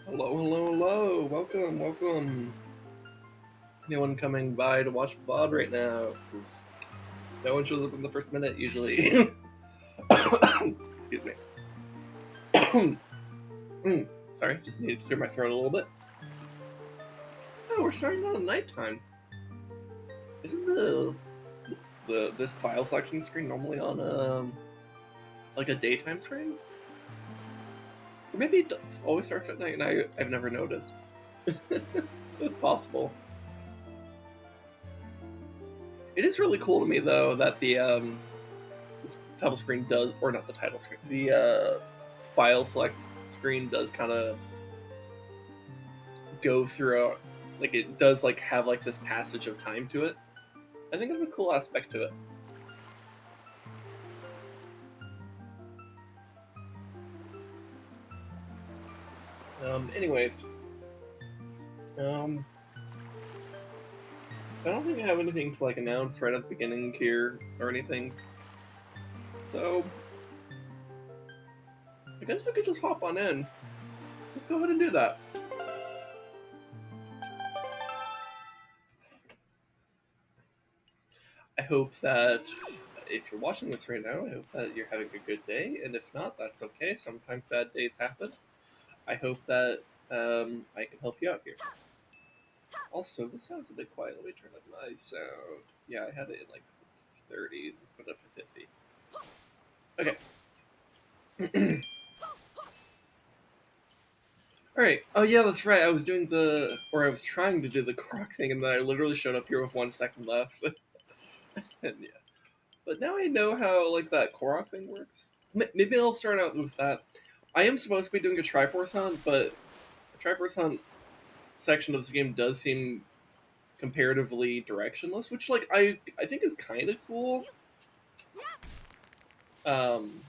Hello, hello, hello. Welcome, welcome. Anyone coming by to watch VOD right now? Because no one shows up in the first minute usually. Excuse me. Sorry, just needed to clear my throat a little bit. Oh, we're starting on nighttime. Isn't the this file selection screen normally on like a daytime screen? Or maybe it always starts at night and I've never noticed. It's possible. It is really cool to me though that the this title screen does, or not the title screen, the file select screen does kind of go through, like it does like have like this passage of time to it. I think it's a cool aspect to it. Anyways, I don't think I have anything to like announce right at the beginning here or anything. So I guess we could just hop on in. Let's just go ahead and do that. I hope that if you're watching this right now, I hope that you're having a good day, and if not, that's okay. Sometimes bad days happen. I hope that I can help you out here. Also, this sounds a bit quiet. Let me turn up my sound. Yeah, I had it in like 30s. Let's put it up to 50. Okay. Alright. Oh, yeah, that's right. I was doing I was trying to do the Korok thing, and then I literally showed up here with 1 second left. And yeah. But now I know how, like, that Korok thing works. Maybe I'll start out with that. I am supposed to be doing a Triforce Hunt, but the Triforce Hunt section of this game does seem comparatively directionless, which like I think is kind of cool. Um,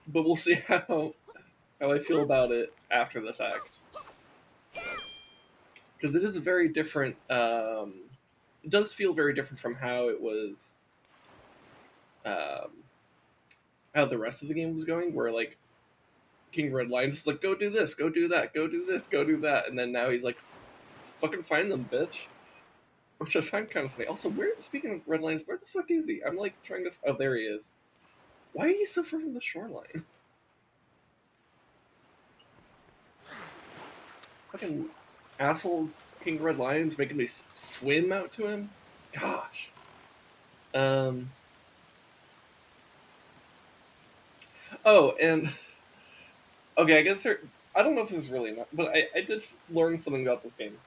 but we'll see how I feel about it after the fact, because it is a very different. It does feel very different from how it was. Um, how the rest of the game was going, where like King Red Lions is like, go do this, go do that, go do this, go do that, and then now he's like, fucking find them, bitch. Which I find kind of funny. Also, speaking of Red Lions, where the fuck is he? I'm like trying to. Oh, there he is. Why are you so far from the shoreline? Fucking asshole King Red Lion's making me swim out to him. Gosh. Um. Oh, and okay, I guess I don't know if this is really enough, but I did learn something about this game.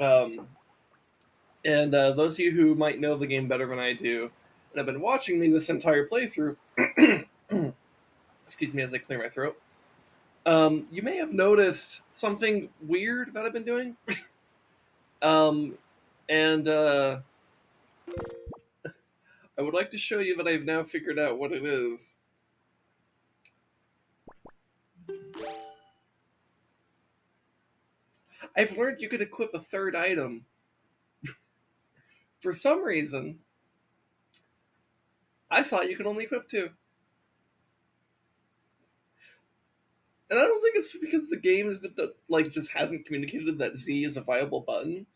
Um, and those of you who might know the game better than I do, and have been watching me this entire playthrough, excuse me as I clear my throat. You may have noticed something weird that I've been doing. um, and I would like to show you that I've now figured out what it is. I've learned you could equip a third item. For some reason, I thought you could only equip two. And I don't think it's because the game has been like just hasn't communicated that Z is a viable button.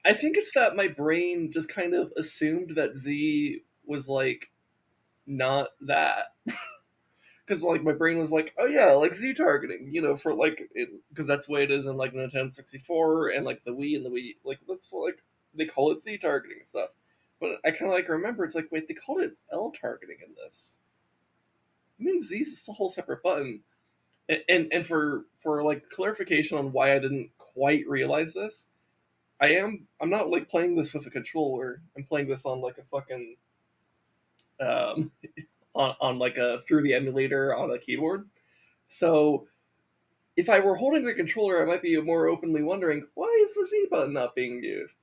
I think it's that my brain just kind of assumed that Z was like not that. Because like my brain was like, oh yeah, like Z targeting, for like because that's the way it is in like Nintendo 64 and like the Wii and the Wii, like that's what, like they call it Z targeting and stuff. But I kind of like remember it's like, wait, they called it L targeting in this. I mean, Z is a whole separate button. And for like clarification on why I didn't quite realize this, I'm not like playing this with a controller. I'm playing this on like a fucking um on like a through the emulator on a keyboard. So if I were holding the controller, I might be more openly wondering why is the Z button not being used.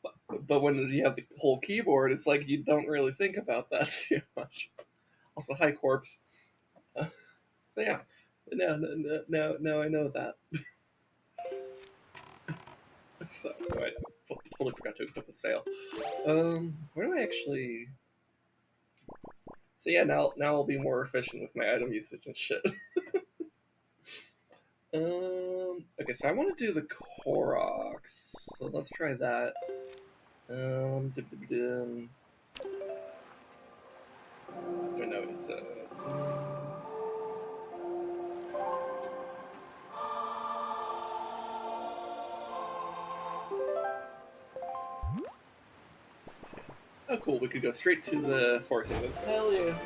But when you have the whole keyboard, it's like you don't really think about that too much. Also, hi corpse. So yeah, now I know that. So I totally forgot to equip the sail. Where do I actually? So yeah, now I'll be more efficient with my item usage and shit. Okay, so I want to do the Koroks. So let's try that. Wait, no, it's oh, cool. We could go straight to the forest haven. Hell yeah.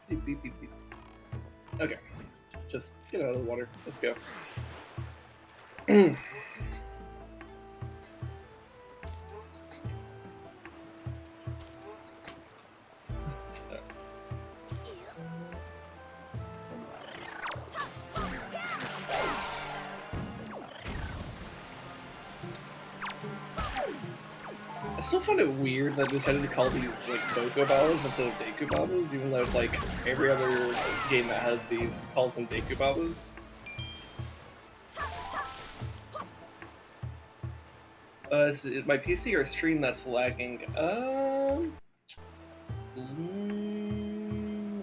Beep, beep, beep, beep. Okay, just get out of the water. Let's go. So, I still find it weird that I decided to call these like Boko Babas instead of Deku Babas, even though it's like every other game that has these calls them Deku Babas. Is it my PC or stream that's lagging?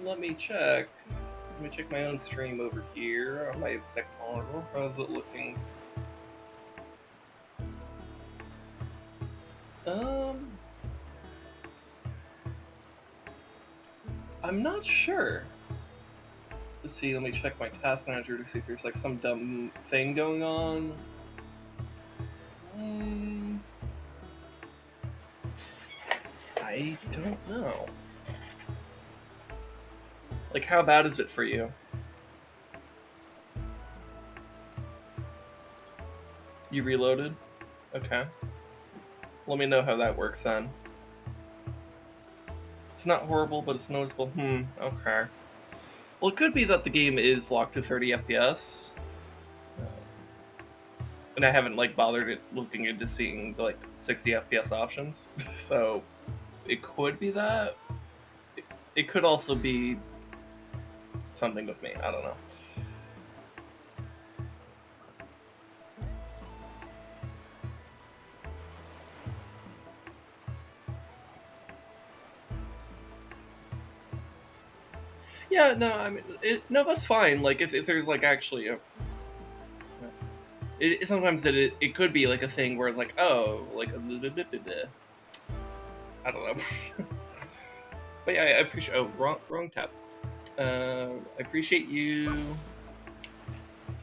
Let me check. Let me check my own stream over here on my second monitor. How's it looking? Um, I'm not sure. Let's see, let me check my task manager to see if there's like some dumb thing going on. I don't know. Like, how bad is it for you? You reloaded? Okay. Let me know how that works then. It's not horrible, but it's noticeable. Okay. Well, it could be that the game is locked to 30 FPS. And I haven't like bothered it looking into seeing the like 60 FPS options. So it could be that. It could also be something with me. I don't know. Yeah, no, I mean, no, that's fine. Like, if there's like actually a, sometimes it could be like a thing where like, oh, like, I don't know. But yeah, I appreciate. Oh, wrong tab. I appreciate you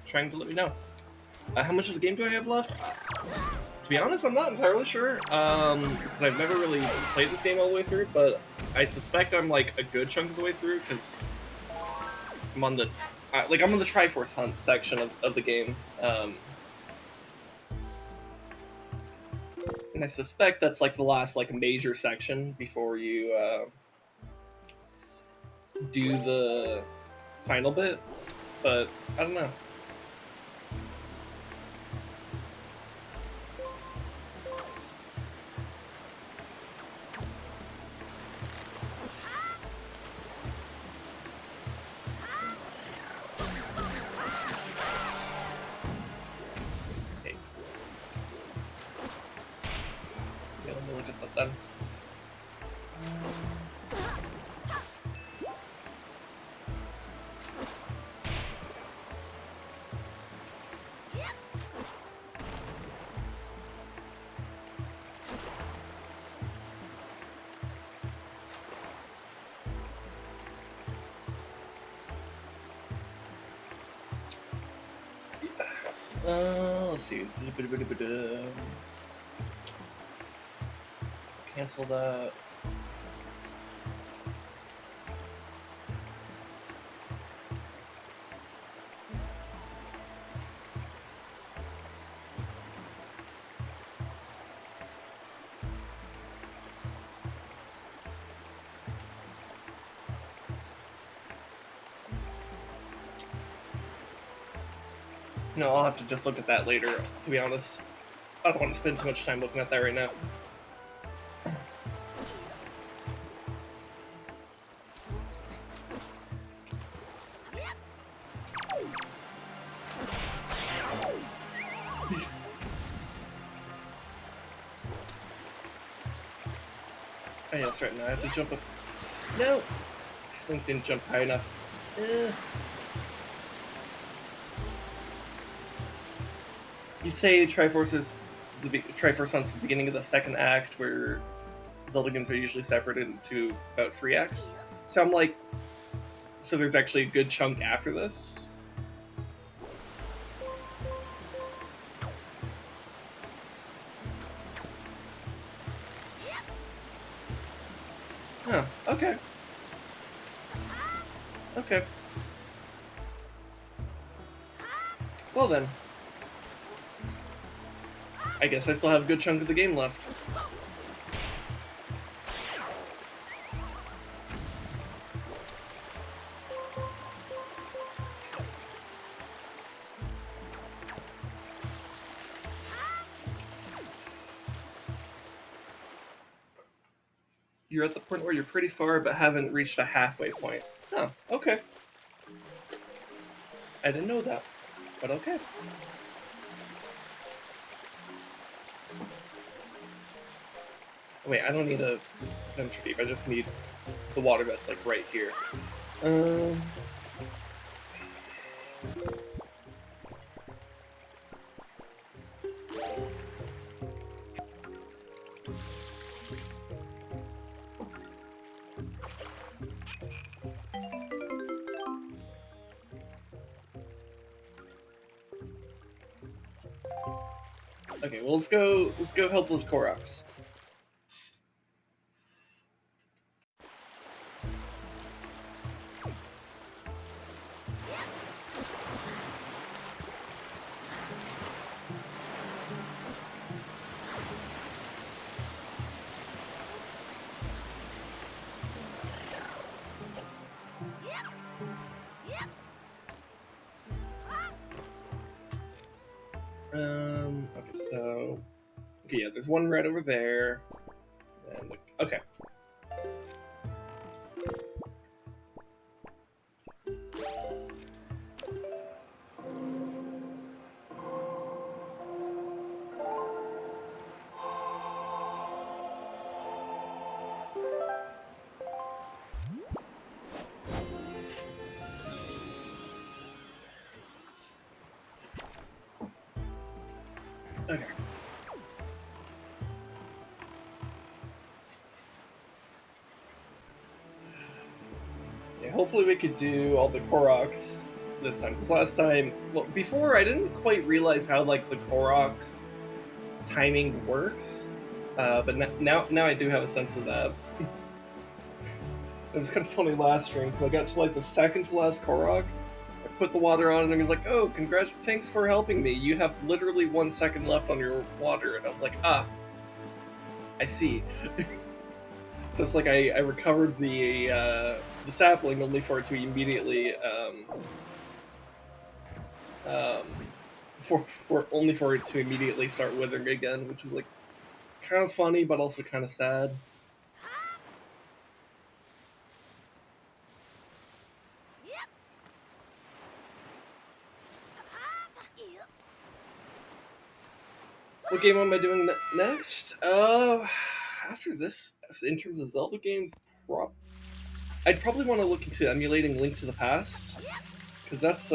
trying to let me know. How much of the game do I have left? To be honest, I'm not entirely sure. Because I've never really played this game all the way through, but I suspect I'm like a good chunk of the way through because I'm on the I'm on the Triforce Hunt section of the game. And I suspect that's like the last like major section before you do the final bit. But I don't know. Hey, yeah, let me look at that then. Let's see. Cancel that. No, I'll have to just look at that later, to be honest. I don't want to spend too much time looking at that right now. Oh yeah, that's right. Now I have to jump up. No! Link didn't jump high enough. You'd say Triforce is Triforce Hunt's the beginning of the second act, where Zelda games are usually separated into about 3 acts. So I'm like, so there's actually a good chunk after this? Huh, okay. Okay. Well then. I guess I still have a good chunk of the game left. You're at the point where you're pretty far but haven't reached a halfway point. Huh, okay. I didn't know that, but okay. Wait, I don't need a adventure deep, I just need the water that's like right here. Um... Okay, well let's go help those Koroks. Okay, so okay, yeah, there's one right over there. And okay. Okay. Yeah, hopefully we could do all the Koroks this time. Because last time, well, before I didn't quite realize how like the Korok timing works, but now I do have a sense of that. It was kind of funny last stream because I got to like the second to last Korok. I put the water on and he was like, "Oh, thanks for helping me. You have literally 1 second left on your water." And I was like, "Ah, I see." So it's like I recovered the sapling only for it to immediately for it to immediately start withering again, which was like kind of funny but also kind of sad. What game am I doing next? After this, in terms of Zelda games, I'd probably want to look into emulating Link to the Past, because that's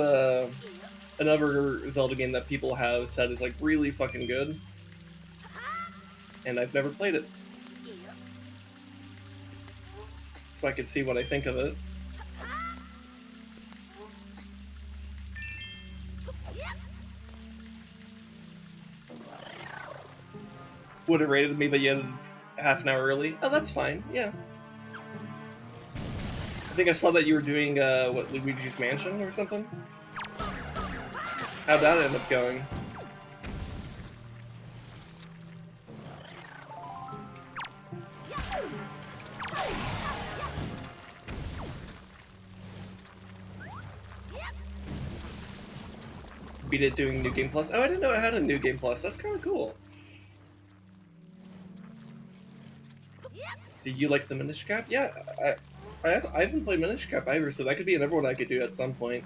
another Zelda game that people have said is like really fucking good, and I've never played it, so I could see what I think of it. Would have rated me, but you ended half an hour early. Oh, that's fine. Yeah. I think I saw that you were doing what, Luigi's Mansion or something. How'd that end up going? Beat it doing New Game Plus. Oh, I didn't know it had a New Game Plus. That's kind of cool. So you like the Minish Cap? Yeah, I haven't played Minish Cap either, so that could be another one I could do at some point.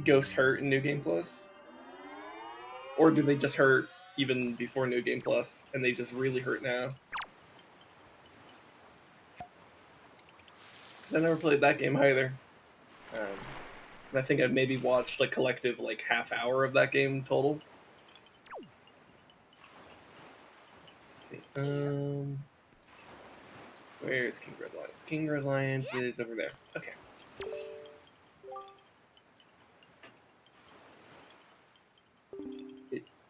Ghosts hurt in New Game Plus? Or do they just hurt even before New Game Plus, and they just really hurt now? Because I never played that game either. I think I've maybe watched like collective like half hour of that game total. Let's see. Where's King Red Lions? King Red Lions is over there. Okay.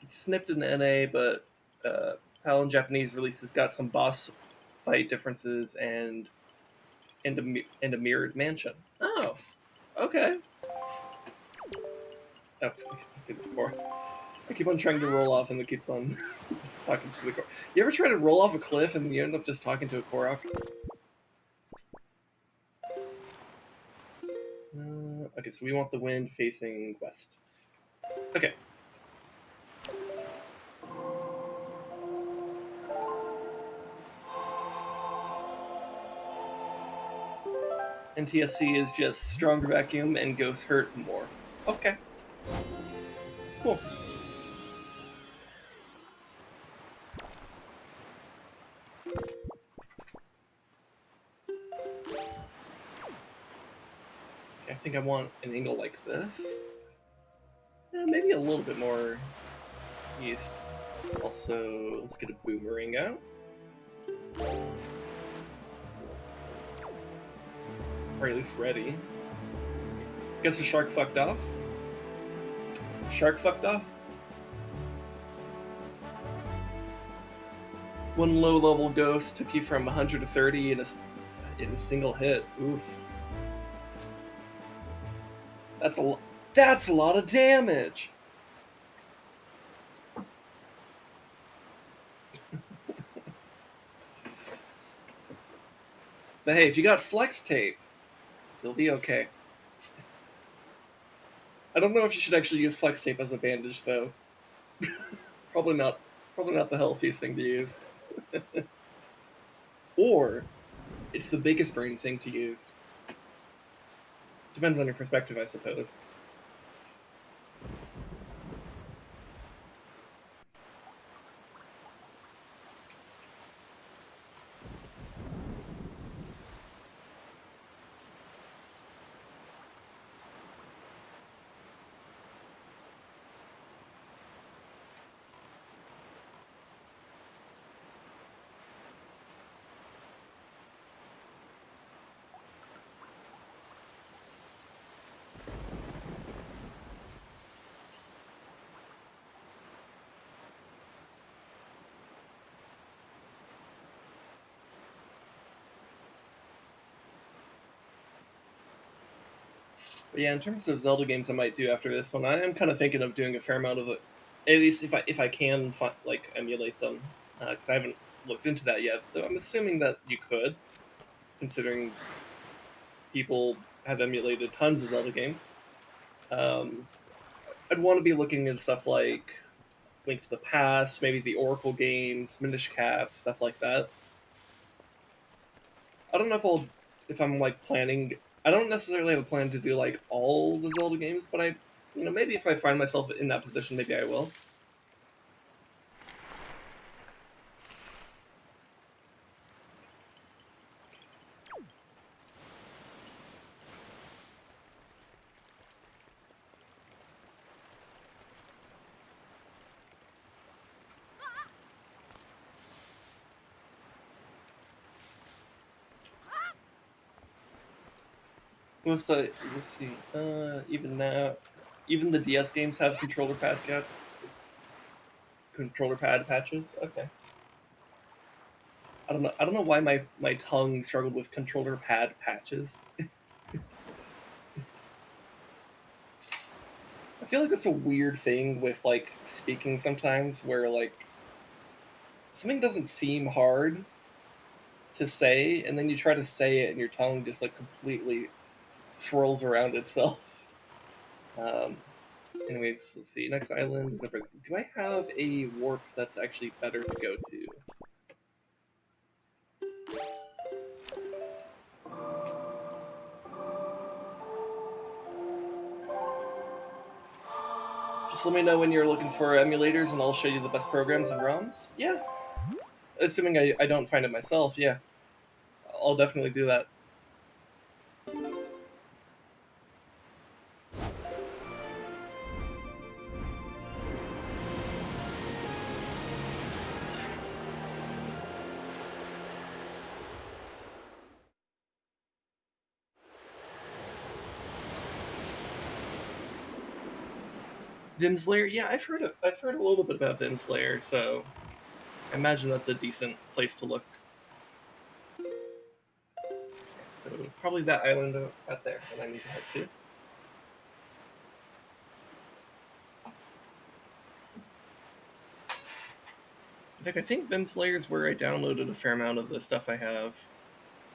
It's snipped in NA, but PAL and Japanese releases got some boss fight differences and a mirrored mansion. Oh, okay. Oh, okay, this core. I keep on trying to roll off, and it keeps on talking to the core. You ever try to roll off a cliff and you end up just talking to a Korok? Okay, so we want the wind facing west. Okay. NTSC is just stronger vacuum and ghosts hurt more. Okay. Cool. I think I want an angle like this. Maybe a little bit more east. Also, let's get a boomerang out. Or at least ready. Guess the shark fucked off. Shark fucked off. One low-level ghost took you from 100 to 30 in a single hit. Oof. That's a lot of damage. But hey, if you got flex taped, you'll be okay. I don't know if you should actually use flex tape as a bandage, though. Probably not. Probably not the healthiest thing to use. Or it's the biggest brain thing to use. Depends on your perspective, I suppose. But yeah, in terms of Zelda games I might do after this one, I am kind of thinking of doing a fair amount of it. At least if I can like emulate them, because I haven't looked into that yet. Though I'm assuming that you could, considering people have emulated tons of Zelda games. Um, I'd want to be looking at stuff like Link to the Past, maybe the Oracle games, Minish Cap, stuff like that. I don't know if I'm like planning. I don't necessarily have a plan to do like all the Zelda games, but maybe if I find myself in that position, maybe I will. We'll see. Even now, even the DS games have controller pad patches. Okay. I don't know. I don't know why my tongue struggled with controller pad patches. I feel like that's a weird thing with like speaking sometimes, where like something doesn't seem hard to say, and then you try to say it, and your tongue just like completely swirls around itself. Um, anyways, let's see. Next island is over. Do I have a warp that's actually better to go to? Just let me know when you're looking for emulators, and I'll show you the best programs and ROMs. Yeah, assuming I don't find it myself. Yeah, I'll definitely do that. Dimslayer, yeah, I've heard a little bit about Dimslayer, so I imagine that's a decent place to look. Okay, so it's probably that island out there that I need to head to. In fact, I think Dimslayer is where I downloaded a fair amount of the stuff I have.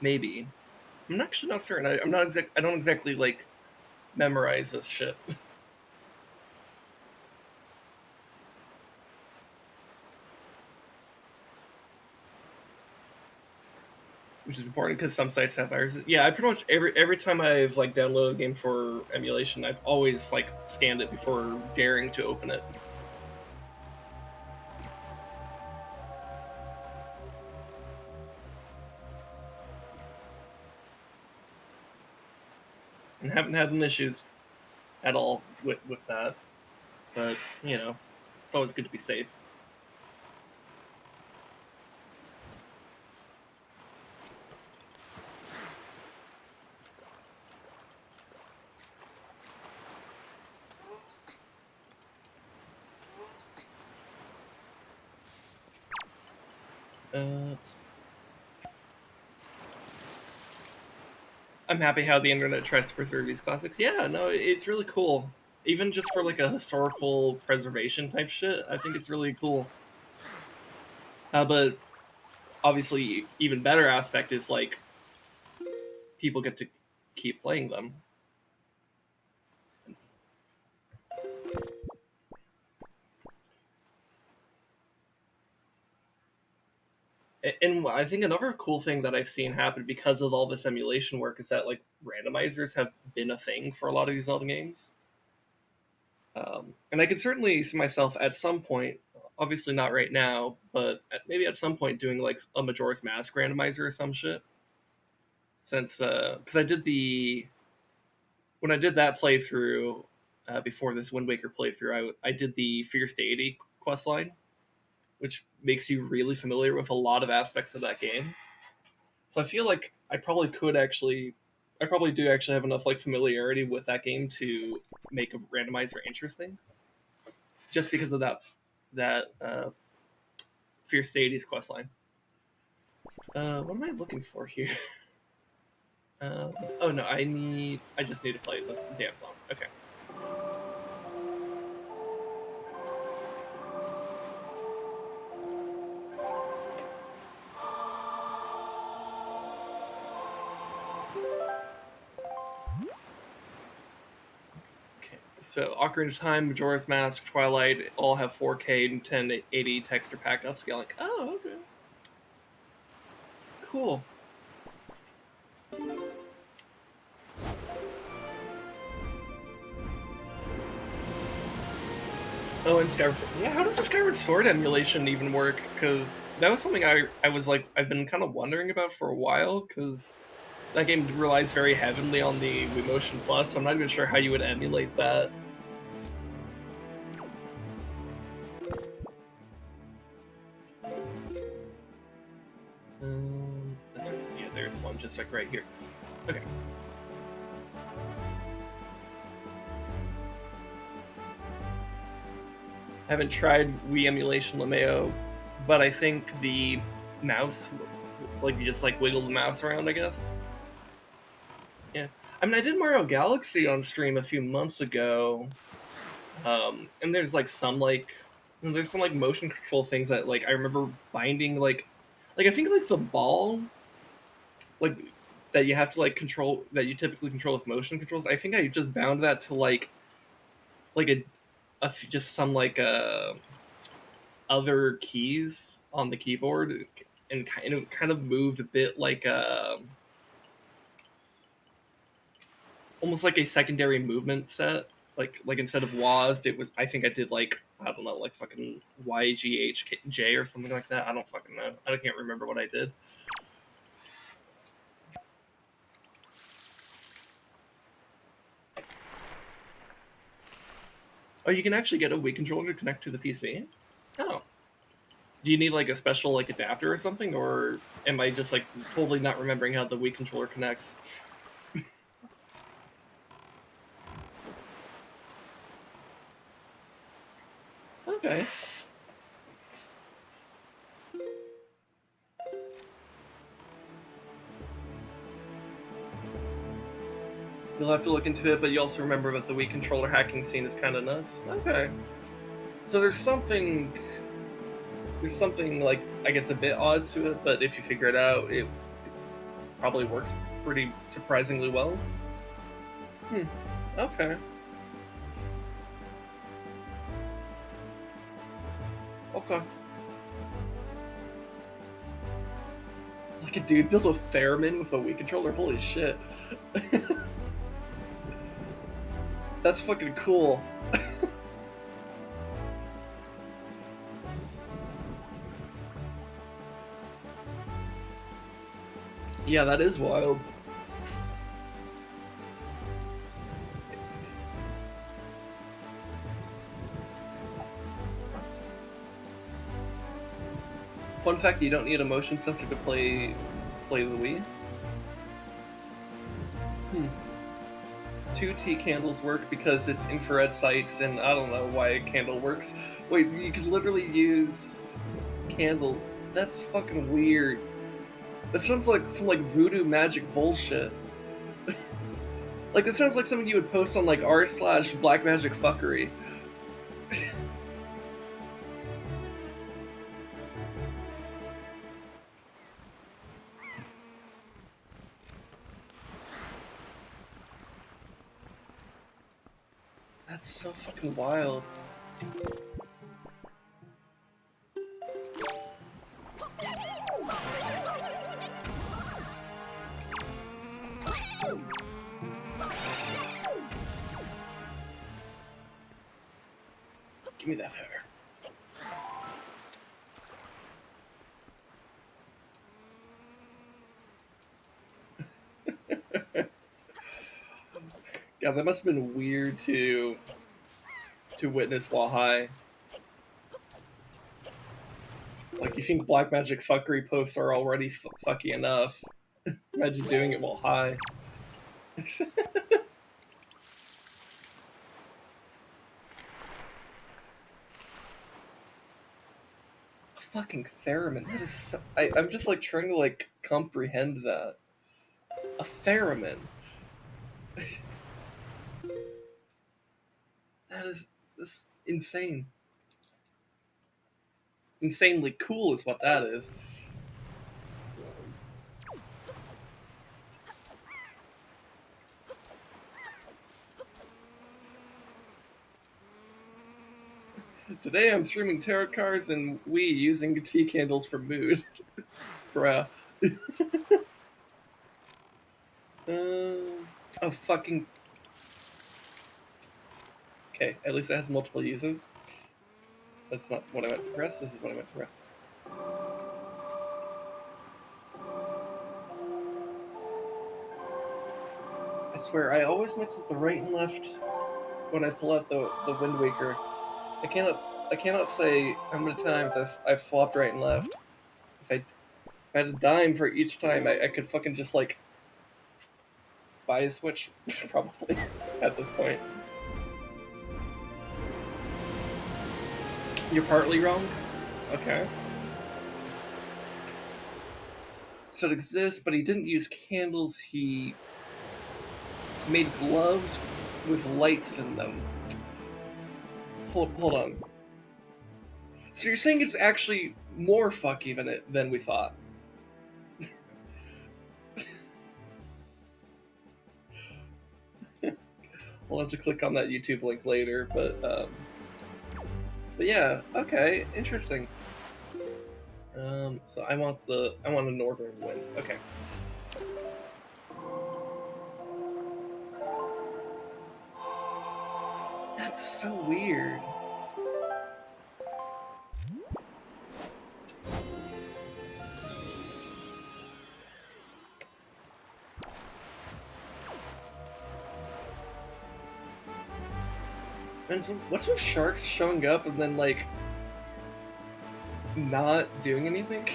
Maybe. I'm actually not certain. I'm not exact. I don't exactly like memorize this shit. Which is important because some sites have viruses. Yeah, I pretty much every time I've like downloaded a game for emulation, I've always like scanned it before daring to open it. And haven't had any issues at all with that. But you know, it's always good to be safe. Uh, I'm happy how the internet tries to preserve these classics. Yeah, no, it's really cool. Even just for like a historical preservation type shit, I think it's really cool. But obviously, even better aspect is like people get to keep playing them. And I think another cool thing that I've seen happen because of all this emulation work is that like randomizers have been a thing for a lot of these Zelda games. And I could certainly see myself at some point, obviously not right now, but maybe at some point doing like a Majora's Mask randomizer or some shit. Since because I did the when I did that playthrough before this Wind Waker playthrough, I did the Fierce Deity quest line, which makes you really familiar with a lot of aspects of that game. So I feel like I probably do actually have enough like familiarity with that game to make a randomizer interesting, just because of that Fierce Deities questline. What am I looking for here? Oh no, I just need to play this damn song. Okay. Okay. So Ocarina of Time, Majora's Mask, Twilight all have 4K and 1080 texture pack upscaling. Oh, okay. Cool. Oh, and Skyward Sword. Yeah, how does the Skyward Sword emulation even work? Because that was something I was like, I've been kind of wondering about for a while, because that game relies very heavily on the Wii Motion Plus, so I'm not even sure how you would emulate that. Yeah, there's one just like right here. Okay. I haven't tried Wii emulation Lameo, but I think the mouse, like you just like wiggle the mouse around, I guess. Yeah, I mean, I did Mario Galaxy on stream a few months ago, and there's some like motion control things that I remember binding like I think like the ball, like that you have to like control, that you typically control with motion controls. I think I just bound that to like just some other keys on the keyboard, and kind of moved a bit like almost like a secondary movement set. Like instead of WASD, it was, I think I did like, I don't know, like fucking YGHJ or something like that. I don't fucking know. I can't remember what I did. Oh, you can actually get a Wii controller to connect to the PC? Oh. Do you need like a special like adapter or something, or am I just like totally not remembering how the Wii controller connects? Okay. You'll have to look into it, but you also remember that the Wii controller hacking scene is kind of nuts. Okay. So there's something like, I guess, a bit odd to it, but if you figure it out, it probably works pretty surprisingly well. Hmm. Okay. Okay. Like a dude built a theremin with a Wii controller. Holy shit. That's fucking cool. Yeah, that is wild. Fun fact: you don't need a motion sensor to play the Wii. Hmm. Two T candles work because it's infrared sights, and I don't know why a candle works. Wait, you could literally use candle. That's fucking weird. That sounds like some like voodoo magic bullshit. Like that sounds like something you would post on like r/black magic fuckery. That's so fucking wild. Give me that hair. God, that must have been weird to witness while high. Like, you think black magic fuckery posts are already fucky enough? Imagine doing it while high. A fucking theremin. That is so, I'm just like trying to like comprehend that. A theremin. That's insane. Insanely cool is what that is. Today I'm streaming tarot cards and Wii using tea candles for mood. Bruh. Oh fucking. Okay, at least it has multiple uses. That's not what I meant to press. This is what I meant to press. I swear, I always mix up the right and left when I pull out the Wind Waker. I cannot say how many times I've swapped right and left. If I had a dime for each time, I could fucking just like buy a Switch, probably at this point. You're partly wrong. Okay. So it exists, but he didn't use candles. He made gloves with lights in them. Hold on. So you're saying it's actually more fucky than we thought? I'll have to click on that YouTube link later, but yeah, okay, interesting. So I want a northern wind. Okay. That's so weird. And so what's with sharks showing up and then like not doing anything?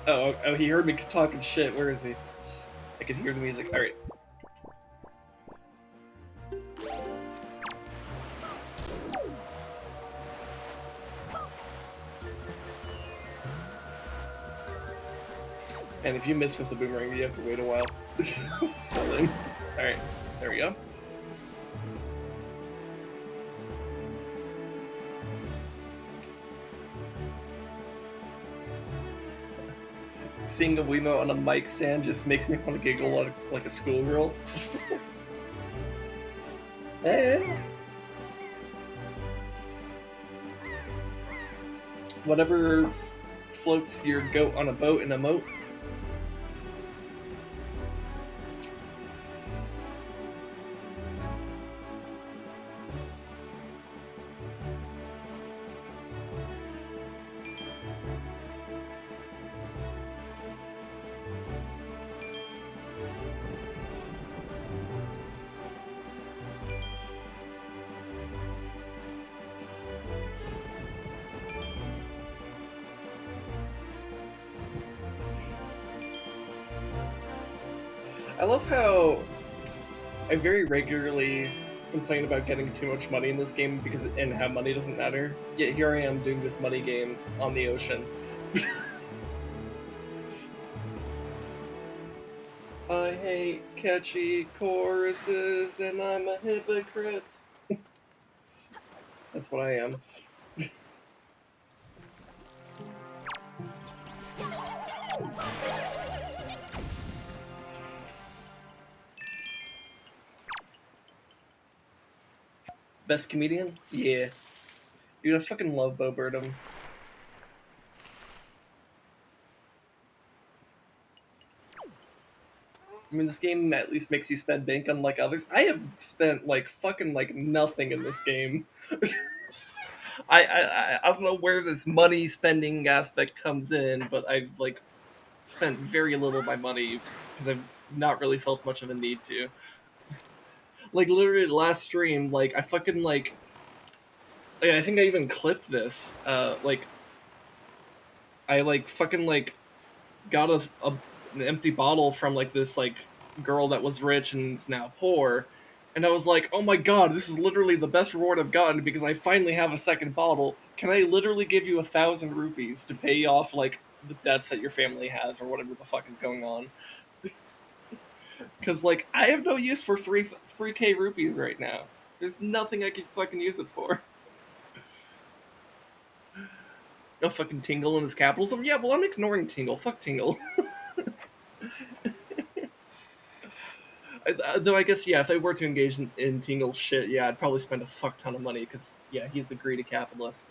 Oh, he heard me talking shit. Where is he? I can hear the music. All right. And if you miss with the boomerang, you have to wait a while. So lame. All right, there we go. Seeing a Wiimote on a mic stand just makes me want to giggle like a schoolgirl. Hey. Whatever floats your goat on a boat in a moat. I love how I very regularly complain about getting too much money in this game and how money doesn't matter. Yet here I am doing this money game on the ocean. I hate catchy choruses and I'm a hypocrite. That's what I am. Best comedian? Yeah. Dude, I fucking love Bo Burnham. I mean, this game at least makes you spend bank, unlike others. I have spent like fucking like nothing in this game. I don't know where this money spending aspect comes in, but I've like spent very little of my money because I've not really felt much of a need to. Like literally last stream, like I fucking like I think I even clipped this. Like I like fucking like got an empty bottle from like this like girl that was rich and is now poor, and I was like, oh my god, this is literally the best reward I've gotten because I finally have a second bottle. Can I literally give you 1,000 rupees to pay off like the debts that your family has or whatever the fuck is going on? Because like I have no use for 3k rupees right now. There's nothing I could fucking use it for. Oh, fucking Tingle and his capitalism? Yeah, well, I'm ignoring Tingle. Fuck Tingle. Though I guess, yeah, if I were to engage in Tingle's shit, yeah, I'd probably spend a fuck ton of money, because, yeah, he's a greedy capitalist.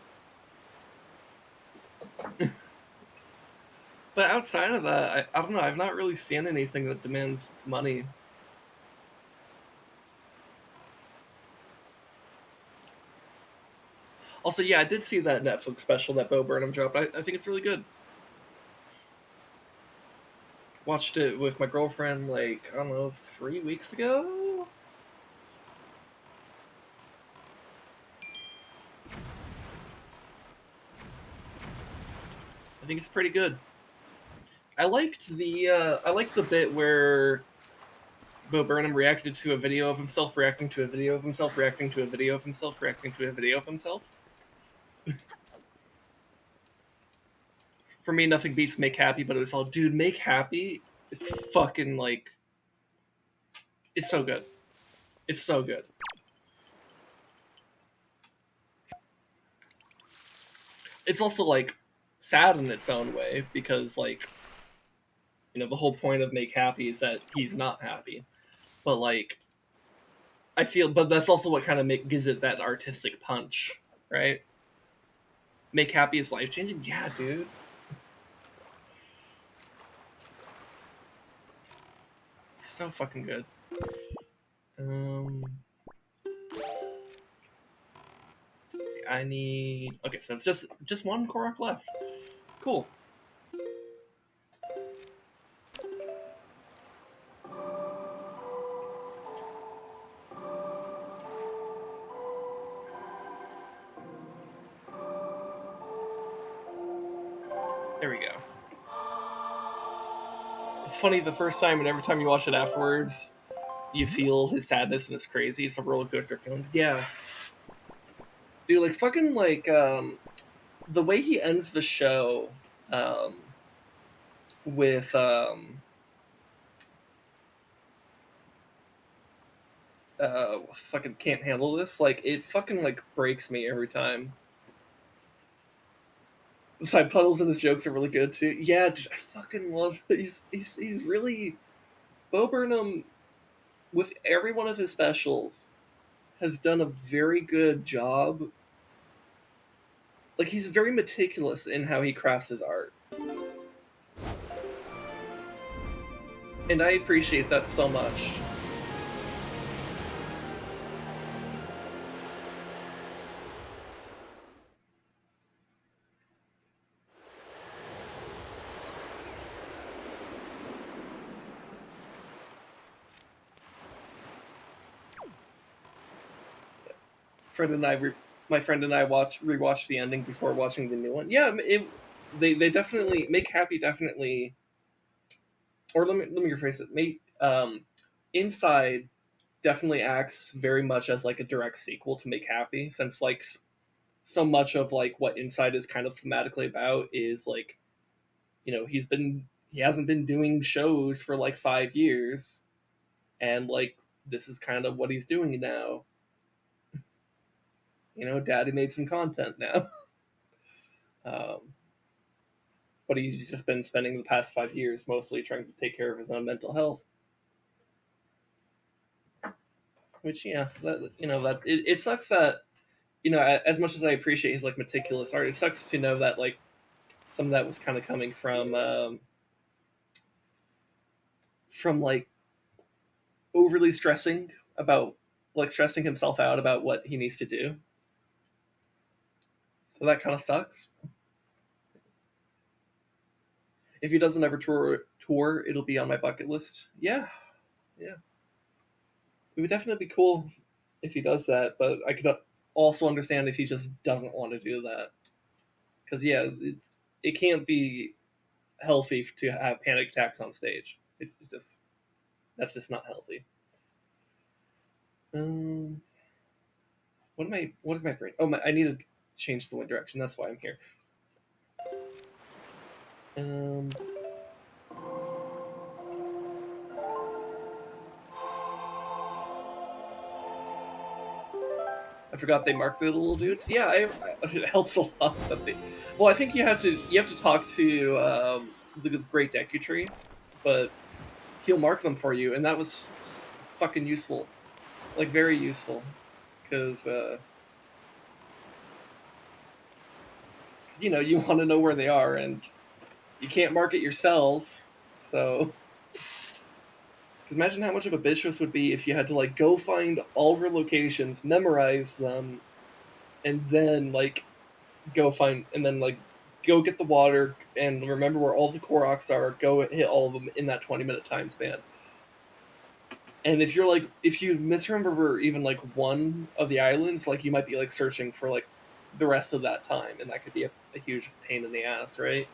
But outside of that, I don't know, I've not really seen anything that demands money. Also, yeah, I did see that Netflix special that Bo Burnham dropped. I think it's really good. Watched it with my girlfriend, like, I don't know, 3 weeks ago? I think it's pretty good. I liked the bit where Bo Burnham reacted to a video of himself reacting to a video of himself reacting to a video of himself reacting to a video of himself. For me, nothing beats Make Happy, but it was all, dude, Make Happy is fucking like, it's so good. It's so good. It's also like sad in its own way because like, the whole point of Make Happy is that he's not happy. But like I feel, but that's also what kind of gives it that artistic punch, right? Make happy is life changing. Yeah, dude. It's so fucking good. Um, let's see, I need. Okay, so it's just one Korok left. Cool. There we go. It's funny the first time, and every time you watch it afterwards, you feel his sadness and it's crazy. It's a roller coaster feeling. Yeah, dude. Like fucking like the way he ends the show, um, with fucking can't handle this. Like it fucking like breaks me every time. The side puddles and his jokes are really good too. Yeah, dude, I fucking love. He's really Bo Burnham with every one of his specials has done a very good job. Like he's very meticulous in how he crafts his art, and I appreciate that so much. Friend and I, my friend and I rewatched the ending before watching the new one. Yeah, they definitely make happy. Definitely, or let me rephrase it. Make Inside definitely acts very much as like a direct sequel to Make Happy, since like so much of like what Inside is kind of thematically about is like, he hasn't been doing shows for like 5 years, and like this is kind of what he's doing now. Daddy made some content now. um, but he's just been spending the past 5 years mostly trying to take care of his own mental health. Which, yeah, that it sucks that, as much as I appreciate his like meticulous art, it sucks to know that like some of that was kind of coming from like overly stressing himself out about what he needs to do. So that kind of sucks. If he doesn't ever tour, it'll be on my bucket list. Yeah, yeah, it would definitely be cool if he does that. But I could also understand if he just doesn't want to do that, because yeah, it can't be healthy to have panic attacks on stage. It's just That's just not healthy. Um, what is my brain? Oh, I need to change the wind direction. That's why I'm here. Um, I forgot they mark the little dudes. Yeah, it helps a lot that they. Well, I think you have to talk to the Great Deku Tree, but he'll mark them for you, and that was fucking useful, like very useful, because you want to know where they are, and you can't mark it yourself, so. Because imagine how much of a bitch this would be if you had to like go find all her locations, memorize them, and then like go find and then like go get the water and remember where all the Koroks are. Go hit all of them in that 20-minute time span. And if you misremember even like one of the islands, like you might be like searching for like the rest of that time, and that could be a huge pain in the ass, right?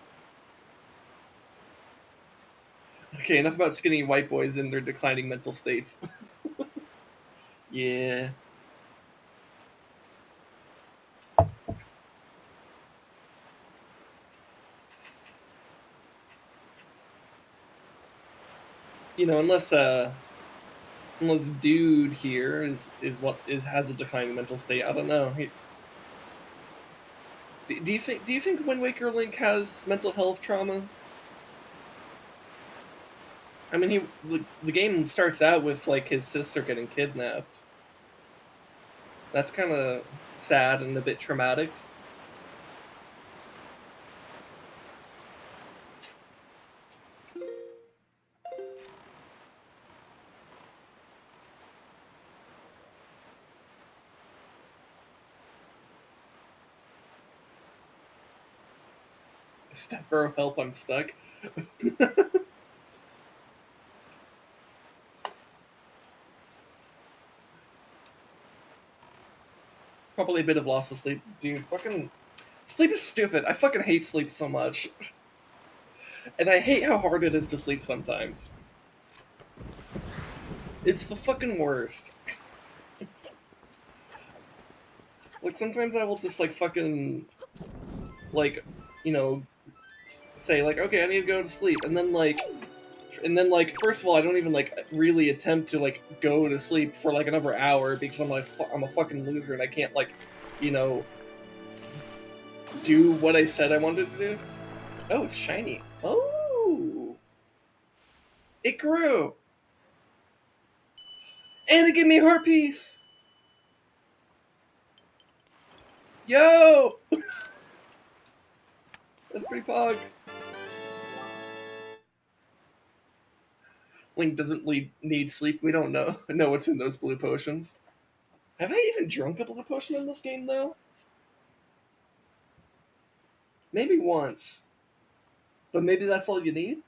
Okay, enough about skinny white boys and their declining mental states. Yeah. Unless dude here is what is has a declining mental state. I don't know. Do you think Wind Waker Link has mental health trauma? I mean, the game starts out with like his sister getting kidnapped. That's kind of sad and a bit traumatic. Step bro, help, I'm stuck. Probably a bit of loss of sleep. Dude, fucking sleep is stupid. I fucking hate sleep so much. And I hate how hard it is to sleep sometimes. It's the fucking worst. Like sometimes I will just like fucking like, you know, say like, okay, I need to go to sleep, and then first of all, I don't even like really attempt to like go to sleep for like another hour because I'm like I'm a fucking loser and I can't like, you know, do what I said I wanted to do. Oh, it's shiny. Oh, it grew, and it gave me a heart piece. Yo, that's pretty pog. Link doesn't need sleep. We don't know what's in those blue potions. Have I even drunk a blue potion in this game though? Maybe once, but maybe that's all you need.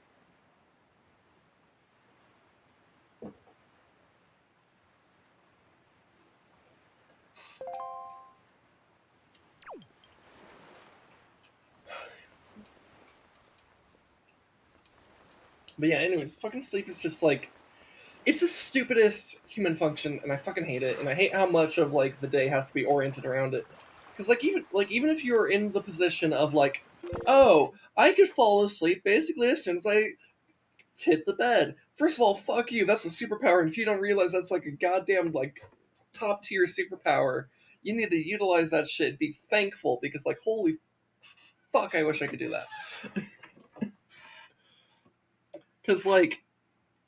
But yeah, anyways, fucking sleep is just like it's the stupidest human function, and I fucking hate it. And I hate how much of like the day has to be oriented around it. Because even if you're in the position of like, oh, I could fall asleep basically as soon as I hit the bed. First of all, fuck you. That's a superpower, and if you don't realize that's like a goddamn like top tier superpower, you need to utilize that shit. Be thankful because like holy fuck, I wish I could do that. Because like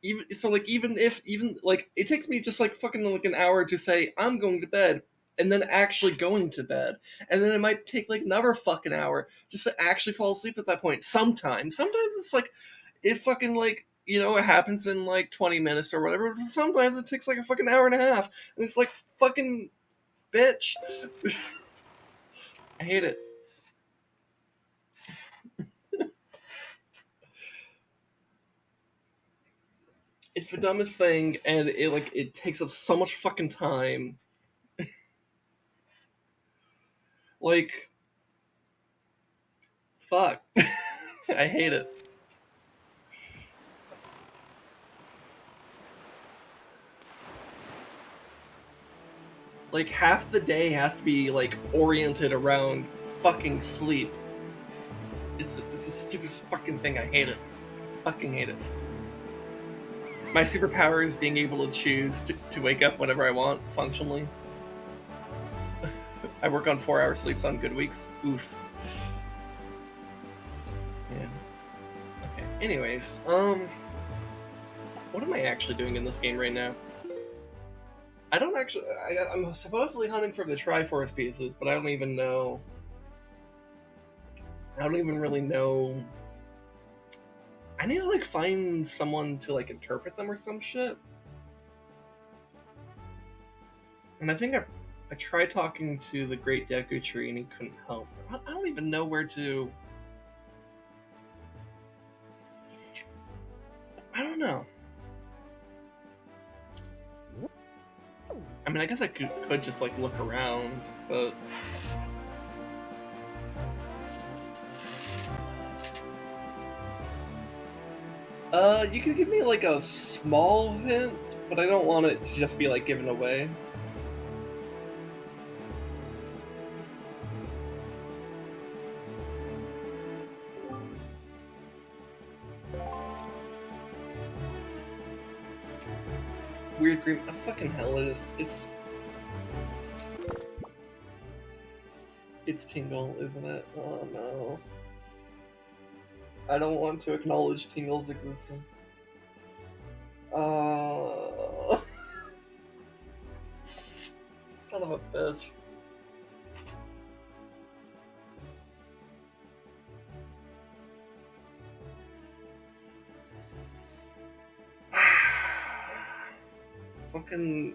even like it takes me just like fucking like an hour to say I'm going to bed and then actually going to bed, and then it might take like another fucking hour just to actually fall asleep at that point. Sometimes it's like it fucking like it happens in like 20 minutes or whatever, but sometimes it takes like a fucking hour and a half, and it's like fucking bitch. I hate it. It's the dumbest thing, and it takes up so much fucking time. Like fuck. I hate it. Like half the day has to be like oriented around fucking sleep. It's the stupidest fucking thing. I hate it. Fucking hate it. My superpower is being able to choose to wake up whenever I want, functionally. I work on 4 hour sleeps on good weeks. Oof. Yeah. Okay. Anyways, what am I actually doing in this game right now? I don't actually. I'm supposedly hunting for the Triforce pieces, but I don't even know. I don't even really know. I need to like find someone to like interpret them or some shit. And I think I tried talking to the Great Deku Tree and he couldn't help. I don't even know where to. I don't know. I mean, I guess I could just like look around, but you could give me like a small hint, but I don't want it to just be like given away. Weird green. Oh, fucking hell, it is. It's Tingle, isn't it? Oh no. I don't want to acknowledge Tingle's existence. Son Son of a bitch. Fucking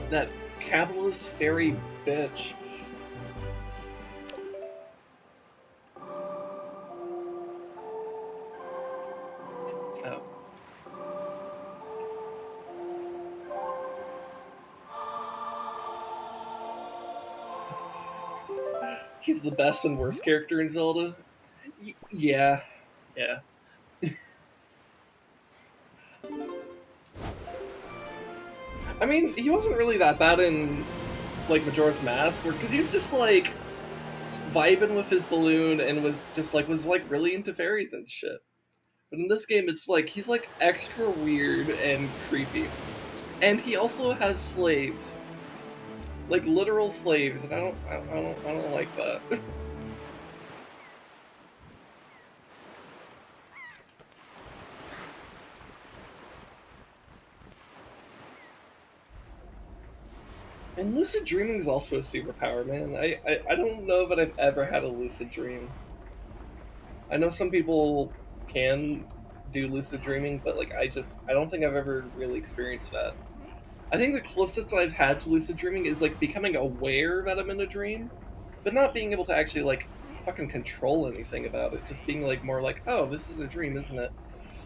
that capitalist fairy bitch. Oh. He's the best and worst character in Zelda. Yeah. Yeah. I mean, he wasn't really that bad in like Majora's Mask, because he was just like vibing with his balloon and was really into fairies and shit. But in this game, it's like he's like extra weird and creepy, and he also has slaves, like literal slaves, and I don't like that. And lucid dreaming is also a superpower, man. I don't know that I've ever had a lucid dream. I know some people can do lucid dreaming, but like I don't think I've ever really experienced that. I think the closest I've had to lucid dreaming is like becoming aware that I'm in a dream, but not being able to actually like fucking control anything about it. Just being like more like, oh, this is a dream, isn't it?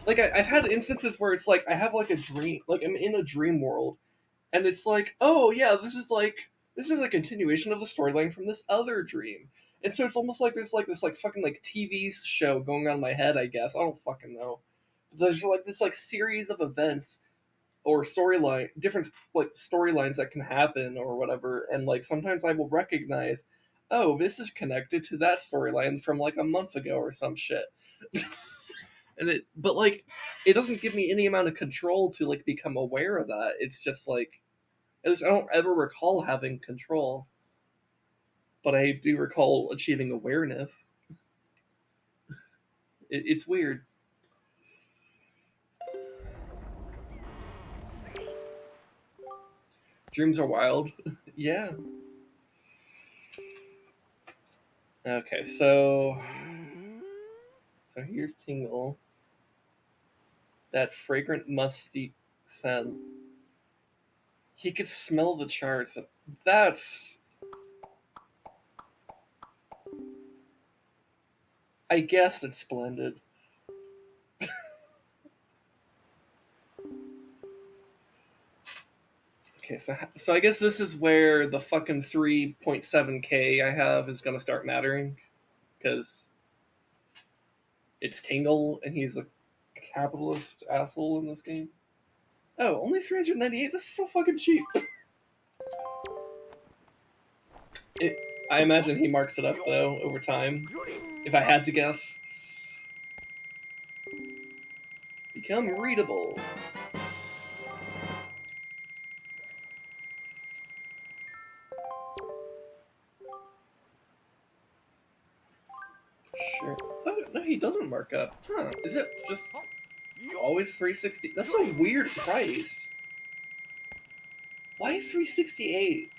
Like I've had instances where it's like I have like a dream, like I'm in a dream world, and it's like, oh yeah, this is a continuation of the storyline from this other dream. And so it's almost like there's like this like fucking like TV show going on in my head, I guess. I don't fucking know. There's like this like series of events or storyline different like storylines that can happen or whatever, and like sometimes I will recognize, oh, this is connected to that storyline from like a month ago or some shit. And it but like it doesn't give me any amount of control to like become aware of that. It's just like at least I don't ever recall having control, but I do recall achieving awareness. It's weird. Dreams are wild. Yeah. Okay, so here's Tingle. That fragrant musty scent. He could smell the charts. That's, I guess it's splendid. Okay, so I guess this is where the fucking 3.7K I have is gonna start mattering, because it's Tingle and he's a capitalist asshole in this game. Oh, only 398. This is so fucking cheap. It, I imagine he marks it up though over time. If I had to guess, become readable. Sure. Oh, no, he doesn't mark up. Huh? Is it just always 360? That's a weird price. Why is 368?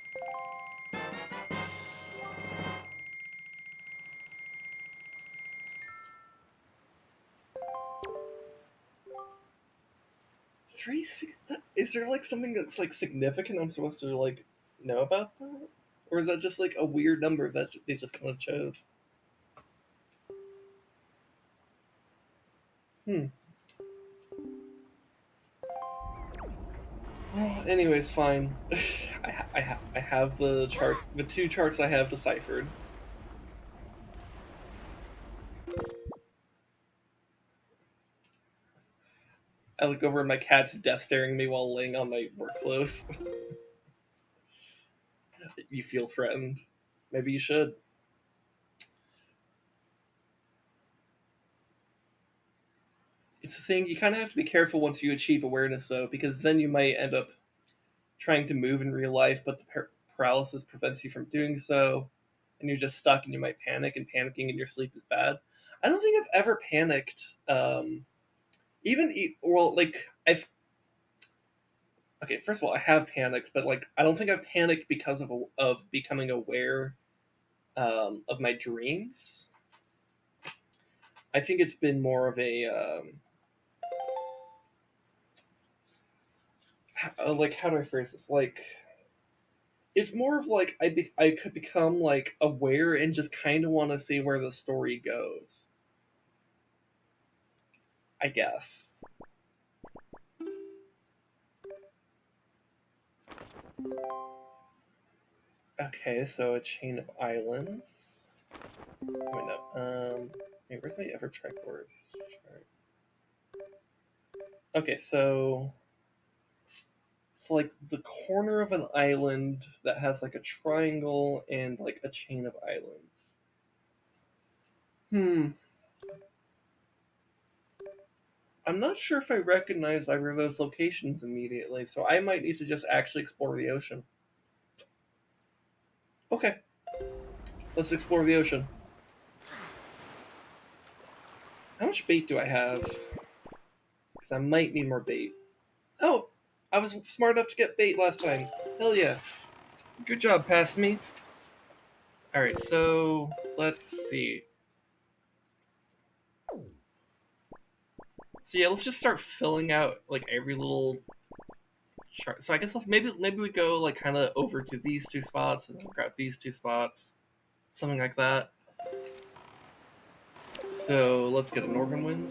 360? Is there like something that's like significant I'm supposed to like know about that? Or is that just like a weird number that they just kind of chose? Hmm. Well, anyways, fine. I have the chart, the two charts I have deciphered. I look over and my cat's death staring me while laying on my work clothes. You feel threatened. Maybe you should. It's a thing, you kind of have to be careful once you achieve awareness, though, because then you might end up trying to move in real life, but the paralysis prevents you from doing so, and you're just stuck and you might panic, and panicking in your sleep is bad. I don't think I've ever panicked. Even, well, like, I've Okay, first of all, I have panicked, but like I don't think I've panicked because of becoming aware of my dreams. I think it's been more of a like how do I phrase this? Like it's more of like I could become like aware and just kind of want to see where the story goes. I guess. Okay, so a chain of islands. Wait, no. Hey, where's my ever Triforce chart? Okay, so it's like the corner of an island that has like a triangle and like a chain of islands. Hmm. I'm not sure if I recognize either of those locations immediately, so I might need to just actually explore the ocean. Okay, let's explore the ocean. How much bait do I have? Because I might need more bait. Oh, I was smart enough to get bait last time. Hell yeah. Good job, past me. Alright, so let's see. So yeah, let's just start filling out like every little chart. So I guess maybe we go like kind of over to these two spots and then grab these two spots, something like that. So let's get a northern wind.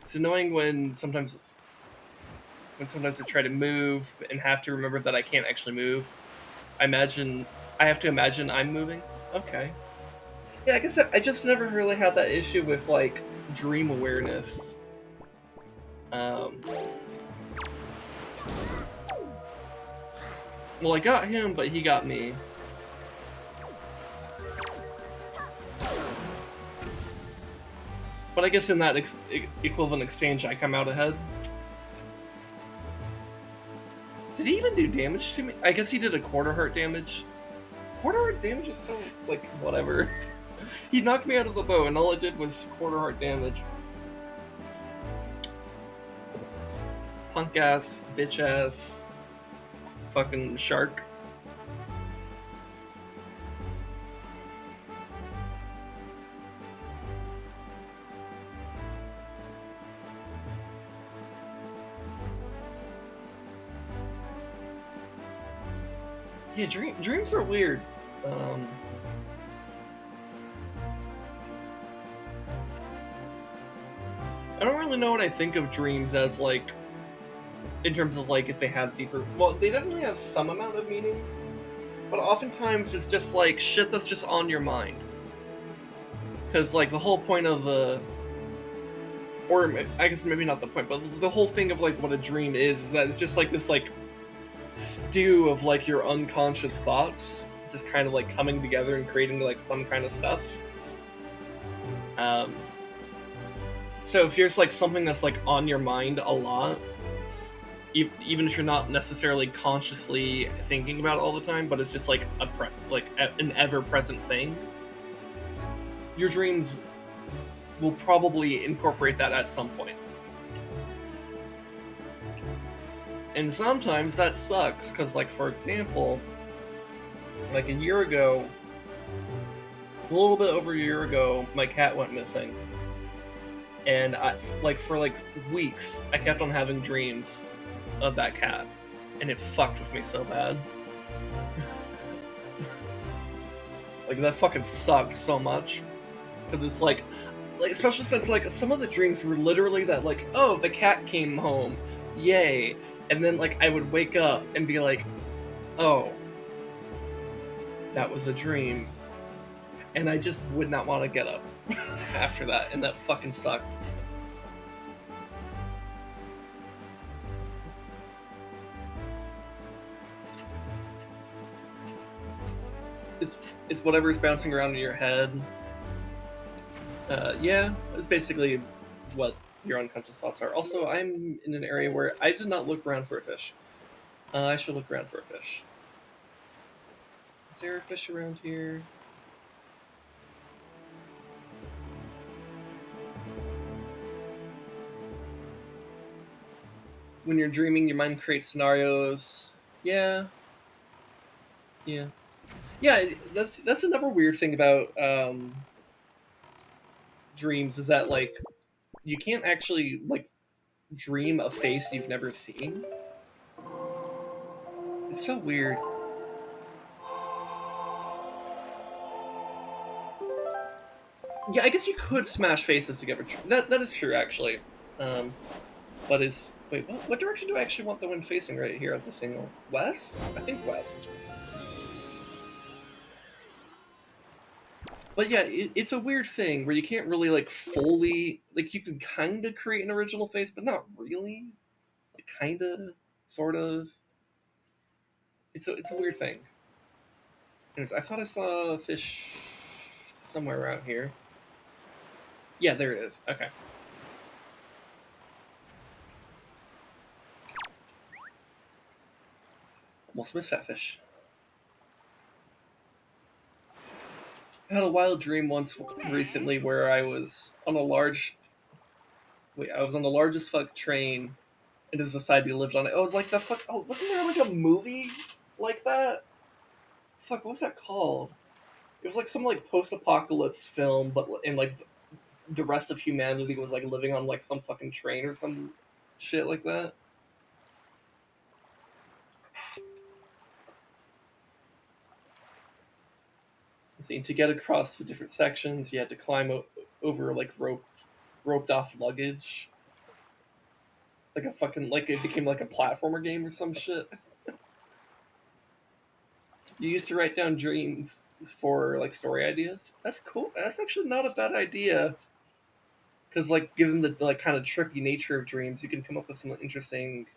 It's annoying when sometimes I try to move and have to remember that I can't actually move. I have to imagine I'm moving. Okay. Yeah, I guess I just never really had that issue with like dream awareness. Um, well, I got him, but he got me. But I guess in that equivalent exchange, I come out ahead. Did he even do damage to me? I guess he did a quarter heart damage. Quarter heart damage is so like whatever. He knocked me out of the bow, and all it did was quarter heart damage. Punk ass, bitch ass, fucking shark. Yeah, dreams are weird. Um, I don't really know what I think of dreams as like, in terms of like if they have deeper. Well, they definitely have some amount of meaning, but oftentimes it's just like shit that's just on your mind. Because like the whole point of or I guess maybe not the point, but the whole thing of like what a dream is that it's just like this like stew of like your unconscious thoughts just kind of like coming together and creating like some kind of stuff. Um, so if there's like something that's like on your mind a lot, even if you're not necessarily consciously thinking about it all the time, but it's just like an ever-present thing, your dreams will probably incorporate that at some point. And sometimes that sucks because, like, for example, like a year ago, a little bit over a year ago, my cat went missing, and for like weeks, I kept on having dreams of that cat, and it fucked with me so bad. Like that fucking sucked so much because it's like especially since like some of the dreams were literally that like, oh, the cat came home, yay, and then like I would wake up and be like, oh, that was a dream, and I just would not want to get up after that, and that fucking sucked. It's whatever's bouncing around in your head. Yeah, it's basically what your unconscious thoughts are. Also, I'm in an area where I did not look around for a fish. I should look around for a fish. Is there a fish around here? When you're dreaming, your mind creates scenarios. Yeah, yeah, yeah. That's another weird thing about dreams is that like you can't actually like dream a face you've never seen. It's so weird. Yeah, I guess you could smash faces together. That is true actually. Um, but is wait, what direction do I actually want the wind facing right here at the signal? West? I think west. But yeah, it's a weird thing where you can't really like fully like you can kind of create an original face, but not really. Like kind of, sort of. It's a weird thing. Anyways, I thought I saw a fish somewhere around here. Yeah, there it is. Okay. Almost missed that fish. I had a wild dream once recently where I was on a large. Wait, I was on the largest fuck train in the society lived on it. Oh, it was like the fuck. Oh, wasn't there like a movie like that? Fuck, what was that called? It was like some like post-apocalypse film, but in like the rest of humanity was like living on like some fucking train or some shit like that. And so to get across the different sections, you had to climb over like roped off luggage, like a fucking like it became like a platformer game or some shit. You used to write down dreams for like story ideas. That's cool. That's actually not a bad idea because like given the like kind of trippy nature of dreams, you can come up with some interesting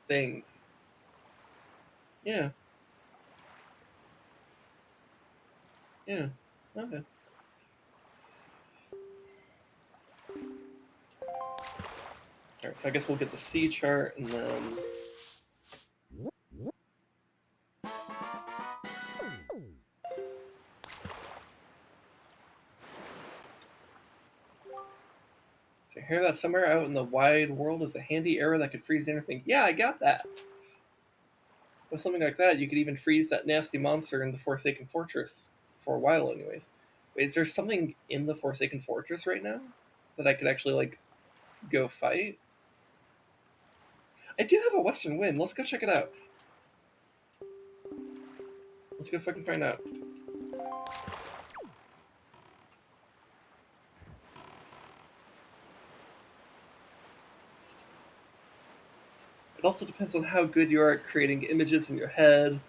things. Yeah, yeah. Okay. All right. So I guess we'll get the C chart and then. So I hear that somewhere out in the wide world is a handy arrow that could freeze anything. Yeah, I got that. With something like that, you could even freeze that nasty monster in the Forsaken Fortress for a while, anyways. Wait, is there something in the Forsaken Fortress right now that I could actually like go fight? I do have a Western Wind. Let's go check it out. Let's go fucking find out. It also depends on how good you are at creating images in your head.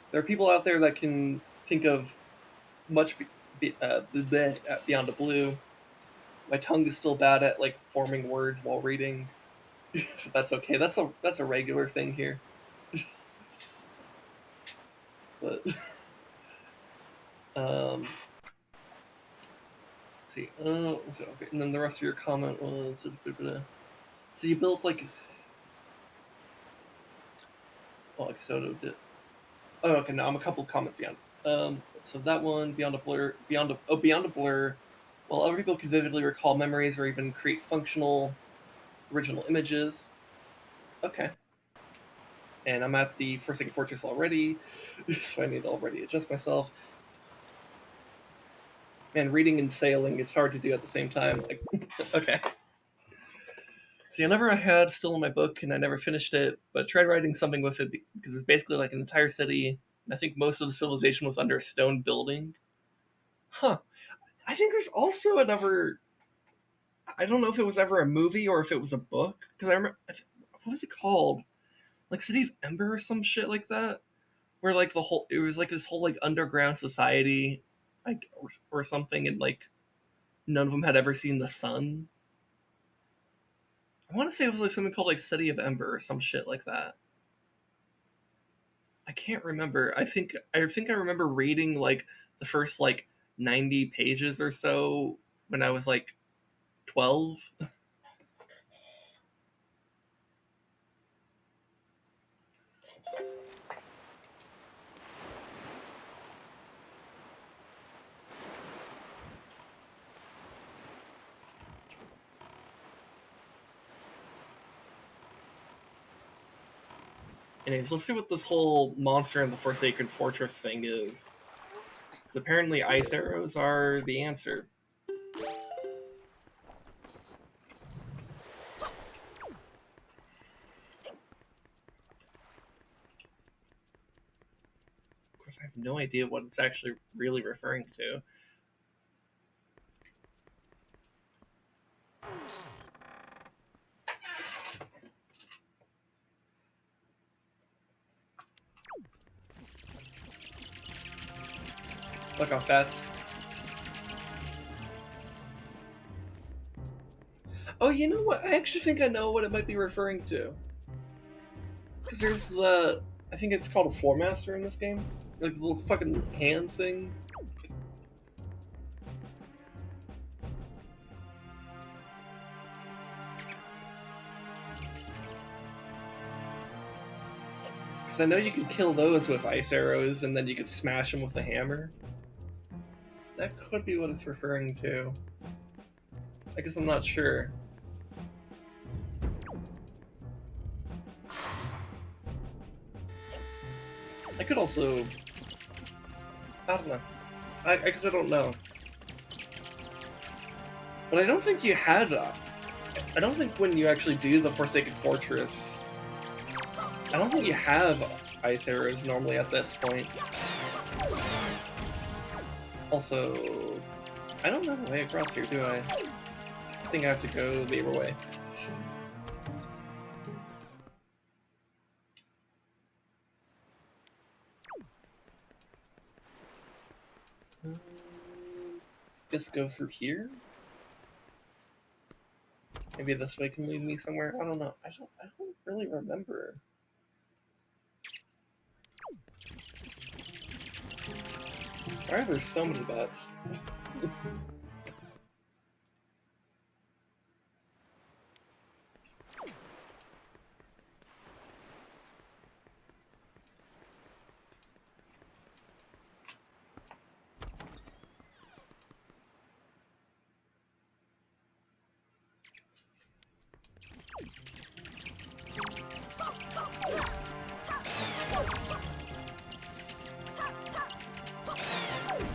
There are people out there that can think of much beyond a blue. My tongue is still bad at like forming words while reading. That's okay. That's a regular thing here. But let's see. Okay. And then the rest of your comment was so you built like like Soto did. Oh, okay. Now I'm a couple of comments beyond. So that one beyond a blur. While other people can vividly recall memories or even create functional original images. Okay. And I'm at the Forsaken Fortress already, so I need to already adjust myself. Man, reading and sailing, it's hard to do at the same time. Like, okay. See, I never had still in my book, and I never finished it, but I tried writing something with it because it was basically like an entire city, and I think most of the civilization was under a stone building. Huh. I think there's also another. I don't know if it was ever a movie or if it was a book, because I remember. What was it called? Like City of Ember or some shit like that? Where like it was like this whole like underground society, like or something, and like none of them had ever seen the sun. I want to say it was like something called like City of Ember or some shit like that. I can't remember. I think I remember reading like the first like 90 pages or so when I was like 12. Anyways, let's see what this whole monster in the Forsaken Fortress thing is. Because apparently ice arrows are the answer. Of course, I have no idea what it's actually really referring to. Fuck off, bats. Oh, you know what? I actually think I know what it might be referring to. Because there's the... I think it's called a Floor Master in this game. Like the little fucking hand thing. Because I know you can kill those with ice arrows, and then you could smash them with a hammer. That could be what it's referring to. I guess I'm not sure. I could also... I don't know. I guess I don't know. But I don't think you had... I don't think when you actually do the Forsaken Fortress... I don't think you have ice arrows normally at this point. Also... I don't know the way across here, do I? I think I have to go the other way. Guess go through here? Maybe this way can lead me somewhere? I don't know. I don't really remember. Why are there so many bats?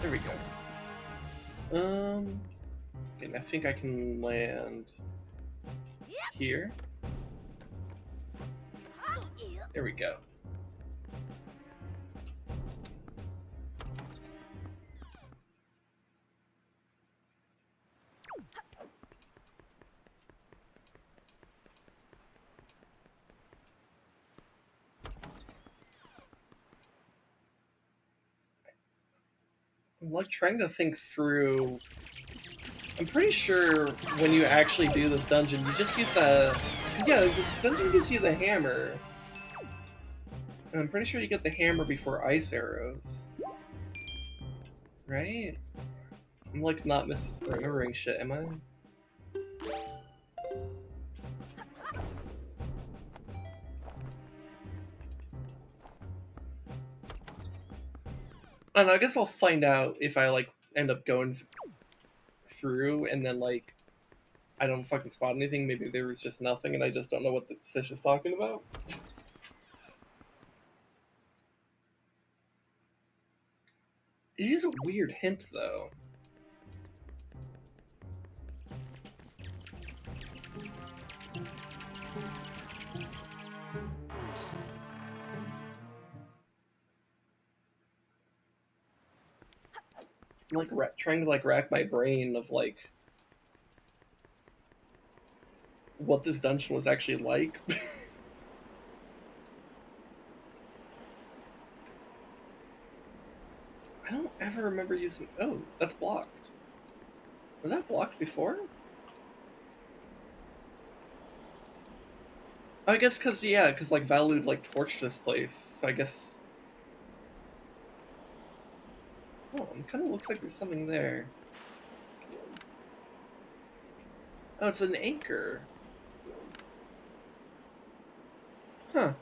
There we go. Okay, I think I can land here. There we go. I'm like trying to think through. I'm pretty sure when you actually do this dungeon, you just use the. Cause yeah, the dungeon gives you the hammer. And I'm pretty sure you get the hammer before ice arrows. Right? I'm like not misremembering shit, am I? I don't know, I guess I'll find out if I like end up going through and then like I don't fucking spot anything. Maybe there was just nothing and I just don't know what the fish is talking about. It is a weird hint though. I'm like trying to like rack my brain of like what this dungeon was actually like. I don't ever remember using. Oh, that's blocked. Was that blocked before? I guess because yeah, because like Valud like torched this place, so I guess. Oh, it kind of looks like there's something there. Oh, it's an anchor. Huh.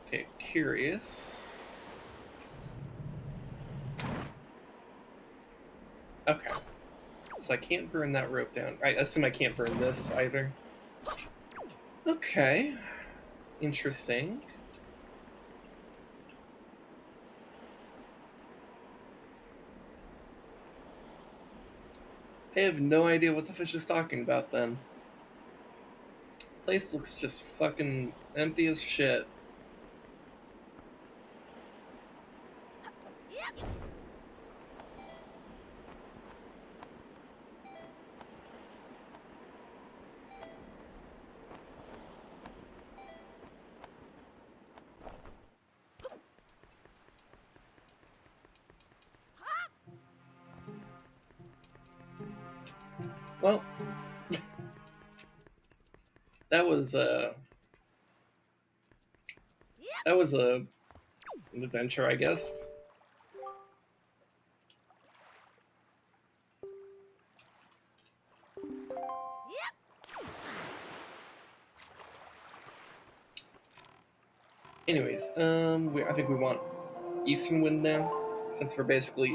Okay, curious. Okay. So I can't burn that rope down. I assume I can't burn this either. Okay. Interesting. I have no idea what the fish is talking about then. Place looks just fucking empty as shit. Well, that was an adventure, I guess. Anyways, I think we want Eastern Wind now, since we're basically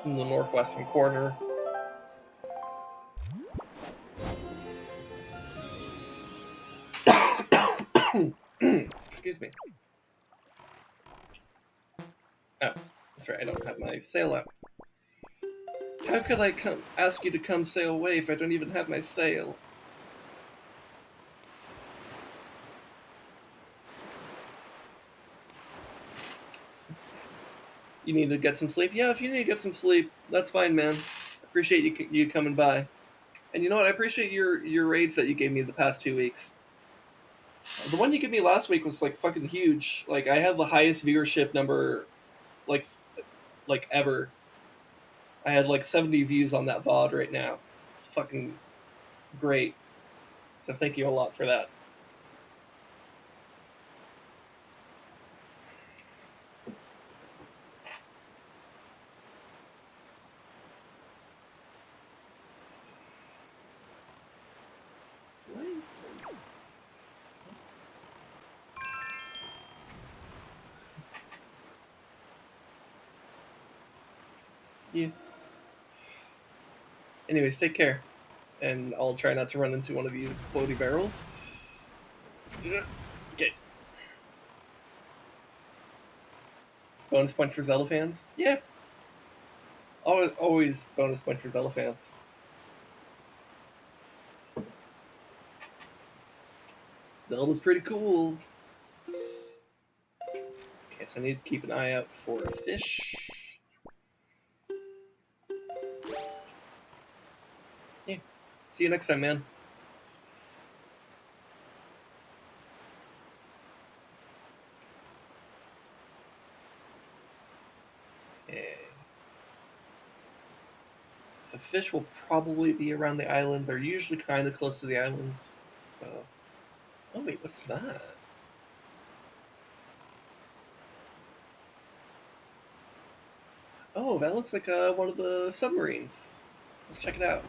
in the northwestern corner. Excuse me. Oh, that's right. I don't have my sail up. How could I come ask you to come sail away if I don't even have my sail? You need to get some sleep? Yeah, if you need to get some sleep, that's fine, man. Appreciate you coming by. And you know what? I appreciate your raids that you gave me the past 2 weeks. The one you gave me last week was like fucking huge. Like I had the highest viewership number, like ever. I had like 70 views on that VOD right now. It's fucking great. So thank you a lot for that. Yeah. Anyways, take care. And I'll try not to run into one of these exploding barrels. Okay. Bonus points for Zelda fans? Yeah. Always bonus points for Zelda fans. Zelda's pretty cool. Okay, so I need to keep an eye out for a fish. Yeah. See you next time, man. Okay. So fish will probably be around the island. They're usually kind of close to the islands. So, oh wait, what's that? Oh, that looks like one of the submarines. Let's check it out.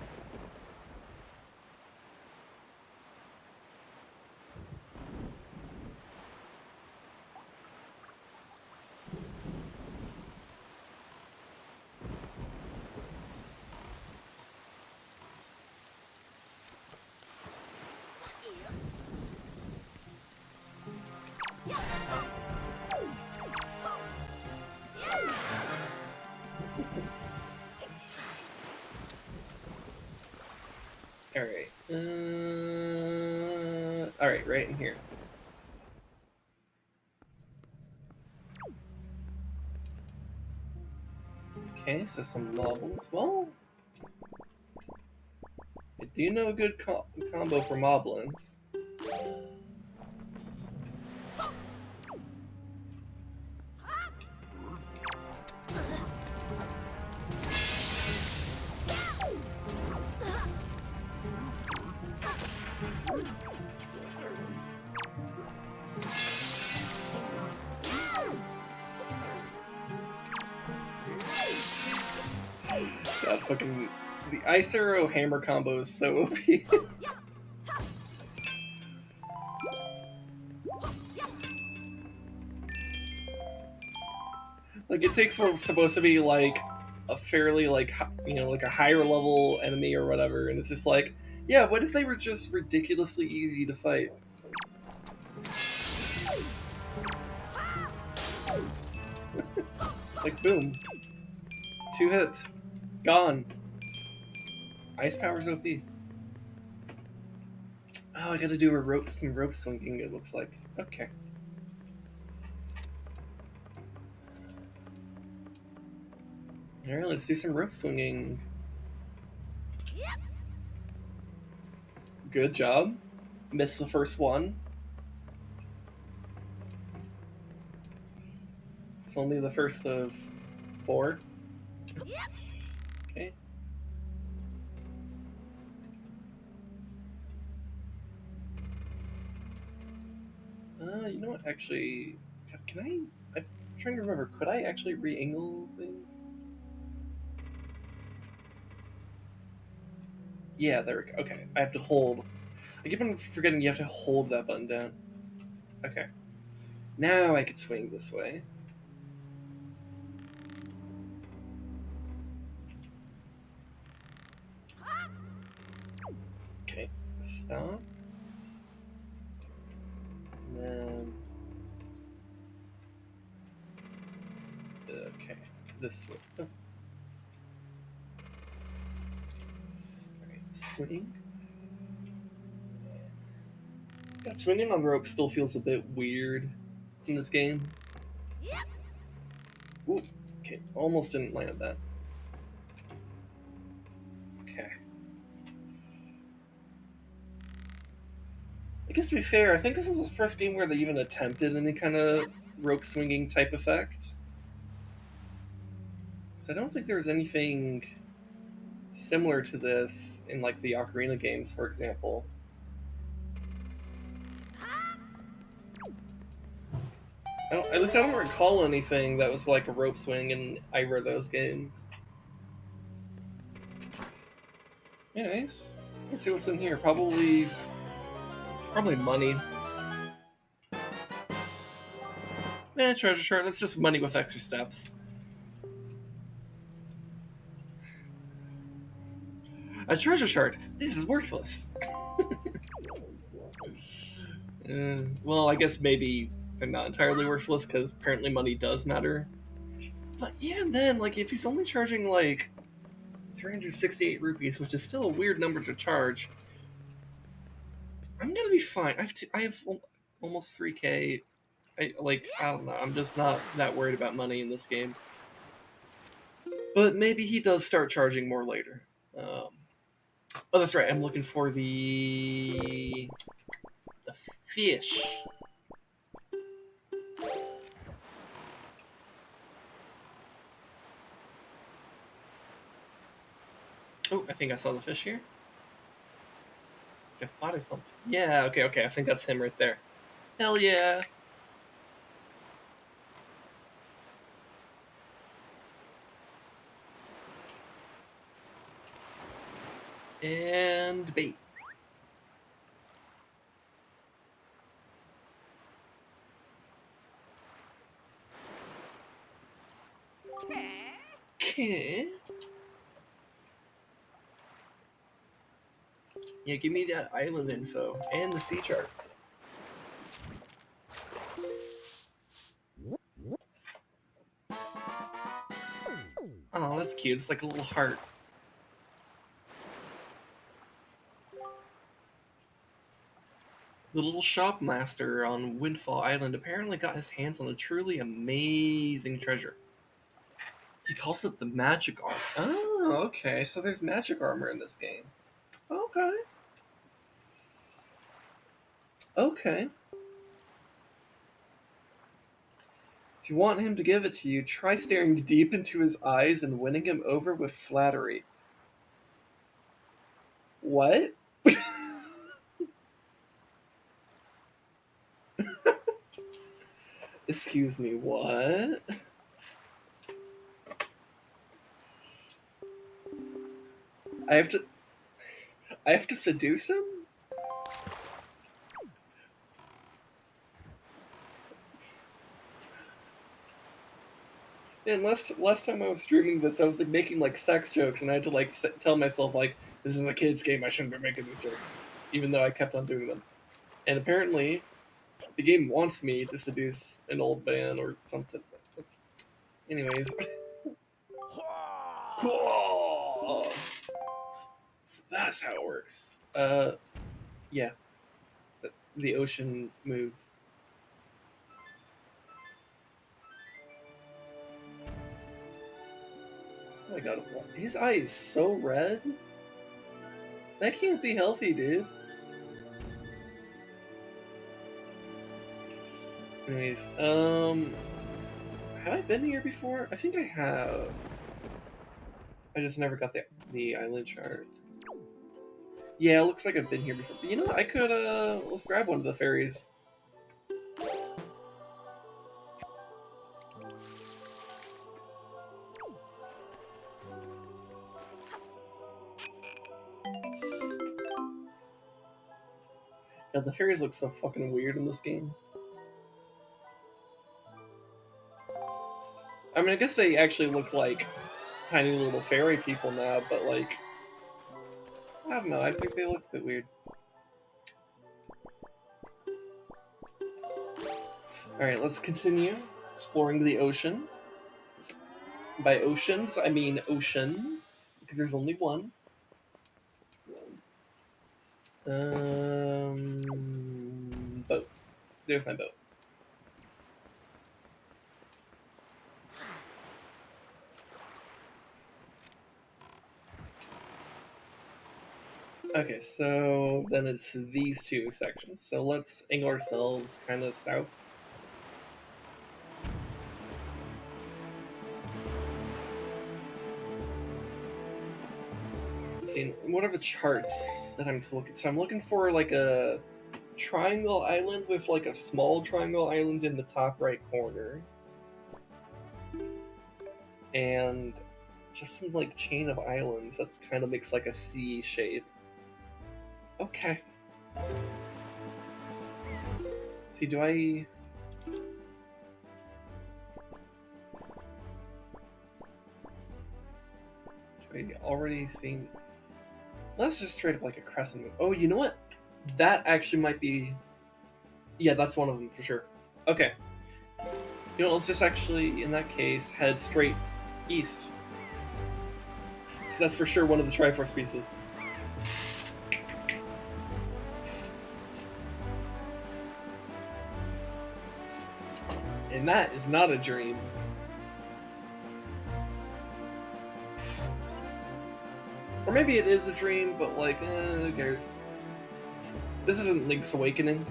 Alright. Alright, right in here. Okay, so some moblins. Well, I do know a good combo for moblins. God, fucking the ice arrow hammer combo is so OP. Like it takes what's supposed to be like a fairly like like a higher level enemy or whatever, and it's just like, yeah, what if they were just ridiculously easy to fight? Like boom, 2 hits, gone. Ice power's OP. Oh, I gotta do some rope swinging. It looks like okay. All right, let's do some rope swinging. Good job. Missed the first one. It's only the first of 4. Okay. You know what? Actually, can I? I'm trying to remember. Could I actually re-angle things? Yeah, there we go. Okay, I have to hold. I keep on forgetting you have to hold that button down. Okay. Now I can swing this way. Okay. Stop. And then. Okay. This way. Oh. Alright, swing. God, swinging on rope still feels a bit weird in this game. Ooh, okay, almost didn't land that. Okay. I guess to be fair, I think this is the first game where they even attempted any kind of rope swinging type effect. So I don't think there's anything similar to this in like the Ocarina games, for example. At least I don't recall anything that was like a rope swing in either of those games. Anyways, let's see what's in here. Probably money. Treasure chart. That's just money with extra steps. A treasure chart. This is worthless. Well, I guess maybe they're not entirely worthless because apparently money does matter. But even then, like if he's only charging like 368 rupees, which is still a weird number to charge, I'm gonna be fine. I have almost 3K. I don't know. I'm just not that worried about money in this game. But maybe he does start charging more later. Oh, that's right. I'm looking for the fish. Oh, I think I saw the fish here. I thought I saw something. Yeah, okay. I think that's him right there. Hell yeah. And bait. Okay. Yeah, give me that island info and the sea chart. Oh, that's cute. It's like a little heart. The little shop master on Windfall Island apparently got his hands on a truly amazing treasure. He calls it the magic armor. Oh, okay. So there's magic armor in this game. Okay. Okay. If you want him to give it to you, try staring deep into his eyes and winning him over with flattery. What? Excuse me, what? I have to seduce him? And last time I was streaming this, I was like making like sex jokes, and I had to like tell myself like this is a kids game. I shouldn't be making these jokes, even though I kept on doing them. And apparently, the game wants me to seduce an old man or something. That's, anyways. Cool. So that's how it works. Yeah. The ocean moves. Oh my god, his eye is so red. That can't be healthy, dude. Anyways, have I been here before? I think I have. I just never got the island chart. Yeah, it looks like I've been here before. But you know what? I could, let's grab one of the ferries. Yeah, the fairies look so fucking weird in this game. I mean, I guess they actually look like tiny little fairy people now, but like, I don't know, I think they look a bit weird. Alright, let's continue exploring the oceans. By oceans, I mean ocean, because there's only one. Boat. There's my boat. Okay, so then it's these two sections. So let's angle ourselves kind of south. Let's see, what are the charts that I'm looking? So I'm looking for like a triangle island with like a small triangle island in the top right corner. And just some like chain of islands that's kind of makes like a C shape. Okay. See, do I already seen? Let's just straight up like a crescent moon. Oh, you know what? That actually might be. Yeah, that's one of them for sure. Okay. You know, let's just actually, in that case, head straight east. Because that's for sure one of the Triforce pieces. And that is not a dream. Or maybe it is a dream, but like, who cares? This isn't Link's Awakening.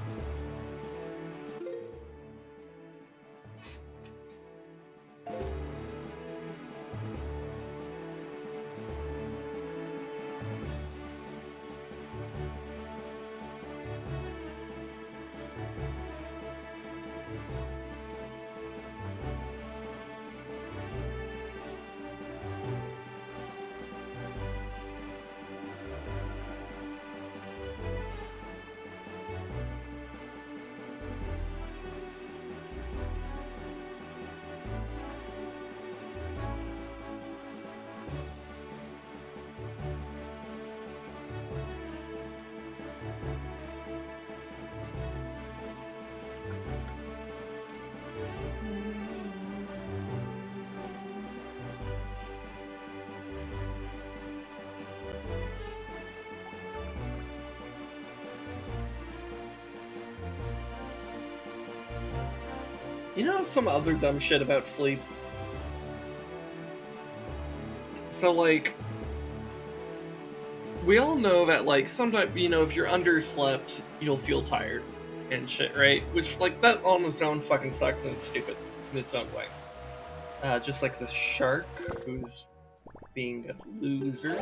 You know some other dumb shit about sleep? So, like, we all know that, like, sometimes, you know, if you're underslept, you'll feel tired and shit, right? Which, like, that on its own fucking sucks and it's stupid in its own way. Just like this shark who's being a loser.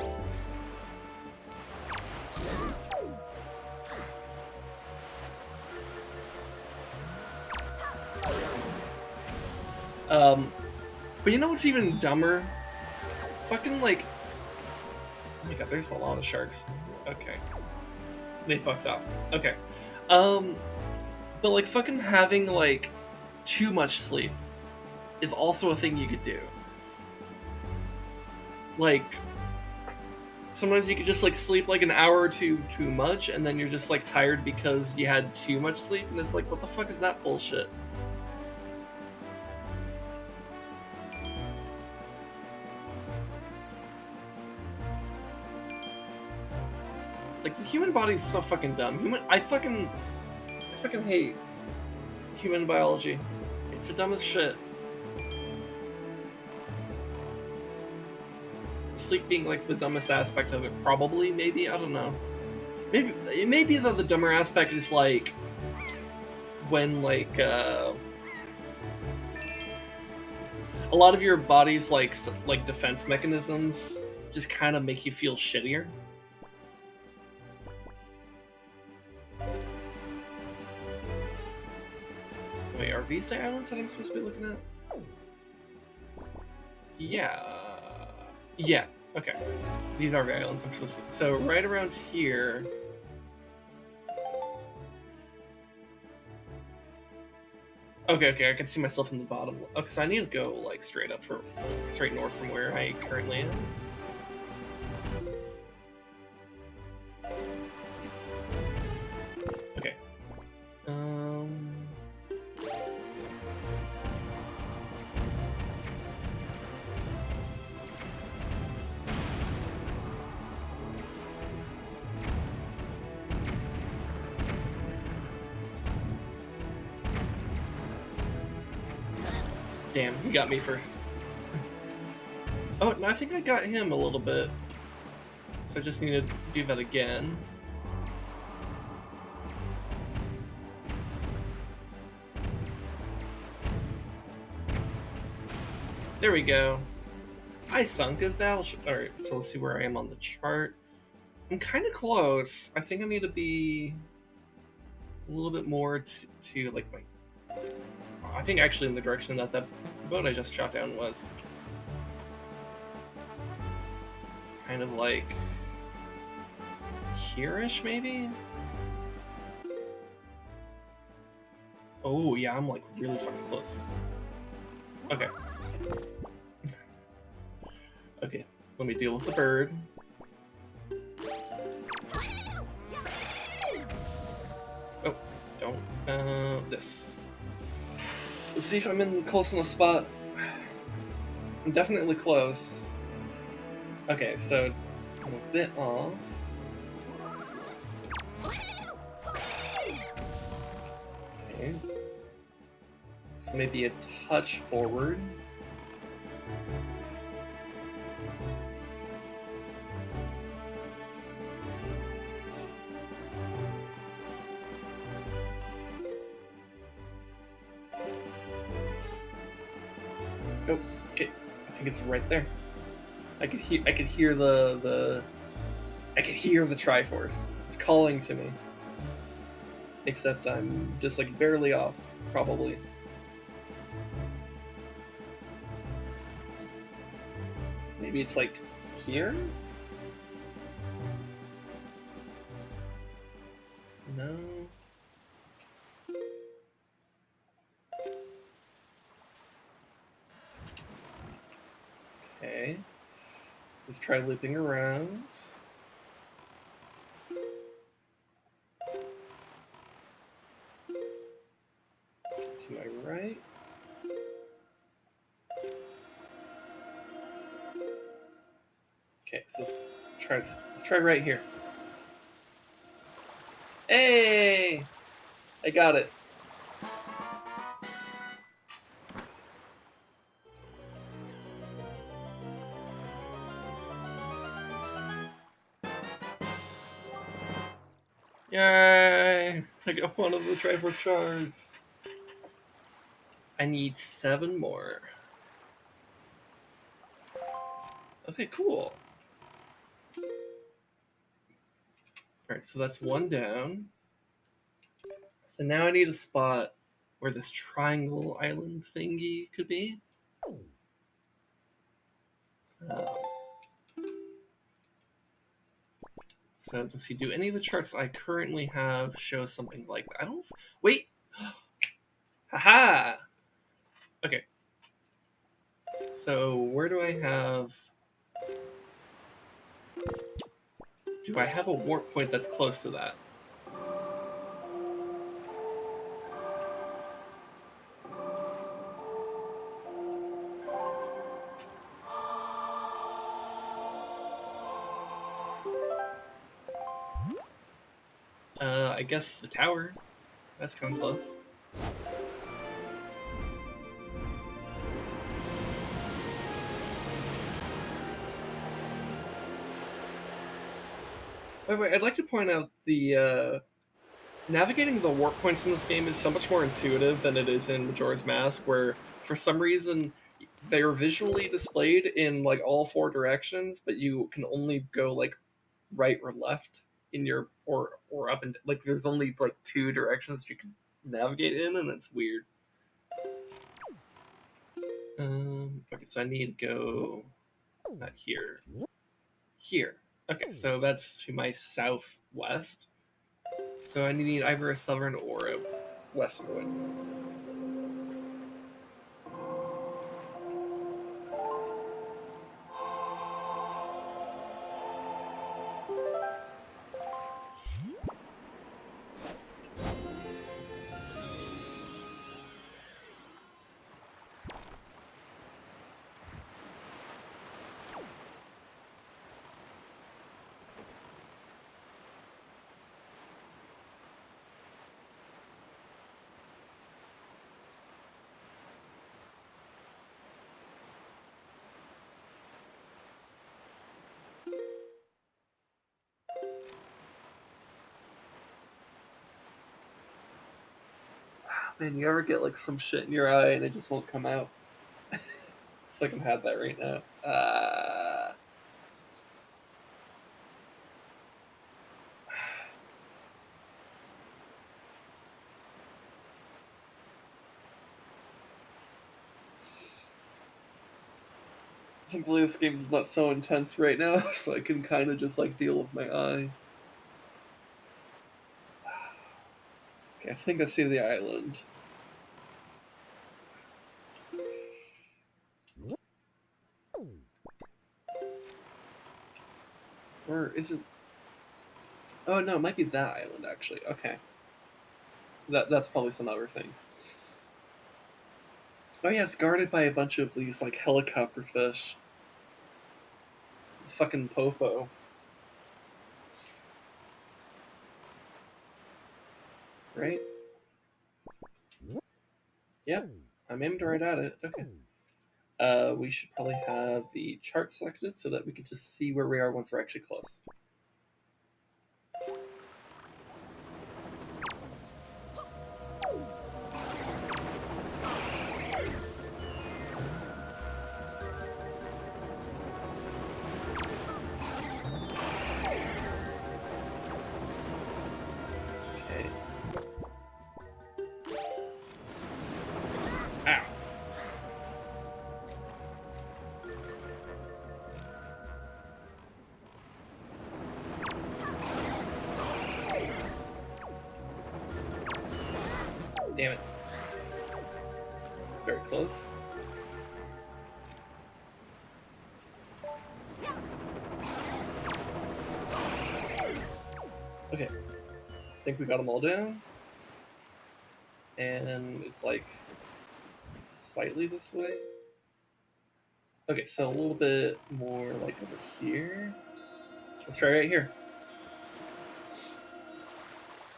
But you know what's even dumber? Fucking, like... Oh my god, there's a lot of sharks. Okay. They fucked off. Okay. But, like, fucking having, like, too much sleep. is also a thing you could do. Like, sometimes you could just like sleep like an hour or two too much, and then you're just like tired because you had too much sleep, and it's like, what the fuck is that bullshit? Like, the human body is so fucking dumb. I fucking hate human biology. It's the dumbest shit. Sleep being like the dumbest aspect of it, probably, maybe, I don't know. Maybe the dumber aspect is like when like a lot of your body's like defense mechanisms just kind of make you feel shittier. Wait, are these the islands that I'm supposed to be looking at? Yeah. Yeah, okay. These are the islands I'm supposed to... So, right around here... Okay, I can see myself in the bottom. Okay, so I need to go, like, straight north from where I currently am. Okay. Damn, he got me first. Oh, no, I think I got him a little bit. So I just need to do that again. There we go. I sunk his battleship. Alright, so let's see where I am on the chart. I'm kind of close. I think I need to be a little bit more to like my... I think actually in the direction that boat I just shot down was. Kind of like here-ish, maybe? Oh, yeah, I'm like really fucking close. Okay. Okay, let me deal with the bird. Oh, don't. This. Let's see if I'm in close enough spot. I'm definitely close. Okay, so I'm a bit off. Okay. So maybe a touch forward. Oh, okay. I think it's right there. I could hear the Triforce. It's calling to me. Except I'm just like barely off, probably. Maybe it's like here? No. Okay. Let's just try looping around. To my right. Okay, so let's try right here. Hey! I got it. Yay! I got one of the Triforce shards. I need 7 more. Okay, cool. Alright, so that's 1 down. So now I need a spot where this triangle island thingy could be. So does he do any of the charts I currently have show something like that? I don't... Wait! Haha! Okay. So where do I have? Do I have a warp point that's close to that? I guess the tower. That's coming close. Wait, I'd like to point out the navigating the warp points in this game is so much more intuitive than it is in Majora's Mask, where for some reason they are visually displayed in like all four directions, but you can only go like right or left in your or up and like there's only like two directions you can navigate in, and it's weird. Okay, so I need to go not here, here. Okay, so that's to my southwest. So I need either a southern or a western wind. Man, you ever get like some shit in your eye and it just won't come out? Like I'm had that right now. Thankfully, this game is not so intense right now, so I can kind of just like deal with my eye. Okay, I think I see the island. Or is it? Oh no, it might be that island actually. Okay, that's probably some other thing. Oh yeah, it's guarded by a bunch of these like helicopter fish. Fucking popo, right? Yep, I'm aimed right at it. Okay. We should probably have the chart selected so that we can just see where we are once we're actually close. Okay. Ow. Damn it. It's very close. Okay. I think we got them all down. And it's like slightly this way. Okay, so a little bit more like over here. Let's try right here.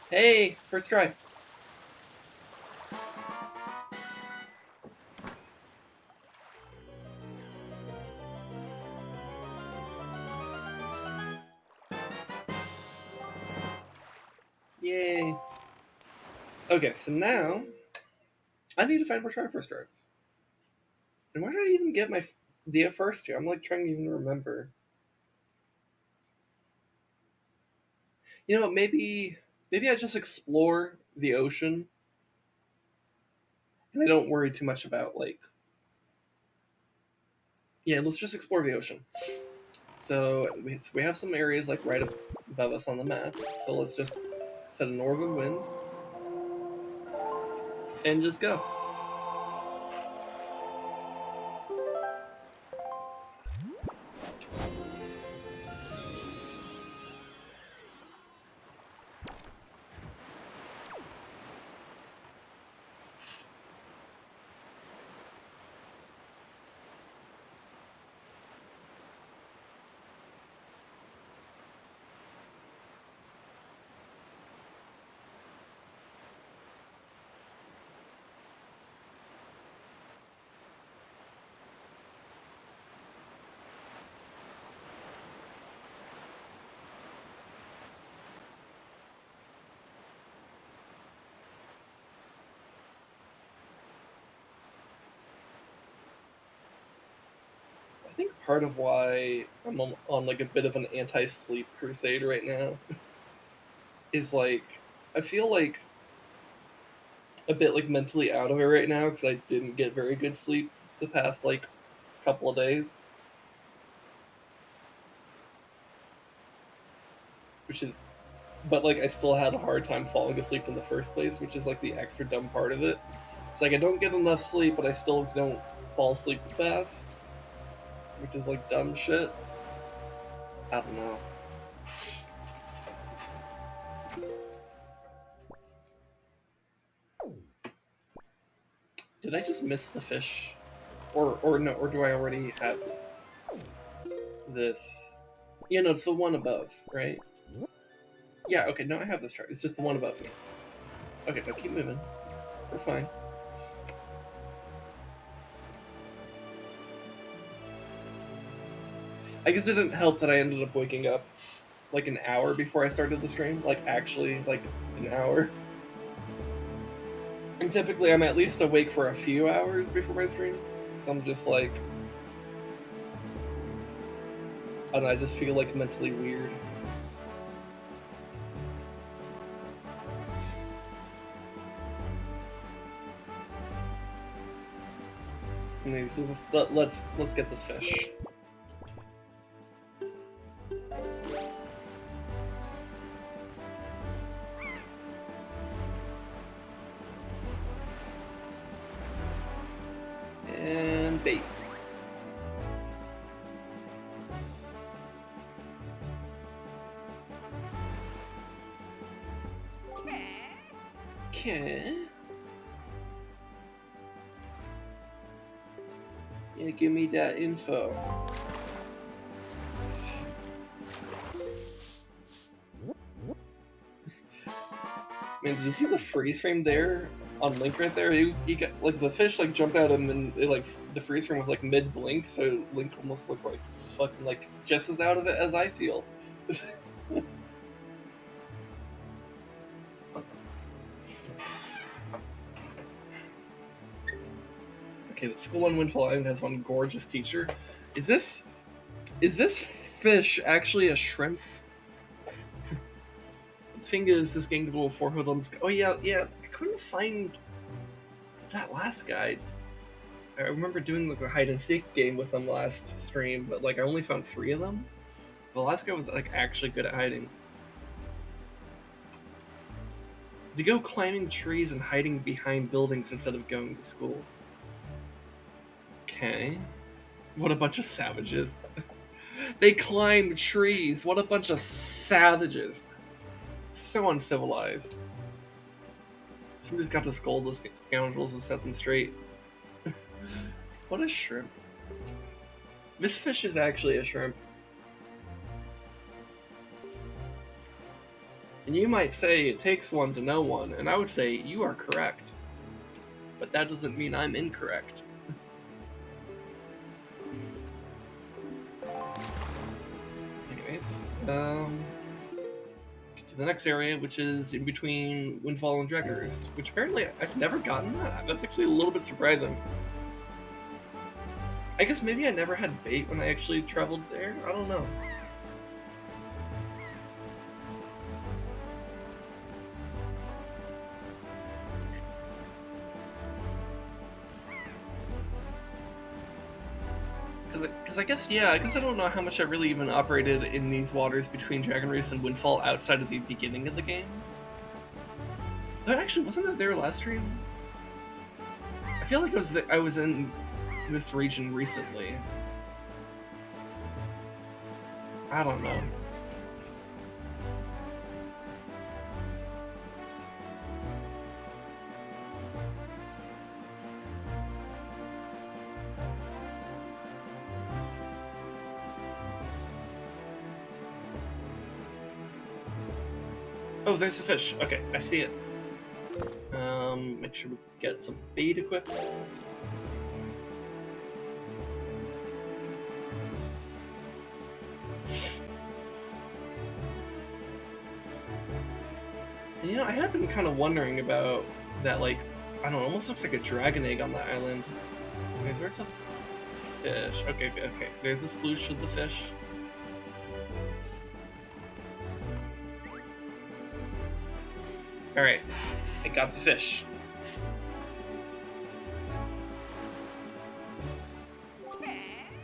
Hey, first try. Yay. Okay, so now I need to find more Triforce cards. And where did I even get my Dia first here? I'm like trying to even remember. You know, maybe I just explore the ocean and I don't worry too much about like yeah, let's just explore the ocean. So we have some areas like right above us on the map. So let's just set a northern wind and just go. I think part of why I'm on like a bit of an anti-sleep crusade right now is like I feel like a bit like mentally out of it right now because I didn't get very good sleep the past like couple of days, which is but like I still had a hard time falling asleep in the first place, which is like the extra dumb part of it. It's like I don't get enough sleep, but I still don't fall asleep fast, which is like dumb shit. I don't know. Did I just miss the fish? Or no, or do I already have this? Yeah, no, it's the one above, right? Yeah, okay, no, I have this chart. It's just the one above me. Okay, no, keep moving. We're fine. I guess it didn't help that I ended up waking up like an hour before I started the stream. Like, actually, like an hour. And typically I'm at least awake for a few hours before my stream. So I'm just like, I don't know, I just feel like mentally weird. Let's get this fish. And bait. Okay. Yeah, give me that info. Man, did you see the freeze frame there on Link right there? You got like the fish like jumped out and then it, like the freeze frame was like mid blink, so Link almost looked like just fucking like just as out of it as I feel. Okay, the school on Windfall Island has one gorgeous teacher. Is this fish actually a shrimp? The thing is, this gang of little four hoodlums. Oh yeah. I couldn't find that last guide. I remember doing like a hide and seek game with them last stream, but like I only found 3 of them. The last guy was like actually good at hiding. They go climbing trees and hiding behind buildings instead of going to school. Okay. What a bunch of savages. They climb trees. What a bunch of savages. So uncivilized. Somebody's got to scold those scoundrels and set them straight. What a shrimp. This fish is actually a shrimp. And you might say it takes one to know one, and I would say you are correct. But that doesn't mean I'm incorrect. Anyways, get to the next area, which is in between Windfall and Dragonroost, which apparently I've never gotten that. That's actually a little bit surprising. I guess maybe I never had bait when I actually traveled there. I don't know. Because I guess I don't know how much I really even operated in these waters between Dragonroost and Windfall outside of the beginning of the game. Though actually, wasn't that there last stream? I feel like I was in this region recently. I don't know. Oh, there's a fish. Okay, I see it. Make sure we get some bait equipped. And, you know, I have been kind of wondering about that, like, I don't know, almost looks like a dragon egg on the island. Okay, Fish. Okay, okay, okay. There's the sploosh of the fish. Alright. I got the fish.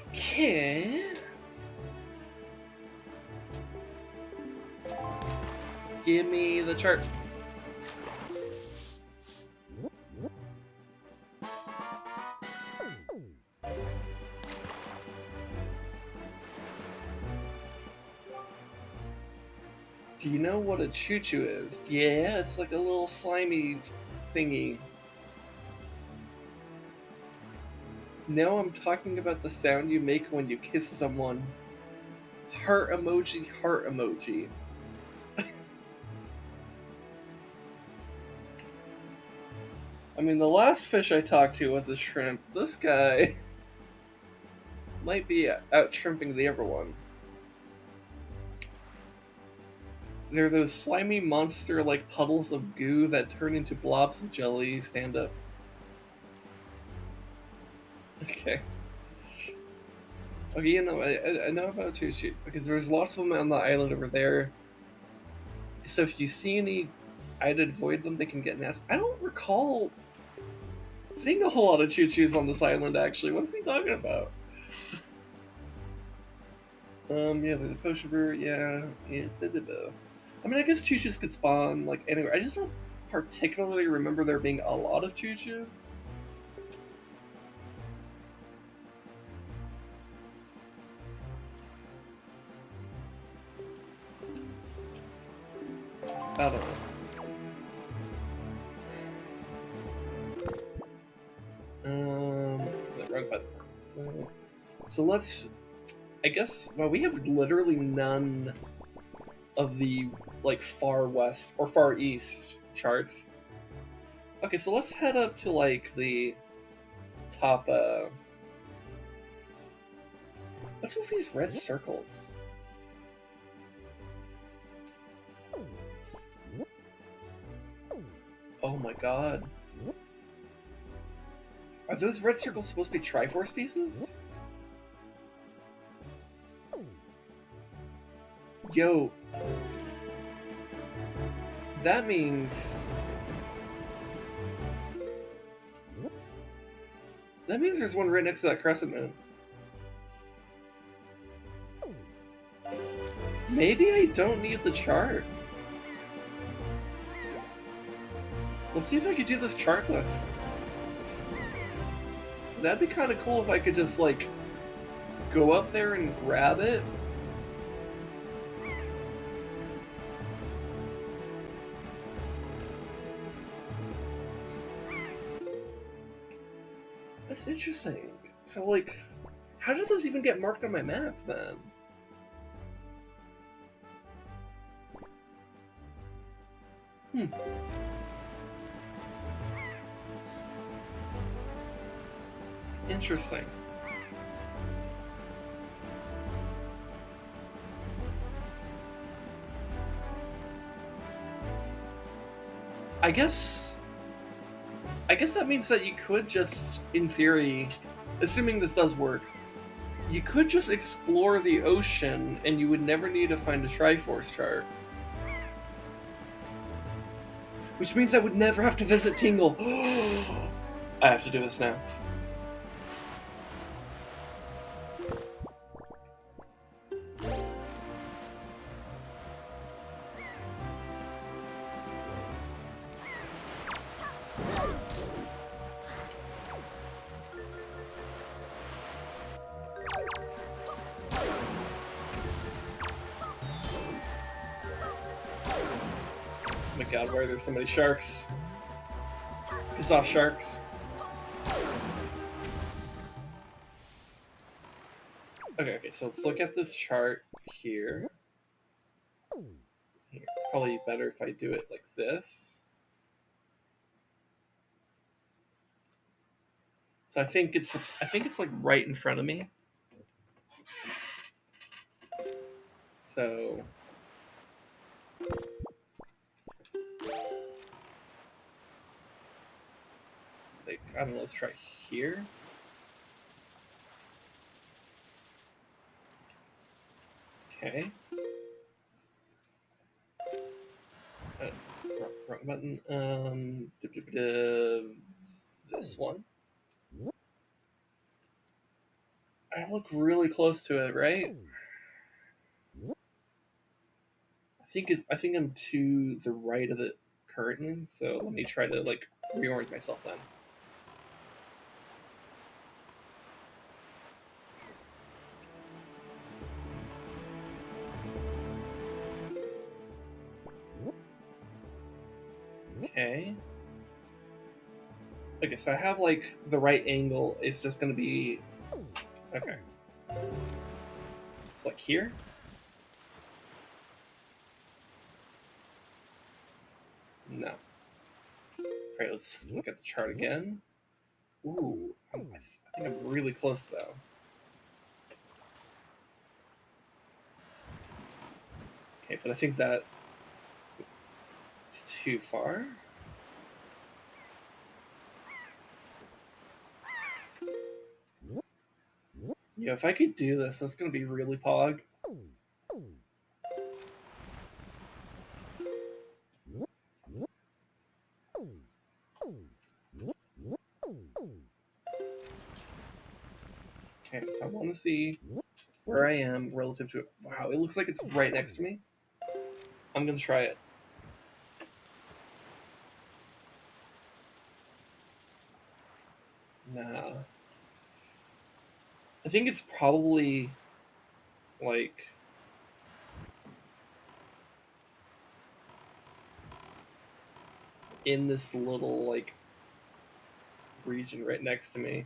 Okay. Give me the chart. Do you know what a choo-choo is? Yeah, it's like a little slimy thingy. No, I'm talking about the sound you make when you kiss someone. Heart emoji, heart emoji. I mean, the last fish I talked to was a shrimp. This guy might be out shrimping the other one. They're those slimy monster-like puddles of goo that turn into blobs of jelly. Stand up. Okay. Okay, you know, I know about Choo-Choo, because there's lots of them on the island over there. So if you see any, I'd avoid them, they can get nasty. I don't recall seeing a whole lot of Choo-Choos on this island, actually. What is he talking about? Yeah, there's a potion brewer, yeah. I mean, I guess Choo-Choos could spawn, like, anywhere. I just don't particularly remember there being a lot of Choo-Choos. I don't know. The wrong button. So let's. I guess. Well, we have literally none of the like far west or far east charts. Okay, so let's head up to like the top. What's with these red circles? Oh my god. Are those red circles supposed to be Triforce pieces? Yo. That means... That means there's one right next to that crescent moon. Maybe I don't need the chart. Let's see if I could do this chartless. That'd be kind of cool if I could just, like, go up there and grab it. That's interesting. So, like, how did those even get marked on my map, then? Interesting. I guess that means that you could just, in theory, assuming this does work, you could just explore the ocean and you would never need to find a Triforce chart. Which means I would never have to visit Tingle. I have to do this now. Oh my god, why are there so many sharks? Piss off, sharks. Okay, so let's look at this chart here. It's probably better if I do it like this. So I think it's like right in front of me. So like, I don't know, let's try here. Okay. Uh, wrong button. This one. I look really close to it, right? I think I'm to the right of it currently. So let me try to like reorient myself then. Okay. Okay, so I have like the right angle. It's just gonna be okay. It's like here. No. All right, let's look at the chart again. Ooh, I think I'm really close though. Okay, but I think that it's too far. Yeah, if I could do this, that's gonna be really pog. Okay, so I want to see where I am relative to it. Wow, it looks like it's right next to me. I'm gonna try it. Nah. I think it's probably like in this little like region right next to me.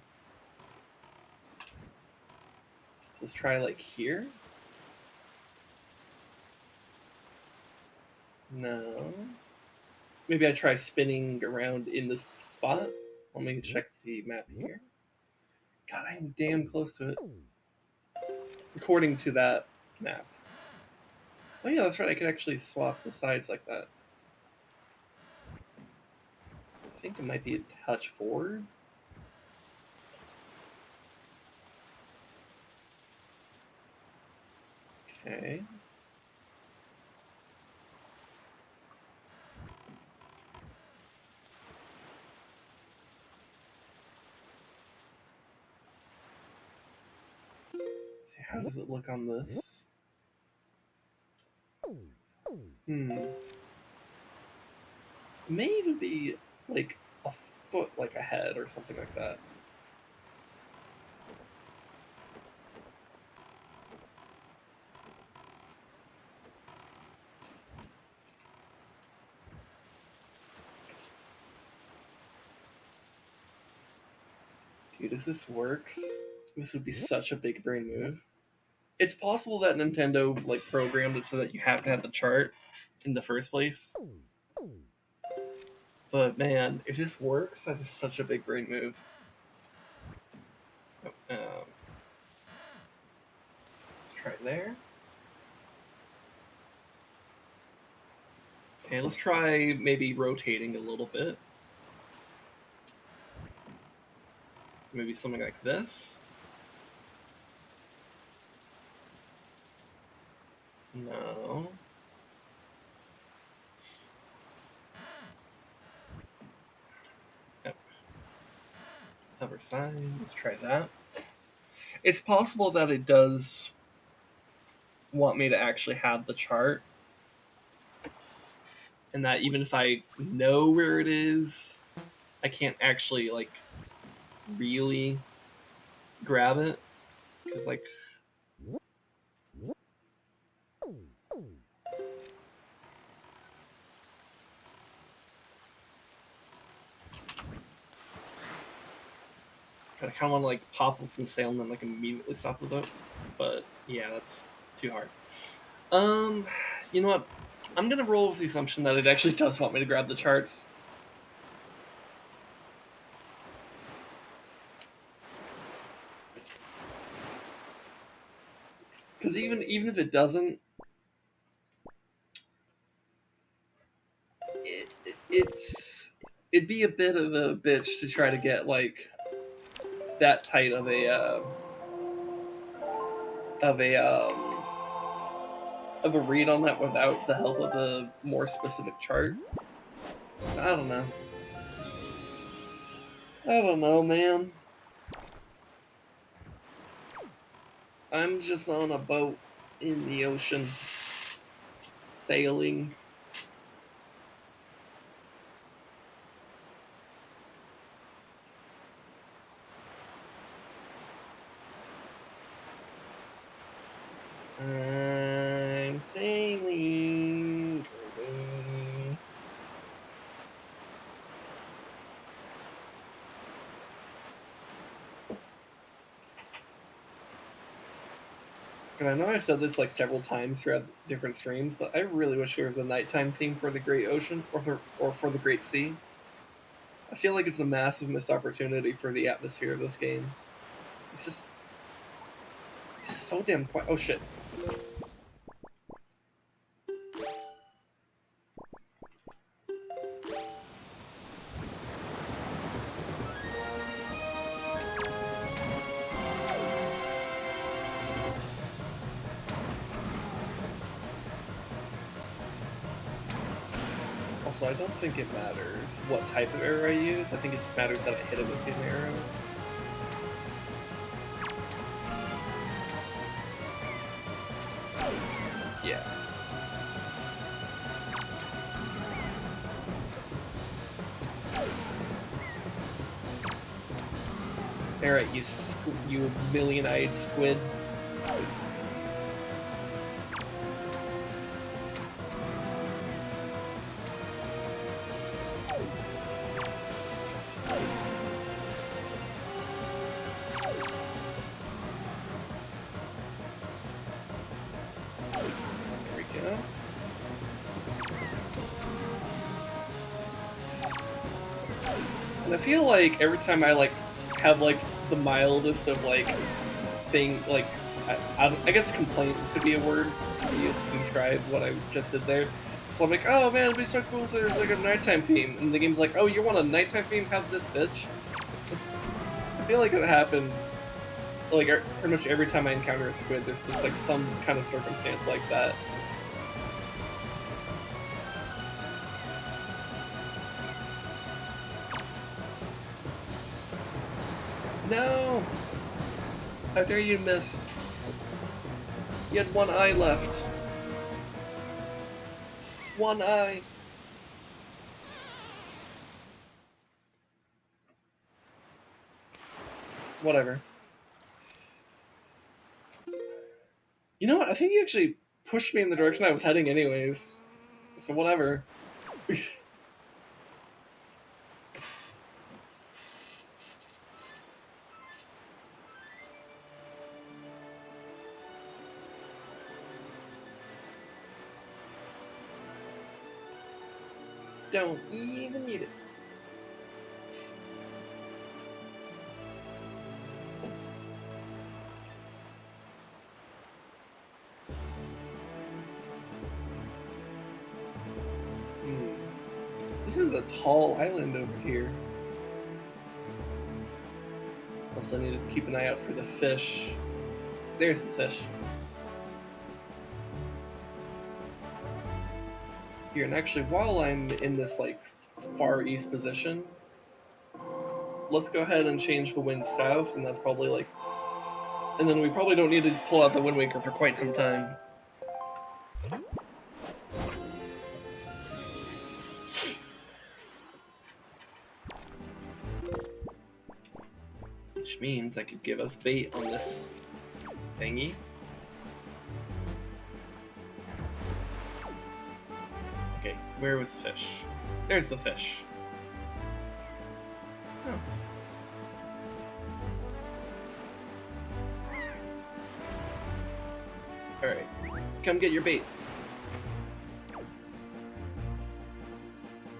So let's try like here. No. Maybe I try spinning around in this spot. Let me check the map here. God, I'm damn close to it. According to that map. Oh yeah, that's right. I could actually swap the sides like that. I think it might be a touch forward. Okay. Let's see, how does it look on this? It may even be like a foot like ahead or something like that. Dude, if this works, this would be such a big brain move. It's possible that Nintendo like programmed it so that you have to have the chart in the first place. But man, if this works, that is such a big brain move. Let's try it there. Okay, let's try maybe rotating a little bit. So maybe something like this. No. Other side. Let's try that. It's possible that it does want me to actually have the chart, and that even if I know where it is, I can't actually like really grab it because like I kind of want to like pop up and sail and then like immediately stop the boat. But yeah, that's too hard. Um, you know what? I'm gonna roll with the assumption that it actually does want me to grab the charts. Because even if it doesn't, it'd be a bit of a bitch to try to get like that tight of a of a read on that without the help of a more specific chart. So I don't know. I don't know, man. I'm just on a boat in the ocean, sailing. I'm sailing away. And I know I've said this like several times throughout different streams, but I really wish there was a nighttime theme for the Great Ocean or for the Great Sea. I feel like it's a massive missed opportunity for the atmosphere of this game. It's just it's so damn quiet. Oh shit. Also, I don't think it matters what type of arrow I use. I think it just matters that I hit it with an arrow. Yeah. Alright, you million-eyed squid. And I feel like every time I like have like the mildest of like thing, like I guess complaint could be a word to use to describe what I just did there. So I'm like, oh man, it'd be so cool if there's like a nighttime theme, and the game's like, oh, you want a nighttime theme? Have this, bitch. I feel like it happens like pretty much every time I encounter a squid. There's just like some kind of circumstance like that. No! How dare you miss? You had one eye left. One eye. Whatever. You know what? I think you actually pushed me in the direction I was heading anyways. So whatever. Don't even need it. This is a tall island over here. Also, I need to keep an eye out for the fish. There's the fish. Here, and actually, while I'm in this like far east position, let's go ahead and change the wind south, and that's probably like, and then we probably don't need to pull out the Wind Waker for quite some time. Which means I could give us bait on this thingy. Okay, where was the fish? There's the fish. Oh. Alright, come get your bait.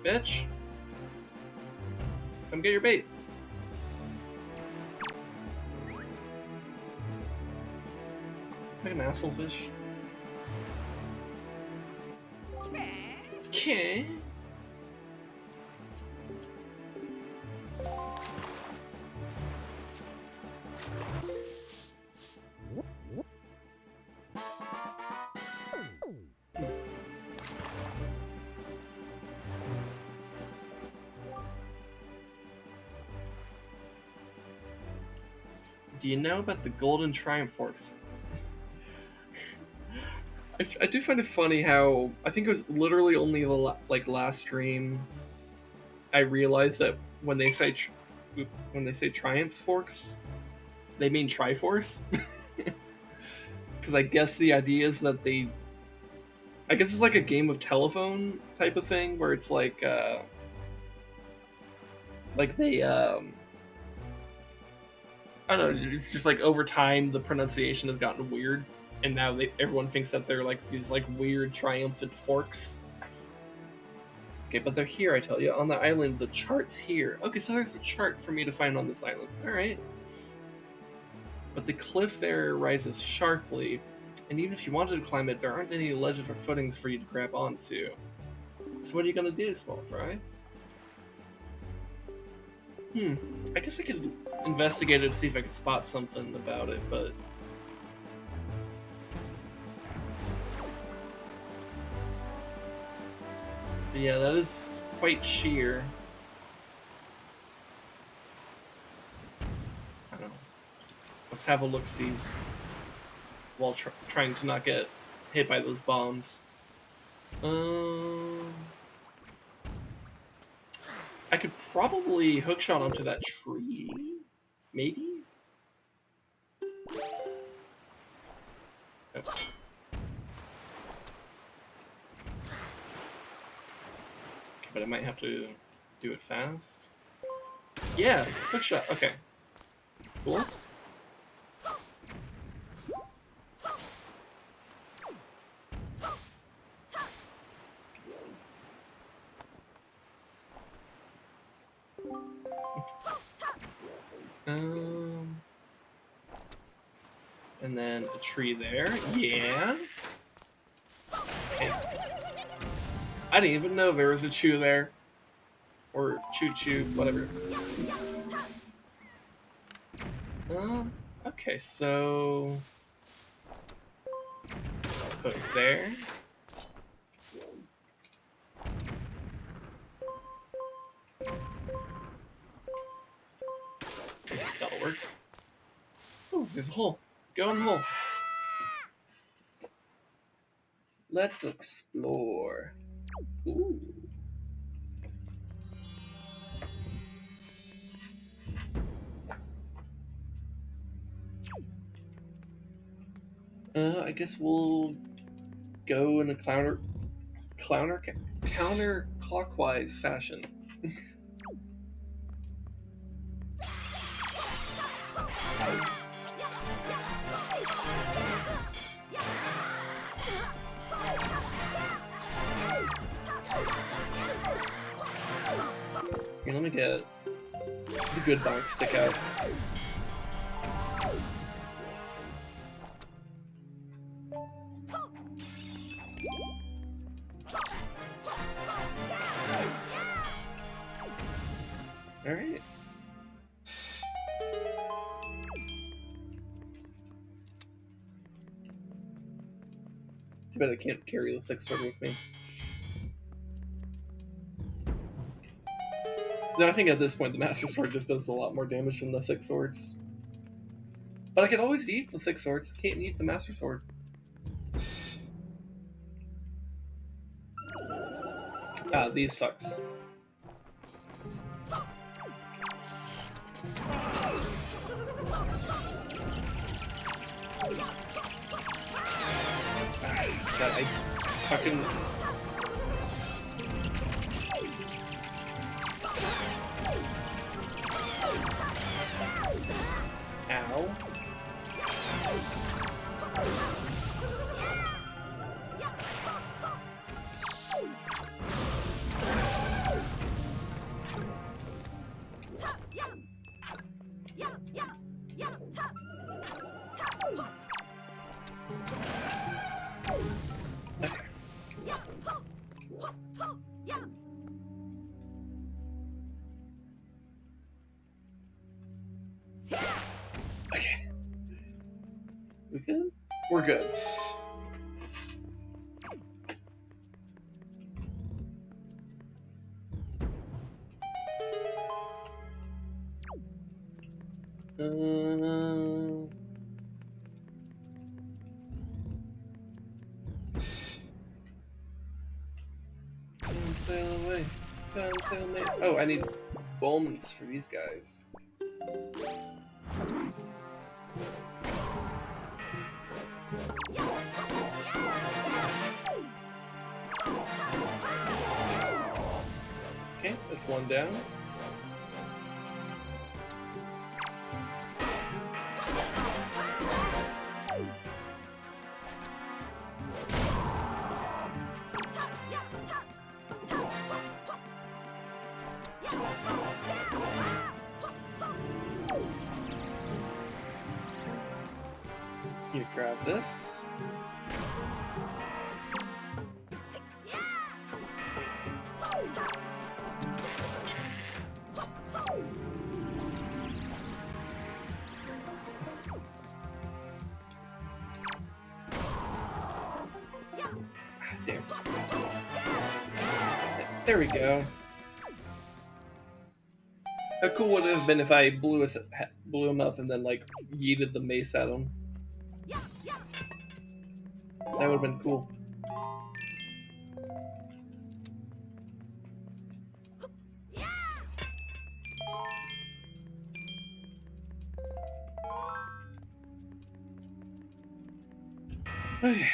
Bitch. Come get your bait. Like an asshole fish. Okay. Do you know about the golden triumph forks? I do find it funny how I think it was literally only the last stream I realized that when they say when they say triumph forks, they mean Triforce. Because I guess the idea is that I guess it's like a game of telephone type of thing where it's like they I don't know, it's just like over time the pronunciation has gotten weird, and now everyone thinks that they're like these like weird triumphant forks. Okay, but they're here, I tell you, on the island. The chart's here. Okay, so there's a chart for me to find on this island. All right. But the cliff there rises sharply, and even if you wanted to climb it, there aren't any ledges or footings for you to grab onto. So what are you gonna do, small fry? I guess I could investigate it to see if I could spot something about it, but yeah, that is quite sheer. I don't know. Let's have a look-sees while trying to not get hit by those bombs. I could probably hookshot onto that tree, maybe? Oh. Okay, but I might have to do it fast. Yeah, hookshot, okay. Cool. And then a tree there. Yeah. Okay. I didn't even know there was a chew there. Or choo-choo, whatever. Okay, so... Put it there. That'll work. Oh, there's a hole. Go in the hole. Let's explore. Ooh. I guess we'll go in a counterclockwise fashion. Here, let me get the good box stick out. Alright. Too bad I can't carry the thick sword with me. No, I think at this point the Master Sword just does a lot more damage than the thick swords. But I could always eat the thick swords. Can't eat the Master Sword. Ah, these fucks. God, I fucking... Ow. Okay. We good? We're good. Come sail me. Oh, I need bombs for these guys. Okay, that's one down. You grab this. Damn. There we go. How cool would it have been if I blew him up and then like yeeted the mace at him? That would have been cool. Okay.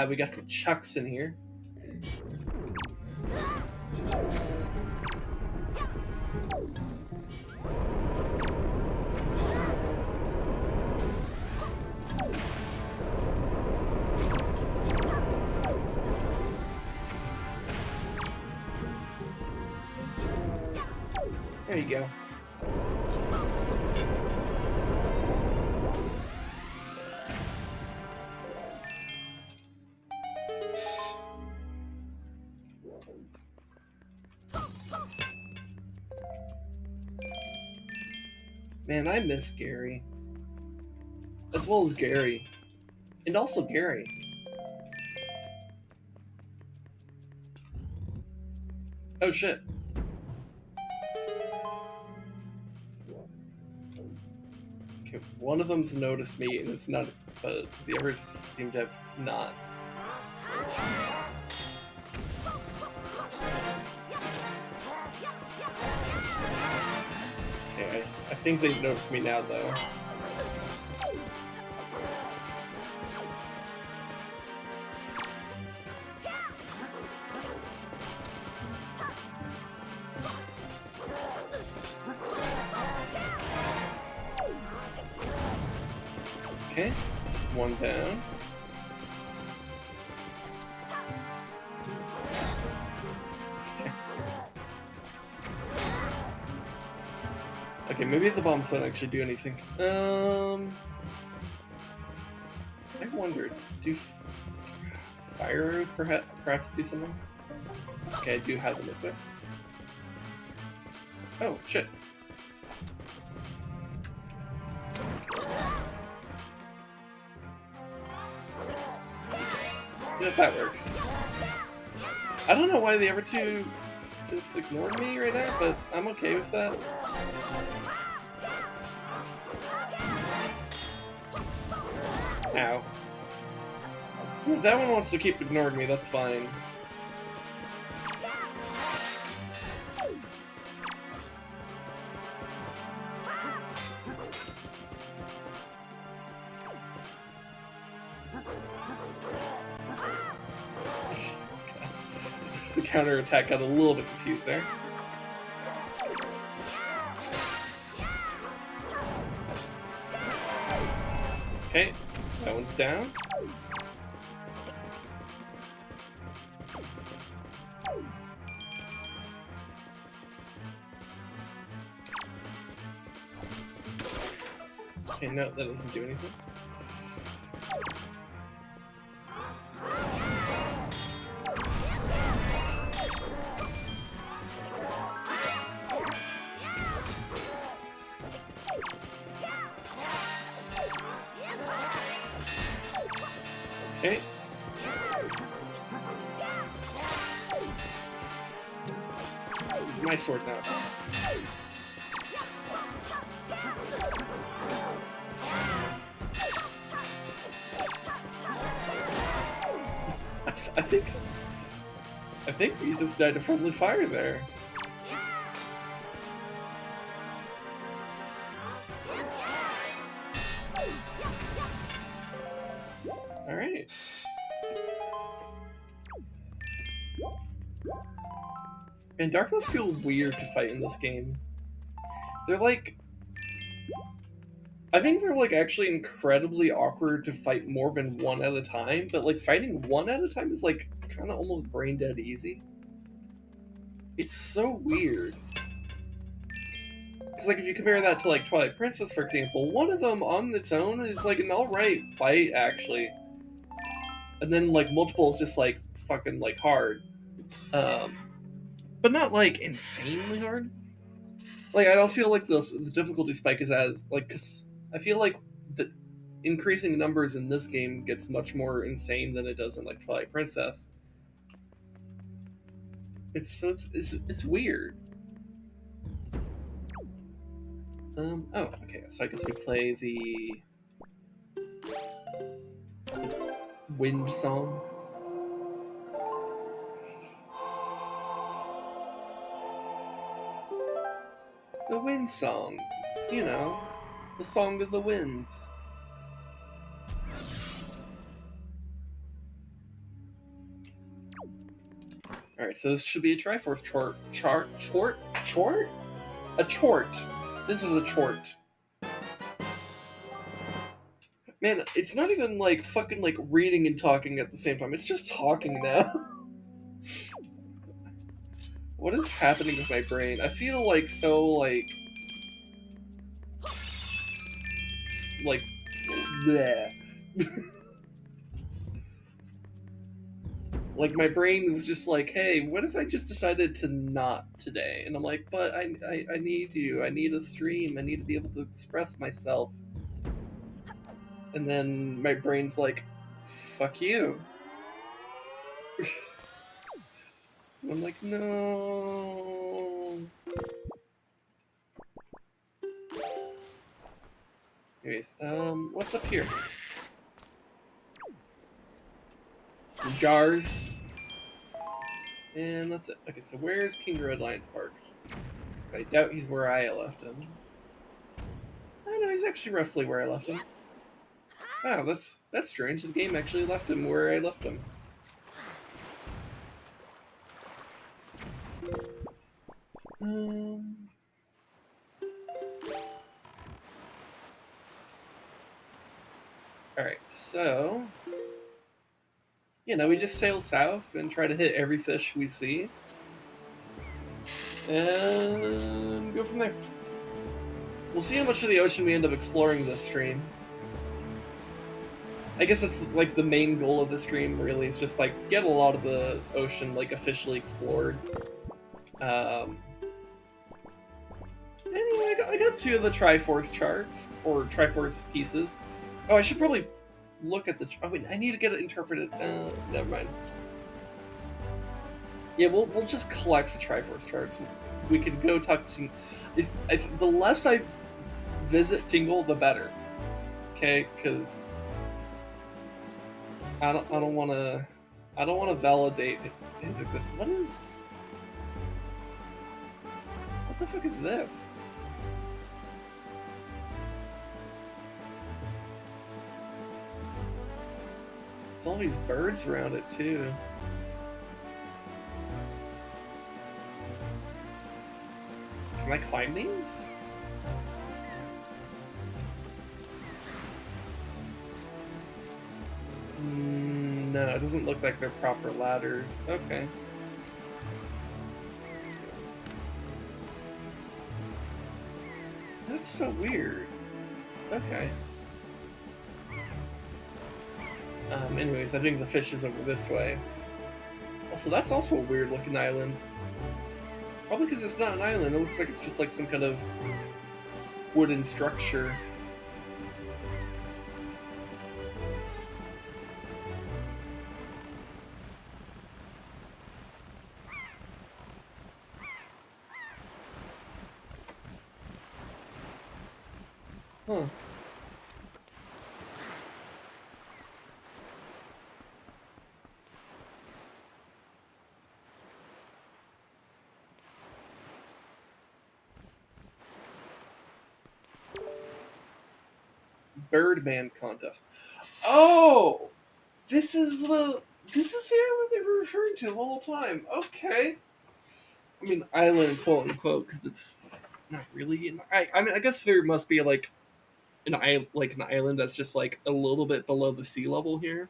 We got some chucks in here. There you go. Man, I miss Gary. As well as Gary. And also Gary. Oh shit. Okay, one of them's noticed me and it's not, but the others seem to have not. Okay, I think they've noticed me now though. Okay, that's one down. Okay, maybe the bombs don't actually do anything. I wondered, do fire arrows perhaps do something? Okay, I do have them equipped. Oh, shit. Yeah, that works. I don't know why the other two just ignored me right now, but I'm okay with that. Ow. If that one wants to keep ignoring me, that's fine. The counterattack got a little bit confused there. Okay, that one's down. Okay, no, that doesn't do anything. Okay. This is my sword now. I think we just died to friendly fire there. Alright. And Darkness feel weird to fight in this game. They're like... I think they're like actually incredibly awkward to fight more than one at a time, but like fighting one at a time is like kind of almost brain dead easy. It's so weird. Because like if you compare that to like Twilight Princess, for example, one of them on its own is like an alright fight actually. And then like multiple is just like fucking like hard. Um, but not like insanely hard. Like I don't feel like the difficulty spike is as like, because I feel like the increasing numbers in this game gets much more insane than it does in like Twilight Princess. It's weird. Oh, okay, so I guess we play the wind song. The wind song, you know, the song of the winds. Alright, so this should be a Triforce chort? A chort. This is a chort. Man, it's not even like fucking like reading and talking at the same time. It's just talking now. What is happening with my brain? I feel like so like bleh. Like my brain was just like, hey, what if I just decided to not today? And I'm like, but I need you. I need a stream. I need to be able to express myself. And then my brain's like, fuck you. And I'm like, no. Anyways, what's up here? Some jars. And that's it. Okay, so where's King Redline's parked? Because I doubt he's where I left him. Oh no, he's actually roughly where I left him. Wow, that's strange. The game actually left him where I left him. Alright, so... You know, we just sail south and try to hit every fish we see. And go from there. We'll see how much of the ocean we end up exploring this stream. I guess it's like the main goal of the stream, really. It's just like get a lot of the ocean like officially explored. Anyway, I got 2 of the Triforce charts, or Triforce pieces. Oh, I should probably look at the... Oh, wait, I need to get it interpreted. Never mind. Yeah, we'll just collect the Triforce charts. We can go talk to... the less I visit Tingle, the better. Okay, because... I don't want to validate his existence. What the fuck is this? There's all these birds around it too. Can I climb these? No, it doesn't look like they're proper ladders. Okay. That's so weird. Okay. Anyways, I think the fish is over this way. Also, that's also a weird looking island. Probably because it's not an island, it looks like it's just like some kind of wooden structure. Huh. Birdman contest. Oh, this is the island they were referring to the whole time. Okay. I mean, island, quote unquote, because it's not really. I mean, I guess there must be like an island that's just like a little bit below the sea level here,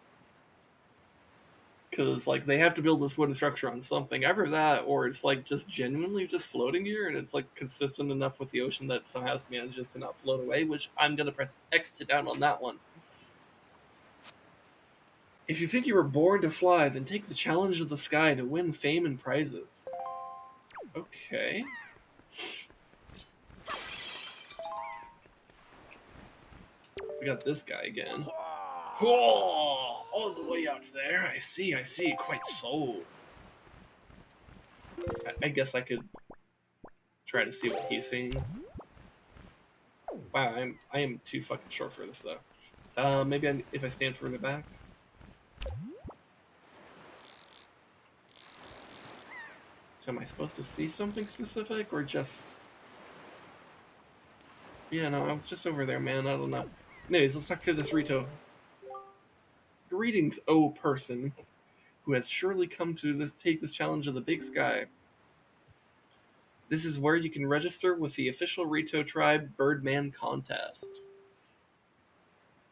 because like they have to build this wooden structure on something. Either that, or it's like just genuinely just floating here, and it's like consistent enough with the ocean that somehow manages to not float away. Which I'm gonna press X to down on that one. If you think you were born to fly, then take the challenge of the sky to win fame and prizes. Okay. We got this guy again. Oh, all the way out there. I see. Quite so. I guess I could try to see what he's seeing. Wow, I am too fucking short for this though. Maybe if I stand further back. So am I supposed to see something specific or just? Yeah, no, I was just over there, man. I don't know. Anyways, let's talk to this Rito. Greetings, O person, who has surely come to take this challenge of the big sky. This is where you can register with the official Rito tribe Birdman contest.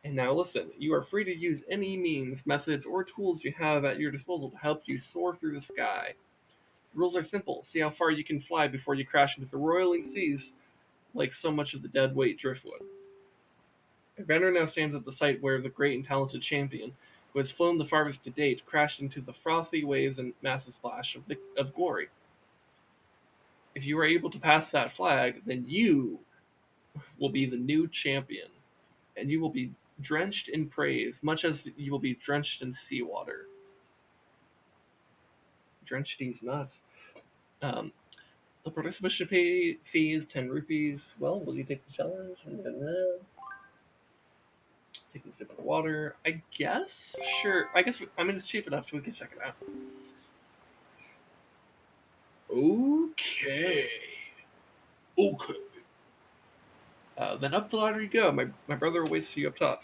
And now listen, you are free to use any means, methods, or tools you have at your disposal to help you soar through the sky. The rules are simple. See how far you can fly before you crash into the roiling seas like so much of the dead weight driftwood. A banner now stands at the site where the great and talented champion, who has flown the farthest to date, crashed into the frothy waves and massive splash of glory. If you are able to pass that flag, then you will be the new champion, and you will be drenched in praise, much as you will be drenched in seawater. Drenched these nuts. Um, the participation fee is 10 rupees. Well, will you take the challenge? Taking a sip of water. I guess? Sure. I mean, it's cheap enough so we can check it out. Okay. Okay. Then up the ladder you go. My brother waits for you up top.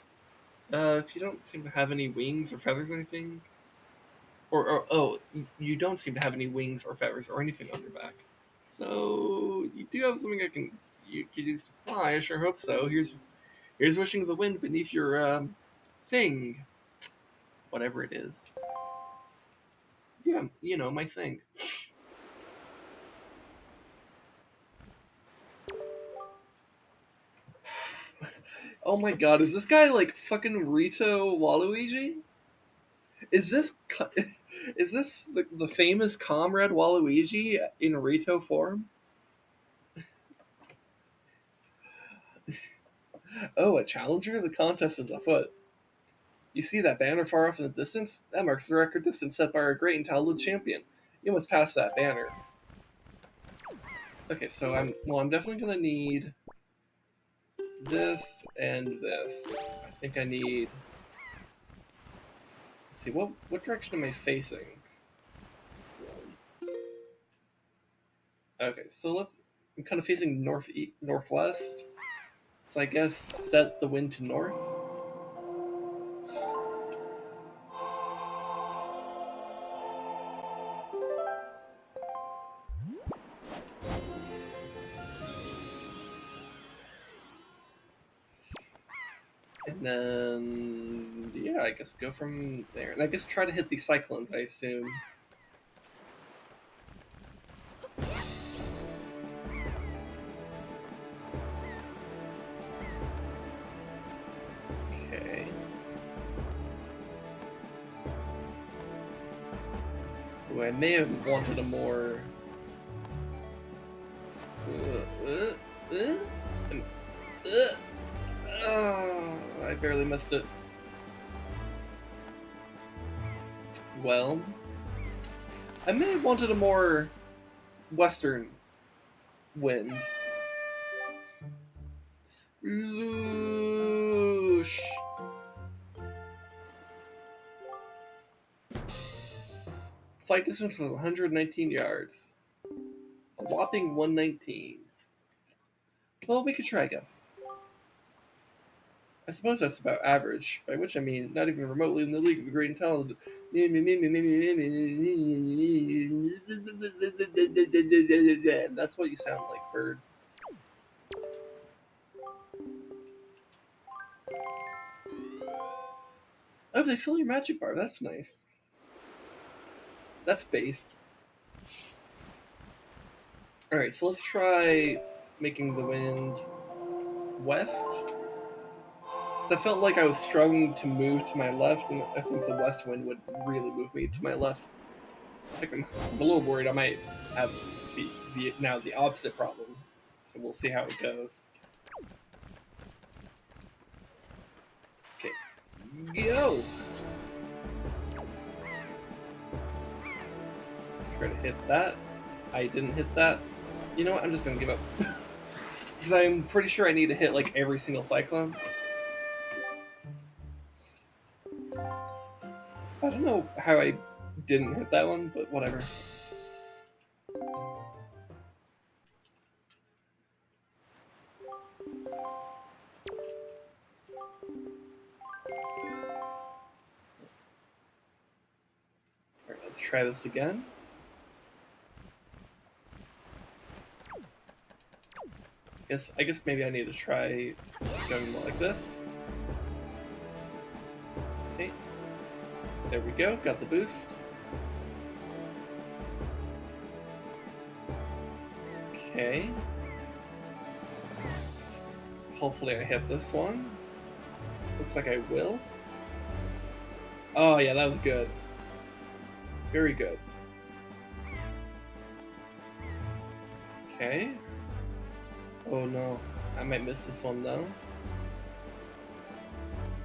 If you don't seem to have any wings or feathers or anything, oh, you don't seem to have any wings or feathers or anything on your back. So you do have something you could use to fly. I sure hope so. Here's wishing the wind beneath your thing, whatever it is. Yeah, my thing. Oh my god, is this guy like fucking Rito Waluigi? Is this is this the famous comrade Waluigi in Rito form? Oh, a challenger? The contest is afoot. You see that banner far off in the distance? That marks the record distance set by our great and talented champion. You must pass that banner. Okay, so I'm definitely gonna need this and this. I think I need. Let's see, what direction am I facing? Okay, so I'm kind of facing northwest. So I guess set the wind to north. And then, yeah, I guess go from there. And I guess try to hit these cyclones, I assume. Okay. Ooh, I may have wanted a more... I barely missed it. Well, I may have wanted a more western wind. Sploosh. Flight distance was 119 yards. A whopping 119. Well, we could try again. I suppose that's about average, by which I mean not even remotely in the league of the great and talented. That's what you sound like, bird. Oh, they fill your magic bar. That's nice. That's based. Alright, so let's try making the wind west. Because I felt like I was struggling to move to my left, and I think the west wind would really move me to my left. I think I'm a little worried I might have the opposite problem. So we'll see how it goes. Okay, go! Try to hit that. I didn't hit that. You know what? I'm just gonna give up. Because I'm pretty sure I need to hit like every single cyclone. I don't know how I didn't hit that one, but whatever. Alright, let's try this again. I guess maybe I need to try going more like this. Okay. There we go, got the boost. Okay. Hopefully I hit this one. Looks like I will. Oh yeah, that was good. Very good. Okay. Oh no, I might miss this one though.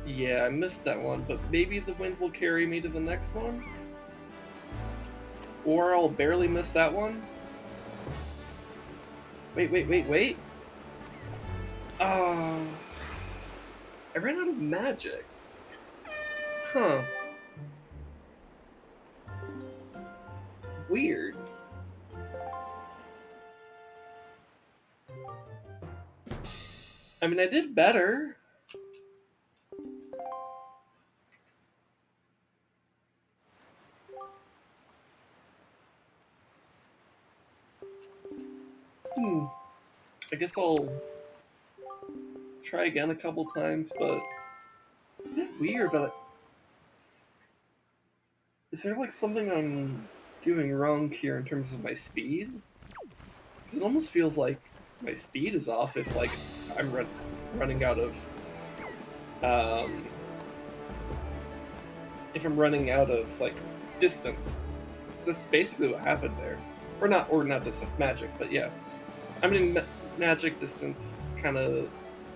Yeah, I missed that one, but maybe the wind will carry me to the next one? Or I'll barely miss that one? Wait. Ah, I ran out of magic. Huh. Weird. I mean, I did better. I guess I'll try again a couple times, but it's a bit weird. But is there like something I'm doing wrong here in terms of my speed? Because it almost feels like my speed is off if like I'm running out of um, if I'm running out of like distance. So that's basically what happened there, or not distance, magic. But yeah, I mean magic distance kind of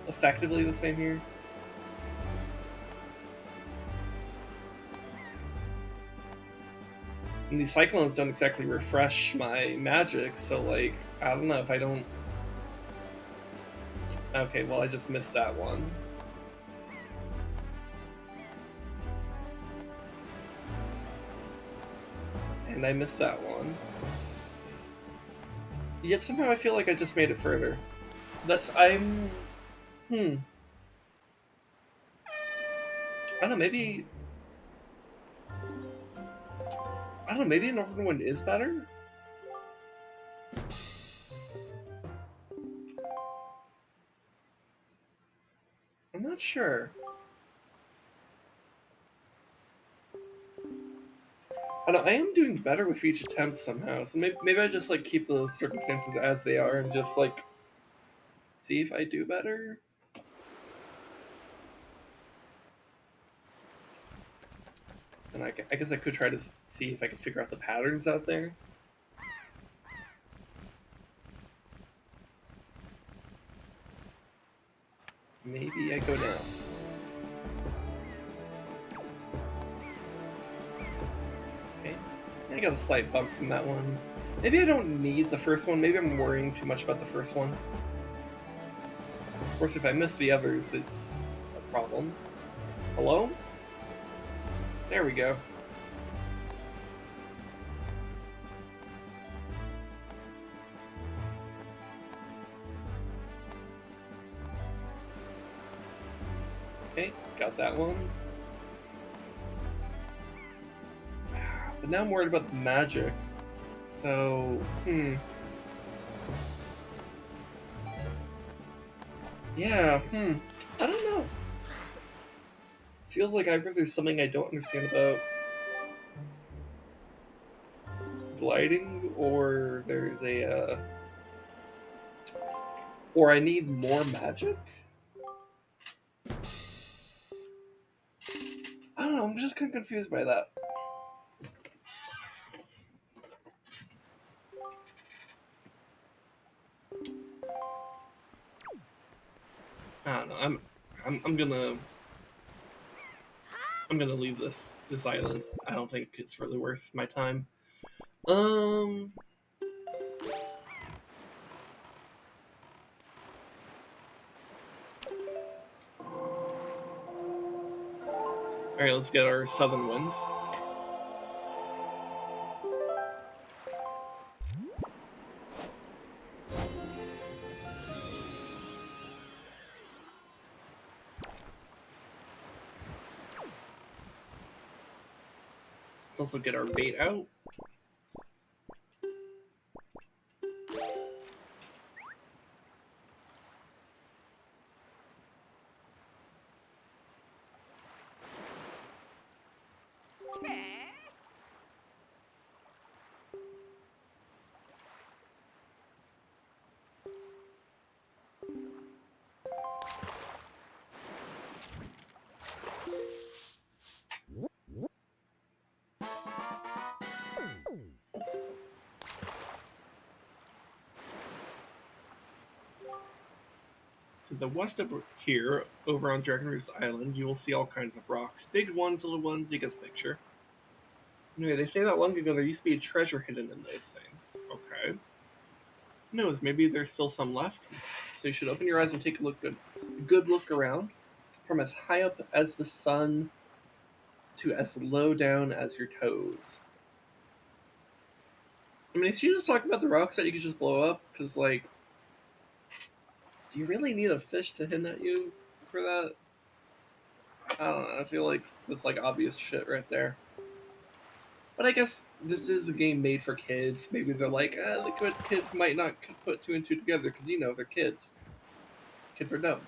effectively the same here. And these cyclones don't exactly refresh my magic, so like I don't know if I don't. Okay, well I just missed that one. And I missed that one. Yet somehow I feel like I just made it further. I'm. I don't know, maybe. I don't know, maybe Northern Wind is better? I'm not sure. I am doing better with each attempt somehow, so maybe I just like keep the circumstances as they are and just like see if I do better. And I guess I could try to see if I can figure out the patterns out there. Maybe I go now. Okay, I got a slight bump from that one. Maybe I don't need the first one. Maybe I'm worrying too much about the first one. Of course, if I miss the others, it's a problem. Hello? There we go. Okay, got that one. But now I'm worried about the magic. So, Yeah, I don't know. Feels like either there's something I don't understand about gliding, or there's or I need more magic? I don't know, I'm just kind of confused by that. I don't know, I'm gonna leave this island. I don't think it's really worth my time. Um, Alright, let's get our southern wind. Let's also get our bait out. To the west of here, over on Dragon Roost Island, you will see all kinds of rocks. Big ones, little ones, you get the picture. Anyway, they say that long ago there used to be a treasure hidden in those things. Okay. Who knows, maybe there's still some left. So you should open your eyes and take a good look around. From as high up as the sun to as low down as your toes. I mean, is she just talking about the rocks that you could just blow up? Because, like, do you really need a fish to hint at you for that? I don't know. I feel like that's like obvious shit right there. But I guess this is a game made for kids. Maybe they're like, the kids might not put two and two together because they're kids. Kids are dumb.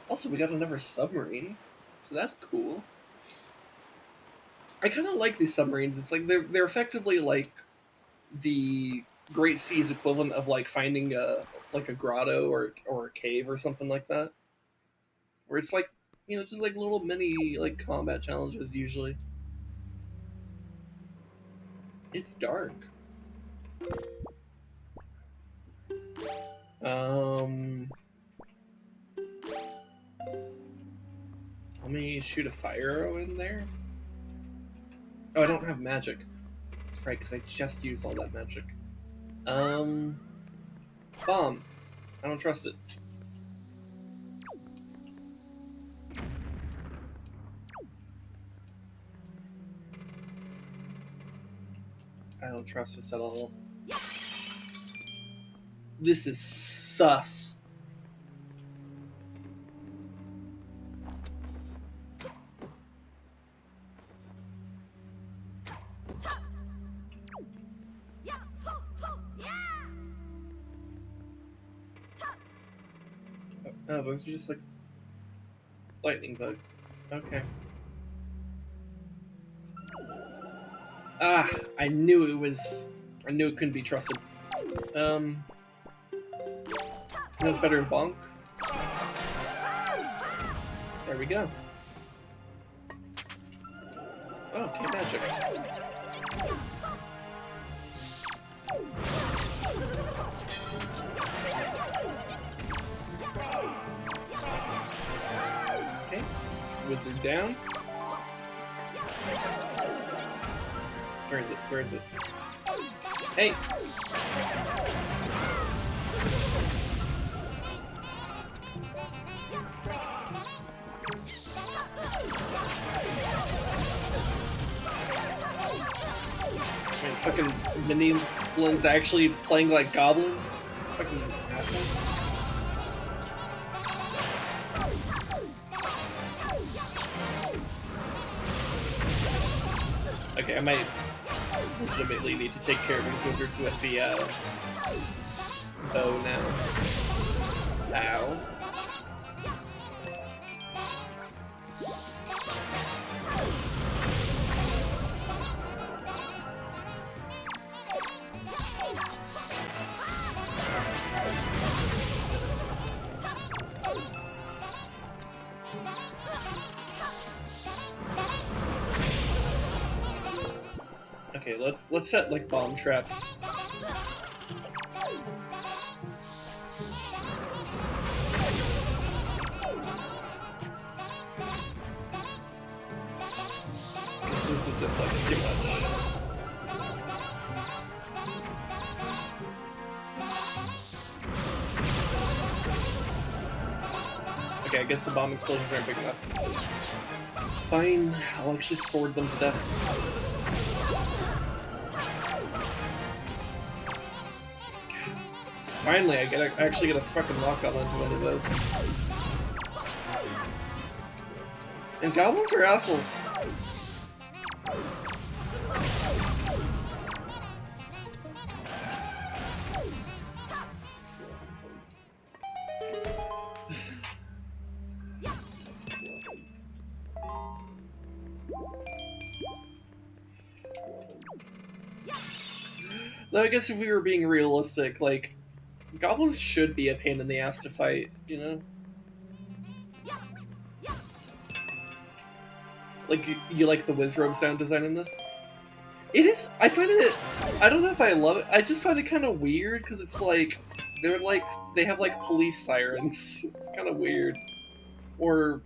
Also, we got another submarine, so that's cool. I kind of like these submarines. It's like they're effectively like the Great Sea's equivalent of like finding a grotto or a cave or something like that, where it's like just like little mini like combat challenges usually. It's dark. Let me shoot a fire arrow in there. Oh, I don't have magic. That's right, because I just used all that magic. Bomb. I don't trust it. I don't trust this at all. This is sus. Oh, those are just like lightning bugs. Okay. Ah, I knew it couldn't be trusted. It's better than bonk. There we go. Oh, okay, magic. Okay, wizard down. Where is it? Where is it? Hey! Man, fucking minions actually playing like goblins? Fucking assholes. Okay, I might legitimately need to take care of these wizards with the bow now. Ow. Okay, let's set like bomb traps. This is just like too much. Okay, I guess the bomb explosions aren't big enough. Fine, I'll actually sword them to death. Finally, actually get a fucking lock on onto one of those. And goblins are assholes. Though I guess if we were being realistic, like, goblins should be a pain in the ass to fight, you know? Like, you like the Wizrobe sound design in this? It is. I find it. I don't know if I love it. I just find it kind of weird because it's like they're like they have like police sirens. It's kind of weird. Or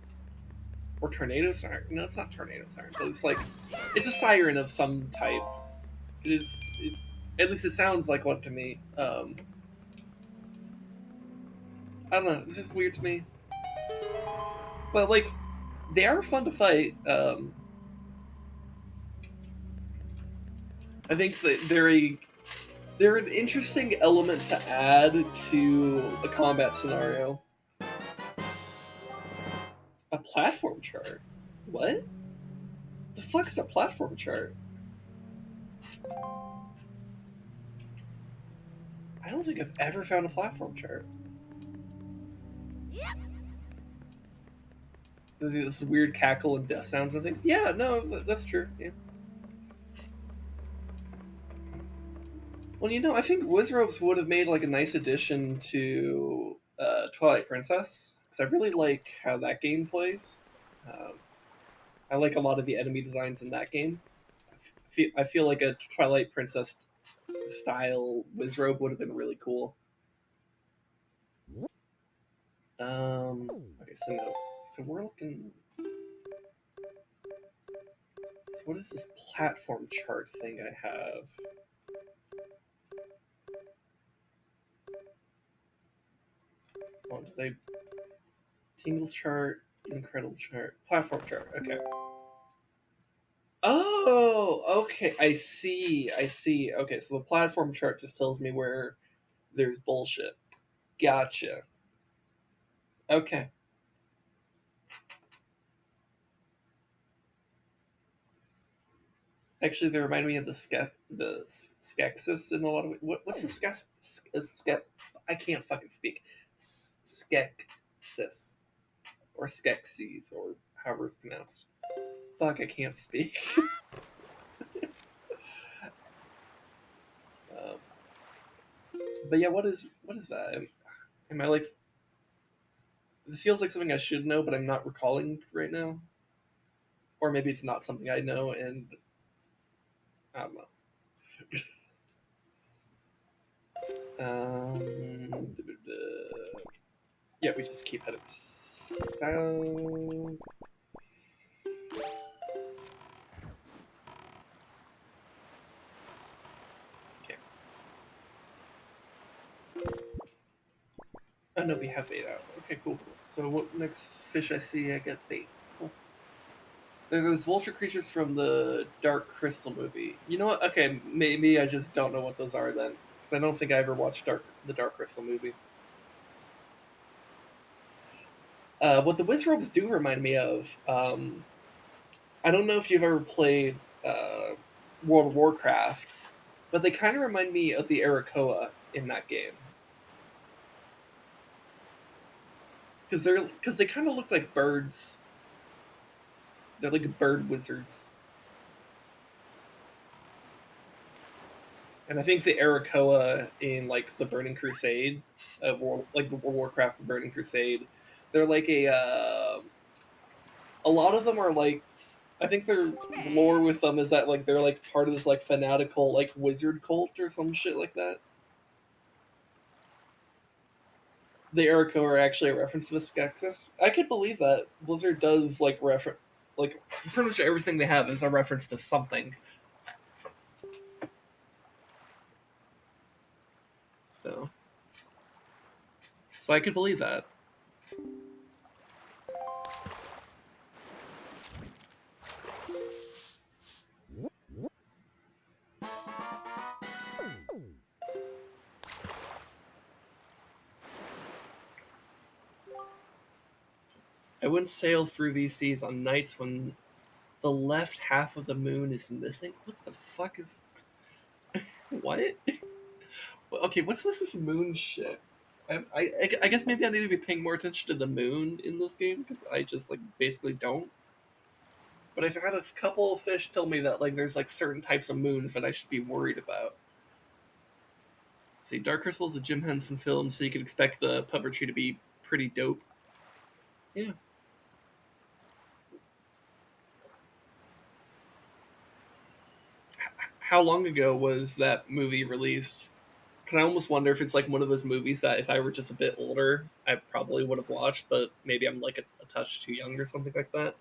tornado siren. No, it's not tornado siren, but it's like it's a siren of some type. It's at least it sounds like one to me. I don't know. It's just weird to me. But like they are fun to fight. I think that they're an interesting element to add to a combat scenario. A platform chart? What? The fuck is a platform chart? I don't think I've ever found a platform chart. This weird cackle and death sounds and things. Yeah, no, that's true. Yeah. Well, you know, I think Wizrobes would have made like a nice addition to Twilight Princess because I really like how that game plays. Um, I like a lot of the enemy designs in that game. I feel like a Twilight Princess style Wizrobe would have been really cool. Okay, so no, so we're looking. So what is this platform chart thing I have? Oh, did I Tingles chart, incredible chart, platform chart? Okay. Oh, okay. I see. I see. Okay, so the platform chart just tells me where there's bullshit. Gotcha. Okay. Actually, they remind me of the Skeksis in a lot of ways. What's the I can't fucking speak. Skeksis or Skeksis or however it's pronounced. Fuck, I can't speak. um, but yeah, what is that? Am I like? It feels like something I should know, but I'm not recalling right now. Or maybe it's not something I know, and I don't know. Um, yeah, we just keep heading south. Okay. Oh no, we have bait out. Okay, cool. So what next fish I see, I get bait. Cool. There are those vulture creatures from the Dark Crystal movie. You know what? Okay, maybe I just don't know what those are then, because I don't think I ever watched the Dark Crystal movie. What the Wizrobes do remind me of, I don't know if you've ever played. World of Warcraft, but they kind of remind me of the Arakoa in that game because they kind of look like birds. They're like bird wizards, and I think the Arakoa in like the Burning Crusade of like the World of Warcraft, the Burning Crusade, they're like a lot of them are like I think their lore with them is that like they're like part of this like fanatical like wizard cult or some shit like that. The Erico are actually a reference to the Skeksis. I could believe that Blizzard does like reference like pretty much everything they have is a reference to something. So I could believe that. I wouldn't sail through these seas on nights when the left half of the moon is missing. What the fuck is what? Okay, what's with this moon shit? I guess maybe I need to be paying more attention to the moon in this game because I just like basically don't. But I've had a couple of fish tell me that like there's like certain types of moons that I should be worried about. See, Dark Crystal is a Jim Henson film, so you could expect the puppetry to be pretty dope. Yeah. How long ago was that movie released? Because I almost wonder if it's like one of those movies that if I were just a bit older, I probably would have watched, but maybe I'm like a touch too young or something like that.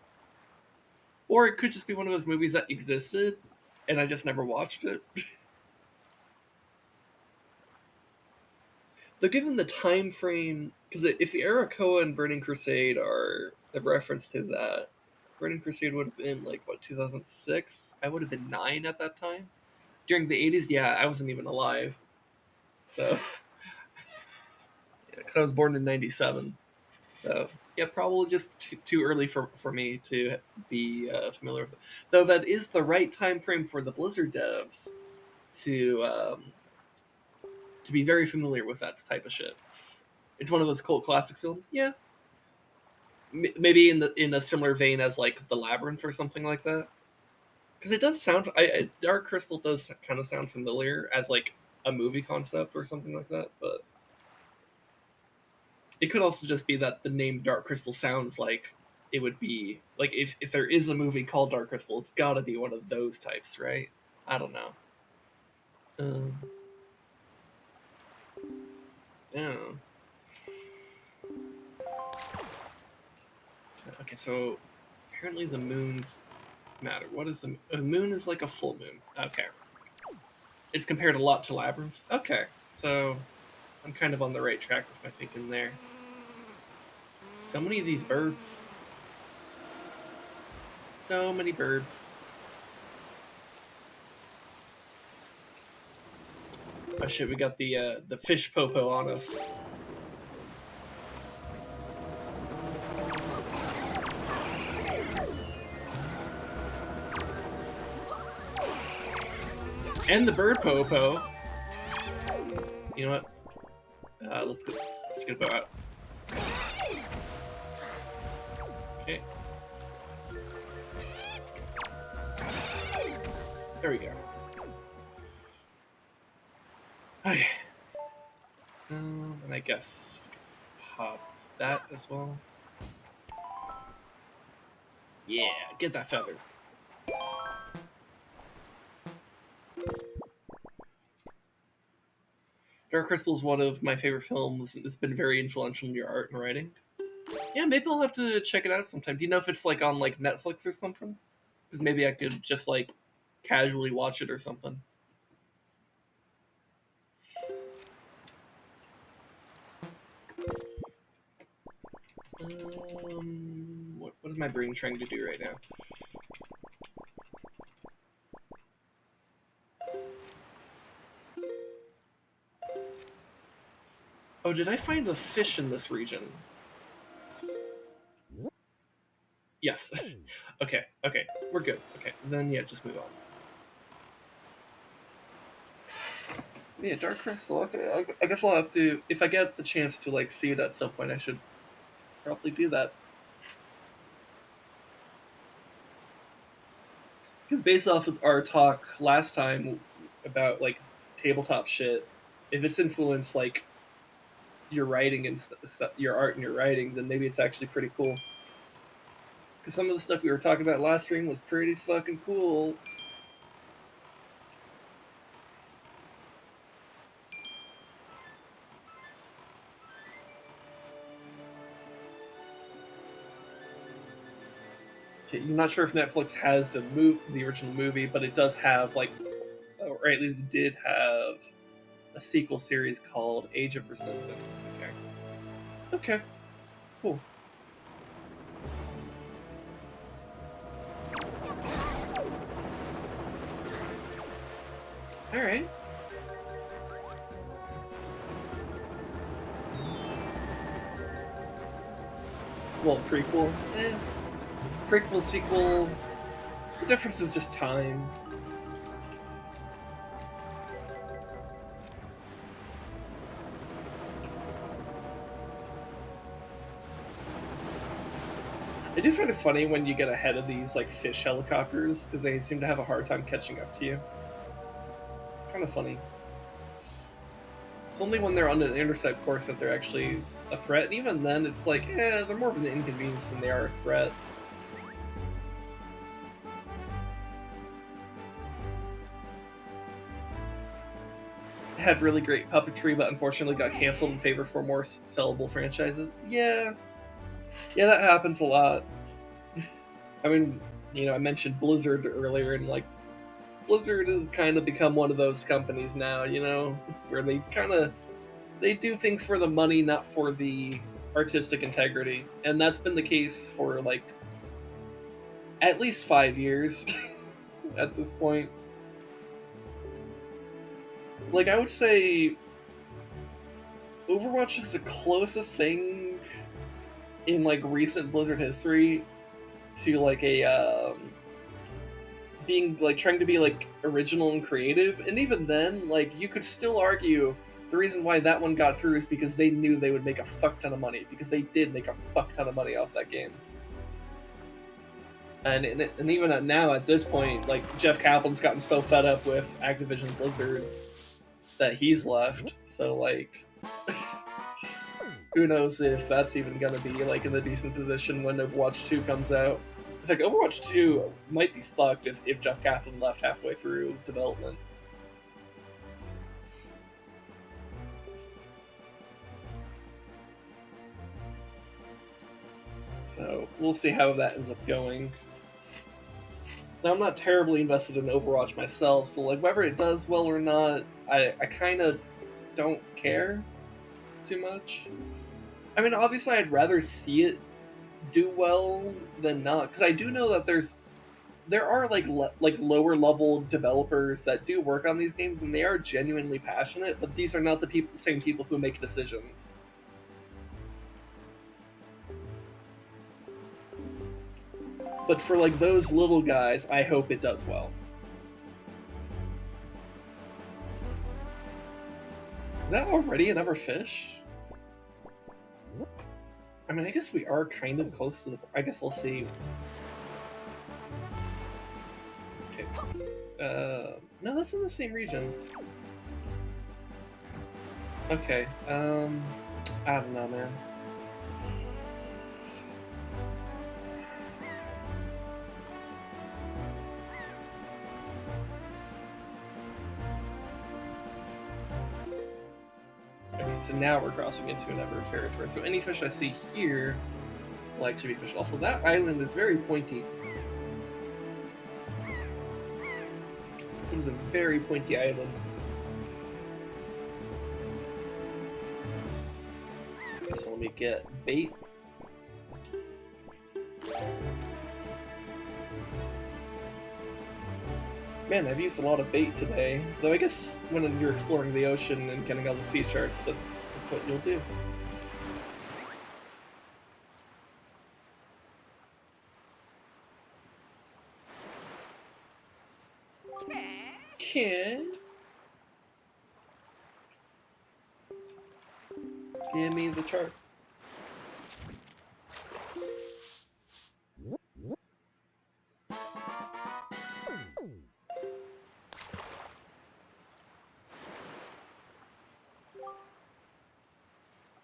Or it could just be one of those movies that existed and I just never watched it. So given the time frame, because if the Arakoa and Burning Crusade are a reference to that, Burning Crusade would have been like what 2006. I would have been 9 at that time. During the 80s, yeah, I wasn't even alive. So, because I was born in '97. So yeah, probably just too early for me to be familiar with it. Though that is the right time frame for the Blizzard devs to to be very familiar with that type of shit. It's one of those cult classic films. Yeah, maybe in a similar vein as like the Labyrinth or something like that. Because it does sound, Dark Crystal does kind of sound familiar as like a movie concept or something like that. But it could also just be that the name Dark Crystal sounds like it would be like if there is a movie called Dark Crystal, it's got to be one of those types, right? I don't know. Um, yeah. Okay, so apparently the moons matter. What is a moon? Is like a full moon. Okay, it's compared a lot to Labyrinth. Okay, so I'm kind of on the right track with my thinking there. So many of these birds. So many birds. Oh shit, we got the fish popo on us. And the bird popo. You know what? Let's get a bow out. Okay. There we go. Okay. And I guess pop that as well. Yeah, get that feather. Dark Crystal is one of my favorite films. It's been very influential in your art and writing. Yeah, maybe I'll have to check it out sometime. Do you know if it's like on like Netflix or something? Because maybe I could just like casually watch it or something. What is my brain trying to do right now? Oh, did I find the fish in this region? Yes. Okay, we're good. Okay, then yeah, just move on. Yeah, Dark Crystal. Okay, I guess I'll have to, if I get the chance to like see it at some point, I should probably do that. Because based off of our talk last time about like tabletop shit, if it's influenced like your writing and your art and your writing, then maybe it's actually pretty cool. Because some of the stuff we were talking about last stream was pretty fucking cool. Okay, I'm not sure if Netflix has the original movie, but it does have like, or at least it did have a sequel series called Age of Resistance. Okay. Okay. Cool. All right. Well, prequel. Prequel, sequel. The difference is just time. I do find it funny when you get ahead of these like fish helicopters because they seem to have a hard time catching up to you. It's kind of funny. It's only when they're on an intercept course that they're actually a threat, and even then, it's like, they're more of an inconvenience than they are a threat. It had really great puppetry, but unfortunately got canceled in favor for more sellable franchises. Yeah, that happens a lot. I mean, I mentioned Blizzard earlier, and like Blizzard has kind of become one of those companies now, where they do things for the money, not for the artistic integrity, and that's been the case for like at least 5 years at this point. Like I would say, Overwatch is the closest thing in like recent Blizzard history to like a being like trying to be like original and creative, and even then, like you could still argue the reason why that one got through is because they knew they would make a fuck ton of money, because they did make a fuck ton of money off that game. And even now at this point, like Jeff Kaplan's gotten so fed up with Activision Blizzard that he's left. So like, who knows if that's even gonna be like in a decent position when Overwatch 2 comes out. I think Overwatch 2 might be fucked if Jeff Kaplan left halfway through development. So we'll see how that ends up going. Now I'm not terribly invested in Overwatch myself, so like whether it does well or not, I kind of don't care too much. I mean, obviously I'd rather see it do well than not, because I do know that there are like like lower level developers that do work on these games and they are genuinely passionate, but these are not the same people who make decisions. But for like those little guys, I hope it does well. Is that already another fish? I mean, I guess we are kind of close to the. I guess we'll see. Okay. No, that's in the same region. Okay. I don't know, man. Okay, so now we're crossing into another territory. So any fish I see here will actually be fish. Also, that island is very pointy. It is a very pointy island. Okay, so let me get bait. Man, I've used a lot of bait today. Though I guess when you're exploring the ocean and getting all the sea charts, that's what you'll do. Okay. Give me the chart.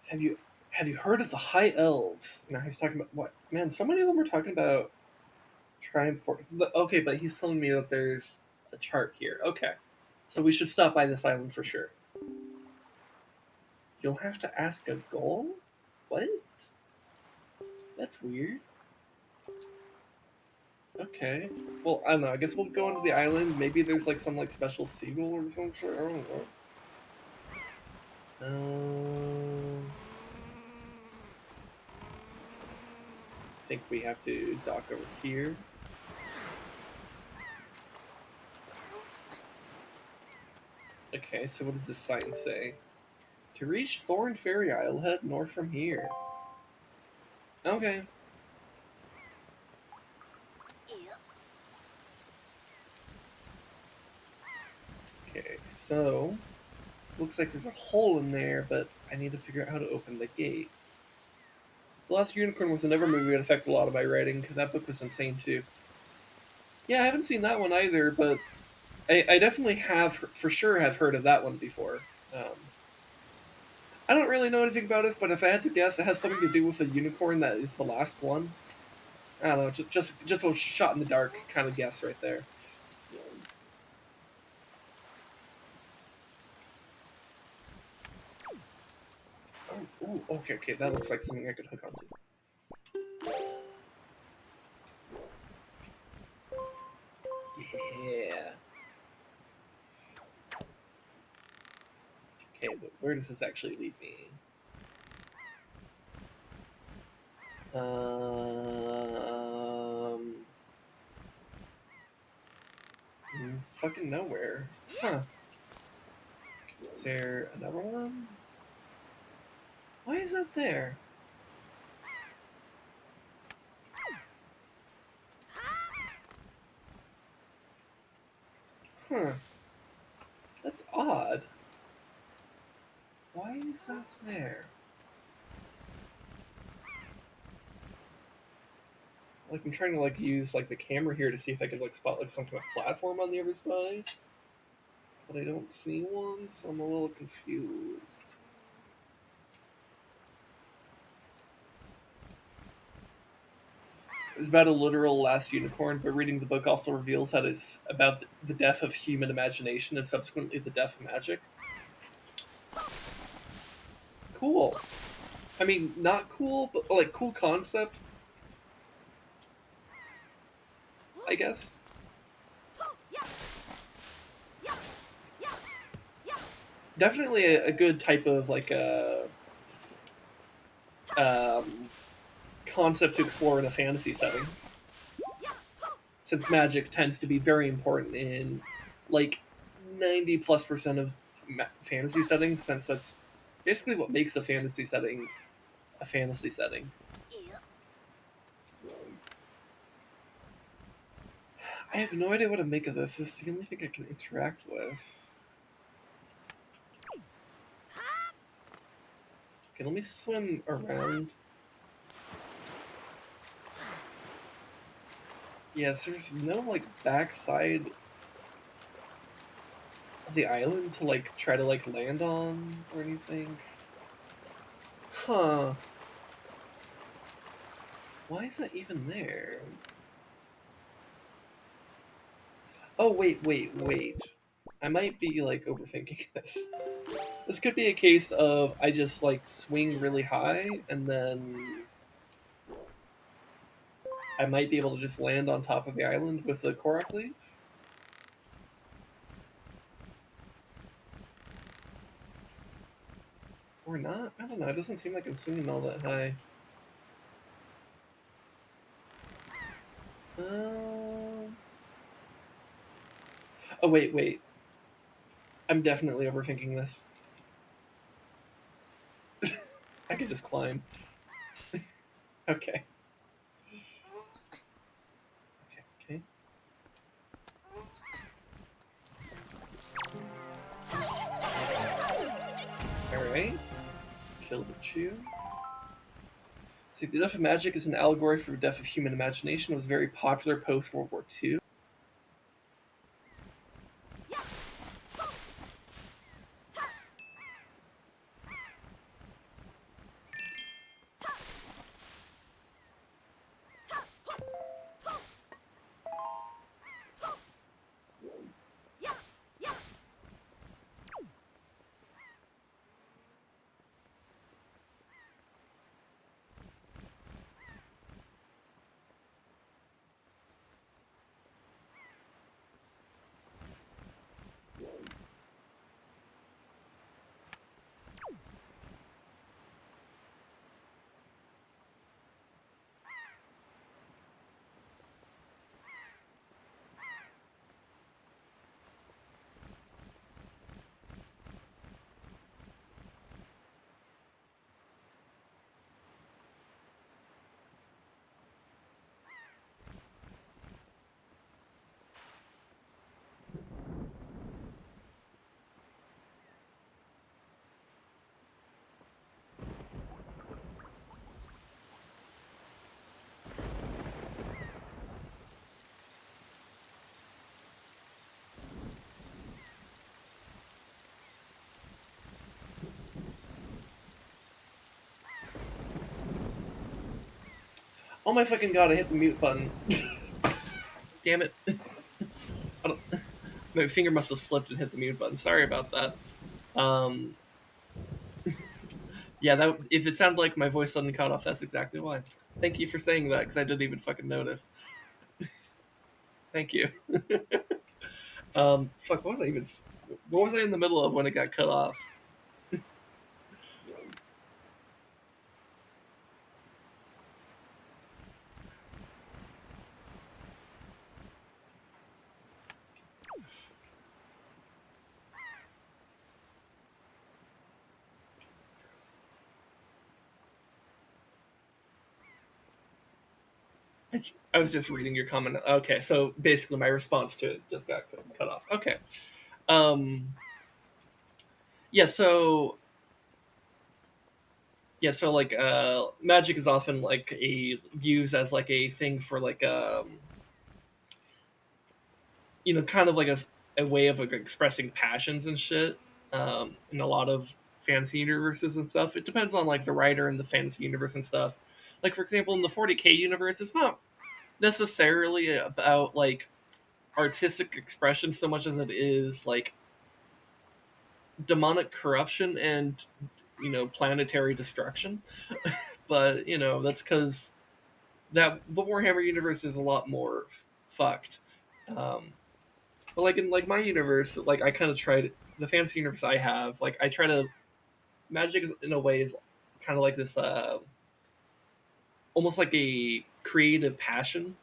Have you have you heard of the High Elves? Now he's talking about what? Man, so many of them are talking about trying for. Okay, but he's telling me that there's a chart here. Okay, so we should stop by this island for sure. You'll have to ask a goal. What? That's weird. Okay. Well, I don't know. I guess we'll go onto the island. Maybe there's like some like special seagull or some shit. I don't know. I think we have to dock over here. Okay, so what does this sign say? To reach Thorn Ferry Isle, head north from here. Okay. Okay, so looks like there's a hole in there, but I need to figure out how to open the gate. The Last Unicorn was another movie that affected a lot of my writing, because that book was insane too. Yeah, I haven't seen that one either, but I definitely have, for sure, have heard of that one before. Um, I don't really know anything about it, but if I had to guess, it has something to do with a unicorn that is the last one. I don't know, just a shot in the dark kind of guess right there. Oh, ooh, okay, okay, that looks like something I could hook onto. Yeah. Okay, but where does this actually lead me? Um, fucking nowhere. Huh. Is there another one? Why is that there? Huh. That's odd. Why is that there? Like I'm trying to like use like the camera here to see if I could like spot like some kind of platform on the other side, but I don't see one, so I'm a little confused. It's about a literal last unicorn, but reading the book also reveals that it's about the death of human imagination and subsequently the death of magic. Cool. I mean, not cool, but like cool concept, I guess. Definitely a good type of like a um, concept to explore in a fantasy setting, since magic tends to be very important in like 90+% of fantasy settings, since that's basically what makes a fantasy setting a fantasy setting. I have no idea what to make of this. This is the only thing I can interact with. Okay, let me swim around. Yes, there's no like backside of the island to like try to like land on or anything. Huh. Why is that even there? Oh, wait. I might be like overthinking this. This could be a case of I just like swing really high and then I might be able to just land on top of the island with the Korok leaf. Or not? I don't know. It doesn't seem like I'm swinging all that high. Um. Oh, wait. I'm definitely overthinking this. I could just climb. Okay. Okay. Alright. killed a Jew. So the death of magic is an allegory for the death of human imagination. It was very popular post World War II. Oh my fucking god! I hit the mute button. Damn it! I don't, my finger must have slipped and hit the mute button. Sorry about that. Um, yeah, that if it sounded like my voice suddenly cut off, that's exactly why. Thank you for saying that because I didn't even fucking notice. Thank you. Fuck, what was I even? What was I in the middle of when it got cut off? I was just reading your comment. Okay, so basically my response to it just got cut off. Okay. Um, yeah, so like magic is often like a used as like a thing for like kind of like a way of like expressing passions and shit. In a lot of fantasy universes and stuff, it depends on like the writer and the fantasy universe and stuff. Like for example, in the 40k universe, it's not necessarily about like artistic expression so much as it is like demonic corruption and planetary destruction. But that's because that the Warhammer universe is a lot more fucked. Um, but like in like my universe, like I kind of tried the fantasy universe I have. Like I try to magic in a way is kind of like this, almost like a creative passion.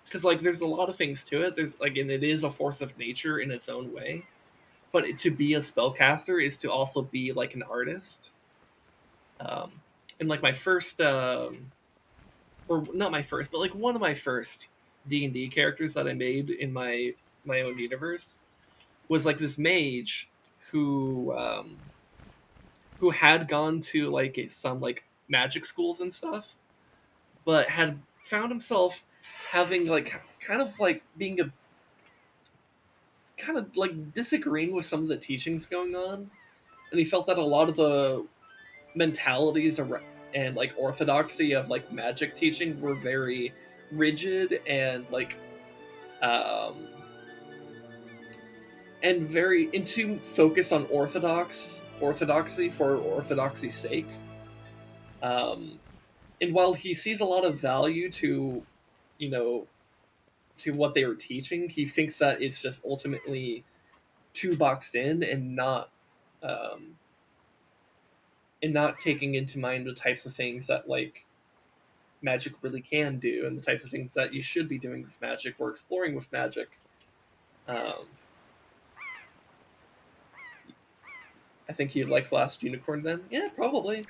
Because like there's a lot of things to it. There's like and it is a force of nature in its own way. But to be a spellcaster is to also be like an artist. Um, and like my first, or not my first, but like one of my first D&D characters that I made in my own universe was like this mage who who had gone to like some like magic schools and stuff, but had found himself having like kind of like being a kind of like disagreeing with some of the teachings going on, and he felt that a lot of the mentalities and like orthodoxy of like magic teaching were very rigid and like um and very into focused on orthodoxy for orthodoxy's sake. um and while he sees a lot of value to you know to what they were teaching, he thinks that it's just ultimately too boxed in um and not taking into mind the types of things that like magic really can do and the types of things that you should be doing with magic or exploring with magic. um I think you'd like Last Unicorn then. Yeah, probably.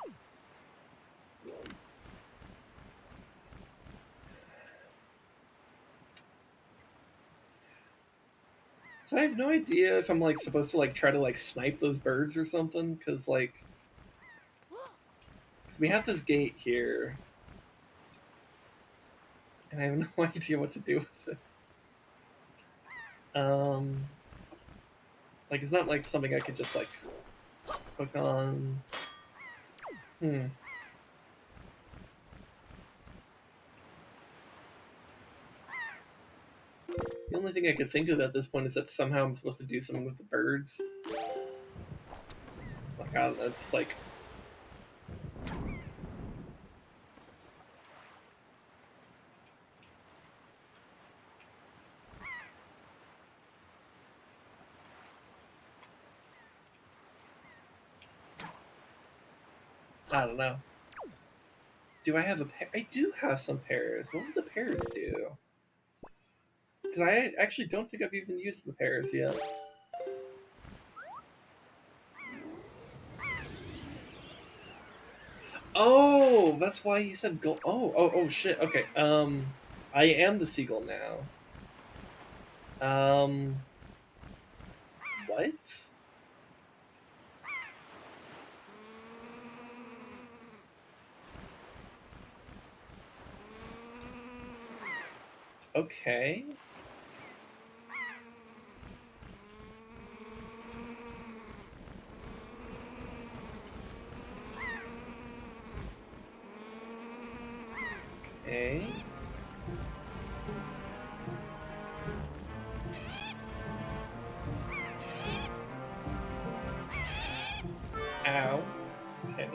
So I have no idea if I'm like supposed to like try to like snipe those birds or something, because like So we have this gate here, and I have no idea what to do with it. Like it's not like something I could just like hook on. Hmm. The only thing I could think of at this point is that somehow I'm supposed to do something with the birds. Like I don't know, just like I don't know. Do I have a pair? I do have some pairs. What would the pairs do? Because I actually don't think I've even used the pairs yet. Oh, that's why he said go. Oh, shit. Okay. I am the seagull now. Um, what? Okay. Okay. Ow. Okay.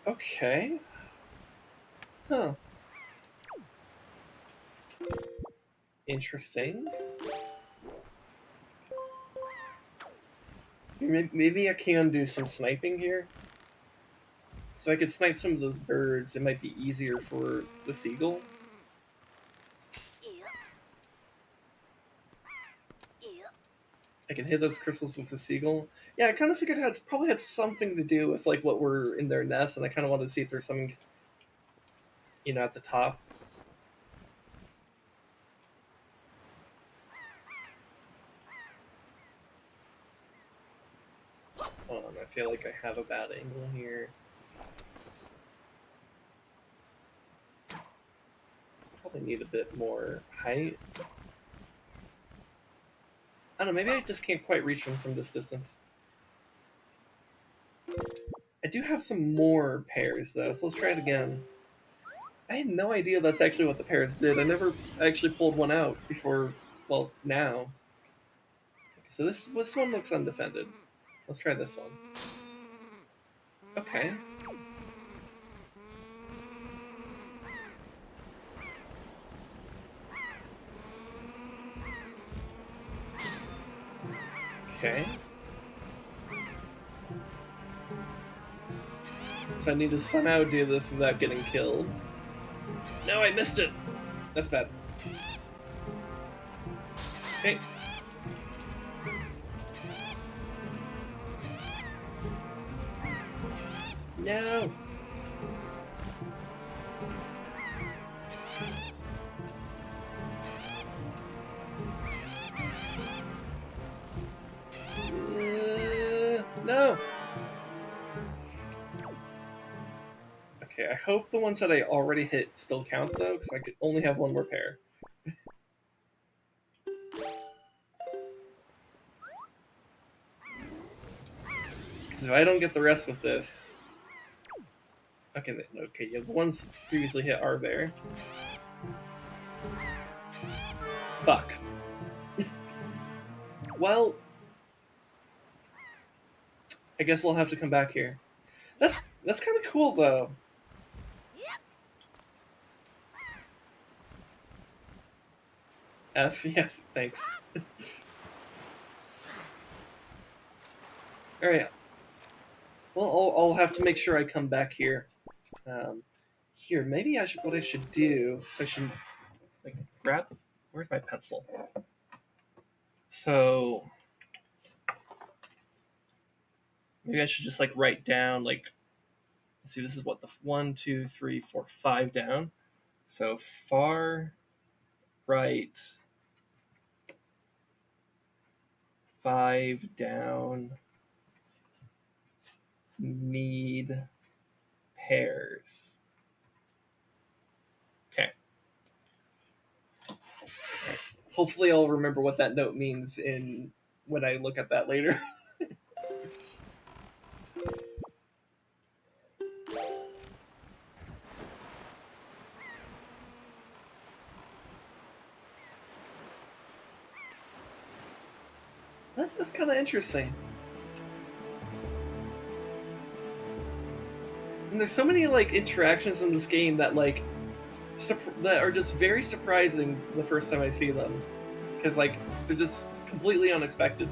Okay. Huh. Interesting. Maybe I can do some sniping here. So I could snipe some of those birds. It might be easier for the seagull. I can hit those crystals with the seagull. Yeah, I kind of figured it probably had something to do with like what were in their nest, and I kind of wanted to see if there's something, at the top. I feel like I have a bad angle here. Probably need a bit more height. I don't know, maybe I just can't quite reach them from this distance. I do have some more pairs though, so let's try it again. I had no idea that's actually what the pairs did. I never actually pulled one out before, well, now. So this one looks undefended. Let's try this one. Okay. Okay. So I need to somehow do this without getting killed. No, I missed it! That's bad. Okay. No! No! Okay, I hope the ones that I already hit still count though, because I could only have one more pair. Because if I don't get the rest with this... Okay, yeah, the ones previously hit are there. Fuck. Well... I guess we'll have to come back here. That's kind of cool though. F, yeah, thanks. Alright. Well, I'll have to make sure I come back here. Um, here, maybe what I should do is I should like grab. Where's my pencil? So maybe I should just like write down like. Let's see, this is what the 1, 2, 3, 4, 5 down. So far right, 5 down, need pears. Okay. Hopefully, I'll remember what that note means in when I look at that later. That's kind of interesting. And there's so many like interactions in this game that like that are just very surprising the first time I see them, because like they're just completely unexpected.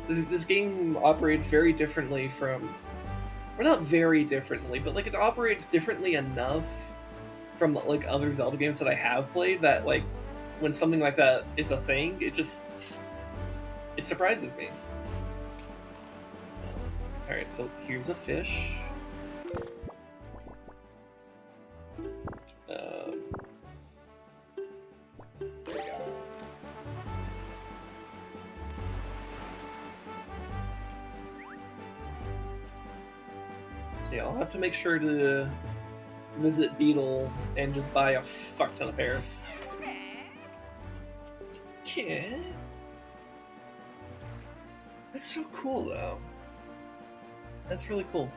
This game operates very differently from, well, not very differently, but like it operates differently enough from like other Zelda games that I have played that like when something like that is a thing, it surprises me. All right, so here's a fish. Um, there we go. So yeah, I'll have to make sure to visit Beetle and just buy a fuck ton of pears. Yeah. That's so cool though. That's really cool.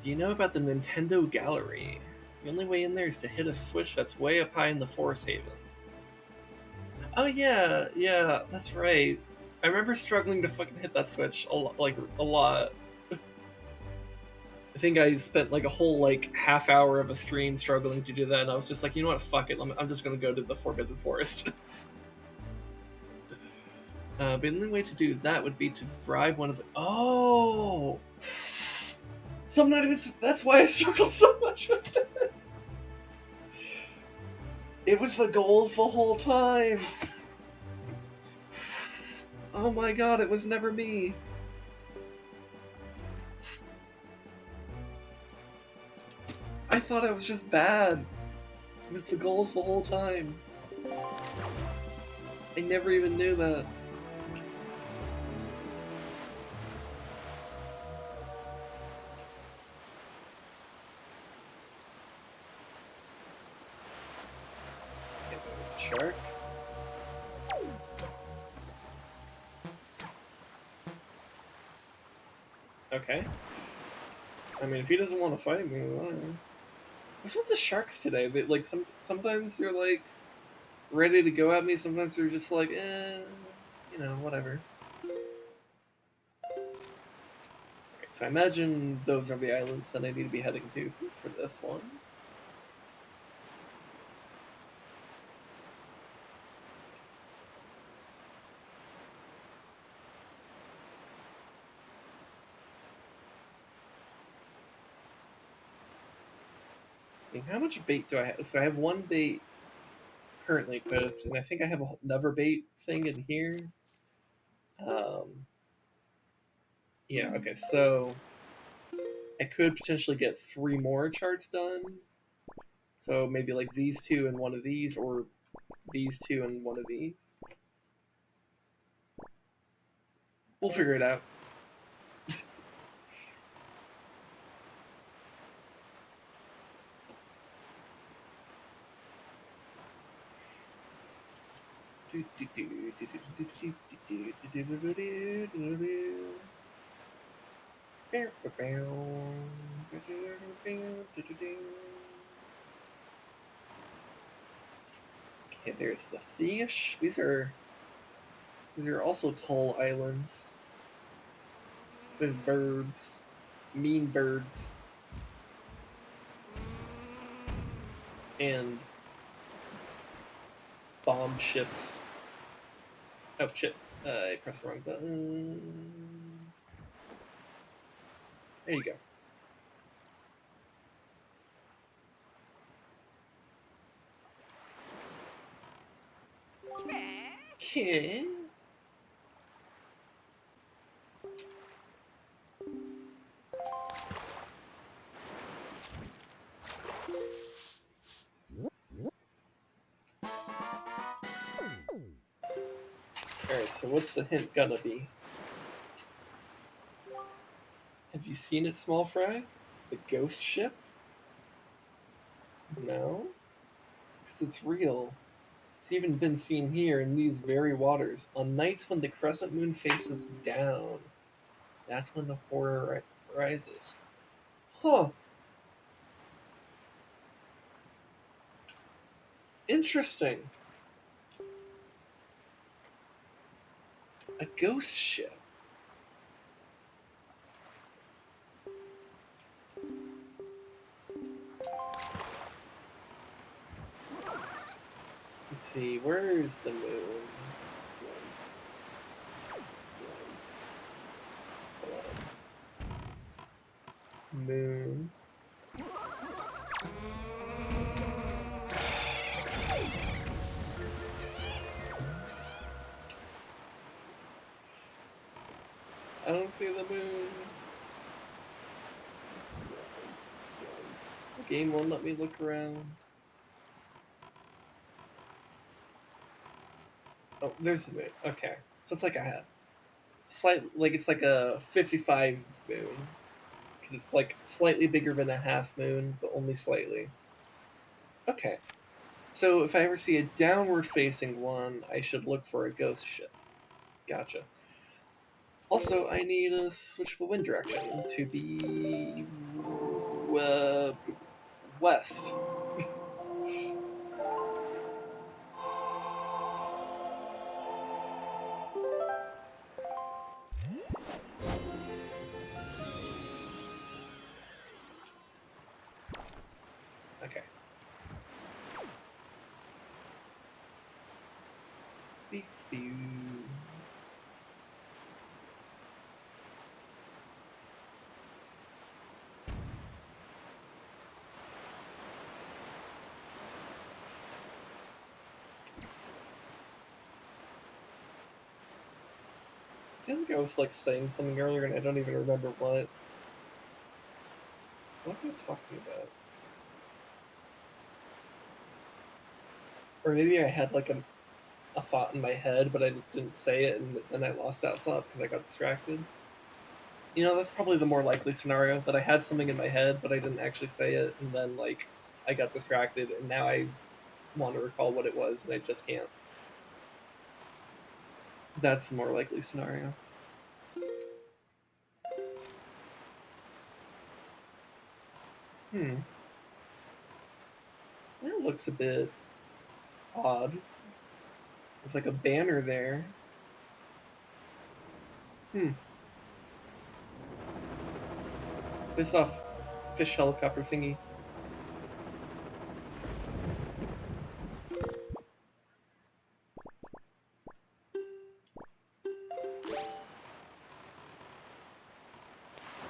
Do you know about the Nintendo Gallery? The only way in there is to hit a switch that's way up high in the Forest Haven. Oh yeah, yeah, that's right. I remember struggling to fucking hit that switch a lot. I think I spent like a whole like half hour of a stream struggling to do that, and I was just like, you know what, fuck it, I'm just gonna go to the Forbidden Forest. But the only way to do that would be to bribe one of the. Oh, so I'm not even. That's why I struggled so much with it. It was the goals the whole time. Oh my god, it was never me. I thought I was just bad. It was the goals the whole time. I never even knew that. Okay, there's a shark. Okay. I mean, if he doesn't want to fight me, whatever. What's with the sharks today? They like sometimes they're like ready to go at me. Sometimes they're just like, whatever. Right, so I imagine those are the islands that I need to be heading to for this one. Let's see, how much bait do I have? So I have one bait currently equipped, and I think I have another bait thing in here. Yeah, okay, so I could potentially get 3 more charts done. So maybe like these two and one of these, or these two and one of these. We'll figure it out. Okay, there's the fish. These are also tall islands. There's birds, mean birds, and bomb ships. Oh shit! I pressed the wrong button. There you go. Okay. Alright, so what's the hint gonna be? Have you seen it, small fry? The ghost ship? No? Because it's real. It's even been seen here in these very waters on nights when the crescent moon faces down. That's when the horror rises. Huh. Interesting. A ghost ship. Let's see, where's the moon? Moon. I don't see the moon. The game won't let me look around. Oh, there's the moon. Okay. So it's like a it's like a 55 moon. Because it's like slightly bigger than a half moon, but only slightly. Okay. So if I ever see a downward facing one, I should look for a ghost ship. Gotcha. Also, I need a switch the wind direction to be uh, west. Okay. Beep, beep. I feel like I was like saying something earlier and I don't even remember what. What was I talking about? Or maybe I had like a thought in my head, but I didn't say it, and then I lost that thought because I got distracted. You know, that's probably the more likely scenario that I had something in my head, but I didn't actually say it, and then like I got distracted, and now I want to recall what it was, and I just can't. That's the more likely scenario. Hmm. That looks a bit odd. It's like a banner there. Hmm. Based off fish helicopter thingy.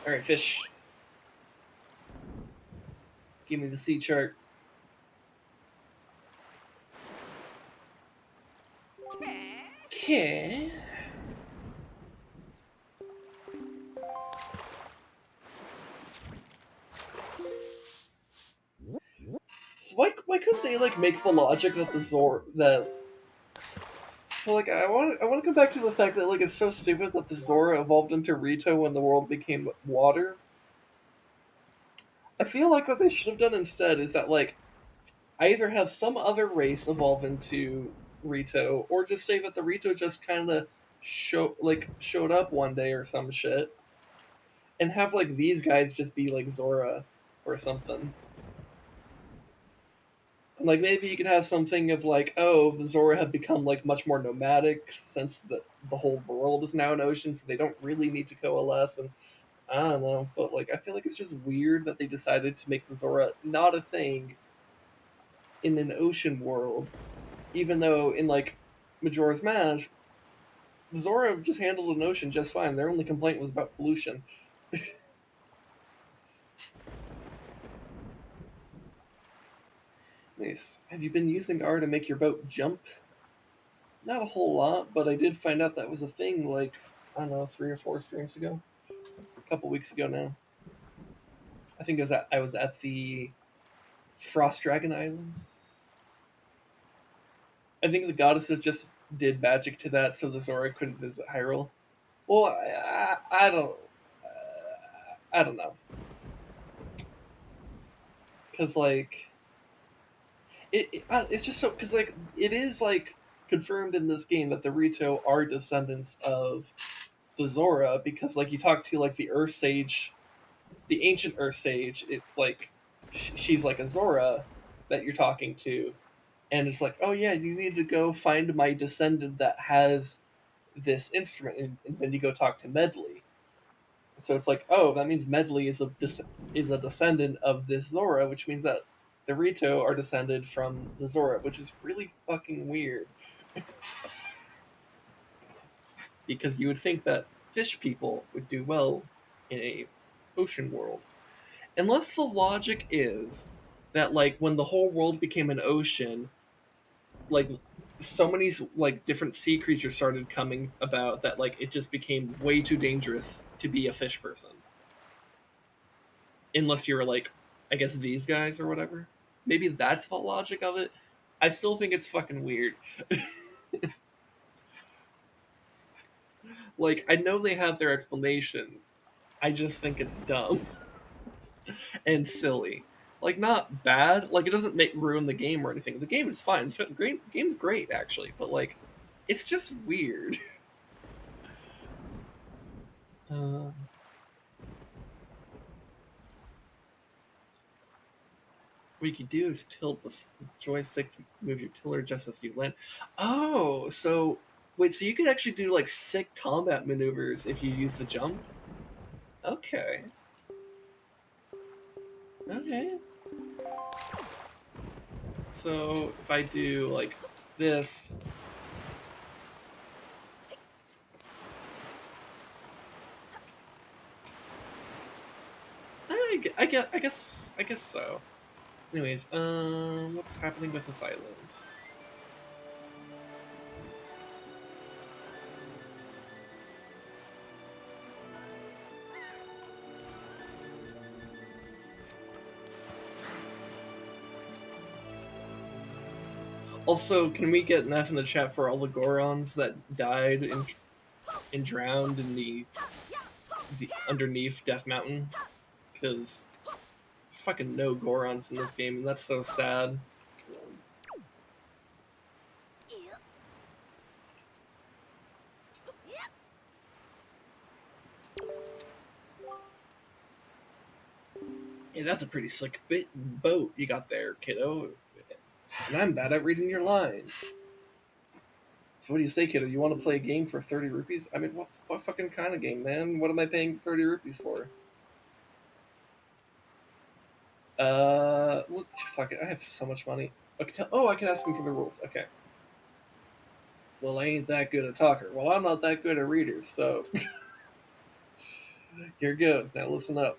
All right, fish. Give me the sea chart. Okay. So why couldn't they like make the logic that the Zor that so like I want to come back to the fact that like it's so stupid that the Zora evolved into Rito when the world became water. I feel like what they should have done instead is that like either have some other race evolve into Rito, or just say that the Rito just kind of showed up one day or some shit, and have like these guys just be like Zora or something. Like maybe you could have something of like, oh, the Zora have become like much more nomadic since the whole world is now an ocean, so they don't really need to coalesce. And I don't know, but like I feel like it's just weird that they decided to make the Zora not a thing in an ocean world, even though in like Majora's Mask, the Zora just handled an ocean just fine. Their only complaint was about pollution. Nice. Have you been using R to make your boat jump? Not a whole lot, but I did find out that was a thing like, I don't know, 3 or 4 streams ago. A couple weeks ago now. I think I was at the Frost Dragon Island. I think the goddesses just did magic to that so the Zora couldn't visit Hyrule. Well, I don't know, because like it's just so because like it is like confirmed in this game that the Rito are descendants of the Zora because like you talk to like the Earth Sage, the ancient Earth Sage. It's like she's like a Zora that you're talking to, and it's like, oh yeah, you need to go find my descendant that has this instrument, and then you go talk to Medley. So it's like, oh, that means Medley is a descendant of this Zora, which means that the Rito are descended from the Zora, which is really fucking weird because you would think that fish people would do well in a ocean world, unless the logic is that like when the whole world became an ocean, like so many like different sea creatures started coming about that like it just became way too dangerous to be a fish person unless you're like, I guess these guys or whatever. Maybe that's the logic of it. I still think it's fucking weird. Like I know they have their explanations. I just think it's dumb and silly. Like not bad. Like it doesn't make ruin the game or anything. The game is fine. Great game's great actually, but like it's just weird. Uh, what you can do is tilt the joystick to move your tiller just as you land. Oh, so wait, so you could actually do like sick combat maneuvers if you use the jump? Okay. Okay. So if I do like this, I guess so. Anyways, what's happening with this island? Also, can we get an F in the chat for all the Gorons that died and drowned in the underneath Death Mountain? Because there's fucking no Gorons in this game, and that's so sad. Hey, that's a pretty slick boat you got there, kiddo. And I'm bad at reading your lines. So what do you say, kiddo? You want to play a game for 30 rupees? I mean, what fucking kind of game, man? What am I paying 30 rupees for? Well, fuck it. I have so much money. Okay, I can ask him for the rules. Okay. Well, I ain't that good a talker. Well, I'm not that good a reader, so here goes. Now listen up.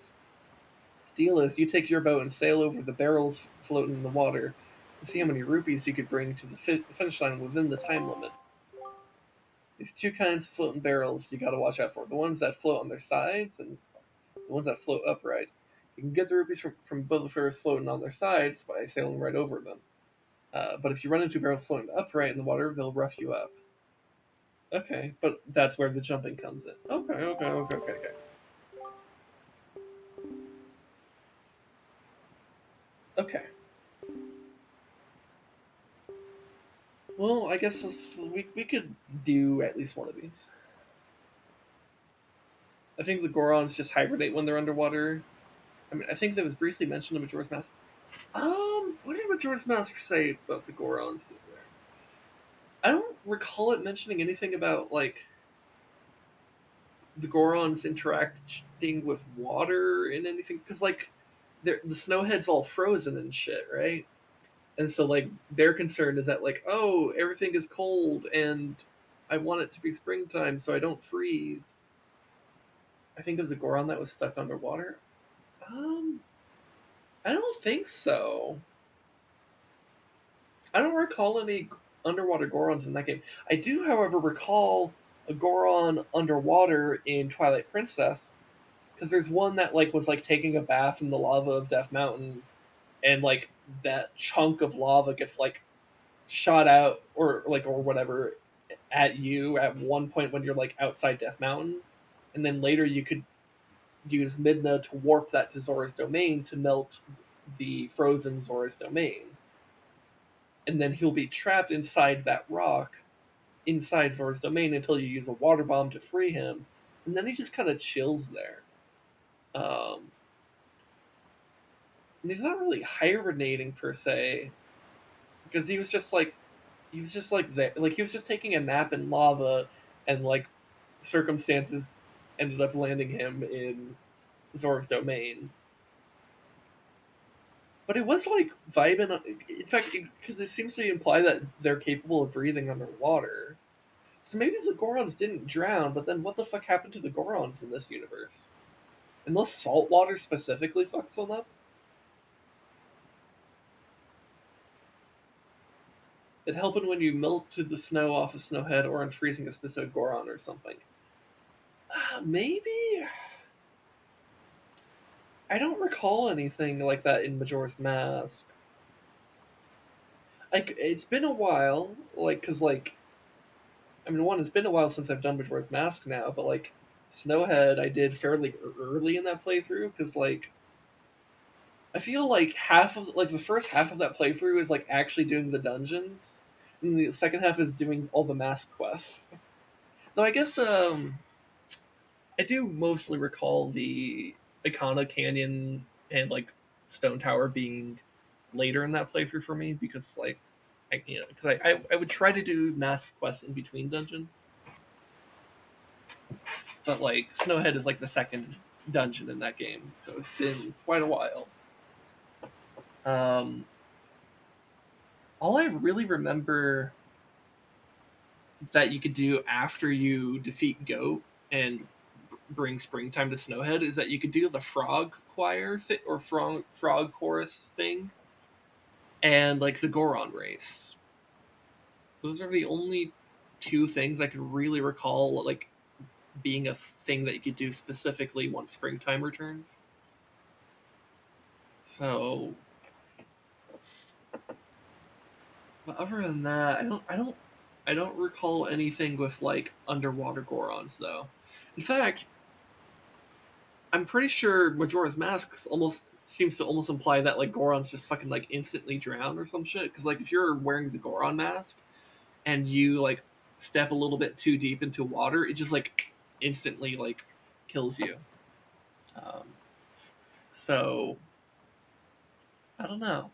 The deal is, you take your boat and sail over the barrels floating in the water, and see how many rupees you could bring to the finish line within the time limit. There's two kinds of floating barrels you got to watch out for: the ones that float on their sides and the ones that float upright. You can get the rupees from both of barrels floating on their sides by sailing right over them. But if you run into barrels floating upright in the water, they'll rough you up. Okay, but that's where the jumping comes in. Okay. Okay. Well, I guess we could do at least one of these. I think the Gorons just hibernate when they're underwater. I mean, I think that was briefly mentioned in Majora's Mask. What did Majora's Mask say about the Gorons? I don't recall it mentioning anything about like the Gorons interacting with water in anything because like the snowhead's all frozen and shit, right? And so like their concern is that like, oh, everything is cold and I want it to be springtime so I don't freeze. I think it was a Goron that was stuck underwater. Um, I don't think so. I don't recall any underwater Gorons in that game. I do, however, recall a Goron underwater in Twilight Princess because there's one that like was like taking a bath in the lava of Death Mountain, and like that chunk of lava gets like shot out or whatever, at you at one point when you're like outside Death Mountain, and then later you could use Midna to warp that to Zora's domain to melt the frozen Zora's domain, and then he'll be trapped inside that rock, inside Zora's domain until you use a water bomb to free him, and then he just kind of chills there. Um, and he's not really hibernating per se, because he was just like there, like he was just taking a nap in lava, and like circumstances ended up landing him in Zora's domain. But it was like vibing. In fact, because it seems to imply that they're capable of breathing underwater. So maybe the Gorons didn't drown, but then what the fuck happened to the Gorons in this universe? Unless salt water specifically fucks them up? It happened when you melted the snow off of Snowhead or unfreezing a specific Goron or something. Maybe? I don't recall anything like that in Majora's Mask. Like, it's been a while, like, because, like, I mean, one, it's been a while since I've done Majora's Mask now, but, like, Snowhead I did fairly early in that playthrough, because, like, I feel like the first half of that playthrough is, like, actually doing the dungeons, and the second half is doing all the mask quests. Though I guess, I do mostly recall the Icona Canyon and, like, Stone Tower being later in that playthrough for me, because, like, because I would try to do mask quests in between dungeons, but like Snowhead is like the second dungeon in that game, so it's been quite a while. Um, all I really remember that you could do after you defeat Goat and bring springtime to Snowhead is that you could do the frog choir or frog chorus thing, and like the Goron race. Those are the only two things I could really recall, like being a thing that you could do specifically once springtime returns. So, but other than that, I don't recall anything with like underwater Gorons though. In fact, I'm pretty sure Majora's Mask almost seems to almost imply that like Gorons just fucking like instantly drown or some shit. Because like if you're wearing the Goron mask and you like step a little bit too deep into water, it just like instantly like kills you. Um, so I don't know.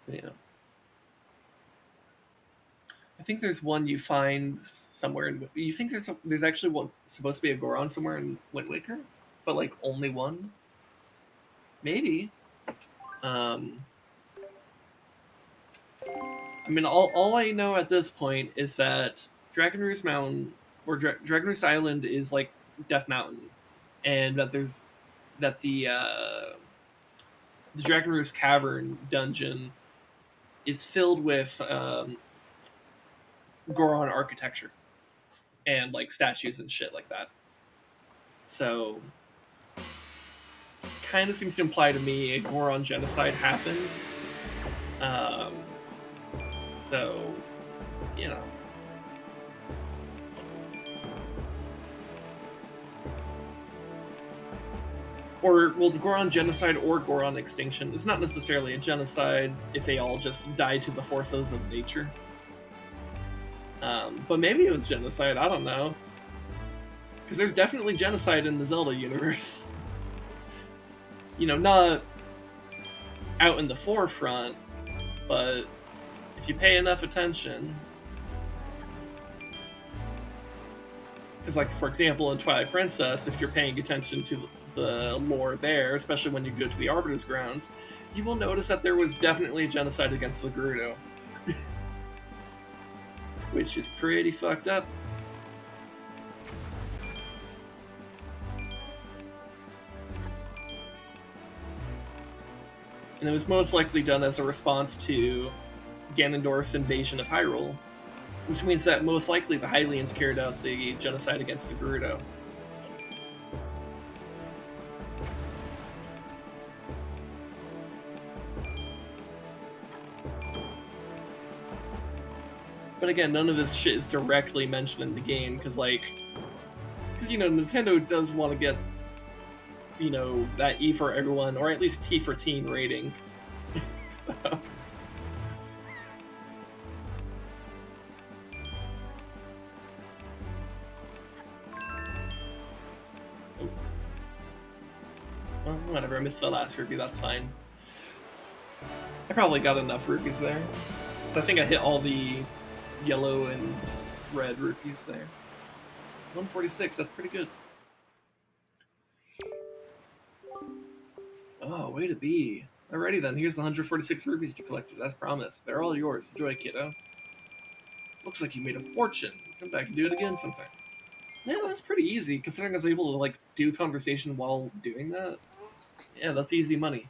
Yeah. I think there's one you find somewhere in. You think there's actually one supposed to be a Goron somewhere in Wind Waker, but like only one, maybe. Um, I mean, all I know at this point is that Dragon Roost Mountain or Dragon Roost Island is like Death Mountain, and that there's that the Dragon Roost Cavern dungeon is filled with Goron architecture and like statues and shit like that. So kind of seems to imply to me a Goron genocide happened. Um, so, you know. Or, well, Goron genocide or Goron extinction. It's not necessarily a genocide if they all just died to the forces of nature. But maybe it was genocide, I don't know. Because there's definitely genocide in the Zelda universe. You know, not out in the forefront, but if you pay enough attention. Because, like, for example, in Twilight Princess, if you're paying attention to the lore there, especially when you go to the Arbiter's Grounds, you will notice that there was definitely a genocide against the Gerudo. Which is pretty fucked up. And it was most likely done as a response to Ganondorf's invasion of Hyrule, which means that most likely the Hylians carried out the genocide against the Gerudo. But again, none of this shit is directly mentioned in the game, because Nintendo does want to get, that E for everyone, or at least T for teen rating. So. Well, whatever, I missed the last rupee, that's fine. I probably got enough rupees there. So I think I hit all the yellow and red rupees there. 146, that's pretty good. Oh, way to be. Alrighty then, here's the 146 rupees you collected, as promised. They're all yours. Enjoy, kiddo. Looks like you made a fortune. Come back and do it again sometime. Yeah, that's pretty easy, considering I was able to, do conversation while doing that. Yeah, that's easy money.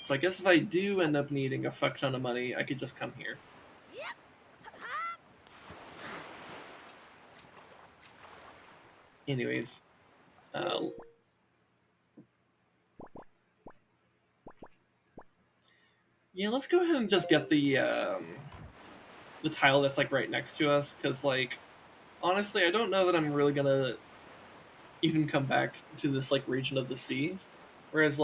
So I guess if I do end up needing a fuck ton of money, I could just come here. Anyways. Yeah, let's go ahead and just get the tile that's, right next to us, because, honestly, I don't know that I'm really gonna even come back to this, region of the sea. Whereas,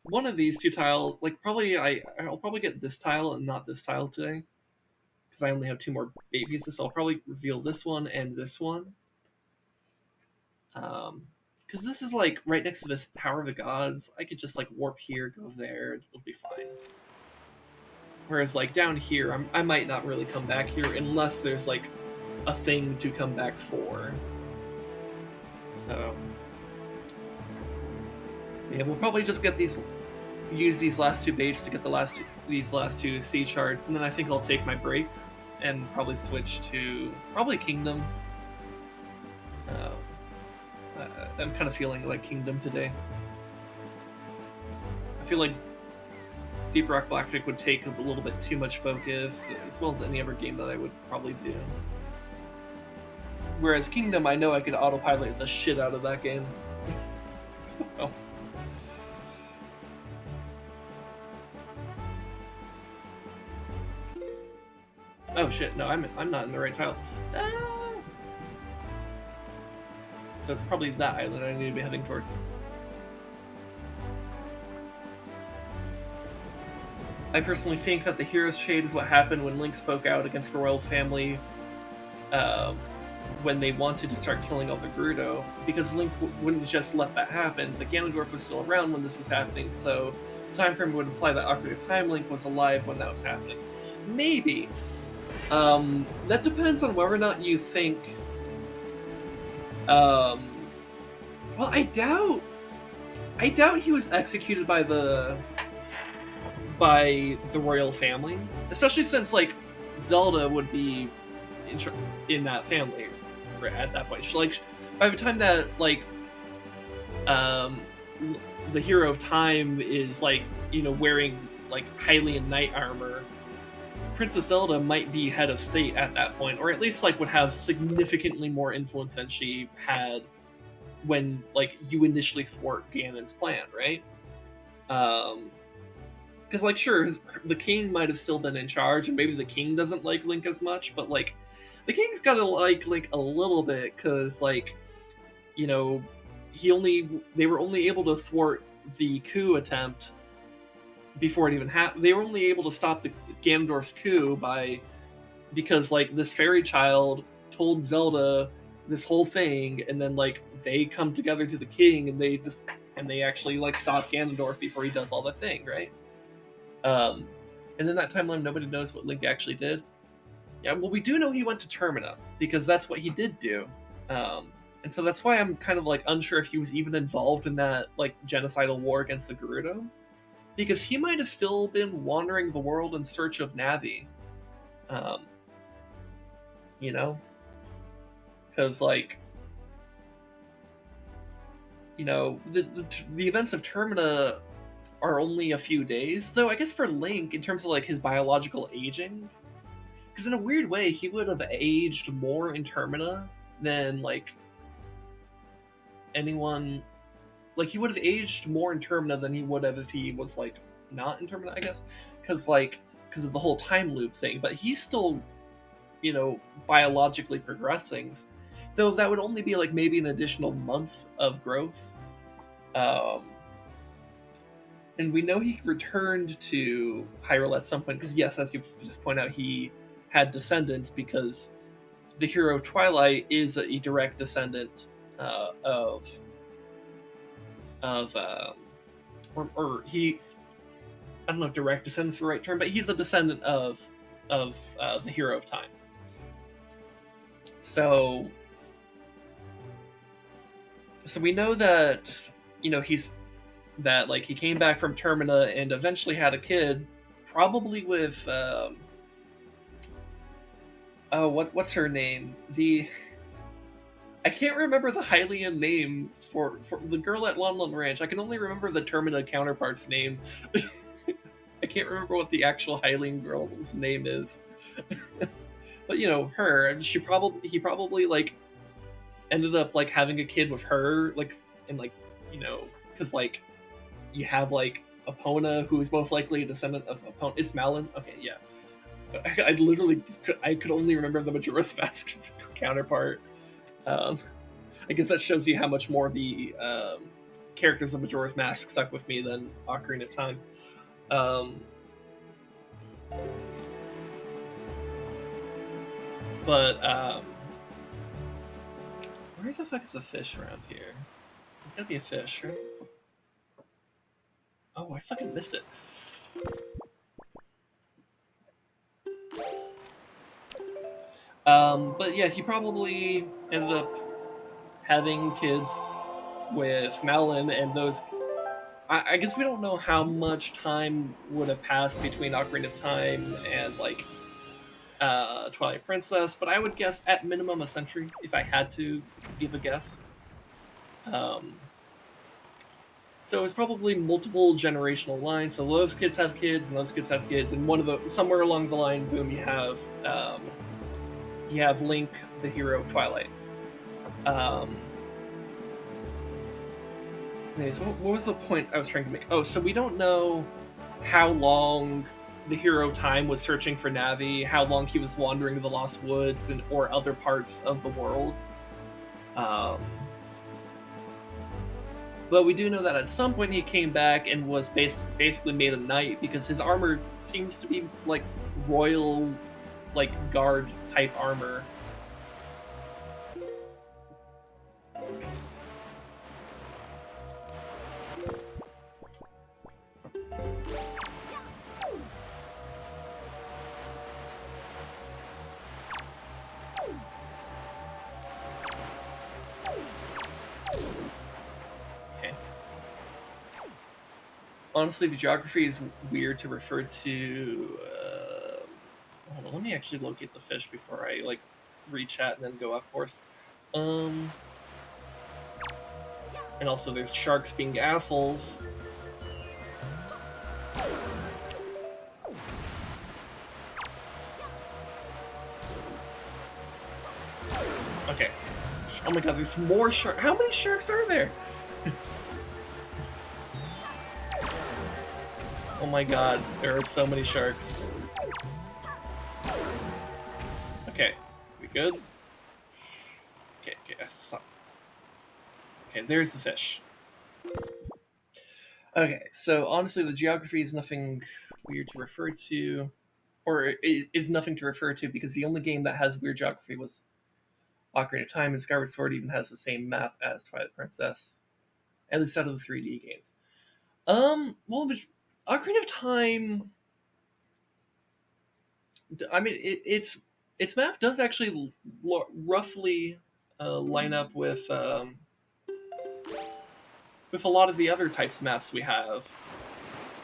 one of these two tiles, probably I'll probably get this tile and not this tile today, because I only have 2 more bait pieces, so I'll probably reveal this one and this one. Because this is, right next to this Tower of the Gods. I could just, warp here, go there, it'll be fine. Whereas, down here, I might not really come back here unless there's, a thing to come back for. So, yeah, we'll probably just use these last 2 baits to get these last 2 sea shards, and then I think I'll take my break and probably switch to Kingdom. I'm kind of feeling like Kingdom today. I feel like Deep Rock Galactic would take a little bit too much focus, as well as any other game that I would probably do. Whereas Kingdom, I know I could autopilot the shit out of that game. So. Oh shit! No, I'm not in the right tile. So it's probably that island I need to be heading towards. I personally think that the Hero's Shade is what happened when Link spoke out against the royal family when they wanted to start killing all the Gerudo, because Link wouldn't just let that happen. The Ganondorf was still around when this was happening, so the time frame would imply that Ocarina of Time Link was alive when that was happening. Maybe. That depends on whether or not you think... well, I doubt he was executed by the royal family, especially since Zelda would be in that family at that point. By the time that the hero of time is wearing Hylian knight armor, Princess Zelda might be head of state at that point, or at least would have significantly more influence than she had when you initially thwart Ganon's plan, right? Because sure, the king might have still been in charge, and maybe the king doesn't like Link as much, but the king's gotta like Link a little bit, because they were only able to thwart the coup attempt before it even happened. They were only able to stop the Ganondorf's coup because this fairy child told Zelda this whole thing, and then they come together to the king, and they actually stop Ganondorf before he does all the thing, right? And in that timeline, nobody knows what Link actually did. Yeah, well, we do know he went to Termina, because that's what he did do. And so that's why I'm kind of unsure if he was even involved in that genocidal war against the Gerudo, because he might have still been wandering the world in search of Navi. Because the events of Termina are only a few days, though I guess for Link, in terms of his biological aging, because in a weird way, he would have aged more in Termina than anyone. He would have aged more in Termina than he would have if he was not in Termina, I guess, because of the whole time loop thing. But he's still, biologically progressing, though that would only be like maybe an additional month of growth. Um, and we know he returned to Hyrule at some point because, yes, as you just point out, he had descendants because the hero of Twilight is a direct descendant of or he, I don't know if direct descendant is the right term, but he's a descendant of the hero of time. So we know that he's that like he came back from Termina and eventually had a kid, probably with oh what's her name, the I can't remember the Hylian name for the girl at Lon Lon Ranch. I can only remember the Termina counterpart's name. I can't remember what the actual Hylian girl's name is. But her, he probably like ended up like having a kid with her, like, and like, because like you have like Epona, who is most likely a descendant of Epona. Is Malin? Okay, yeah. I literally I could only remember the Majora's Mask counterpart. Um, I guess that shows you how much more the characters of Majora's Mask stuck with me than Ocarina of Time. Um, but where the fuck is a fish around here? There's gotta be a fish, right? Oh, I fucking missed it. But yeah, he probably ended up having kids with Malin, and those. I guess we don't know how much time would have passed between Ocarina of Time and like Twilight Princess, but I would guess at minimum a century if I had to give a guess. Um, so it's probably multiple generational lines. So those kids have kids, and those kids have kids, and one of the somewhere along the line, boom, you have Link, the hero of Twilight. Um, anyways, what was the point I was trying to make? Oh, so we don't know how long the hero of time was searching for Navi, how long he was wandering the Lost Woods and or other parts of the world. Um, but we do know that at some point he came back and was basically made a knight because his armor seems to be like royal, like guard type armor. Okay. Honestly, the geography is weird to refer to. Hold on, let me actually locate the fish before I like rechat and then go off course. And also, there's sharks being assholes. Okay. Oh my god, there's more sharks. How many sharks are there? Oh my god, there are so many sharks. Okay, we good? Okay, I saw. Okay, there's the fish. Okay, so honestly, the geography is nothing weird to refer to, or is nothing to refer to because the only game that has weird geography was Ocarina of Time, and Skyward Sword even has the same map as Twilight Princess, at least out of the 3D games. Well, but Ocarina of Time. I mean, its map does actually roughly line up with a lot of the other types of maps we have.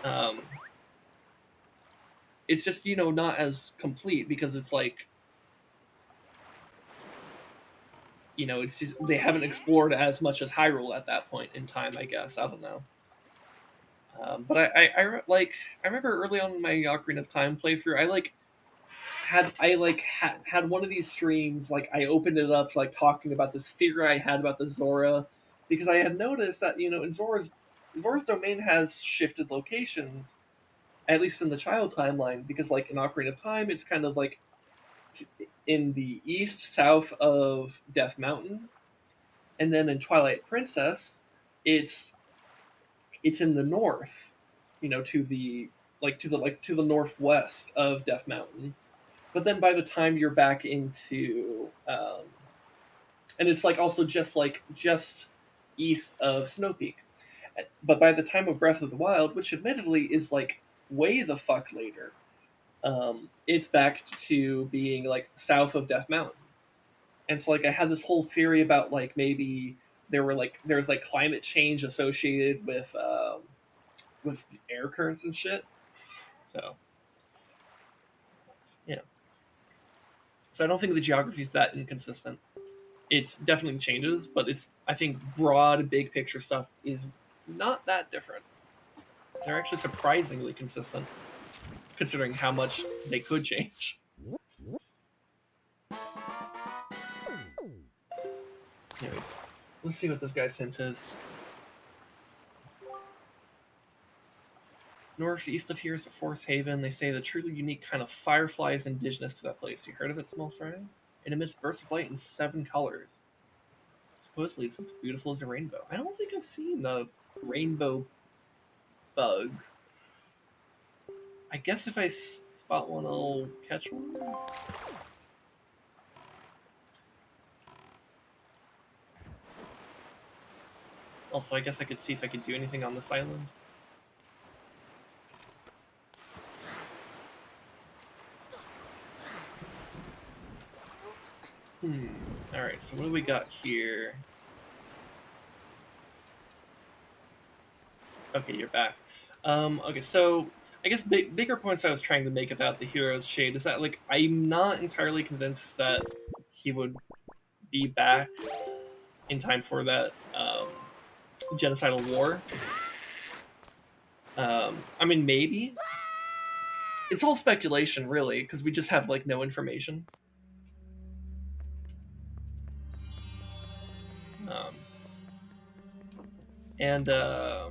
Um, it's just not as complete because it's like it's just they haven't explored as much as Hyrule at that point in time. I guess I don't know. But I remember early on in my Ocarina of Time playthrough, I had one of these streams, like I opened it up like talking about this theory I had about the Zora, because I had noticed that in Zora's domain has shifted locations, at least in the child timeline, because like in Ocarina of Time, it's kind of like in the east, south of Death Mountain, and then in Twilight Princess, it's it's in the north, to the to the northwest of Death Mountain. But then by the time you're back into, and it's like also just east of Snow Peak. But by the time of Breath of the Wild, which admittedly is like way the fuck later, it's back to being like south of Death Mountain. And so like I had this whole theory about like maybe there's like climate change associated with air currents and shit. So yeah, so I don't think the geography is that inconsistent. It's definitely changes, but it's I think broad big picture stuff is not that different. They're actually surprisingly consistent, considering how much they could change. Anyways, let's see what this guy's hint is. Northeast of here is a forest haven. They say the truly unique kind of firefly is indigenous to that place. You heard of it, small fry? It emits bursts of light in 7 colors. Supposedly it's as beautiful as a rainbow. I don't think I've seen a rainbow bug. I guess if I spot one, I'll catch one. Also, I guess I could see if I could do anything on this island. Alright, so what do we got here? Okay, you're back. Okay, so I guess bigger points I was trying to make about the hero's shade is that like I'm not entirely convinced that he would be back in time for that genocidal war. I mean, maybe it's all speculation, really, because we just have like no information. Um, and huh?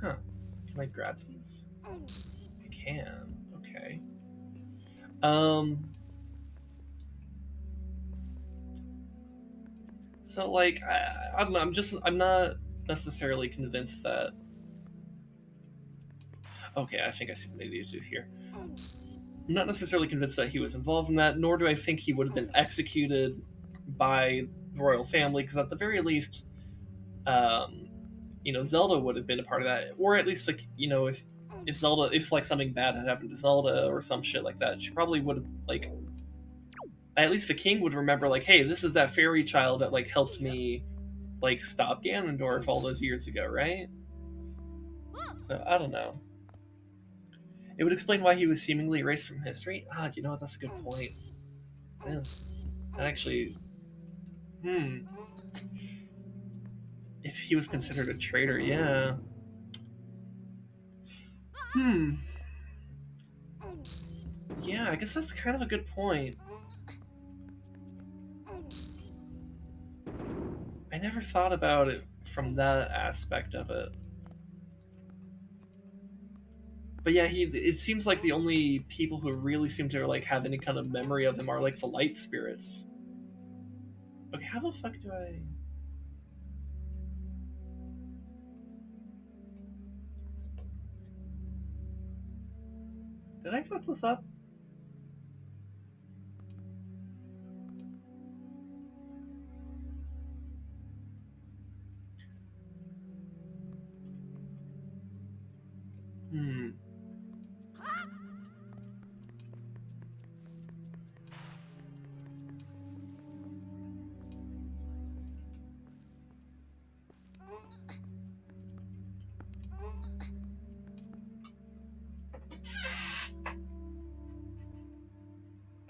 Can I grab these? I can. Okay. Um. So like I don't know. I'm not necessarily convinced that. Okay, I think I see what they need to do here. I'm not necessarily convinced that he was involved in that, nor do I think he would have been executed by the royal family, because at the very least, um, Zelda would have been a part of that, or at least like if Zelda, if like something bad had happened to Zelda or some shit like that, she probably would have like at least the king would remember like, hey, this is that fairy child that like helped me like stop Ganondorf all those years ago, right? So I don't know. It would explain why he was seemingly erased from history. That's a good point. Yeah, that actually, hmm. If he was considered a traitor, yeah. Hmm. Yeah, I guess that's kind of a good point. I never thought about it from that aspect of it. But yeah, it seems like the only people who really seem to like have any kind of memory of him are like the light spirits. Okay, how the fuck do I Did I fuck this up? Hmm.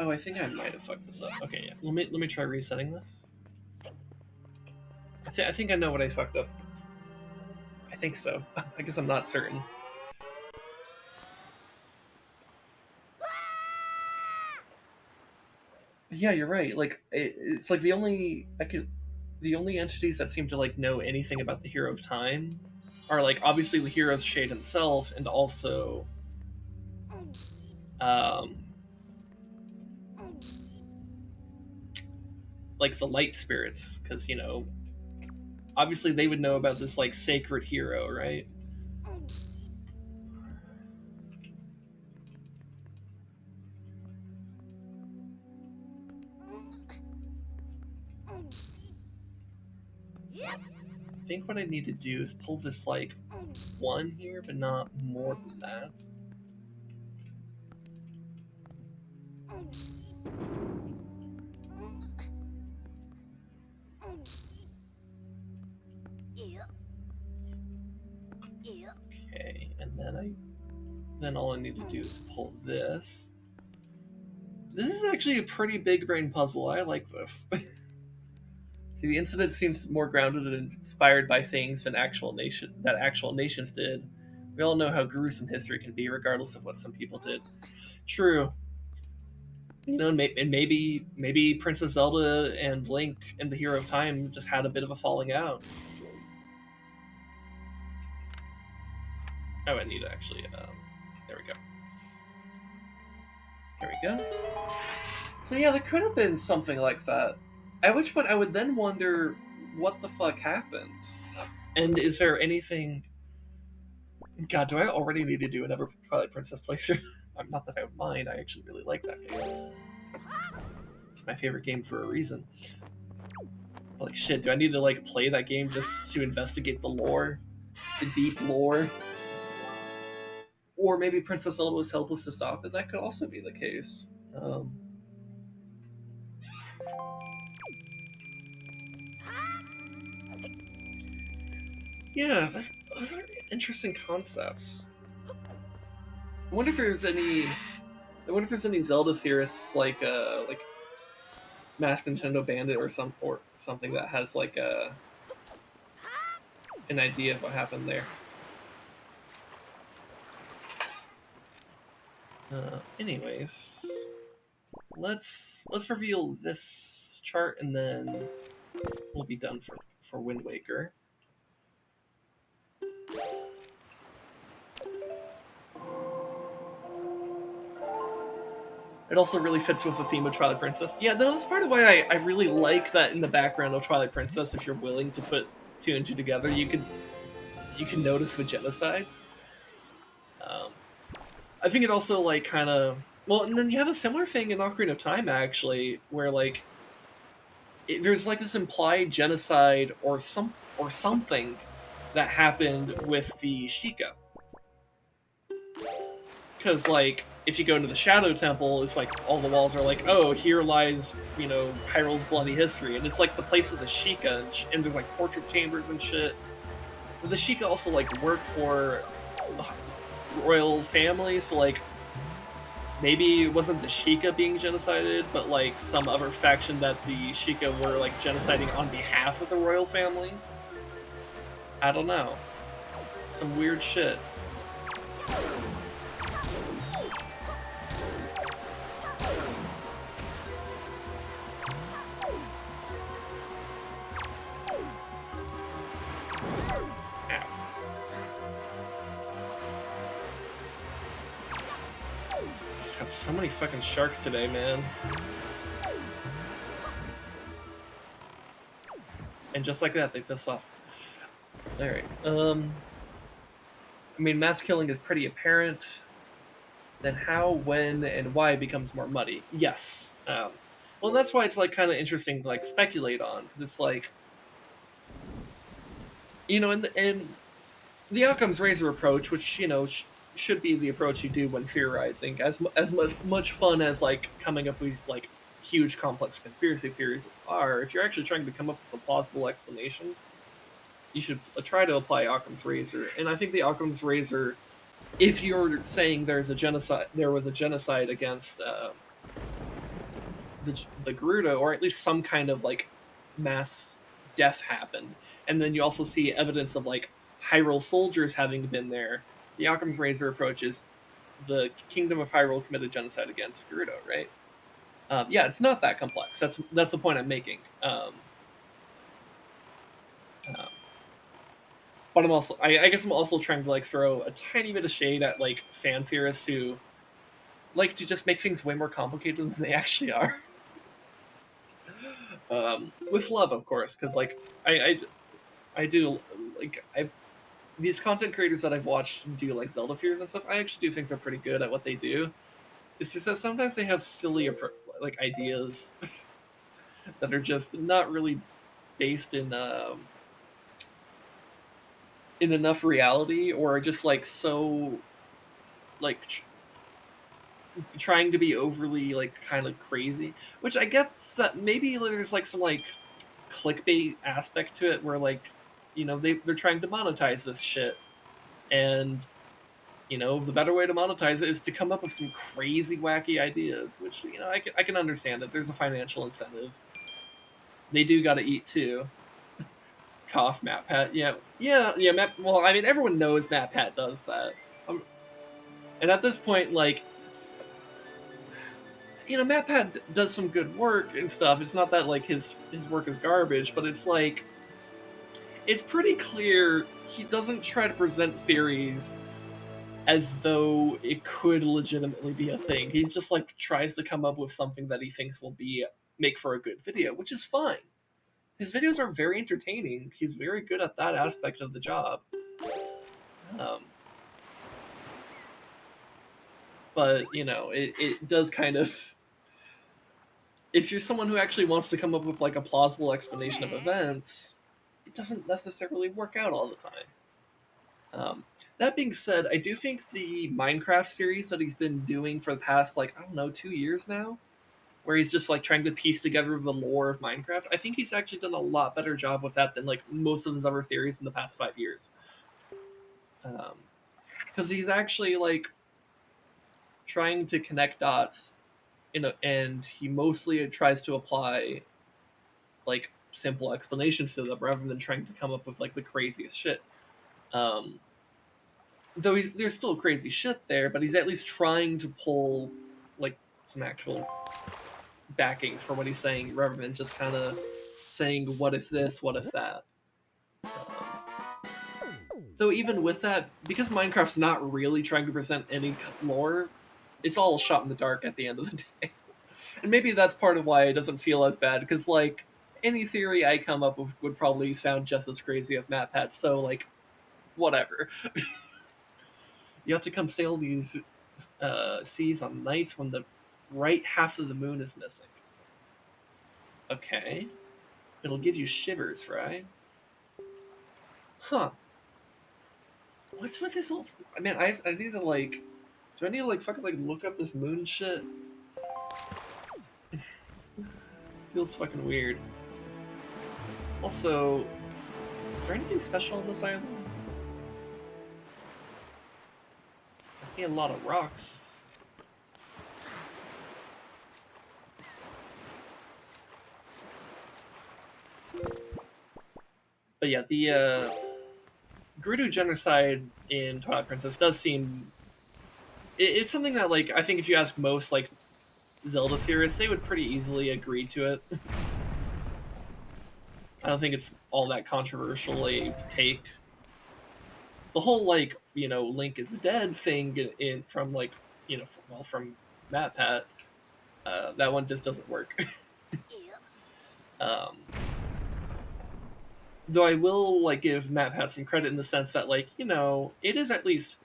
Oh, I think I might have fucked this up. Okay, yeah. Let me try resetting this. I think I know what I fucked up. I think so. I guess I'm not certain. Yeah, you're right. Like it's like the only entities that seem to like know anything about the Hero of Time are like obviously the hero's shade himself, and also um, like the light spirits, because obviously they would know about this like sacred hero, right? So I think what I need to do is pull this like one here, but not more than that. Okay, and then all I need to do is pull this. This is actually a pretty big brain puzzle. I like this. See, the incident seems more grounded and inspired by things that actual nations did. We all know how gruesome history can be, regardless of what some people did. True. And maybe Princess Zelda and Link and the Hero of Time just had a bit of a falling out. Oh, I need to actually. There we go. There we go. So yeah, there could have been something like that. At which point, I would then wonder what the fuck happened, and is there anything? God, do I already need to do another Twilight Princess playthrough? Not that I would mind. I actually really like that game. It's my favorite game for a reason. But, like, shit, do I need to like play that game just to investigate the lore, the deep lore? Or maybe Princess Zelda was helpless to stop it. That could also be the case. Yeah, those are interesting concepts. I wonder if there's any. I wonder if there's any Zelda theorists like Mask Nintendo Bandit or something that has like an idea of what happened there. Anyways, let's reveal this chart and then we'll be done for Wind Waker. It also really fits with the theme of Twilight Princess. Yeah, that's part of why I really like that in the background of Twilight Princess. If you're willing to put two and two together, you can notice the genocide. Um, I think it also like kind of and then you have a similar thing in Ocarina of Time actually, where like there's like this implied genocide or something that happened with the Sheikah. Because like if you go into the Shadow Temple, it's like all the walls are like, oh, here lies Hyrule's bloody history, and it's like the place of the Sheikah, and there's like torture chambers and shit. But the Sheikah also like work for the royal family, so like maybe it wasn't the Sheikah being genocided, but like some other faction that the Sheikah were like genociding on behalf of the royal family. I don't know. Some weird shit. Just got so many fucking sharks today, man. And just like that, they piss off. Alright, I mean, mass killing is pretty apparent. Then how, when, and why becomes more muddy. Yes. Well, that's why it's like kind of interesting to like speculate on, because it's like, and the Occam's razor approach, which should be the approach you do when theorizing, as much fun as like coming up with these like huge complex conspiracy theories are. If you're actually trying to come up with a plausible explanation, you should try to apply Occam's razor. And I think the Occam's razor, if you're saying there was a genocide against the Gerudo, or at least some kind of like mass death happened, and then you also see evidence of like Hyrule soldiers having been there. The Occam's razor approach is the Kingdom of Hyrule committed genocide against Gerudo, right? Yeah, it's not that complex. That's the point I'm making. Um, but I guess I'm also trying to like throw a tiny bit of shade at like fan theorists who like to just make things way more complicated than they actually are. With love, of course, because like I do like I've these content creators that I've watched do like Zelda fears and stuff. I actually do think they're pretty good at what they do. It's just that sometimes they have silly like ideas that are just not really based in enough reality, or are just like so like trying to be overly like kind of crazy. Which I guess that maybe there's like some like clickbait aspect to it where like they're trying to monetize this shit, and the better way to monetize it is to come up with some crazy wacky ideas, which I can understand that there's a financial incentive. They do got to eat too. Cough, Matt Pat. Yeah. Matt, well, I mean, everyone knows Matt Pat does that. And at this point, like, Matt Pat does some good work and stuff. It's not that like his work is garbage, but it's like it's pretty clear he doesn't try to present theories as though it could legitimately be a thing. He's just like tries to come up with something that he thinks will be make for a good video, which is fine. His videos are very entertaining. He's very good at that aspect of the job. Um, but it does kind of, if you're someone who actually wants to come up with like a plausible explanation of events, it doesn't necessarily work out all the time. That being said, I do think the Minecraft series that he's been doing for the past like I don't know 2 years now, where he's just like trying to piece together the lore of Minecraft, I think he's actually done a lot better job with that than like most of his other theories in the past 5 years. Because he's actually like trying to connect dots, and he mostly tries to apply like simple explanations to them rather than trying to come up with like the craziest shit. Um, though there's still crazy shit there, but he's at least trying to pull like some actual backing for what he's saying rather than just kind of saying what if this, what if that. Though even with that, because Minecraft's not really trying to present any lore, it's all shot in the dark at the end of the day. And maybe that's part of why it doesn't feel as bad, because like any theory I come up with would probably sound just as crazy as Matt Pat. So like, whatever. You have to come sail these seas on nights when the right half of the moon is missing. Okay, it'll give you shivers, right? Huh? What's with this whole? I mean, I need to like. Do I need to like fucking like look up this moon shit? Feels fucking weird. Also, is there anything special on this island? I see a lot of rocks. But yeah, the Gerudo genocide in Twilight Princess does seem. It's something that like I think if you ask most like Zelda theorists, they would pretty easily agree to it. I don't think it's all that controversial a take. The whole like Link is dead thing from like from Matt Pat, that one just doesn't work. um, though I will like give Matt Pat some credit in the sense that like it is at least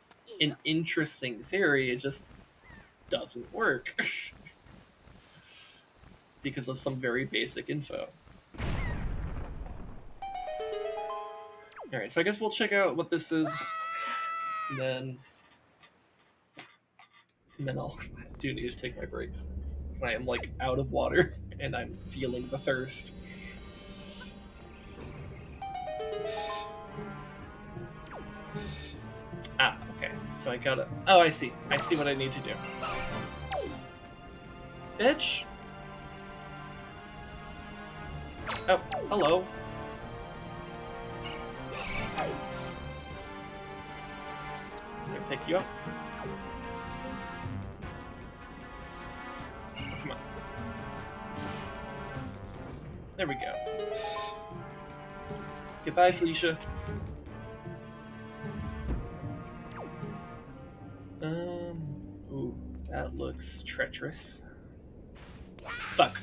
an interesting theory. It just doesn't work because of some very basic info. All right, so I guess we'll check out what this is, and then I do need to take my break. I am like out of water and I'm feeling the thirst. Ah, okay. So I gotta. Oh, I see. I see what I need to do. Bitch! Oh, hello. I'm gonna pick you up. Come on. There we go. Goodbye, Felicia. It's treacherous. Fuck.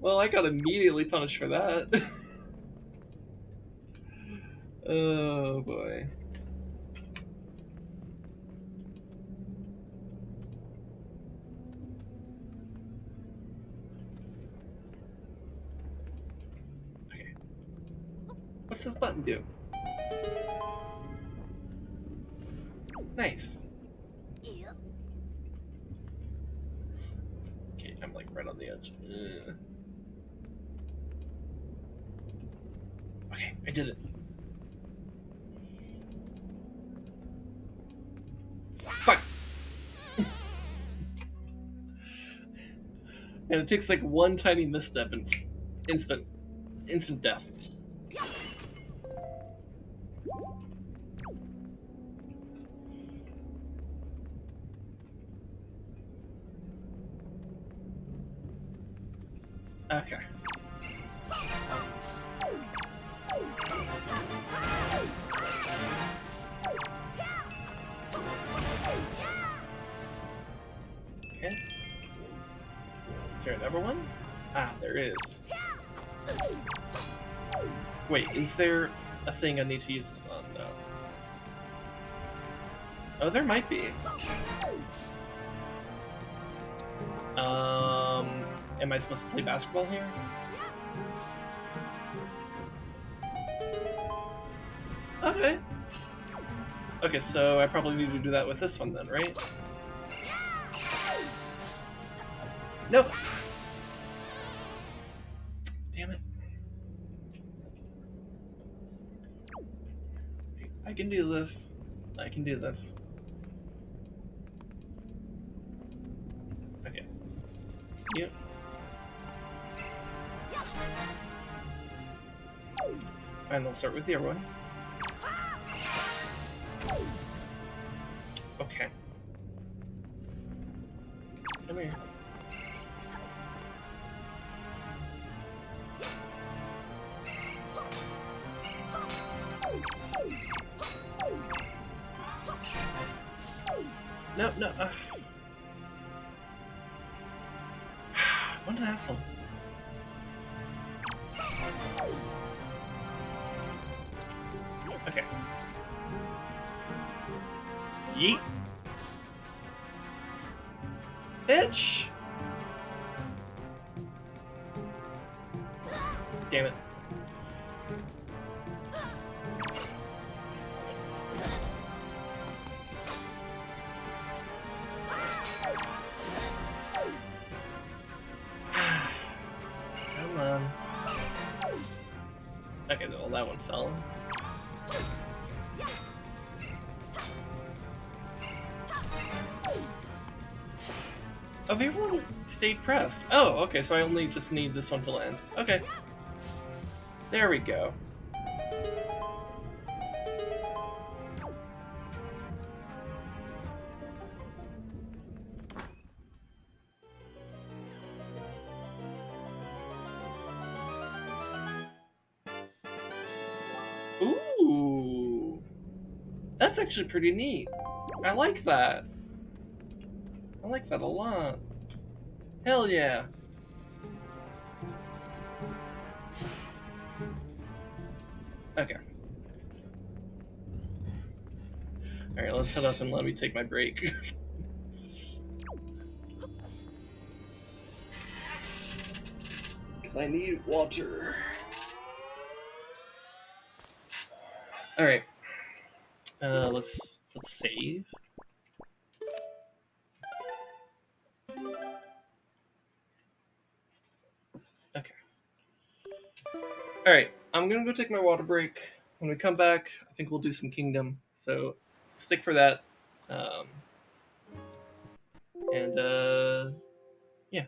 Well, I got immediately punished for that. Oh boy. Okay. What's this button do? Nice. Okay, I'm like right on the edge. Okay, I did it. Fuck! And it takes like one tiny misstep and instant death. Okay. Okay. Is there another one? Ah, there is. Wait, is there a thing I need to use this on? No. Oh, there might be. Am I supposed to play basketball here? Okay. Okay, so I probably need to do that with this one then, right? Nope. Damn it. I can do this. I can do this. Okay. Yep. And we'll start with the other one. Okay. Come here. No, no. What an asshole. Okay. Yeet. Bitch! Damn it. Come on. Okay, well, that one fell. Oh, everyone stayed pressed. Oh, okay, so I only just need this one to land. Okay. There we go. Ooh. That's actually pretty neat. I like that. I like that a lot. Hell yeah. Okay. Alright, let's head up and let me take my break. Because I need water. Alright. Let's save. Okay. Alright, I'm gonna go take my water break. When we come back, I think we'll do some Kingdom. So stick for that. Um, and yeah.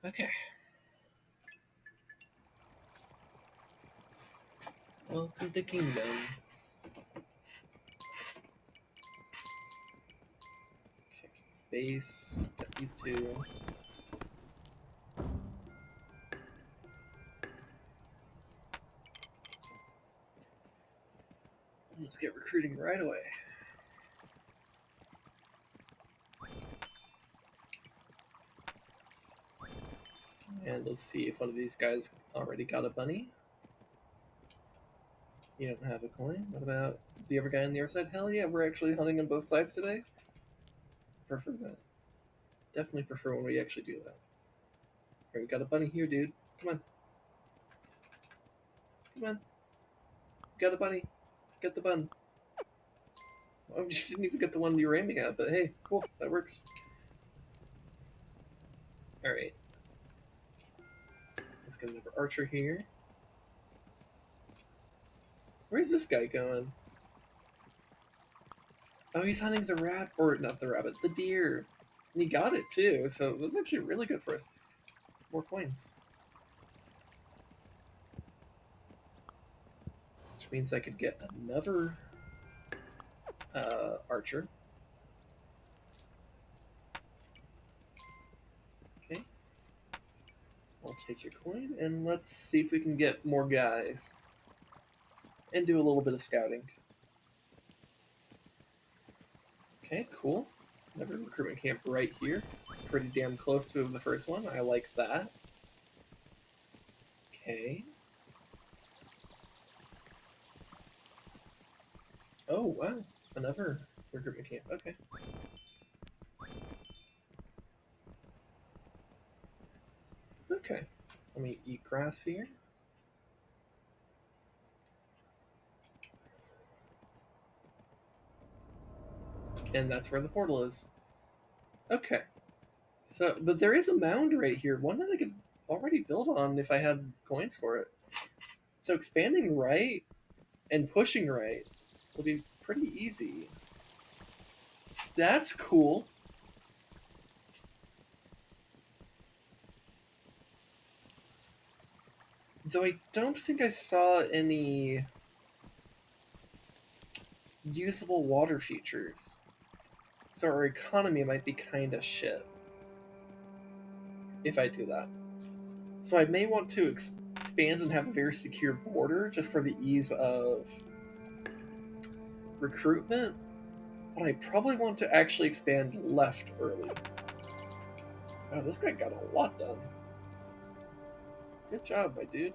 Okay. Welcome to Kingdom. Okay. Base. Got these two. Let's get recruiting right away. And let's see if one of these guys already got a bunny. You don't have a coin. What about the other guy on the other side? Hell yeah, we're actually hunting on both sides today. Prefer that. Definitely prefer when we actually do that. Alright, we got a bunny here, dude. Come on. Come on. Got a bunny. Get the bun. Oh, you didn't even get the one you were aiming at, but hey, cool. That works. Alright. Let's get another archer here. Where's this guy going? Oh, he's hunting the or not the rabbit, the deer. And he got it too, so it was actually really good for us. More coins. Which means I could get another archer. Okay. I'll take your coin, and let's see if we can get more guys. And do a little bit of scouting. Okay, cool. Another recruitment camp right here. Pretty damn close to the first one. I like that. Okay. Oh, wow. Another recruitment camp. Okay. Okay. Let me eat grass here. And that's where the portal is. Okay. So, but there is a mound right here. One that I could already build on if I had coins for it. So expanding right and pushing right will be pretty easy. That's cool. Though I don't think I saw any usable water features. So our economy might be kind of shit if I do that. So I may want to expand and have a very secure border just for the ease of recruitment. But I probably want to actually expand left early. Wow, this guy got a lot done. Good job, my dude.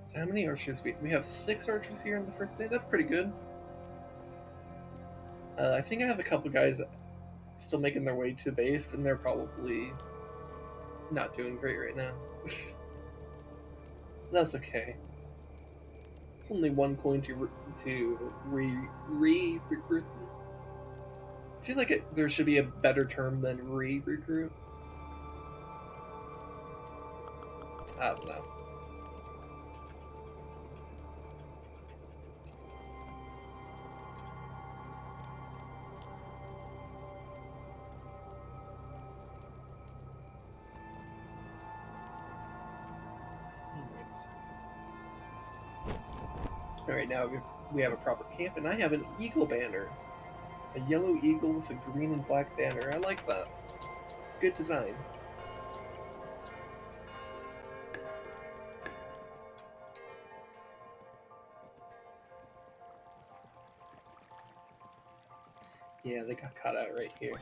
So how many archers? We have 6 archers here on the first day. That's pretty good. I think I have a couple guys still making their way to base, but they're probably not doing great right now. That's okay. It's only 1 coin to recruit them. I feel like there should be a better term than recruit. I don't know. Anyways. Alright, now we have a proper camp, and I have an eagle banner. A yellow eagle with a green and black banner. I like that. Good design. Yeah, they got caught out right here.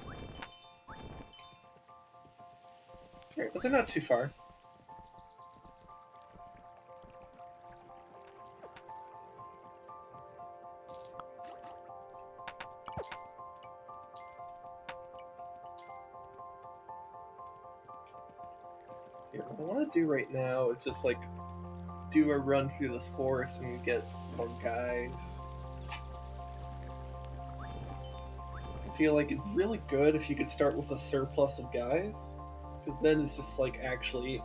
Alright, but they're not too far. Here, what I want to do right now is just like do a run through this forest and get more guys. I feel like it's really good if you could start with a surplus of guys. because then it's just like actually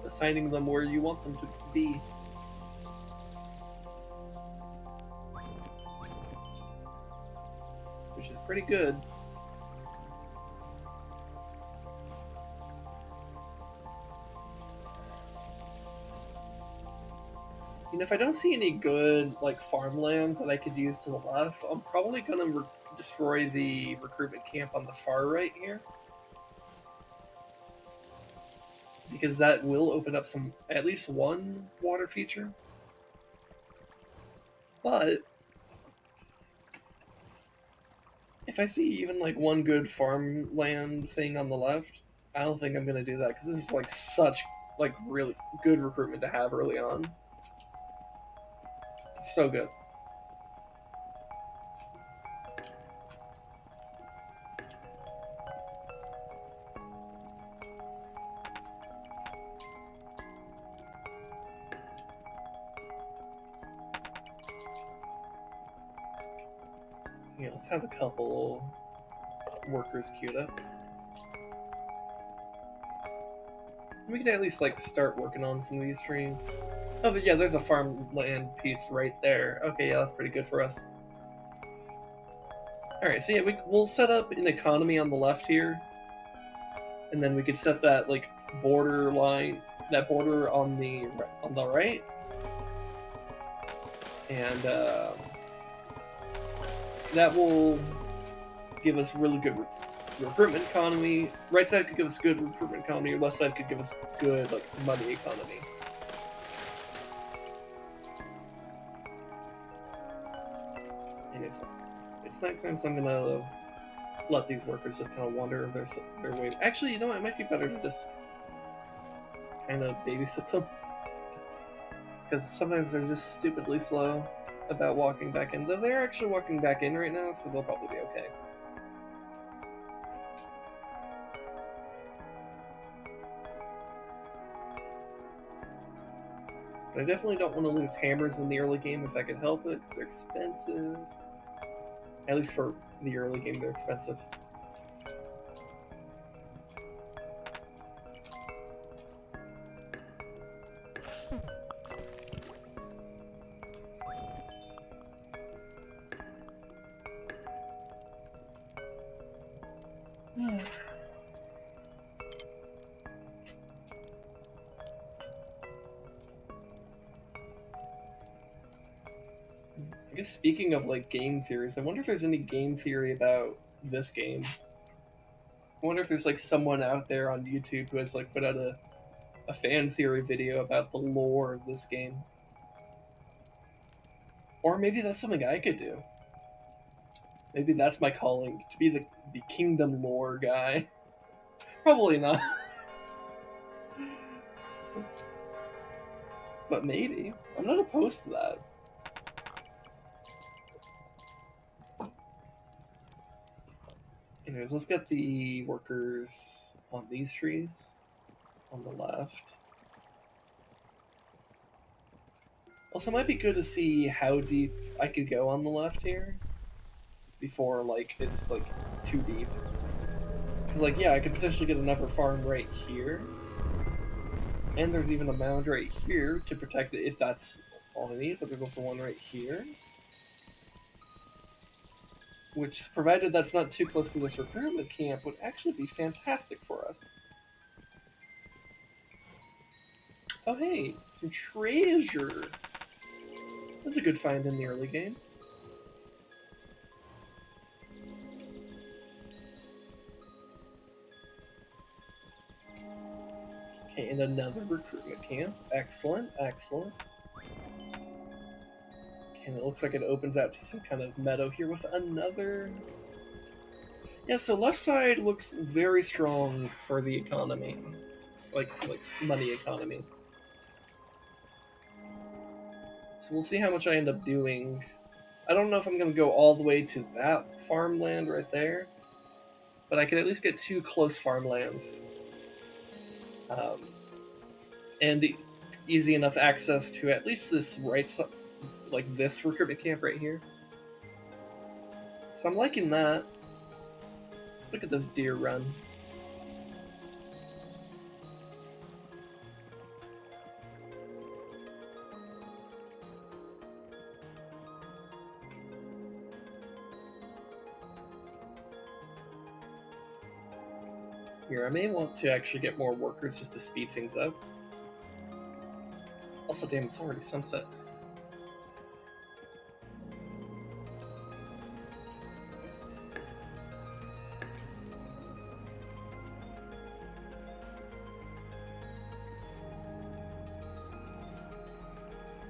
assigning them where you want them to be. Which is pretty good. You know, if I don't see any good like farmland that I could use to the left, I'm probably gonna destroy the recruitment camp on the far right here, because that will open up some, at least one water feature. But if I see even like one good farmland thing on the left, I don't think I'm gonna do that, because this is like such like really good recruitment to have early on. It's so good. Yeah, let's have a couple workers queued up. We can at least like start working on some of these trees. Oh, yeah, there's a farmland piece right there. Okay, yeah, that's pretty good for us. All right, so yeah, we'll set up an economy on the left here, and then we could set that like border line, that border on the right, and that will give us really good recruitment economy. Right side could give us good recruitment economy, or left side could give us good like money economy. Anyways, it's nighttime, so I'm gonna let these workers just kind of wander their way. Actually, you know what? It might be better to just kind of babysit them, because sometimes they're just stupidly slow about walking back in. Though they're actually walking back in right now, so they'll probably be okay. But I definitely don't want to lose hammers in the early game if I could help it, because they're expensive. At least for the early game, they're expensive. I guess speaking of like game theories, I wonder if there's any game theory about this game. I wonder if there's like someone out there on YouTube who has like put out a fan theory video about the lore of this game. Or maybe that's something I could do. Maybe that's my calling, to be the kingdom lore guy. Probably not. But maybe. I'm not opposed to that. Anyways, let's get the workers on these trees on the left. Also, it might be good to see how deep I could go on the left here before like it's like too deep. Because like yeah, I could potentially get another farm right here, and there's even a mound right here to protect it if that's all I need. But there's also one right here, which, provided that's not too close to this recruitment camp, would actually be fantastic for us. Oh hey, some treasure. That's a good find in the early game. Okay, and another recruitment camp. Excellent, excellent. Okay, and it looks like it opens out to some kind of meadow here with another... Yeah, so left side looks very strong for the economy. Like money economy. So we'll see how much I end up doing. I don't know if I'm going to go all the way to that farmland right there, but I can at least get 2 close farmlands. And easy enough access to at least this right side, like this recruitment camp right here. So I'm liking that. Look at those deer run. Here, I may want to actually get more workers just to speed things up. Also, damn, it's already sunset.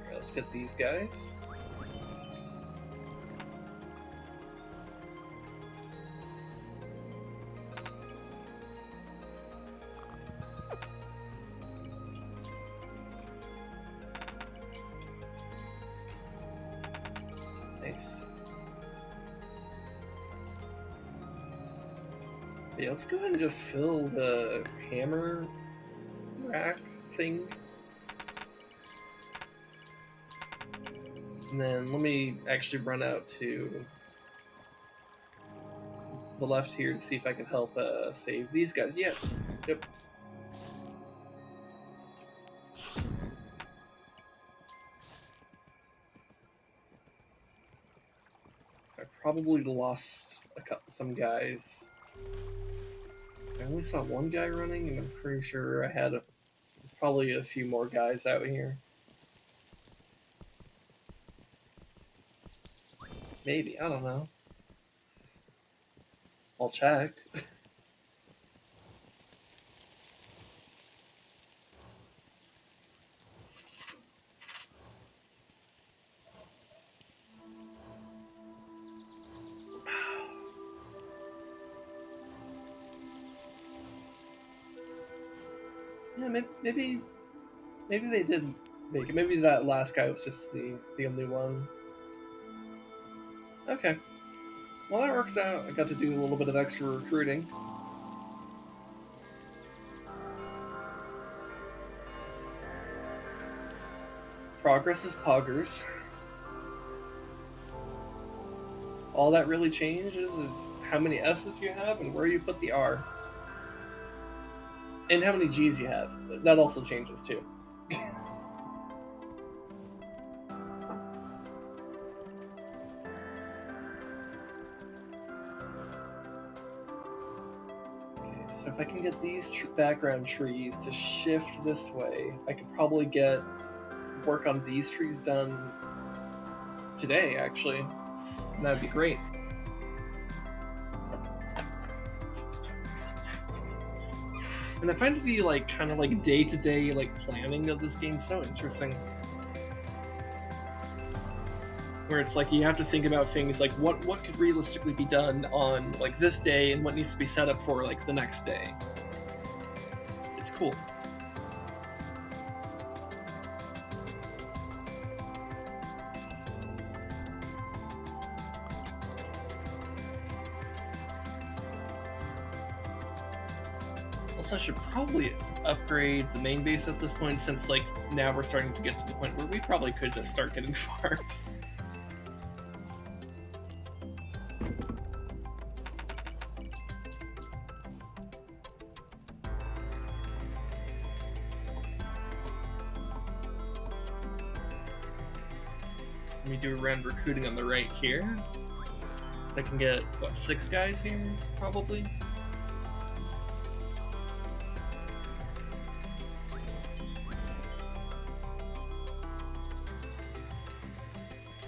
Alright, let's get these guys. Nice. Yeah, let's go ahead and just fill the hammer rack thing. And then let me actually run out to the left here to see if I can help save these guys. Yeah. Yep. So I probably lost some guys. So I only saw one guy running, and I'm pretty sure there's probably a few more guys out here. Maybe, I don't know. I'll check. Yeah, maybe they did make it. Maybe that last guy was just the only one. Okay. Well, that works out. I got to do a little bit of extra recruiting. Progress is poggers. All that really changes is how many S's you have and where you put the R. And how many G's you have. That also changes too. Okay, so if I can get these background trees to shift this way, I could probably get work on these trees done today, actually. And that'd be great. And I find the kind of day-to-day planning of this game so interesting. Where it's like you have to think about things like what could realistically be done on this day and what needs to be set up for the next day. It's cool. Also, I should probably upgrade the main base at this point, since now we're starting to get to the point where we probably could just start getting farms. Let me do around recruiting on the right here. So I can get, what, 6 guys here, probably?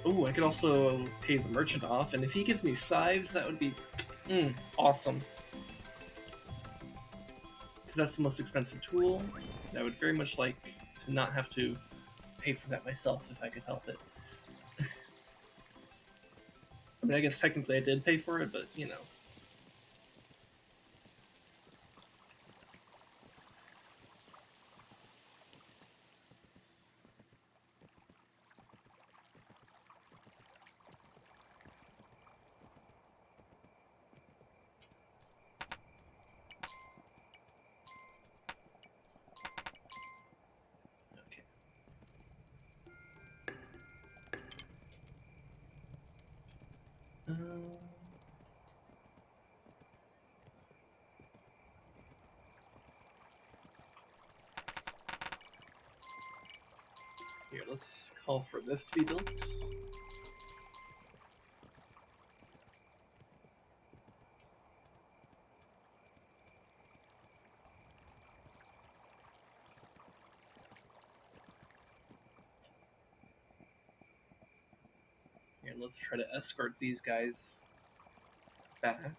Oh, I could also pay the merchant off, and if he gives me scythes, that would be awesome. Because that's the most expensive tool. I would very much like to not have to pay for that myself if I could help it. I mean, I guess technically I did pay for it, but you know. Here, let's call for this to be built. And let's try to escort these guys back.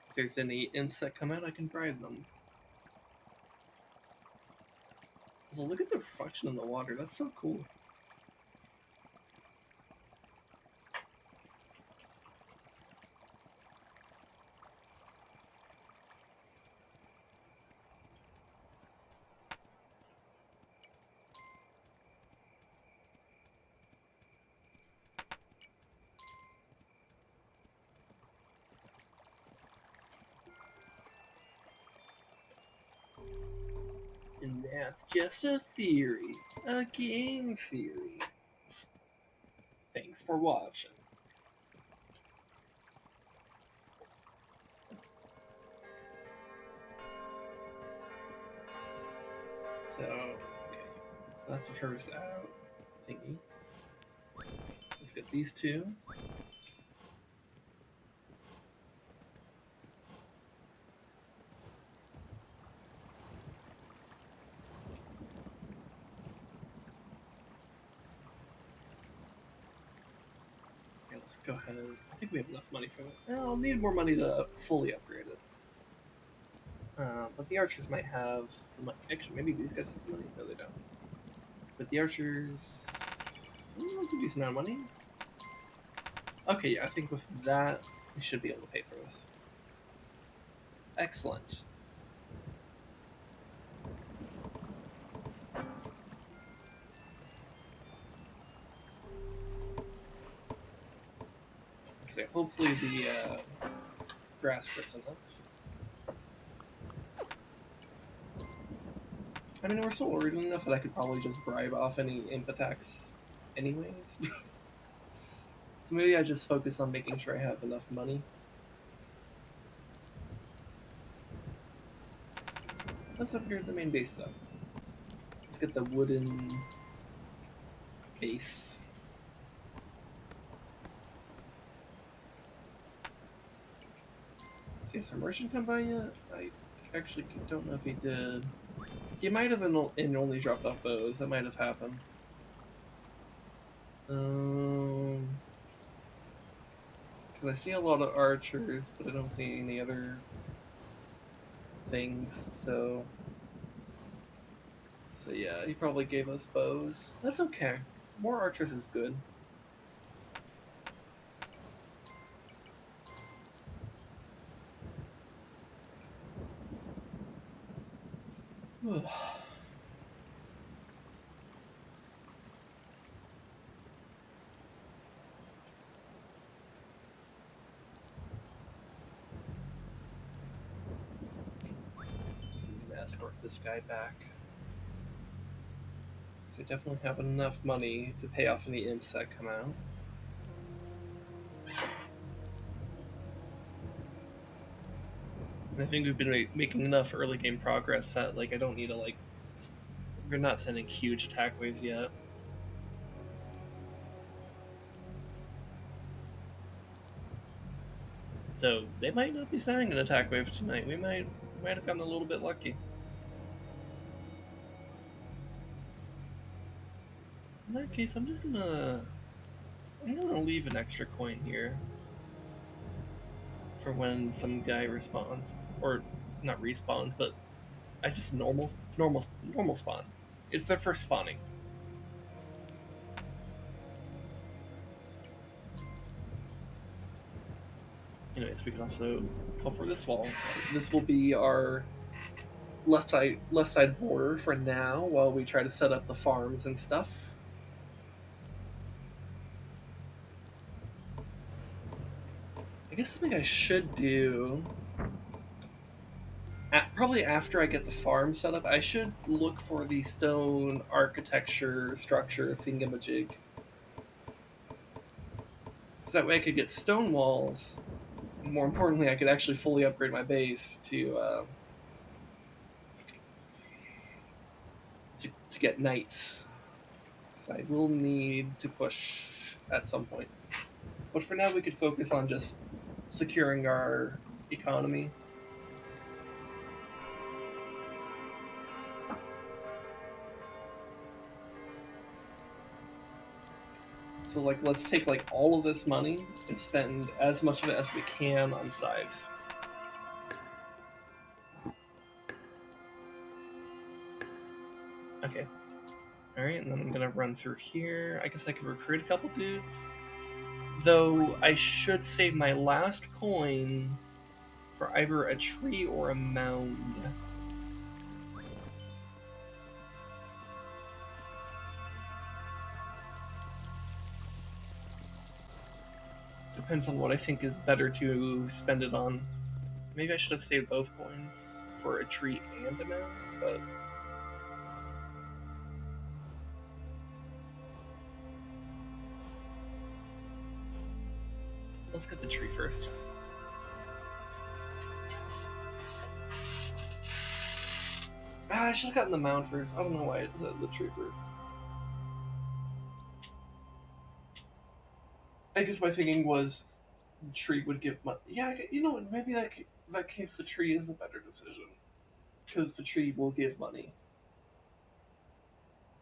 If there's any imps that come out, I can bribe them. So look at the reflection in the water. That's so cool. And that's just a theory. A game theory. Thanks for watching. So, okay. So that's the first out thingy. Let's get these two. Okay, let's go ahead. I think we have enough money for that. I'll need more money to fully upgrade it. But the archers might have some money. Actually, maybe these guys have some money. No, they don't. But the archers, that's a decent amount of money. Okay, yeah, I think with that, we should be able to pay for this. Excellent. So hopefully the grass grows enough. I mean, we're still early enough that I could probably just bribe off any imp attacks anyways. So maybe I just focus on making sure I have enough money. Let's upgrade the main base though. Let's get the wooden base. See, has our merchant come by yet? I actually don't know if he did. He might have only dropped off bows. That might have happened. Because I see a lot of archers, but I don't see any other things. So yeah, he probably gave us bows. That's okay. More archers is good. Escort this guy back. So I definitely have enough money to pay off any imps that come out. And I think we've been making enough early game progress that like I don't need to like. We're not sending huge attack waves yet. So they might not be sending an attack wave tonight. We might have gotten a little bit lucky. In that case, I'm gonna leave an extra coin here for when some guy respawns, or not respawns, but I just normal spawn. It's their first spawning. Anyways, we can also cover this wall. This will be our left side border for now, while we try to set up the farms and stuff. I guess something I should do, probably after I get the farm set up, I should look for the stone architecture structure thingamajig. Because that way I could get stone walls. And more importantly, I could actually fully upgrade my base to get knights. Because I will need to push at some point. But for now, we could focus on just securing our economy. So like, let's take like all of this money and spend as much of it as we can on scythes. Okay. Alright, and then I'm gonna run through here. I guess I could recruit a couple dudes. Though I should save my last coin for either a tree or a mound. Depends on what I think is better to spend it on. Maybe I should have saved both coins for a tree and a mound, but let's get the tree first. I should have gotten the mound first. I don't know why it said the tree first. I guess my thinking was the tree would give money. Yeah, you know what? Maybe that case the tree is a better decision because the tree will give money.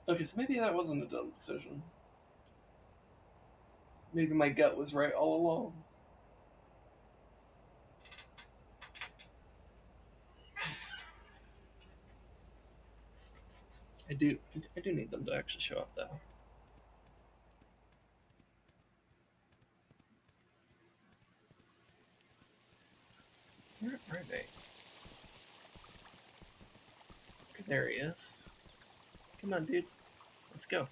Okay, so maybe that wasn't a dumb decision. Maybe my gut was right all along. I do need them to actually show up though. Where are they? Okay, there he is. Come on, dude. Let's go.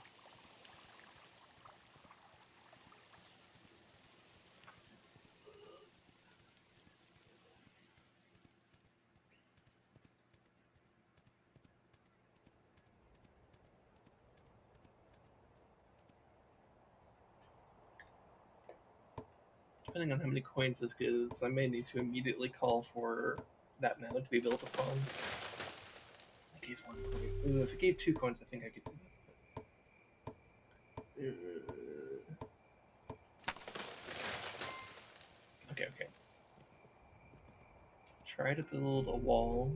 Depending on how many coins this gives, I may need to immediately call for that mound to be built upon. I gave 1 coin. Ooh, if it gave 2 coins, I think I could do that. Okay, okay. Try to build a wall.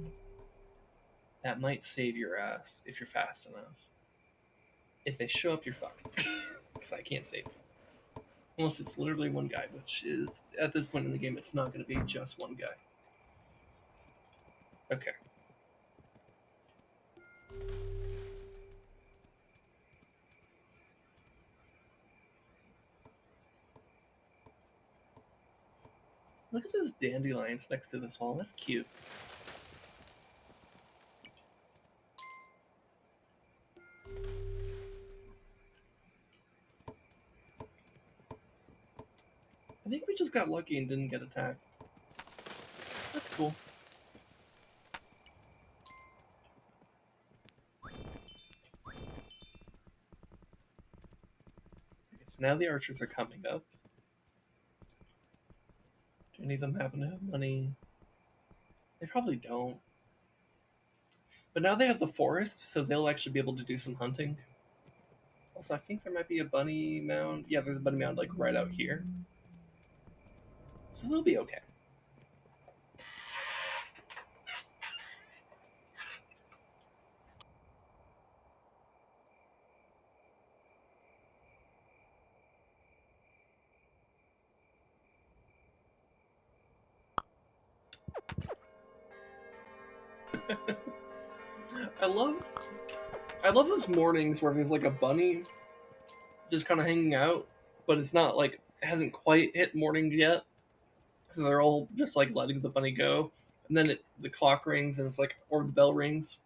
That might save your ass if you're fast enough. If they show up, you're fucked. Because I can't save you. Unless it's literally one guy, which is, at this point in the game, it's not going to be just one guy. Okay. Look at those dandelions next to this wall. That's cute. I think we just got lucky and didn't get attacked. That's cool. Okay, so now the archers are coming up. Do any of them happen to have money? They probably don't. But now they have the forest, so they'll actually be able to do some hunting. Also, I think there might be a bunny mound. Yeah, there's a bunny mound like right out here. So they'll be okay. I love those mornings where there's like a bunny just kind of hanging out, but it's not like it hasn't quite hit morning yet. So they're all just like letting the bunny go, and then the clock rings and it's like, or the bell rings,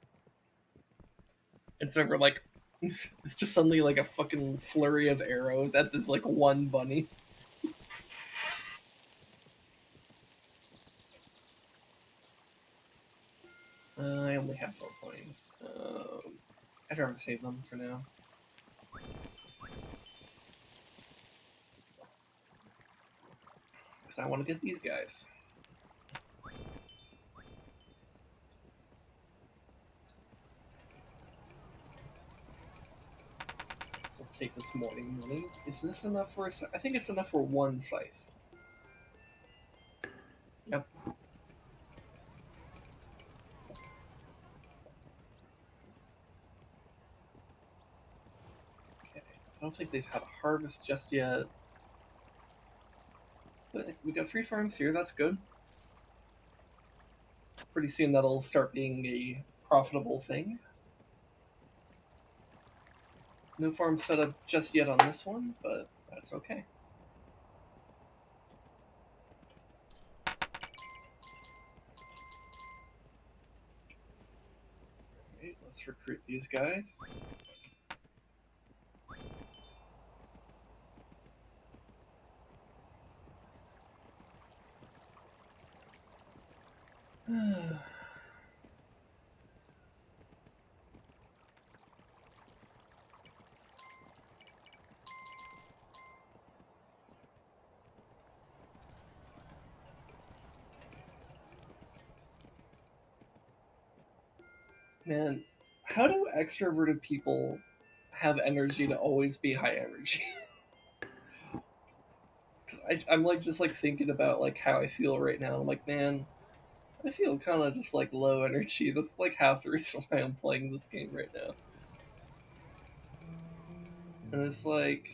and so we're like, it's just suddenly like a fucking flurry of arrows at this like one bunny. I only have 4 coins. I'd rather save them for now. Because I want to get these guys. So let's take this morning money. Is this enough for us? I think it's enough for one scythe. Yep. Okay. don't think they've had a harvest just yet. But we got free farms here, that's good. Pretty soon that'll start being a profitable thing. No farm set up just yet on this one, but that's okay. Alright, let's recruit these guys. Man, how do extroverted people have energy to always be high energy? Because I'm like just like thinking about like how I feel right now. I'm like, man, I feel kind of just like low energy. That's like half the reason why I'm playing this game right now. And it's like,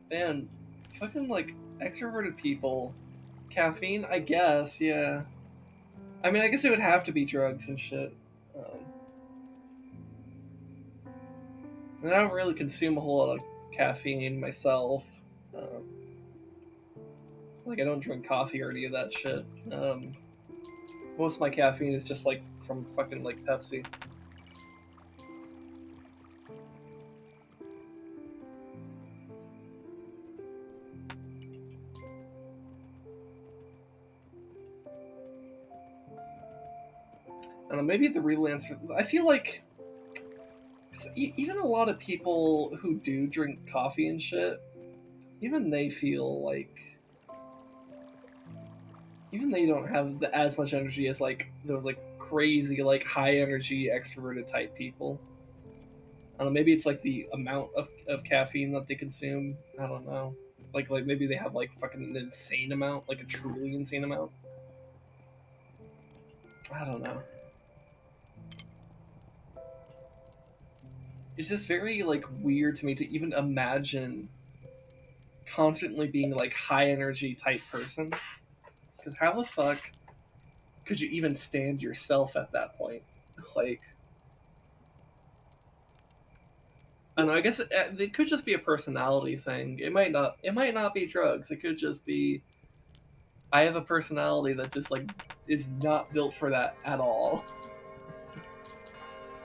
man, fucking like extroverted people, caffeine. I guess, yeah. I mean, I guess it would have to be drugs and shit. And I don't really consume a whole lot of caffeine myself. Um, like I don't drink coffee or any of that shit. Most of my caffeine is just like from fucking like Pepsi. I don't know, maybe the real answer. I feel like even a lot of people who do drink coffee and shit, even they feel like even they don't have as much energy as like those like crazy like high energy extroverted type people. I don't know, maybe it's like the amount of caffeine that they consume. I don't know. Like maybe they have like fucking an insane amount, like a truly insane amount. I don't know. It's just very like weird to me to even imagine constantly being like high energy type person. Because how the fuck could you even stand yourself at that point? Like, I don't know. I guess it could just be a personality thing. It might not. It might not be drugs. It could just be I have a personality that just like is not built for that at all,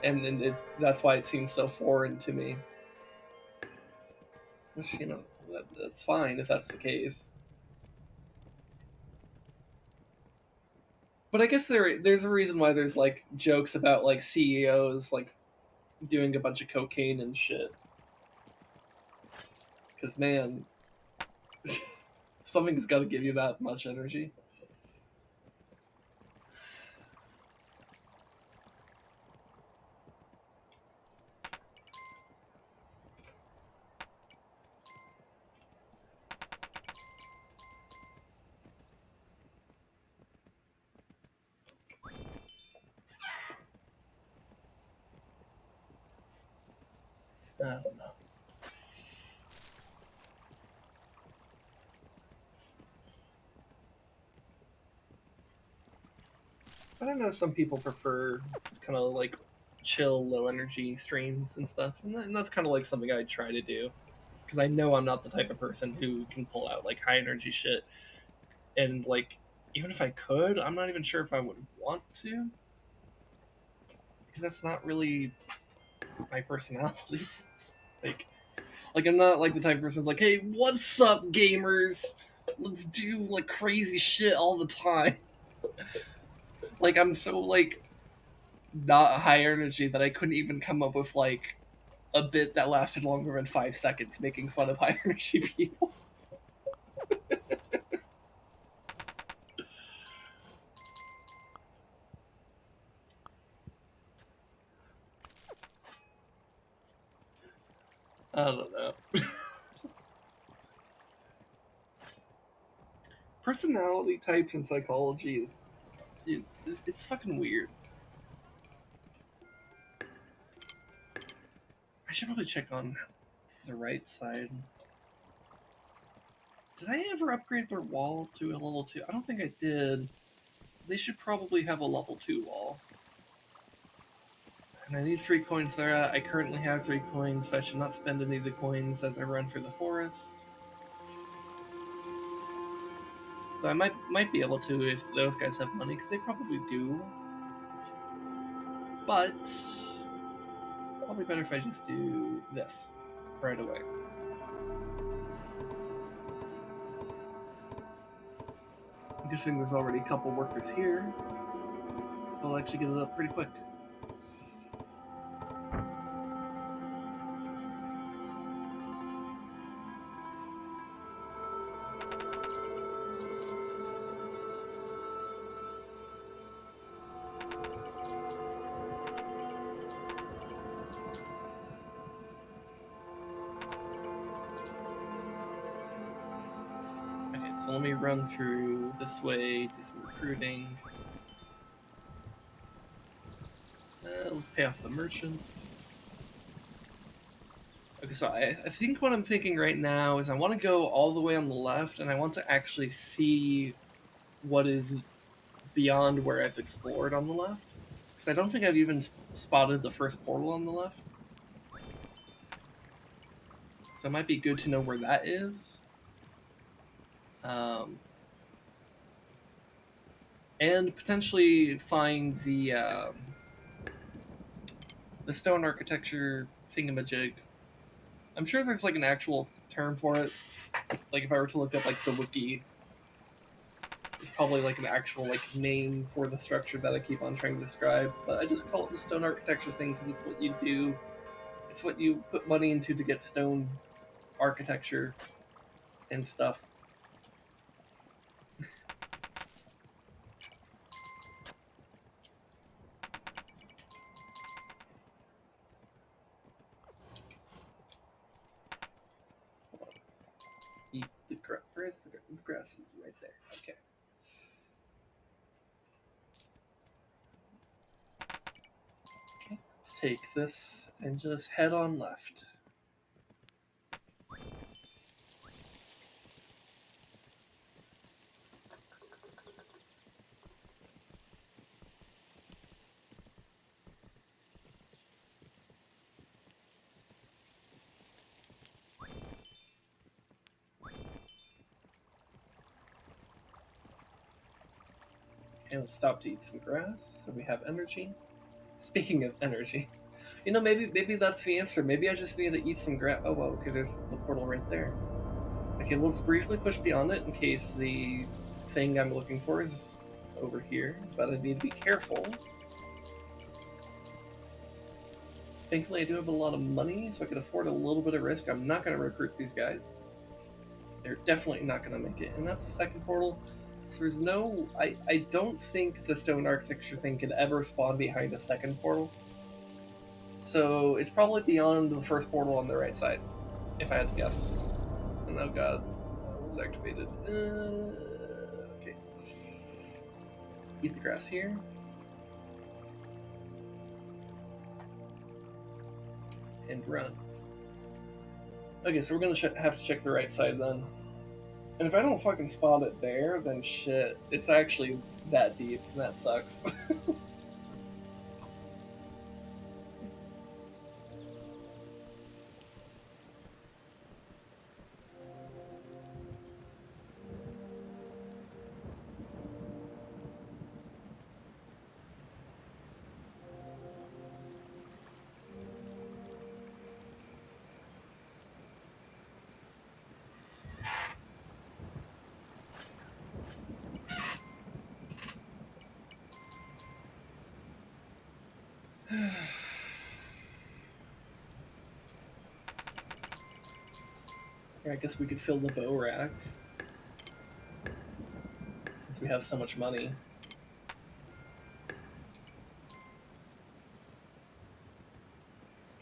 and that's why it seems so foreign to me. Which that's fine if that's the case. But I guess there's a reason why there's like jokes about like CEOs like doing a bunch of cocaine and shit. Because man, something's got to give you that much energy. I don't know. I don't know. Some people prefer just kind of like chill, low energy streams and stuff, and that's kind of like something I try to do because I know I'm not the type of person who can pull out like high energy shit. And like, even if I could, I'm not even sure if I would want to because that's not really my personality. like, like I'm not like the type of person who's like, hey, what's up, gamers? Let's do like crazy shit all the time. Like I'm so like not high energy that I couldn't even come up with like a bit that lasted longer than 5 seconds making fun of high energy people. I don't know. Personality types in psychology is it's fucking weird. I should probably check on the right side. Did I ever upgrade their wall to a level 2? I don't think I did. They should probably have a level 2 wall. And I need 3 coins there. I currently have 3 coins, so I should not spend any of the coins as I run through the forest. So I might be able to if those guys have money, because they probably do. But probably better if I just do this right away. Good thing there's already a couple workers here, so I'll actually get it up pretty quick. Okay, so let me run through this way, do some recruiting. Let's pay off the merchant. Okay, so I think what I'm thinking right now is I want to go all the way on the left, and I want to actually see what is beyond where I've explored on the left. Because I don't think I've even spotted the first portal on the left. So it might be good to know where that is. And potentially find the stone architecture thingamajig. I'm sure there's like an actual term for it. Like if I were to look up like the wiki, it's probably like an actual like name for the structure that I keep on trying to describe. But I just call it the stone architecture thing because it's what you do. It's what you put money into to get stone architecture and stuff. Eat the grass. Where's the grass? Is right there. Okay. Okay. Let's take this and just head on left. Okay, let's stop to eat some grass so we have energy. Speaking of energy, maybe that's the answer. Maybe I just need to eat some grass. Oh, well, okay, there's the portal right there. Okay, let's briefly push beyond it in case the thing I'm looking for is over here, but I need to be careful. Thankfully, I do have a lot of money, so I can afford a little bit of risk. I'm not going to recruit these guys. They're definitely not going to make it. And that's the second portal. So there's no... I don't think the stone architecture thing could ever spawn behind a second portal. So it's probably beyond the first portal on the right side, if I had to guess. And oh god, that was activated. Okay. Eat the grass here. And run. Okay, so we're gonna have to check the right side then. And if I don't fucking spot it there, then shit. It's actually that deep, and that sucks. I guess we could fill the bow rack. Since we have so much money.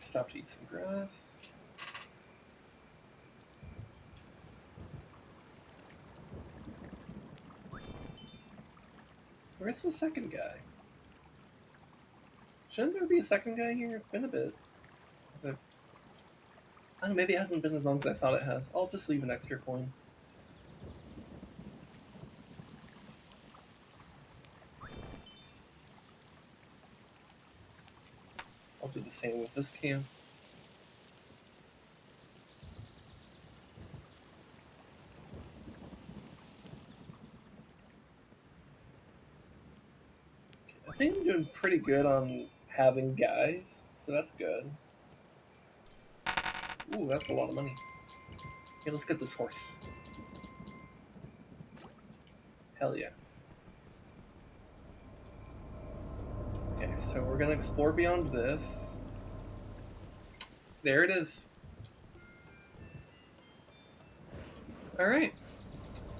Stop to eat some grass. Where's the second guy? Shouldn't there be a second guy here? It's been a bit. I don't know, maybe it hasn't been as long as I thought it has. I'll just leave an extra coin. I'll do the same with this can. I think I'm doing pretty good on having guys, so that's good. Ooh, that's a lot of money. Okay, let's get this horse. Hell yeah. Okay, so we're gonna explore beyond this. There it is. Alright.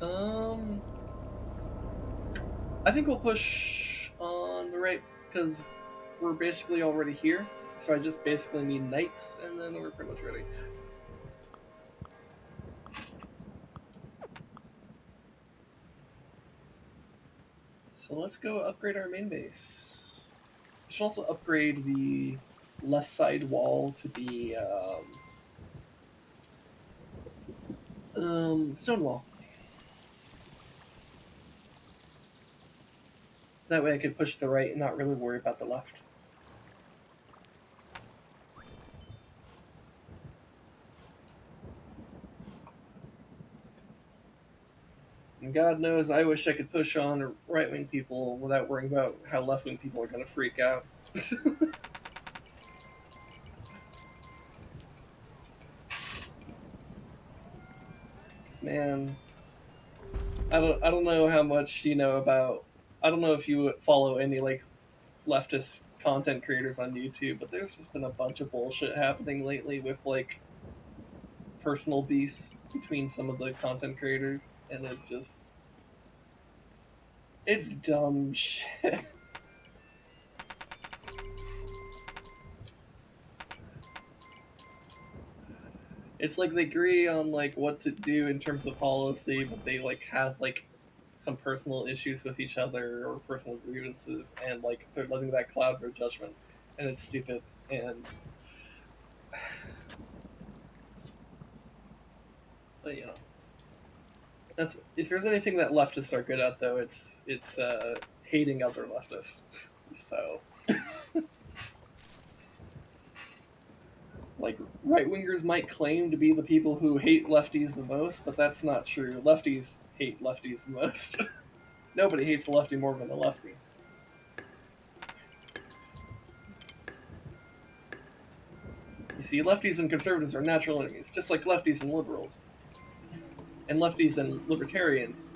I think we'll push on the right, because we're basically already here. So I just basically need knights, and then we're pretty much ready. So let's go upgrade our main base. We should also upgrade the left side wall to be stone wall. That way I could push to the right and not really worry about the left. And God knows I wish I could push on right-wing people without worrying about how left-wing people are going to freak out. Man, I don't know how much you know about. I don't know if you follow any like leftist content creators on YouTube, but there's just been a bunch of bullshit happening lately with like personal beefs between some of the content creators, and it's dumb shit. It's like they agree on like what to do in terms of policy, but they like have like some personal issues with each other or personal grievances, and like they're letting that cloud their judgment, and it's stupid. And but you know, that's if there's anything that leftists are good at, though, it's hating other leftists. So like right wingers might claim to be the people who hate lefties the most, but that's not true. Lefties hate lefties the most. Nobody hates a lefty more than a lefty. You see, lefties and conservatives are natural enemies, just like lefties and liberals, and lefties and libertarians,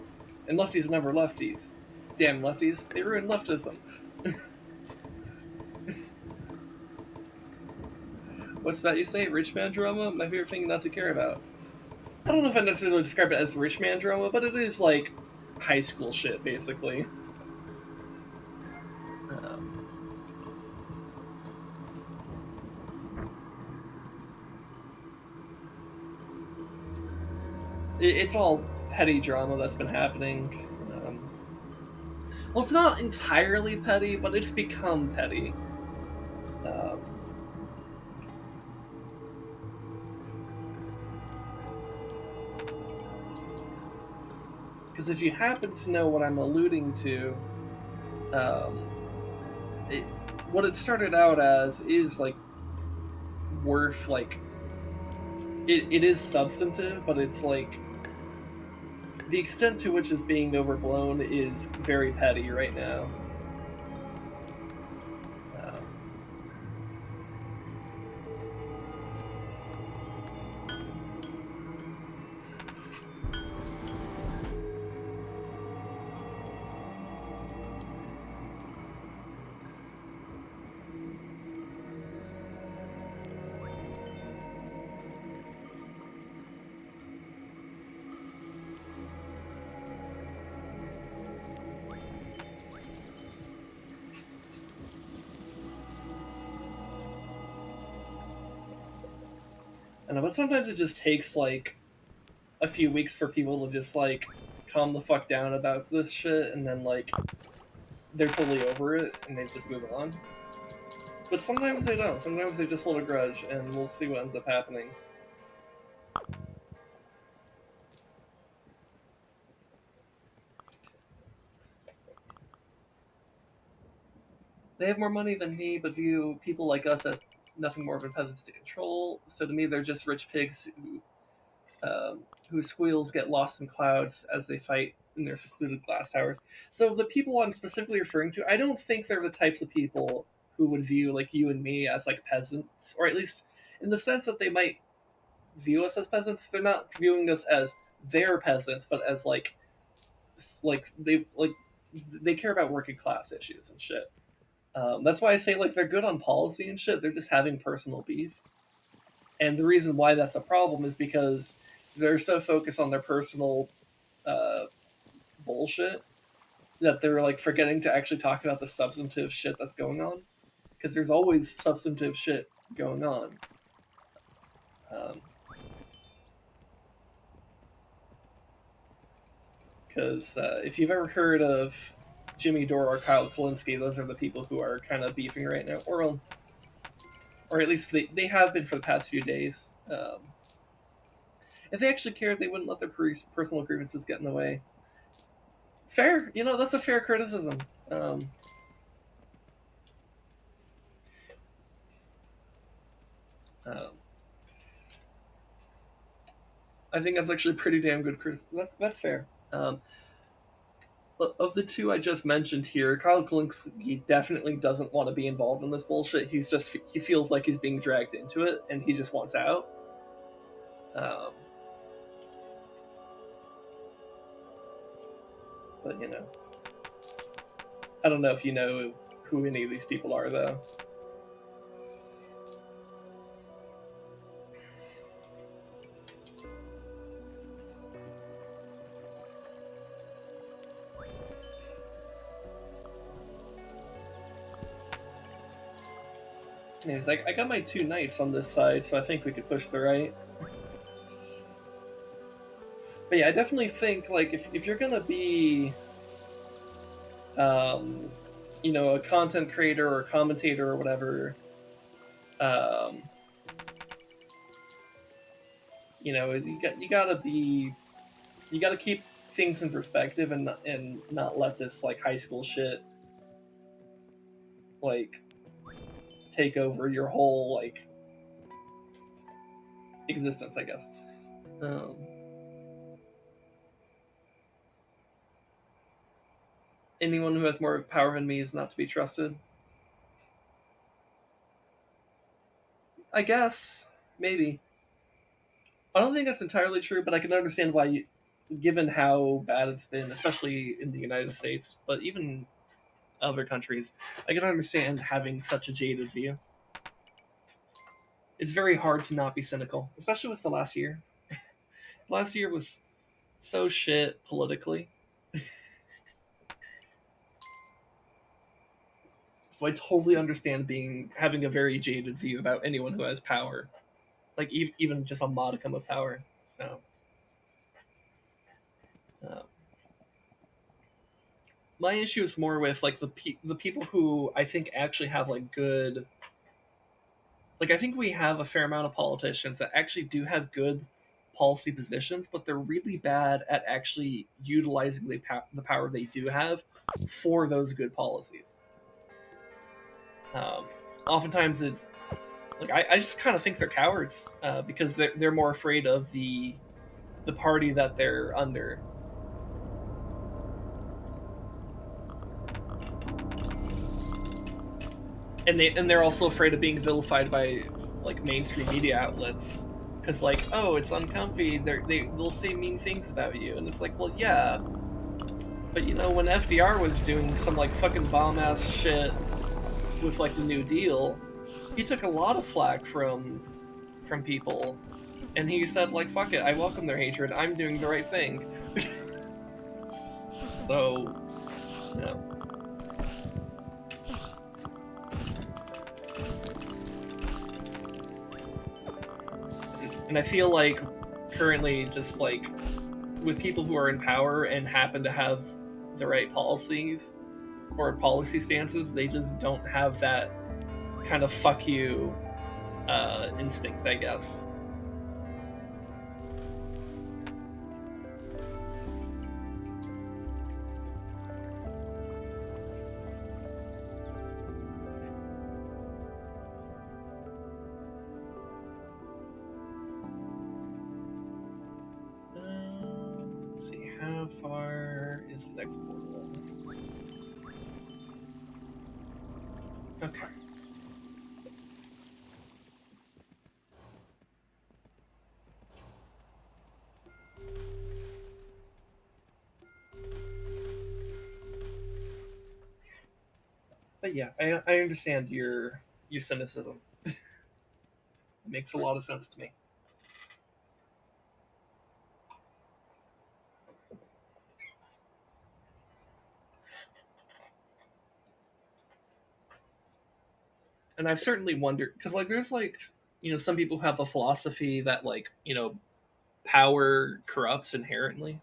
and lefties never lefties. Damn lefties, they ruined leftism. What's that you say? Rich man drama? My favorite thing not to care about. I don't know if I necessarily describe it as rich man drama, but it is like high school shit, basically. Um, it's all petty drama that's been happening. Well, it's not entirely petty, but it's become petty. Um, Because if you happen to know what I'm alluding to, um, it, what it started out as is like worth like it is substantive, but it's like the extent to which is being overblown is very petty right now. Um, I know, but sometimes it just takes like a few weeks for people to just like calm the fuck down about this shit, and then like they're totally over it and they just move on. But sometimes they don't. Sometimes they just hold a grudge, and we'll see what ends up happening. They have more money than me, but view people like us as nothing more than peasants to control. So to me, they're just rich pigs whose squeals get lost in clouds as they fight in their secluded glass towers. So the people I'm specifically referring to, I don't think they're the types of people who would view like you and me as like peasants, or at least in the sense that they might view us as peasants. They're not viewing us as their peasants, but as like they care about working class issues and shit. That's why I say like they're good on policy and shit. They're just having personal beef, and the reason why that's a problem is because they're so focused on their personal uh, bullshit that they're like forgetting to actually talk about the substantive shit that's going on. Because there's always substantive shit going on. Because if you've ever heard of Jimmy Dore or Kyle Kalinske, those are the people who are kind of beefing right now, or at least they have been for the past few days. If they actually cared, they wouldn't let their personal grievances get in the way. Fair, that's a fair criticism. Um, um, I think that's actually pretty damn good criticism. That's fair. Of the two I just mentioned here, Kyle Kalinske definitely doesn't want to be involved in this bullshit. He feels like he's being dragged into it, and he just wants out. Um, but I don't know if you know who any of these people are, though. Yeah, he's like, I got my 2 knights on this side, so I think we could push the right. But yeah, I definitely think like if you're gonna be, um, a content creator or a commentator or whatever, um, you gotta keep things in perspective and not let this like high school shit like take over your whole like existence, I guess. Um, Anyone who has more power than me is not to be trusted. I guess maybe. I don't think that's entirely true, but I can understand why given how bad it's been, especially in the United States, but even other countries, I can understand having such a jaded view. It's very hard to not be cynical, especially with the last year. Last year was so shit politically, so I totally understand having a very jaded view about anyone who has power, like even just a modicum of power. So, uh, my issue is more with like the people who I think actually have like good. Like I think we have a fair amount of politicians that actually do have good policy positions, but they're really bad at actually utilizing the power they do have for those good policies. Um, Oftentimes, it's like I just kind of think they're cowards because they're more afraid of the party that they're under, and they're also afraid of being vilified by like mainstream media outlets because like, oh, it's uncomfy, they'll say mean things about you, and it's like, well, yeah, but when FDR was doing some like fucking bomb ass shit with like the New Deal, he took a lot of flack from people, and he said like, fuck it, I welcome their hatred, I'm doing the right thing. So, you know, and I feel like currently just like with people who are in power and happen to have the right policies or policy stances, they just don't have that kind of fuck you instinct, I guess. how far is the next portal? Okay. But yeah, I understand your cynicism. It makes a lot of sense to me. And I've certainly wondered because like there's like some people have a philosophy that like power corrupts inherently.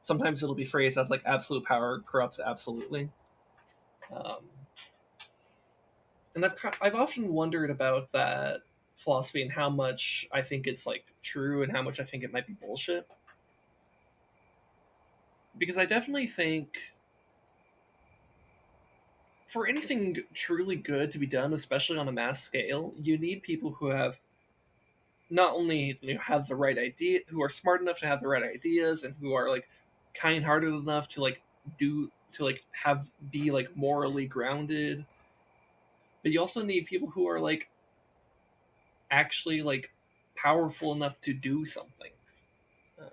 Sometimes it'll be phrased as like absolute power corrupts absolutely. Um, and I've often wondered about that philosophy and how much I think it's like true and how much I think it might be bullshit. Because I definitely think for anything truly good to be done, especially on a mass scale, you need people who have not only have the right idea, who are smart enough to have the right ideas, and who are like kind-hearted enough to like do to like have be like morally grounded, but you also need people who are like actually like powerful enough to do something. Uh,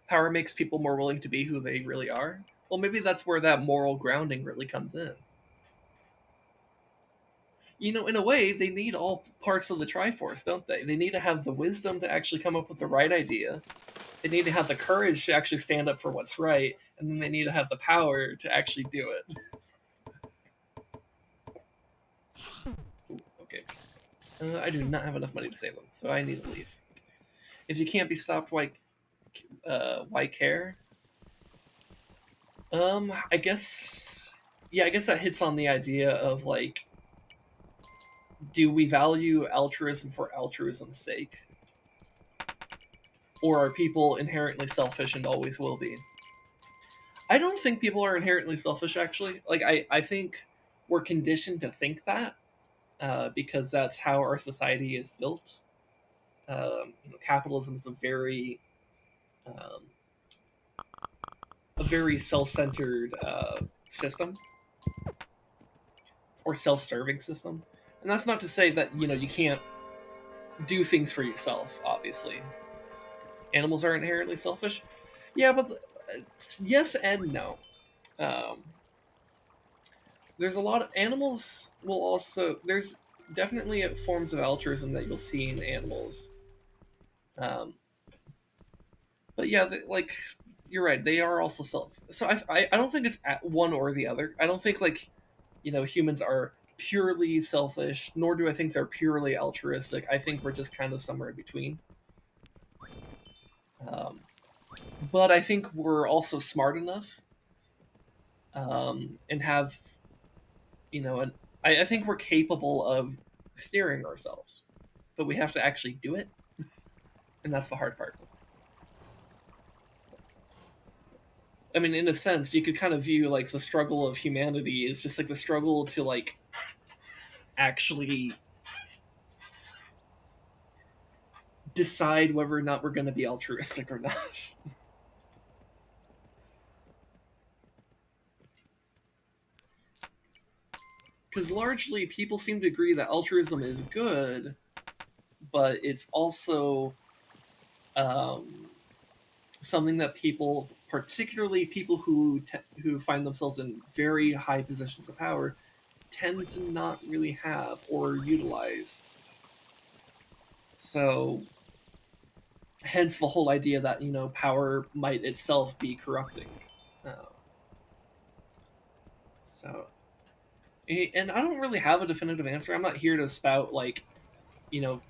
Power makes people more willing to be who they really are. Well, maybe that's where that moral grounding really comes in. In a way, they need all parts of the Triforce, don't they? They need to have the wisdom to actually come up with the right idea. They need to have the courage to actually stand up for what's right, and then they need to have the power to actually do it. Ooh, okay. I do not have enough money to save them, so I need to leave. If you can't be stopped, why care? I guess, yeah, I guess that hits on the idea of like, do we value altruism for altruism's sake, or are people inherently selfish and always will be? I don't think people are inherently selfish. Actually, like I think we're conditioned to think that because that's how our society is built. Capitalism is um, a very self-centered system or self-serving system, and that's not to say that you can't do things for yourself. Obviously, animals are inherently selfish. Yeah, but yes and no. Um, there's a lot of animals will also there's definitely forms of altruism that you'll see in animals. Um, but yeah, like you're right, they are also self. So I don't think it's at one or the other. I don't think like humans are purely selfish, nor do I think they're purely altruistic. I think we're just kind of somewhere in between. Um, but I think we're also smart enough and have an I think we're capable of steering ourselves, but we have to actually do it, and that's the hard part. I mean, in a sense, you could kind of view like the struggle of humanity is just like the struggle to like actually decide whether or not we're going to be altruistic or not. Because largely people seem to agree that altruism is good, but it's also um, something that people, particularly people who find themselves in very high positions of power, tend to not really have or utilize. So, hence the whole idea that power might itself be corrupting. Uh, so, and I don't really have a definitive answer. I'm not here to spout like you know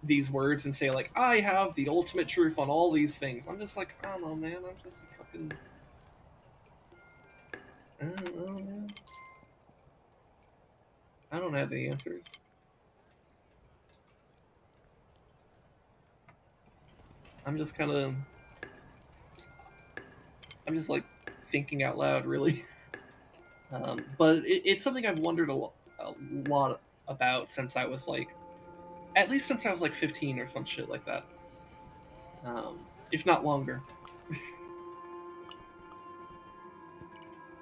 these words and say like I have the ultimate truth on all these things. I'm just like I don't know, man. I'm just fucking. I don't know, man. I don't have the answers. I'm just kind of. I'm just like thinking out loud, really. But it's something I've wondered a lot about since I was like, at least since I was like 15 or some shit like that. Um, if not longer.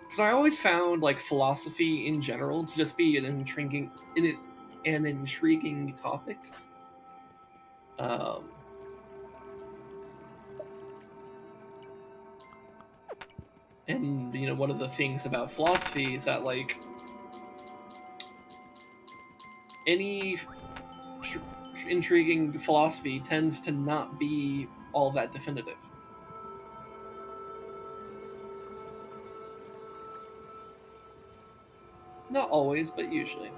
Because I always found like philosophy in general to just be an intriguing topic. Um, and one of the things about philosophy is that like any tr- intriguing philosophy tends to not be all that definitive. Not always, but usually.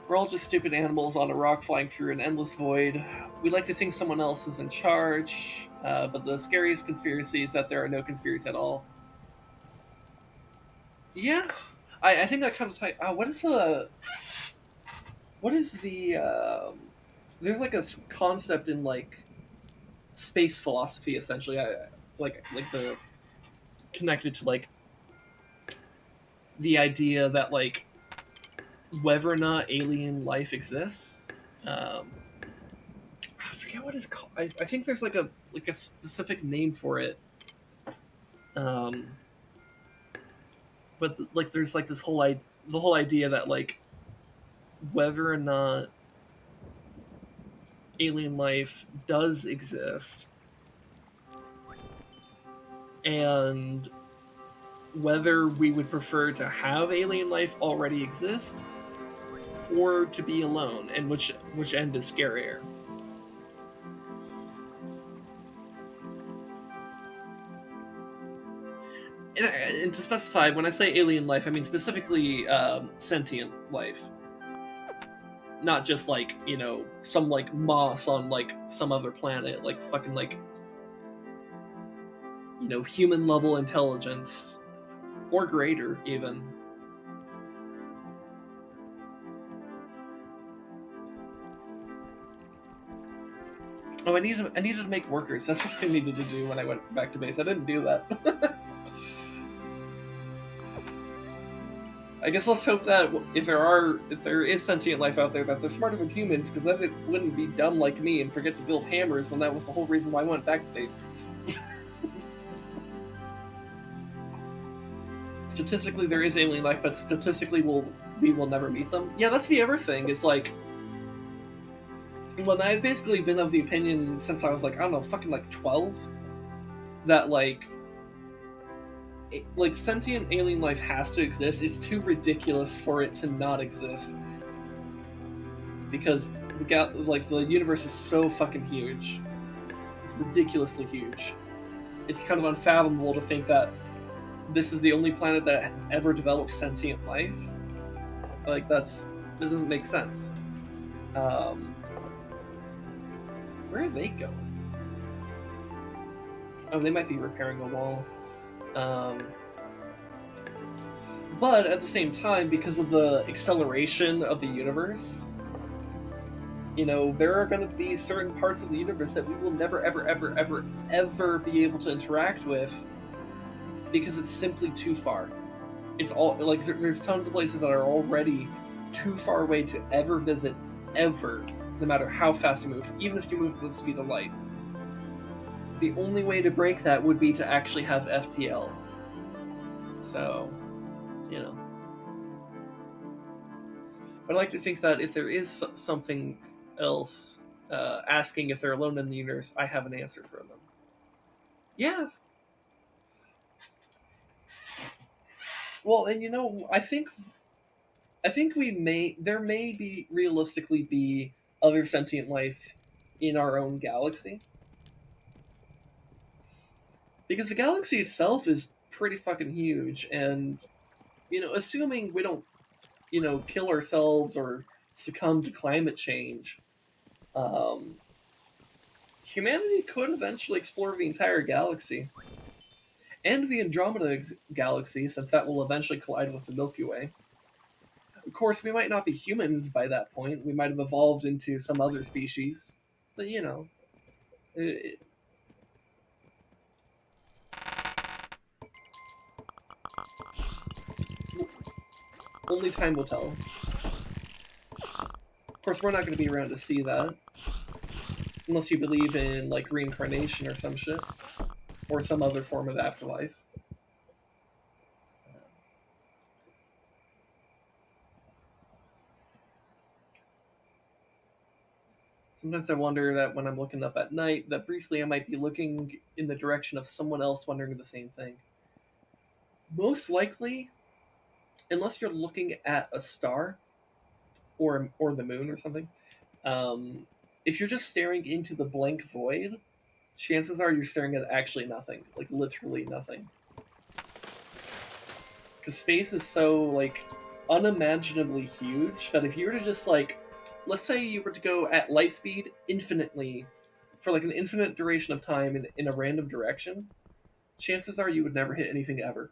We're all just stupid animals on a rock flying through an endless void. We like to think someone else is in charge, but the scariest conspiracy is that there are no conspiracies at all. Yeah, I think that kind of type. What is the there's like a concept in like space philosophy essentially. Like the connected to like the idea that like whether or not alien life exists. Um, I forget what it's called. I think there's like a specific name for it. Um, but like there's like the whole idea that like whether or not alien life does exist and whether we would prefer to have alien life already exist or to be alone, and which end is scarier. And to specify, when I say alien life, I mean specifically sentient life, not just like some like moss on like some other planet, like fucking like human level intelligence or greater even. Oh, I needed to make workers. That's what I needed to do when I went back to base. I didn't do that. I guess let's hope that if there is sentient life out there, that they're smarter than humans, because then it wouldn't be dumb like me and forget to build hammers when that was the whole reason why I went back to base. Statistically, there is alien life, but statistically, we will never meet them. Yeah, that's the other thing. It's like when I've basically been of the opinion since I was like, I don't know, fucking like 12, that like sentient alien life has to exist. It's too ridiculous for it to not exist because the universe is so fucking huge. It's ridiculously huge. It's kind of unfathomable to think that this is the only planet that ever developed sentient life. Like that doesn't make sense. Where are they going? Oh, they might be repairing a wall. But at the same time, because of the acceleration of the universe, there are going to be certain parts of the universe that we will never, ever, ever, ever, ever be able to interact with because it's simply too far. It's all like there's tons of places that are already too far away to ever visit, ever, no matter how fast you move, even if you move at the speed of light. The only way to break that would be to actually have FTL. So, I'd like to think that if there is something else asking if they're alone in the universe, I have an answer for them. Yeah. Well, and I think there may be realistically be other sentient life in our own galaxy. Because the galaxy itself is pretty fucking huge, and assuming we don't kill ourselves or succumb to climate change, um, humanity could eventually explore the entire galaxy and the Andromeda galaxy, since that will eventually collide with the Milky Way. Of course, we might not be humans by that point. We might have evolved into some other species, but it, only time will tell. Of course, we're not going to be around to see that. unless you believe in like reincarnation or some shit, or some other form of afterlife. Sometimes I wonder that when I'm looking up at night, that briefly I might be looking in the direction of someone else wondering the same thing. Most likely, unless you're looking at a star or the moon or something, um, if you're just staring into the blank void, chances are you're staring at actually nothing, like literally nothing. Because space is so like unimaginably huge that if you were to just like, let's say you were to go at light speed infinitely for like an infinite duration of time in a random direction, chances are you would never hit anything ever.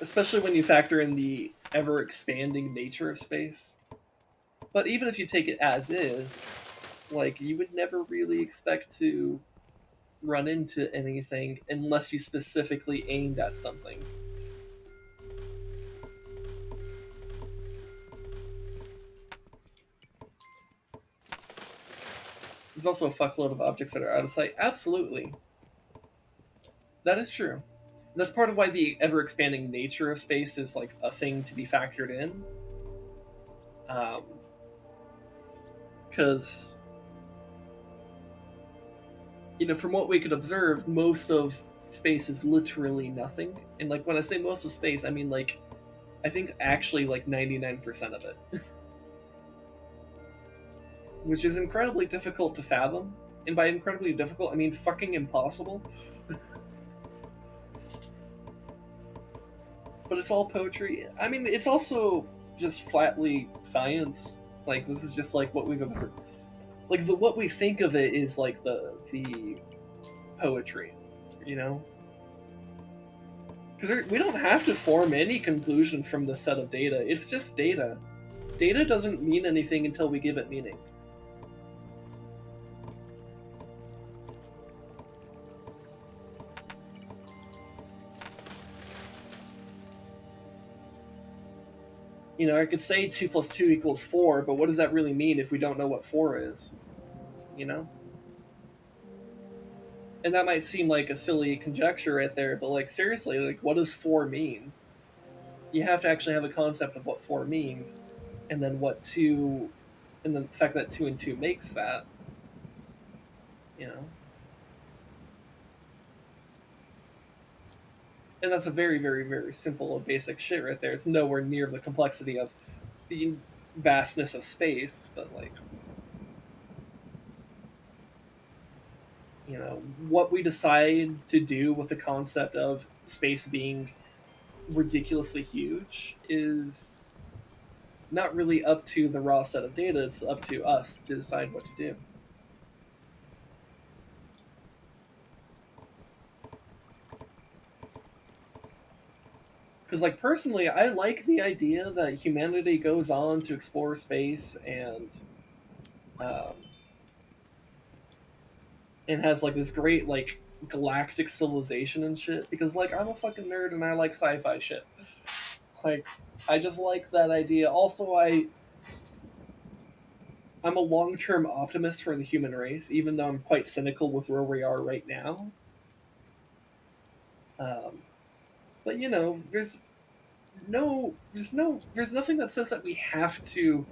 Especially when you factor in the ever expanding nature of space. But even if you take it as is, like you would never really expect to run into anything unless you specifically aimed at something. There's also a fuckload of objects that are out of sight. Absolutely. That is true. That's part of why the ever expanding nature of space is like a thing to be factored in. Because, from what we could observe, most of space is literally nothing. And like when I say most of space, I mean like I think actually like 99% of it, which is incredibly difficult to fathom. And by incredibly difficult, I mean fucking impossible. But it's all poetry. I mean, it's also just flatly science. Like this is just like what we've observed. Like the what we think of it is like the poetry, you know. Because we don't have to form any conclusions from this set of data. It's just data. Data doesn't mean anything until we give it meaning. I could say 2 plus 2 equals 4, but what does that really mean if we don't know what 4 is? You know? And that might seem like a silly conjecture right there, but like seriously, like what does 4 mean? You have to actually have a concept of what 4 means, and then what 2, and then the fact that 2 and 2 makes that, you know? And that's a very, very, very simple, basic shit right there. It's nowhere near the complexity of the vastness of space, but like, what we decide to do with the concept of space being ridiculously huge is not really up to the raw set of data. It's up to us to decide what to do. Because, like, personally, I like the idea that humanity goes on to explore space um, and has like this great like galactic civilization and shit. Because like I'm a fucking nerd and I like sci-fi shit. Like I just like that idea. Also, I'm a long-term optimist for the human race, even though I'm quite cynical with where we are right now. Um, but there's nothing that says that we have to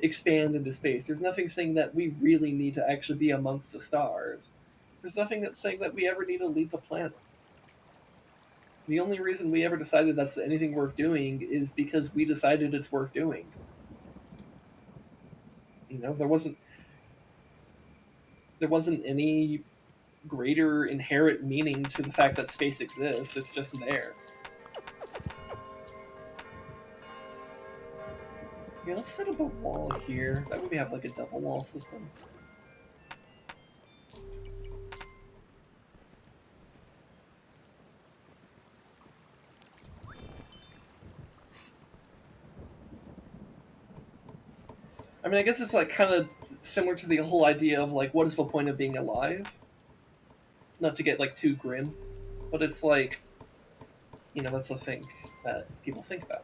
expand into space. There's nothing saying that we really need to actually be amongst the stars. There's nothing that's saying that we ever need to leave the planet. The only reason we ever decided that's anything worth doing is because we decided it's worth doing. There wasn't any greater inherent meaning to the fact that space exists. It's just there. Yeah, let's set up a wall here. That way we have like a double wall system. I mean, I guess it's like kind of similar to the whole idea of like, what is the point of being alive? Not to get like too grim, but it's like, that's the thing that people think about.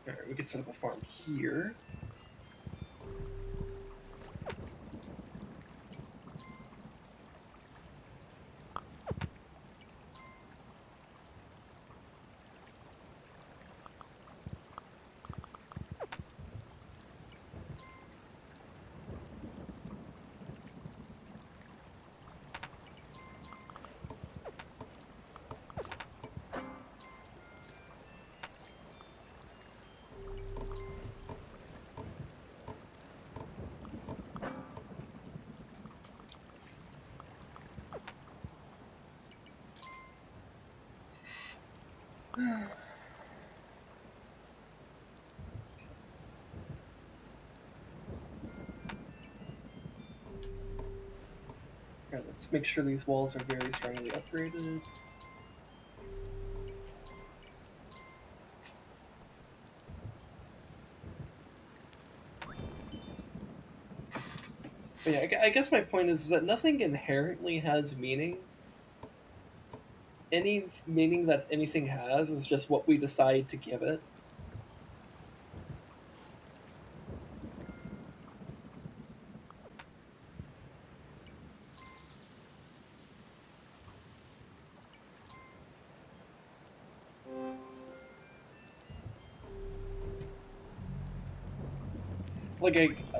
All right, we can set up a farm here. All right, let's make sure these walls are very strongly upgraded. But yeah, I guess my point is that nothing inherently has meaning. Any meaning that anything has is just what we decide to give it.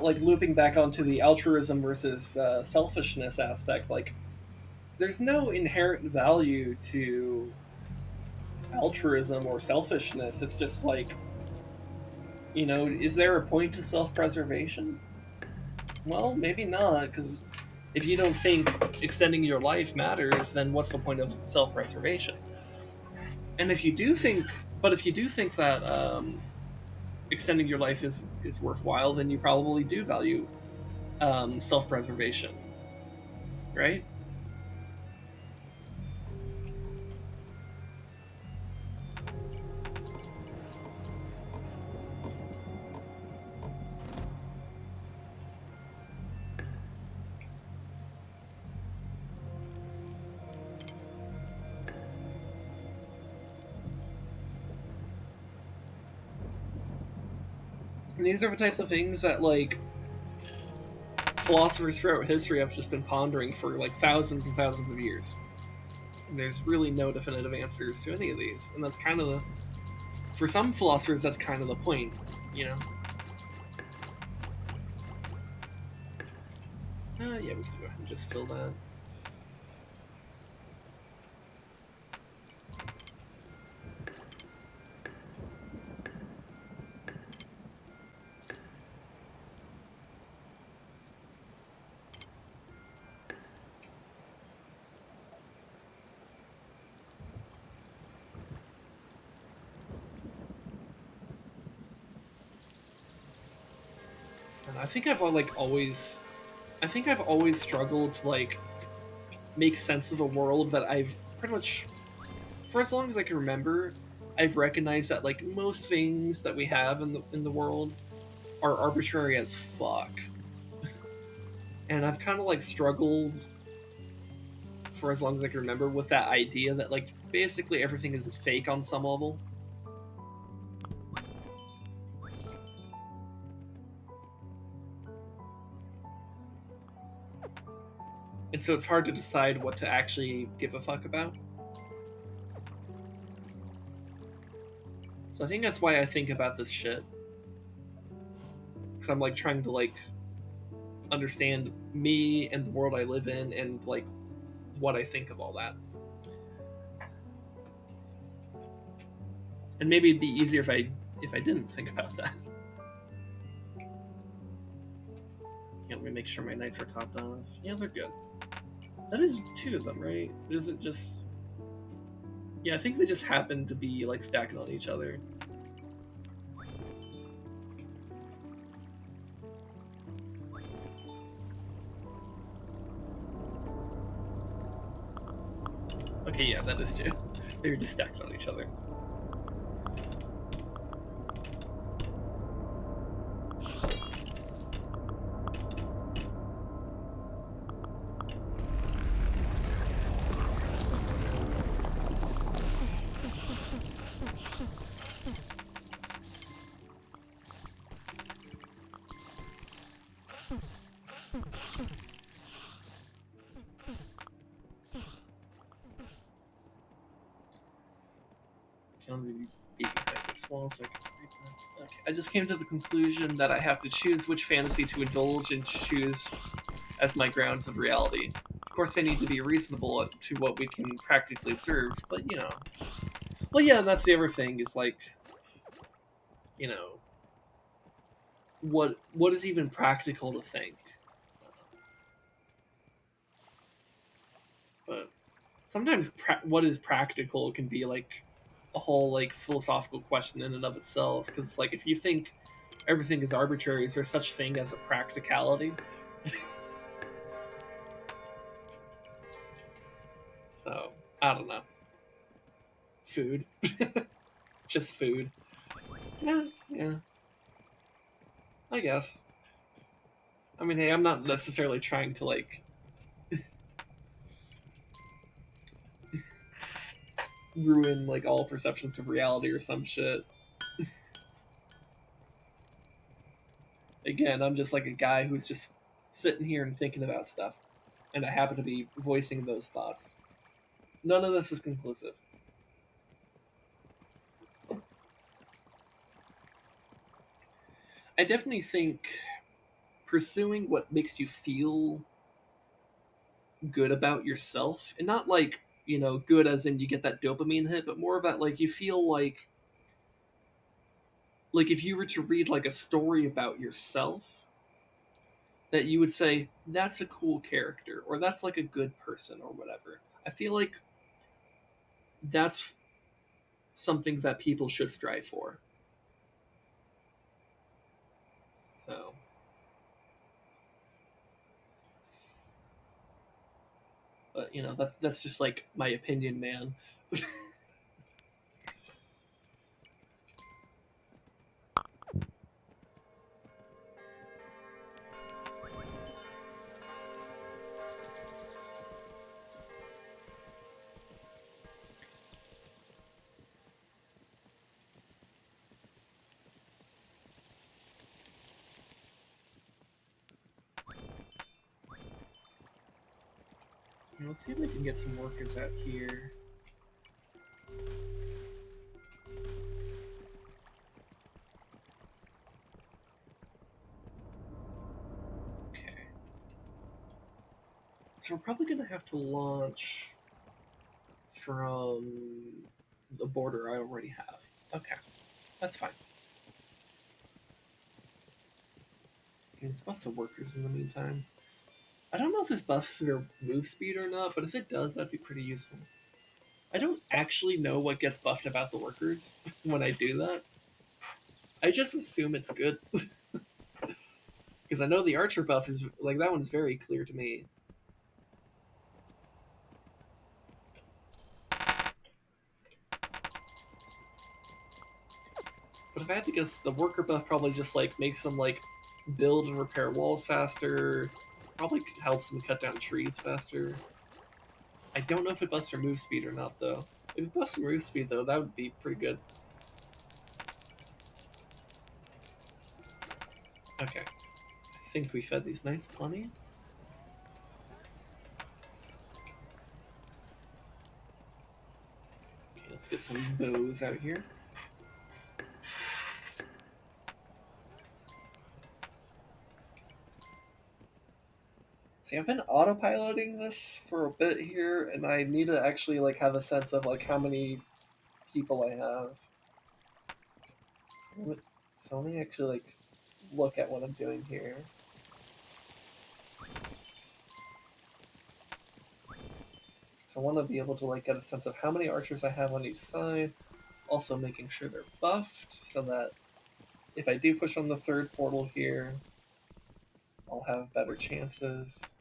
Like looping back onto the altruism versus selfishness aspect. Like, there's no inherent value to altruism or selfishness. It's just like, is there a point to self-preservation? Well, maybe not, because if you don't think extending your life matters, then what's the point of self-preservation? And if you do think, that extending your life is worthwhile, then you probably do value self-preservation, right? And these are the types of things that like philosophers throughout history have just been pondering for like thousands and thousands of years. And there's really no definitive answers to any of these, and that's kind of for some philosophers, that's kind of the point, you know. Yeah, we can go ahead and just fill that. And I think I've always struggled to like make sense of a world that I've pretty much, for as long as I can remember, I've recognized that like most things that we have in the world are arbitrary as fuck. And I've kind of like struggled for as long as I can remember with that idea that like basically everything is fake on some level. And so it's hard to decide what to actually give a fuck about. So I think that's why I think about this shit. Because I'm like trying to like understand me and the world I live in and like what I think of all that. And maybe it'd be easier if I didn't think about that. Yeah, let me make sure my knights are topped off. Yeah, they're good. That is 2 of them, right? It isn't just... Yeah, I think they just happen to be like stacking on each other. Okay, yeah, that is too. They're just stacked on each other. Can only be beaten by this wall, so I can read that. Okay. I just came to the conclusion that I have to choose which fantasy to indulge and choose as my grounds of reality. Of course, they need to be reasonable to what we can practically observe, but you know. Well, yeah, and that's the other thing is like, you know, what is even practical to think? But sometimes what is practical can be like a whole like philosophical question in and of itself. Because like if you think everything is arbitrary, is there such thing as a practicality? So I don't know. Food, just food. Yeah, yeah. I guess. I mean, hey, I'm not necessarily trying to like ruin like all perceptions of reality or some shit. Again, I'm just like a guy who's just sitting here and thinking about stuff, and I happen to be voicing those thoughts. None of this is conclusive. I definitely think pursuing what makes you feel good about yourself, and not like, you know, good as in you get that dopamine hit, but more about like you feel like if you were to read like a story about yourself, that you would say that's a cool character or that's like a good person or whatever. I feel like that's something that people should strive for. So, but you know, that's just like my opinion, man. Let's see if we can get some workers out here. Okay. So we're probably going to have to launch from the border I already have. Okay, that's fine. Okay, let's buff the workers in the meantime. I don't know if this buffs their move speed or not, but if it does, that'd be pretty useful. I don't actually know what gets buffed about the workers when I do that. I just assume it's good. Because I know the archer buff is, like, that one's very clear to me. But if I had to guess, the worker buff probably just, like, makes them, like, build and repair walls faster. Probably helps them cut down trees faster. I don't know if it busts their move speed or not, though. If it busts their move speed, though, that would be pretty good. Okay. I think we fed these knights plenty. Okay, let's get some bows out here. See, I've been autopiloting this for a bit here, and I need to actually like have a sense of like how many people I have. So let me actually like look at what I'm doing here. So I want to be able to like get a sense of how many archers I have on each side. Also making sure they're buffed so that if I do push on the third portal here, I'll have better chances.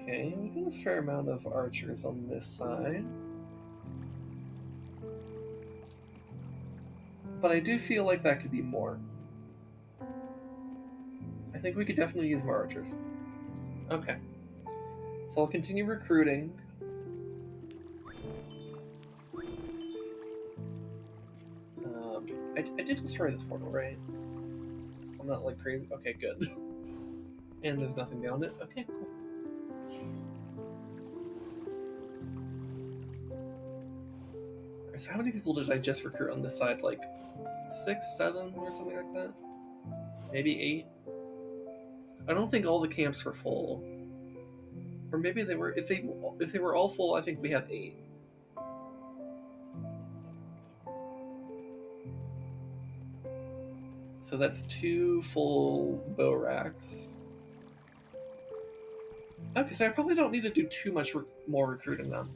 Okay, we got a fair amount of archers on this side. But I do feel like that could be more. I think we could definitely use more archers. Okay. So I'll continue recruiting. I did destroy this portal, right? I'm not like crazy. Okay, good. And there's nothing beyond it. Okay, cool. So how many people did I just recruit on this side? Like 6, 7, or something like that? Maybe 8? I don't think all the camps were full. Or maybe they were. If they were all full, I think we have 8. So that's 2 full bow racks. Okay, so I probably don't need to do too much more recruiting then.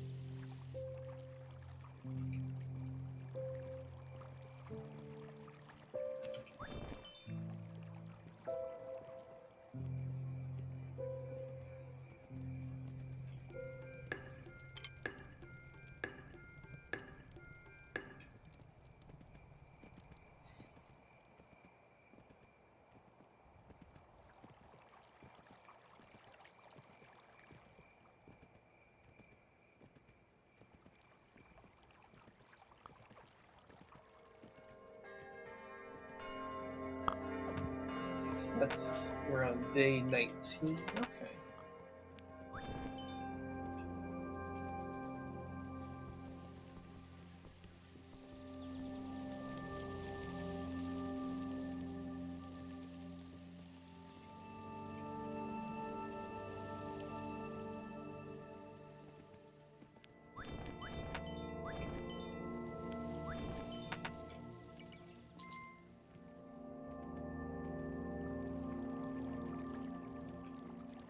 So we're on day 19. Okay.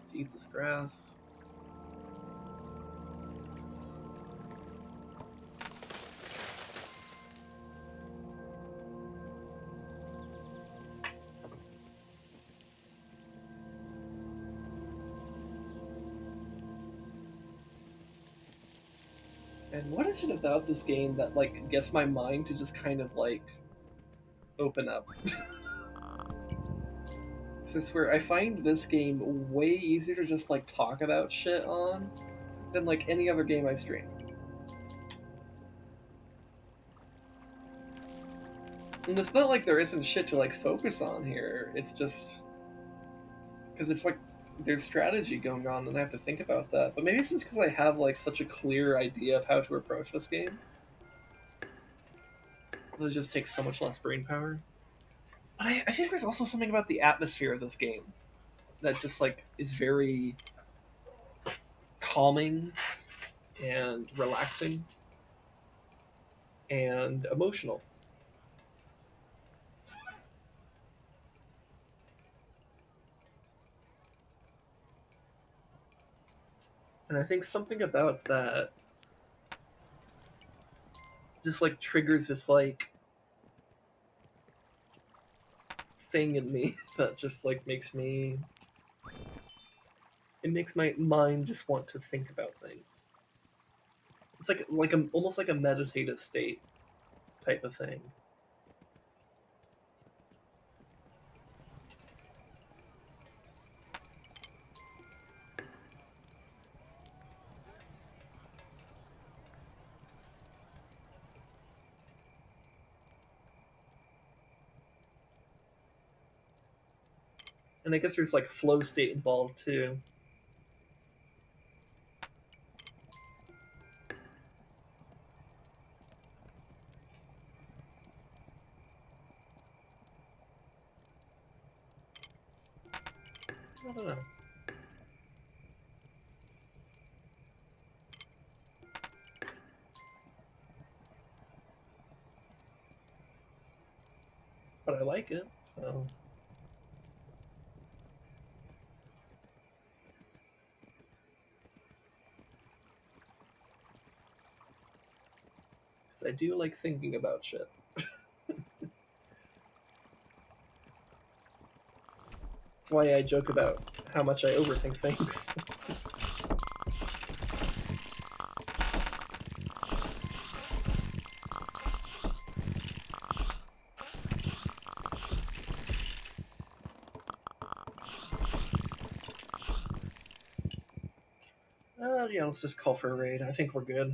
Let's eat this grass. And what is it about this game that like gets my mind to just kind of like open up? I swear, I find this game way easier to just like talk about shit on than like any other game I've streamed. And it's not like there isn't shit to like focus on here. It's just because it's like there's strategy going on, and I have to think about that. But maybe it's just because I have like such a clear idea of how to approach this game. It just takes so much less brain power. But I think there's also something about the atmosphere of this game that just like is very calming and relaxing and emotional. And I think something about that just like triggers this like thing in me that just like makes me it makes my mind just want to think about things. It's like a almost like a meditative state type of thing. And I guess there's like flow state involved too. I don't know. But I like it, so because I do like thinking about shit. That's why I joke about how much I overthink things. Yeah, let's just call for a raid. I think we're good.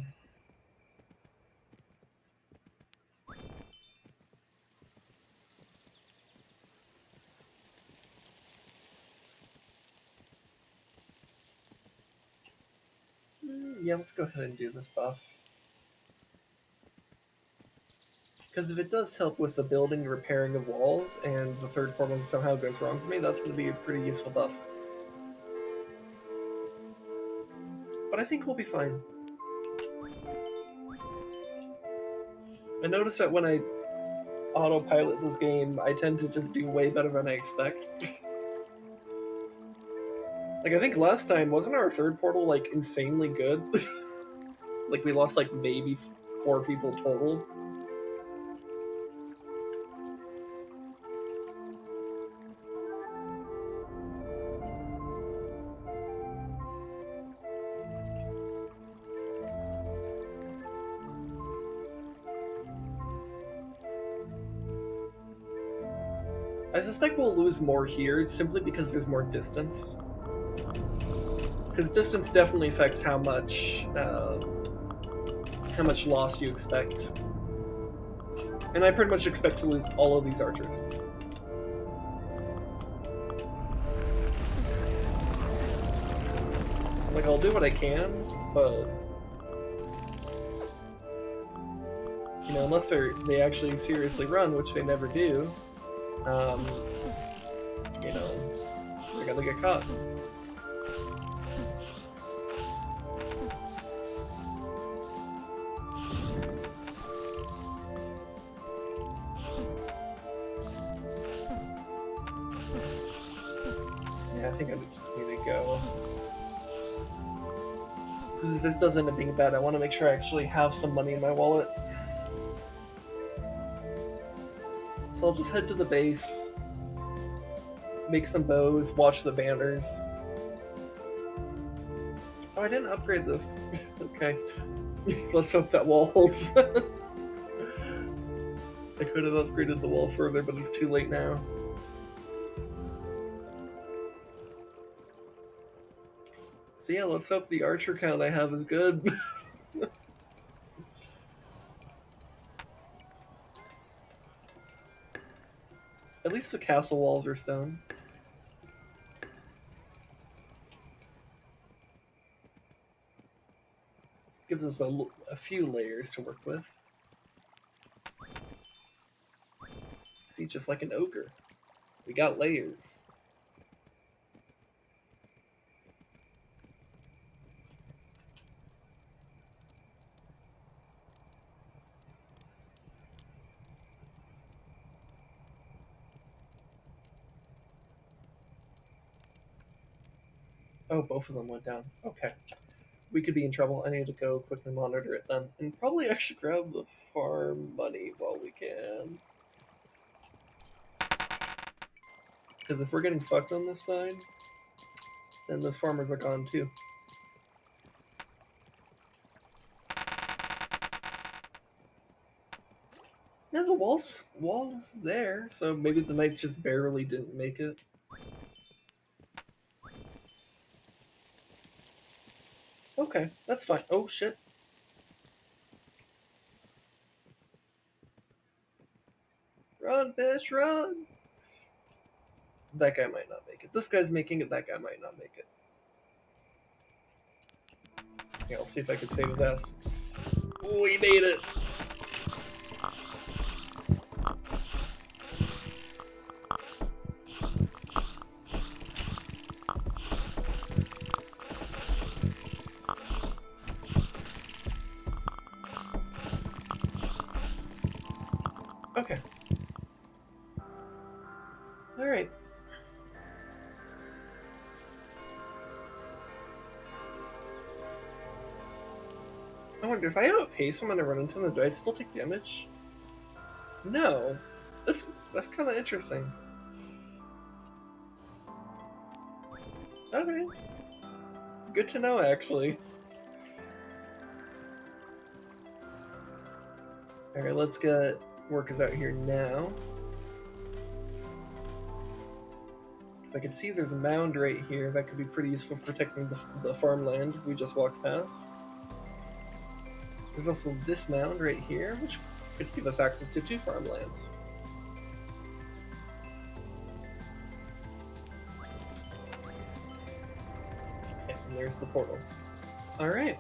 Yeah, let's go ahead and do this buff. Because if it does help with the building and repairing of walls, and the third portal somehow goes wrong for me, that's going to be a pretty useful buff. But I think we'll be fine. I noticed that when I autopilot this game, I tend to just do way better than I expect. Like, I think last time, wasn't our third portal, like, insanely good? Like, we lost, like, maybe 4 people total. I suspect we'll lose more here, simply because there's more distance. Because distance definitely affects how much loss you expect. And I pretty much expect to lose all of these archers. Like, I'll do what I can, but... You know, unless they actually seriously run, which they never do, you know, they're gonna get caught. Yeah, I think I just need to go. Because if this does end up being bad, I want to make sure I actually have some money in my wallet. So I'll just head to the base, make some bows, watch the banners. Oh, I didn't upgrade this. Okay. Let's hope that wall holds. I could have upgraded the wall further, but it's too late now. So yeah, let's hope the archer count I have is good. At least the castle walls are stone. Gives us a few layers to work with. See, just like an ogre. We got layers. Oh, both of them went down. Okay. We could be in trouble. I need to go quickly monitor it then. And probably actually grab the farm money while we can. Because if we're getting fucked on this side, then those farmers are gone too. Yeah, the wall's there, so maybe the knights just barely didn't make it. Okay, that's fine. Oh shit. Run, bitch, run! That guy might not make it. This guy's making it, that guy might not make it. Yeah, I'll see if I can save his ass. Oh, he made it! Okay. Alright. I wonder if I outpace him when I run into him, do I still take damage? No. That's kind of interesting. Okay. Good to know, actually. Alright, let's get workers out here now. So I can see there's a mound right here that could be pretty useful for protecting the farmland we just walked past. There's also this mound right here, which could give us access to 2 farmlands. Okay, and there's the portal. Alright.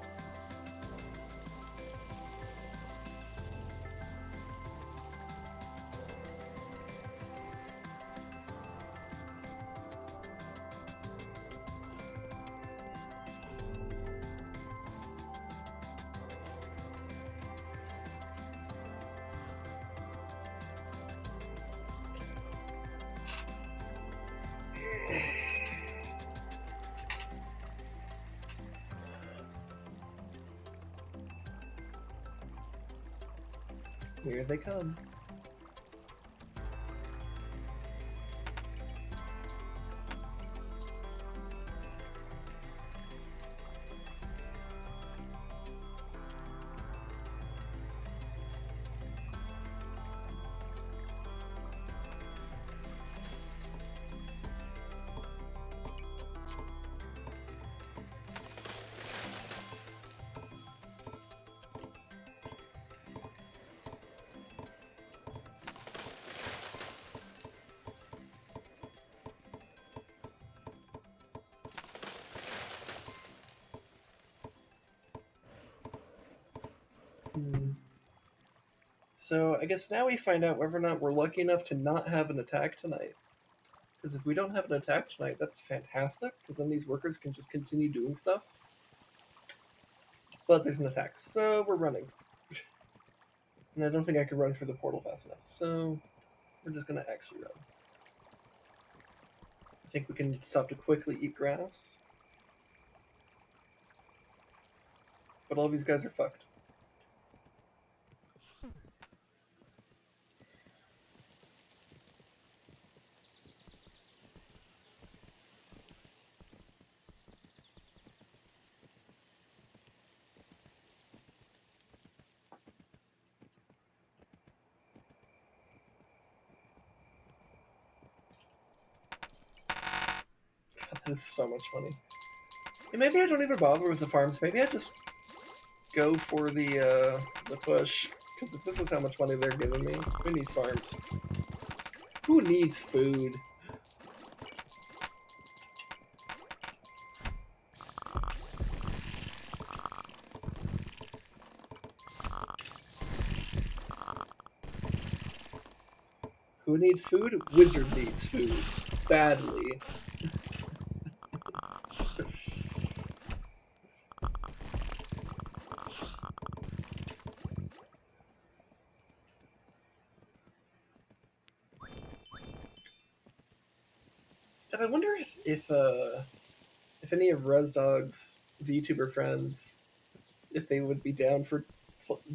Here they come. So I guess now we find out whether or not we're lucky enough to not have an attack tonight. Because if we don't have an attack tonight, that's fantastic, because then these workers can just continue doing stuff. But there's an attack, so we're running. And I don't think I can run through the portal fast enough, so we're just going to actually run. I think we can stop to quickly eat grass. But all these guys are fucked. God, that is so much money. And maybe I don't even bother with the farms. Maybe I just go for the push. Because if this is how much money they're giving me, who needs farms? Who needs food? Who needs food? Wizard needs food. Badly. And I wonder if any of Rezdog's VTuber friends, if they would be down for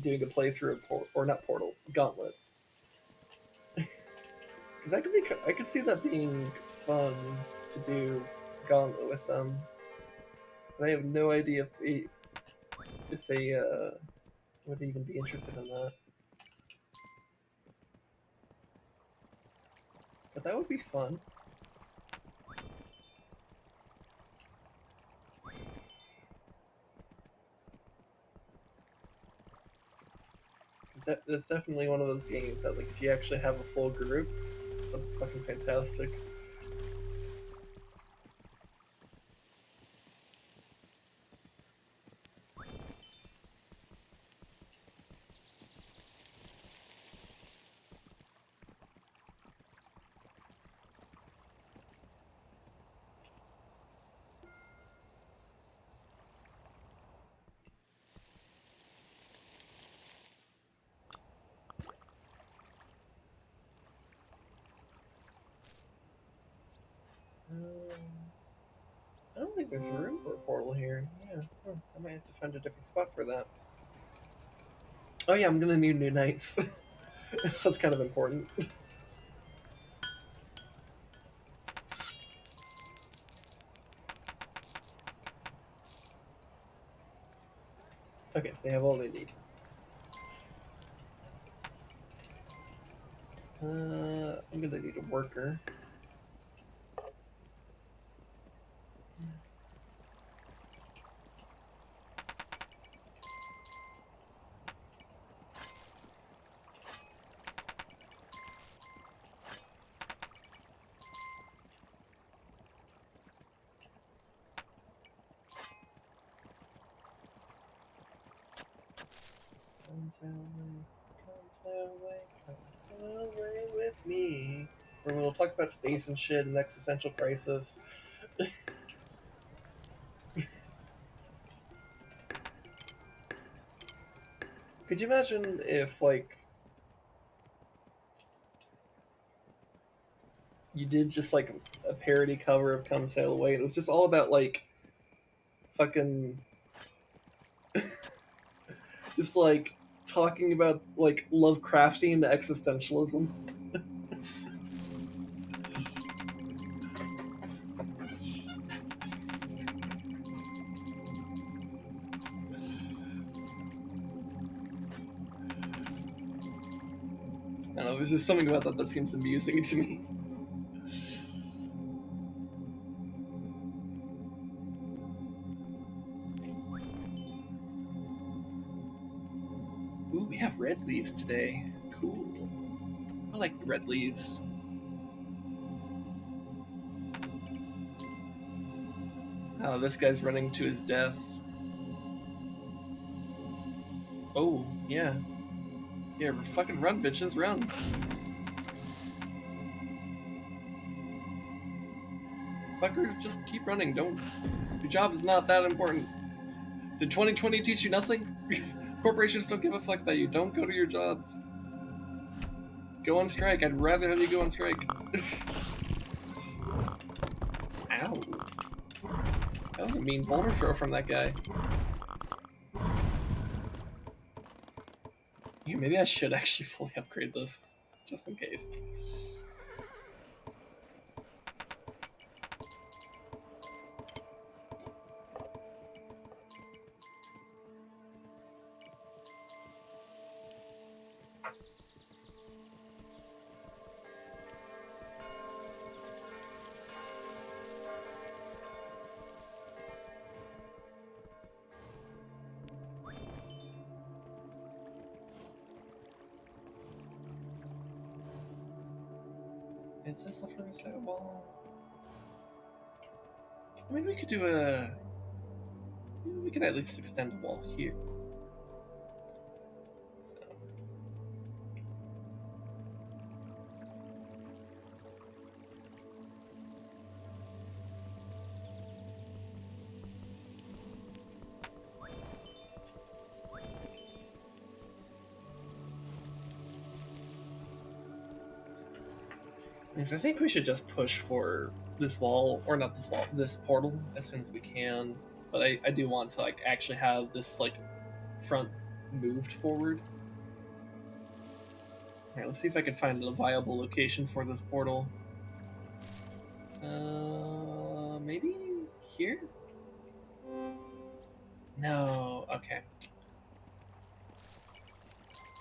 doing a playthrough of or not Portal, Gauntlet. Because I could see that being fun to do Gauntlet with them. But I have no idea if they would even be interested in that. But that would be fun. It's definitely one of those games that, like, if you actually have a full group, it's fucking fantastic. I don't think there's room for a portal here. Yeah, I might have to find a different spot for that. Oh yeah, I'm gonna need new knights. That's kind of important. Okay, they have all they need. I'm gonna need a worker. sail away, come sail away with me. Where we'll talk about space and shit and existential crisis. Could you imagine if, like, you did just, like, a parody cover of Come Sail Away and it was just all about, like, fucking. just, like, talking about, like, Lovecraftian existentialism? I don't know, there's just something about that that seems amusing to me. Ooh, we have red leaves today. Cool. I like the red leaves. Oh, this guy's running to his death. Oh, yeah. Yeah, fucking run, bitches, run. Fuckers, just keep running. Don't. Your job is not that important. Did 2020 teach you nothing? Corporations don't give a fuck about you. Don't go to your jobs. Go on strike. I'd rather have you go on strike. Ow. That was a mean boulder throw from that guy. Yeah, maybe I should actually fully upgrade this, just in case. Is this the first wall? I mean, we could do a. We could at least extend the wall here. So. Yes, I think we should just push for this wall, or not this wall, this portal as soon as we can. But I do want to like actually have this like front moved forward. Alright, let's see if I can find a viable location for this portal. Maybe here? No, okay.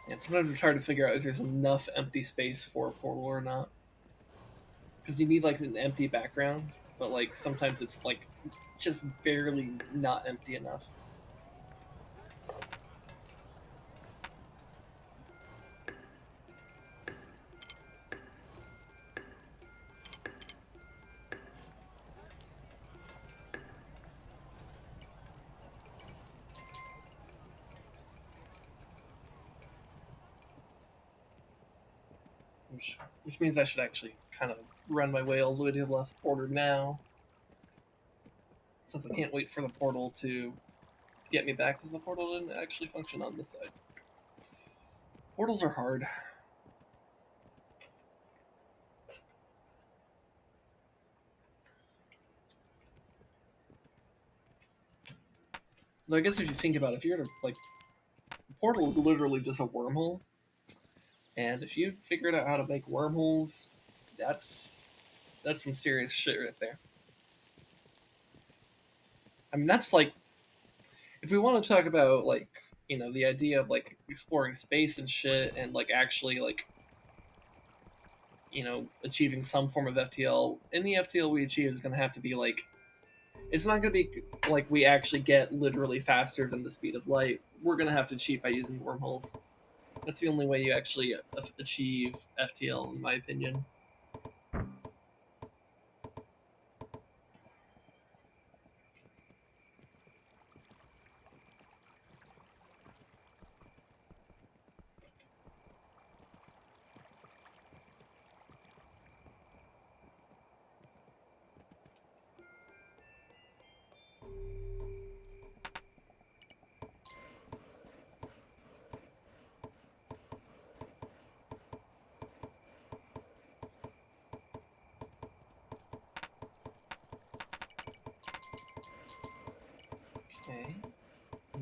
Yeah, sometimes it's hard to figure out if there's enough empty space for a portal or not. Because you need like an empty background, but like sometimes it's like just barely not empty enough. Which means I should actually kind of run my way all the way to the left border now. Since I can't wait for the portal to get me back, because the portal didn't actually function on this side. Portals are hard. Though I guess if you think about it, if you're to, like, the portal is literally just a wormhole. And if you figured out how to make wormholes, that's some serious shit right there. I mean, that's like, if we want to talk about like, you know, the idea of like exploring space and shit, and like actually like, you know, achieving some form of FTL. Any FTL we achieve is going to have to be like, it's not going to be like we actually get literally faster than the speed of light. We're going to have to cheat by using wormholes. That's the only way you actually achieve FTL, in my opinion.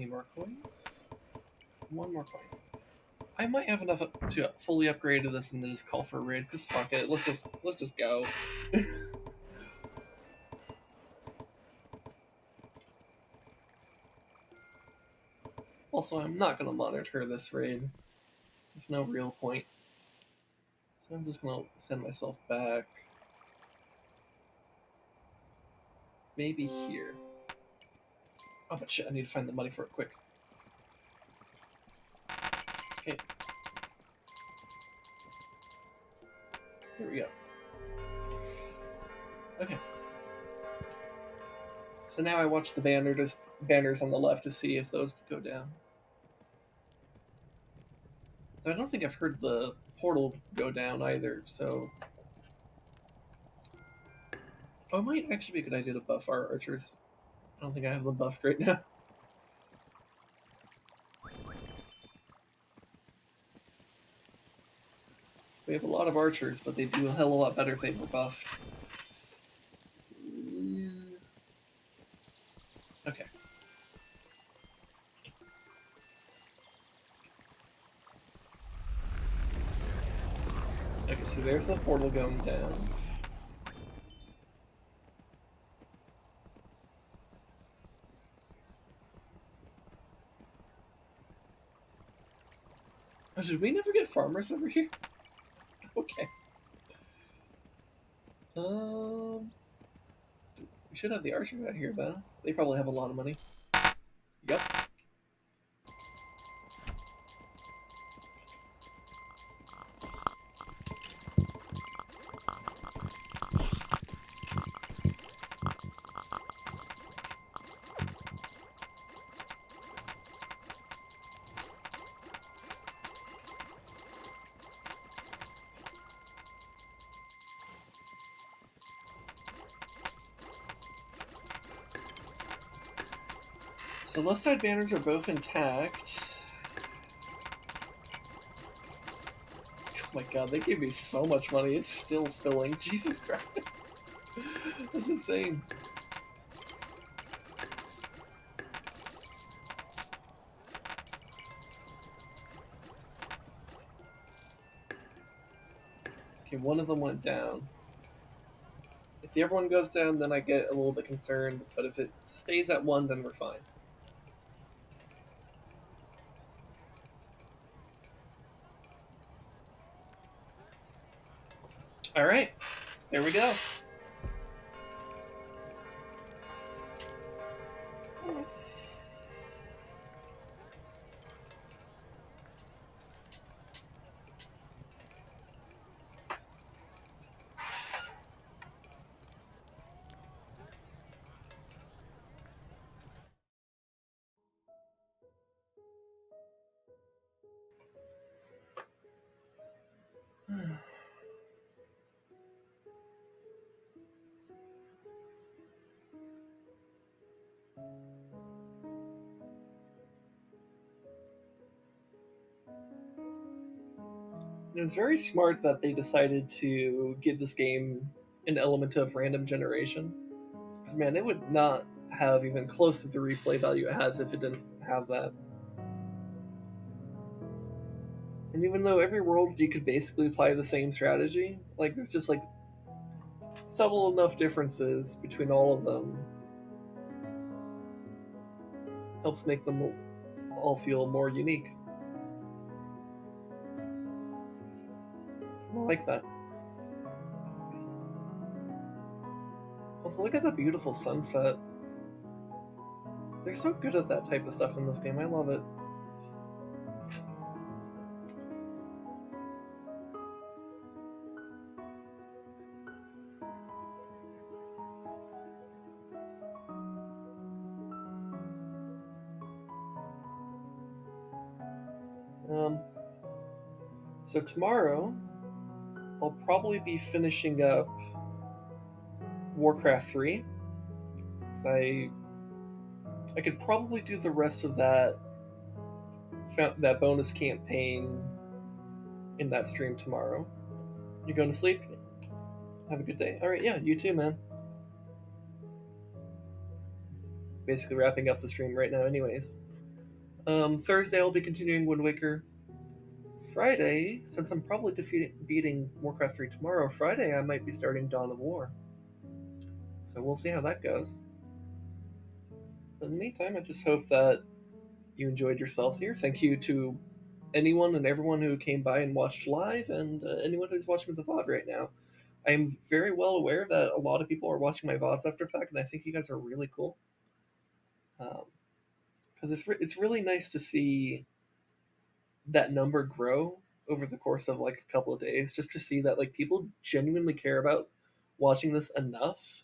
Any more coins? One more coin. I might have enough to fully upgrade this and then just call for a raid. Cause fuck it, let's just go. Also, I'm not gonna monitor this raid. There's no real point. So I'm just gonna send myself back. Maybe here. Oh, but shit, I need to find the money for it quick. Okay. Here we go. Okay. So now I watch the banners on the left to see if those go down. I don't think I've heard the portal go down either, so... Oh, it might actually be a good idea to buff our archers. I don't think I have them buffed right now. We have a lot of archers, but they do a hell of a lot better if they were buffed. Okay. Okay, so there's the portal going down. Oh, did we never get farmers over here? Okay. We should have the archers out here, though. They probably have a lot of money. Yep. So left side banners are both intact. Oh my god, they gave me so much money, it's still spilling. Jesus Christ. That's insane. Okay, one of them went down. If the other one goes down, then I get a little bit concerned, but if it stays at one, then we're fine. Alright, there we go. It's very smart that they decided to give this game an element of random generation. Because, man, it would not have even close to the replay value it has if it didn't have that. And even though every world you could basically apply the same strategy, like there's just like subtle enough differences between all of them helps make them all feel more unique. I like that. Also, look at the beautiful sunset. They're so good at that type of stuff in this game. I love it. So tomorrow, I'll probably be finishing up Warcraft 3. Because I could probably do the rest of that bonus campaign in that stream tomorrow. You going to sleep? Have a good day. Alright, yeah, you too, man. Basically wrapping up the stream right now anyways. Thursday I'll be continuing Wind Waker. Friday, since I'm probably beating Warcraft 3 tomorrow, Friday I might be starting Dawn of War. So we'll see how that goes. But in the meantime, I just hope that you enjoyed yourselves here. Thank you to anyone and everyone who came by and watched live, and anyone who's watching the VOD right now. I am very well aware that a lot of people are watching my VODs after the fact, and I think you guys are really cool. Because it's really nice to see that number grow over the course of like a couple of days, just to see that like people genuinely care about watching this enough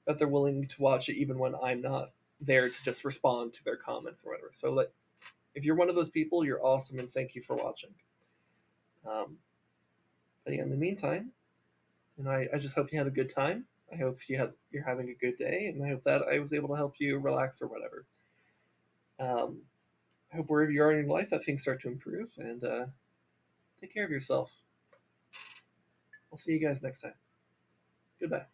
that they're willing to watch it even when I'm not there to just respond to their comments or whatever. So like, if you're one of those people, you're awesome, and thank you for watching. Um, but yeah, in the meantime, I just hope you had a good time. I hope you're having a good day, and I hope that I was able to help you relax or whatever. Um, I hope wherever you are in your life that things start to improve, and take care of yourself. I'll see you guys next time. Goodbye.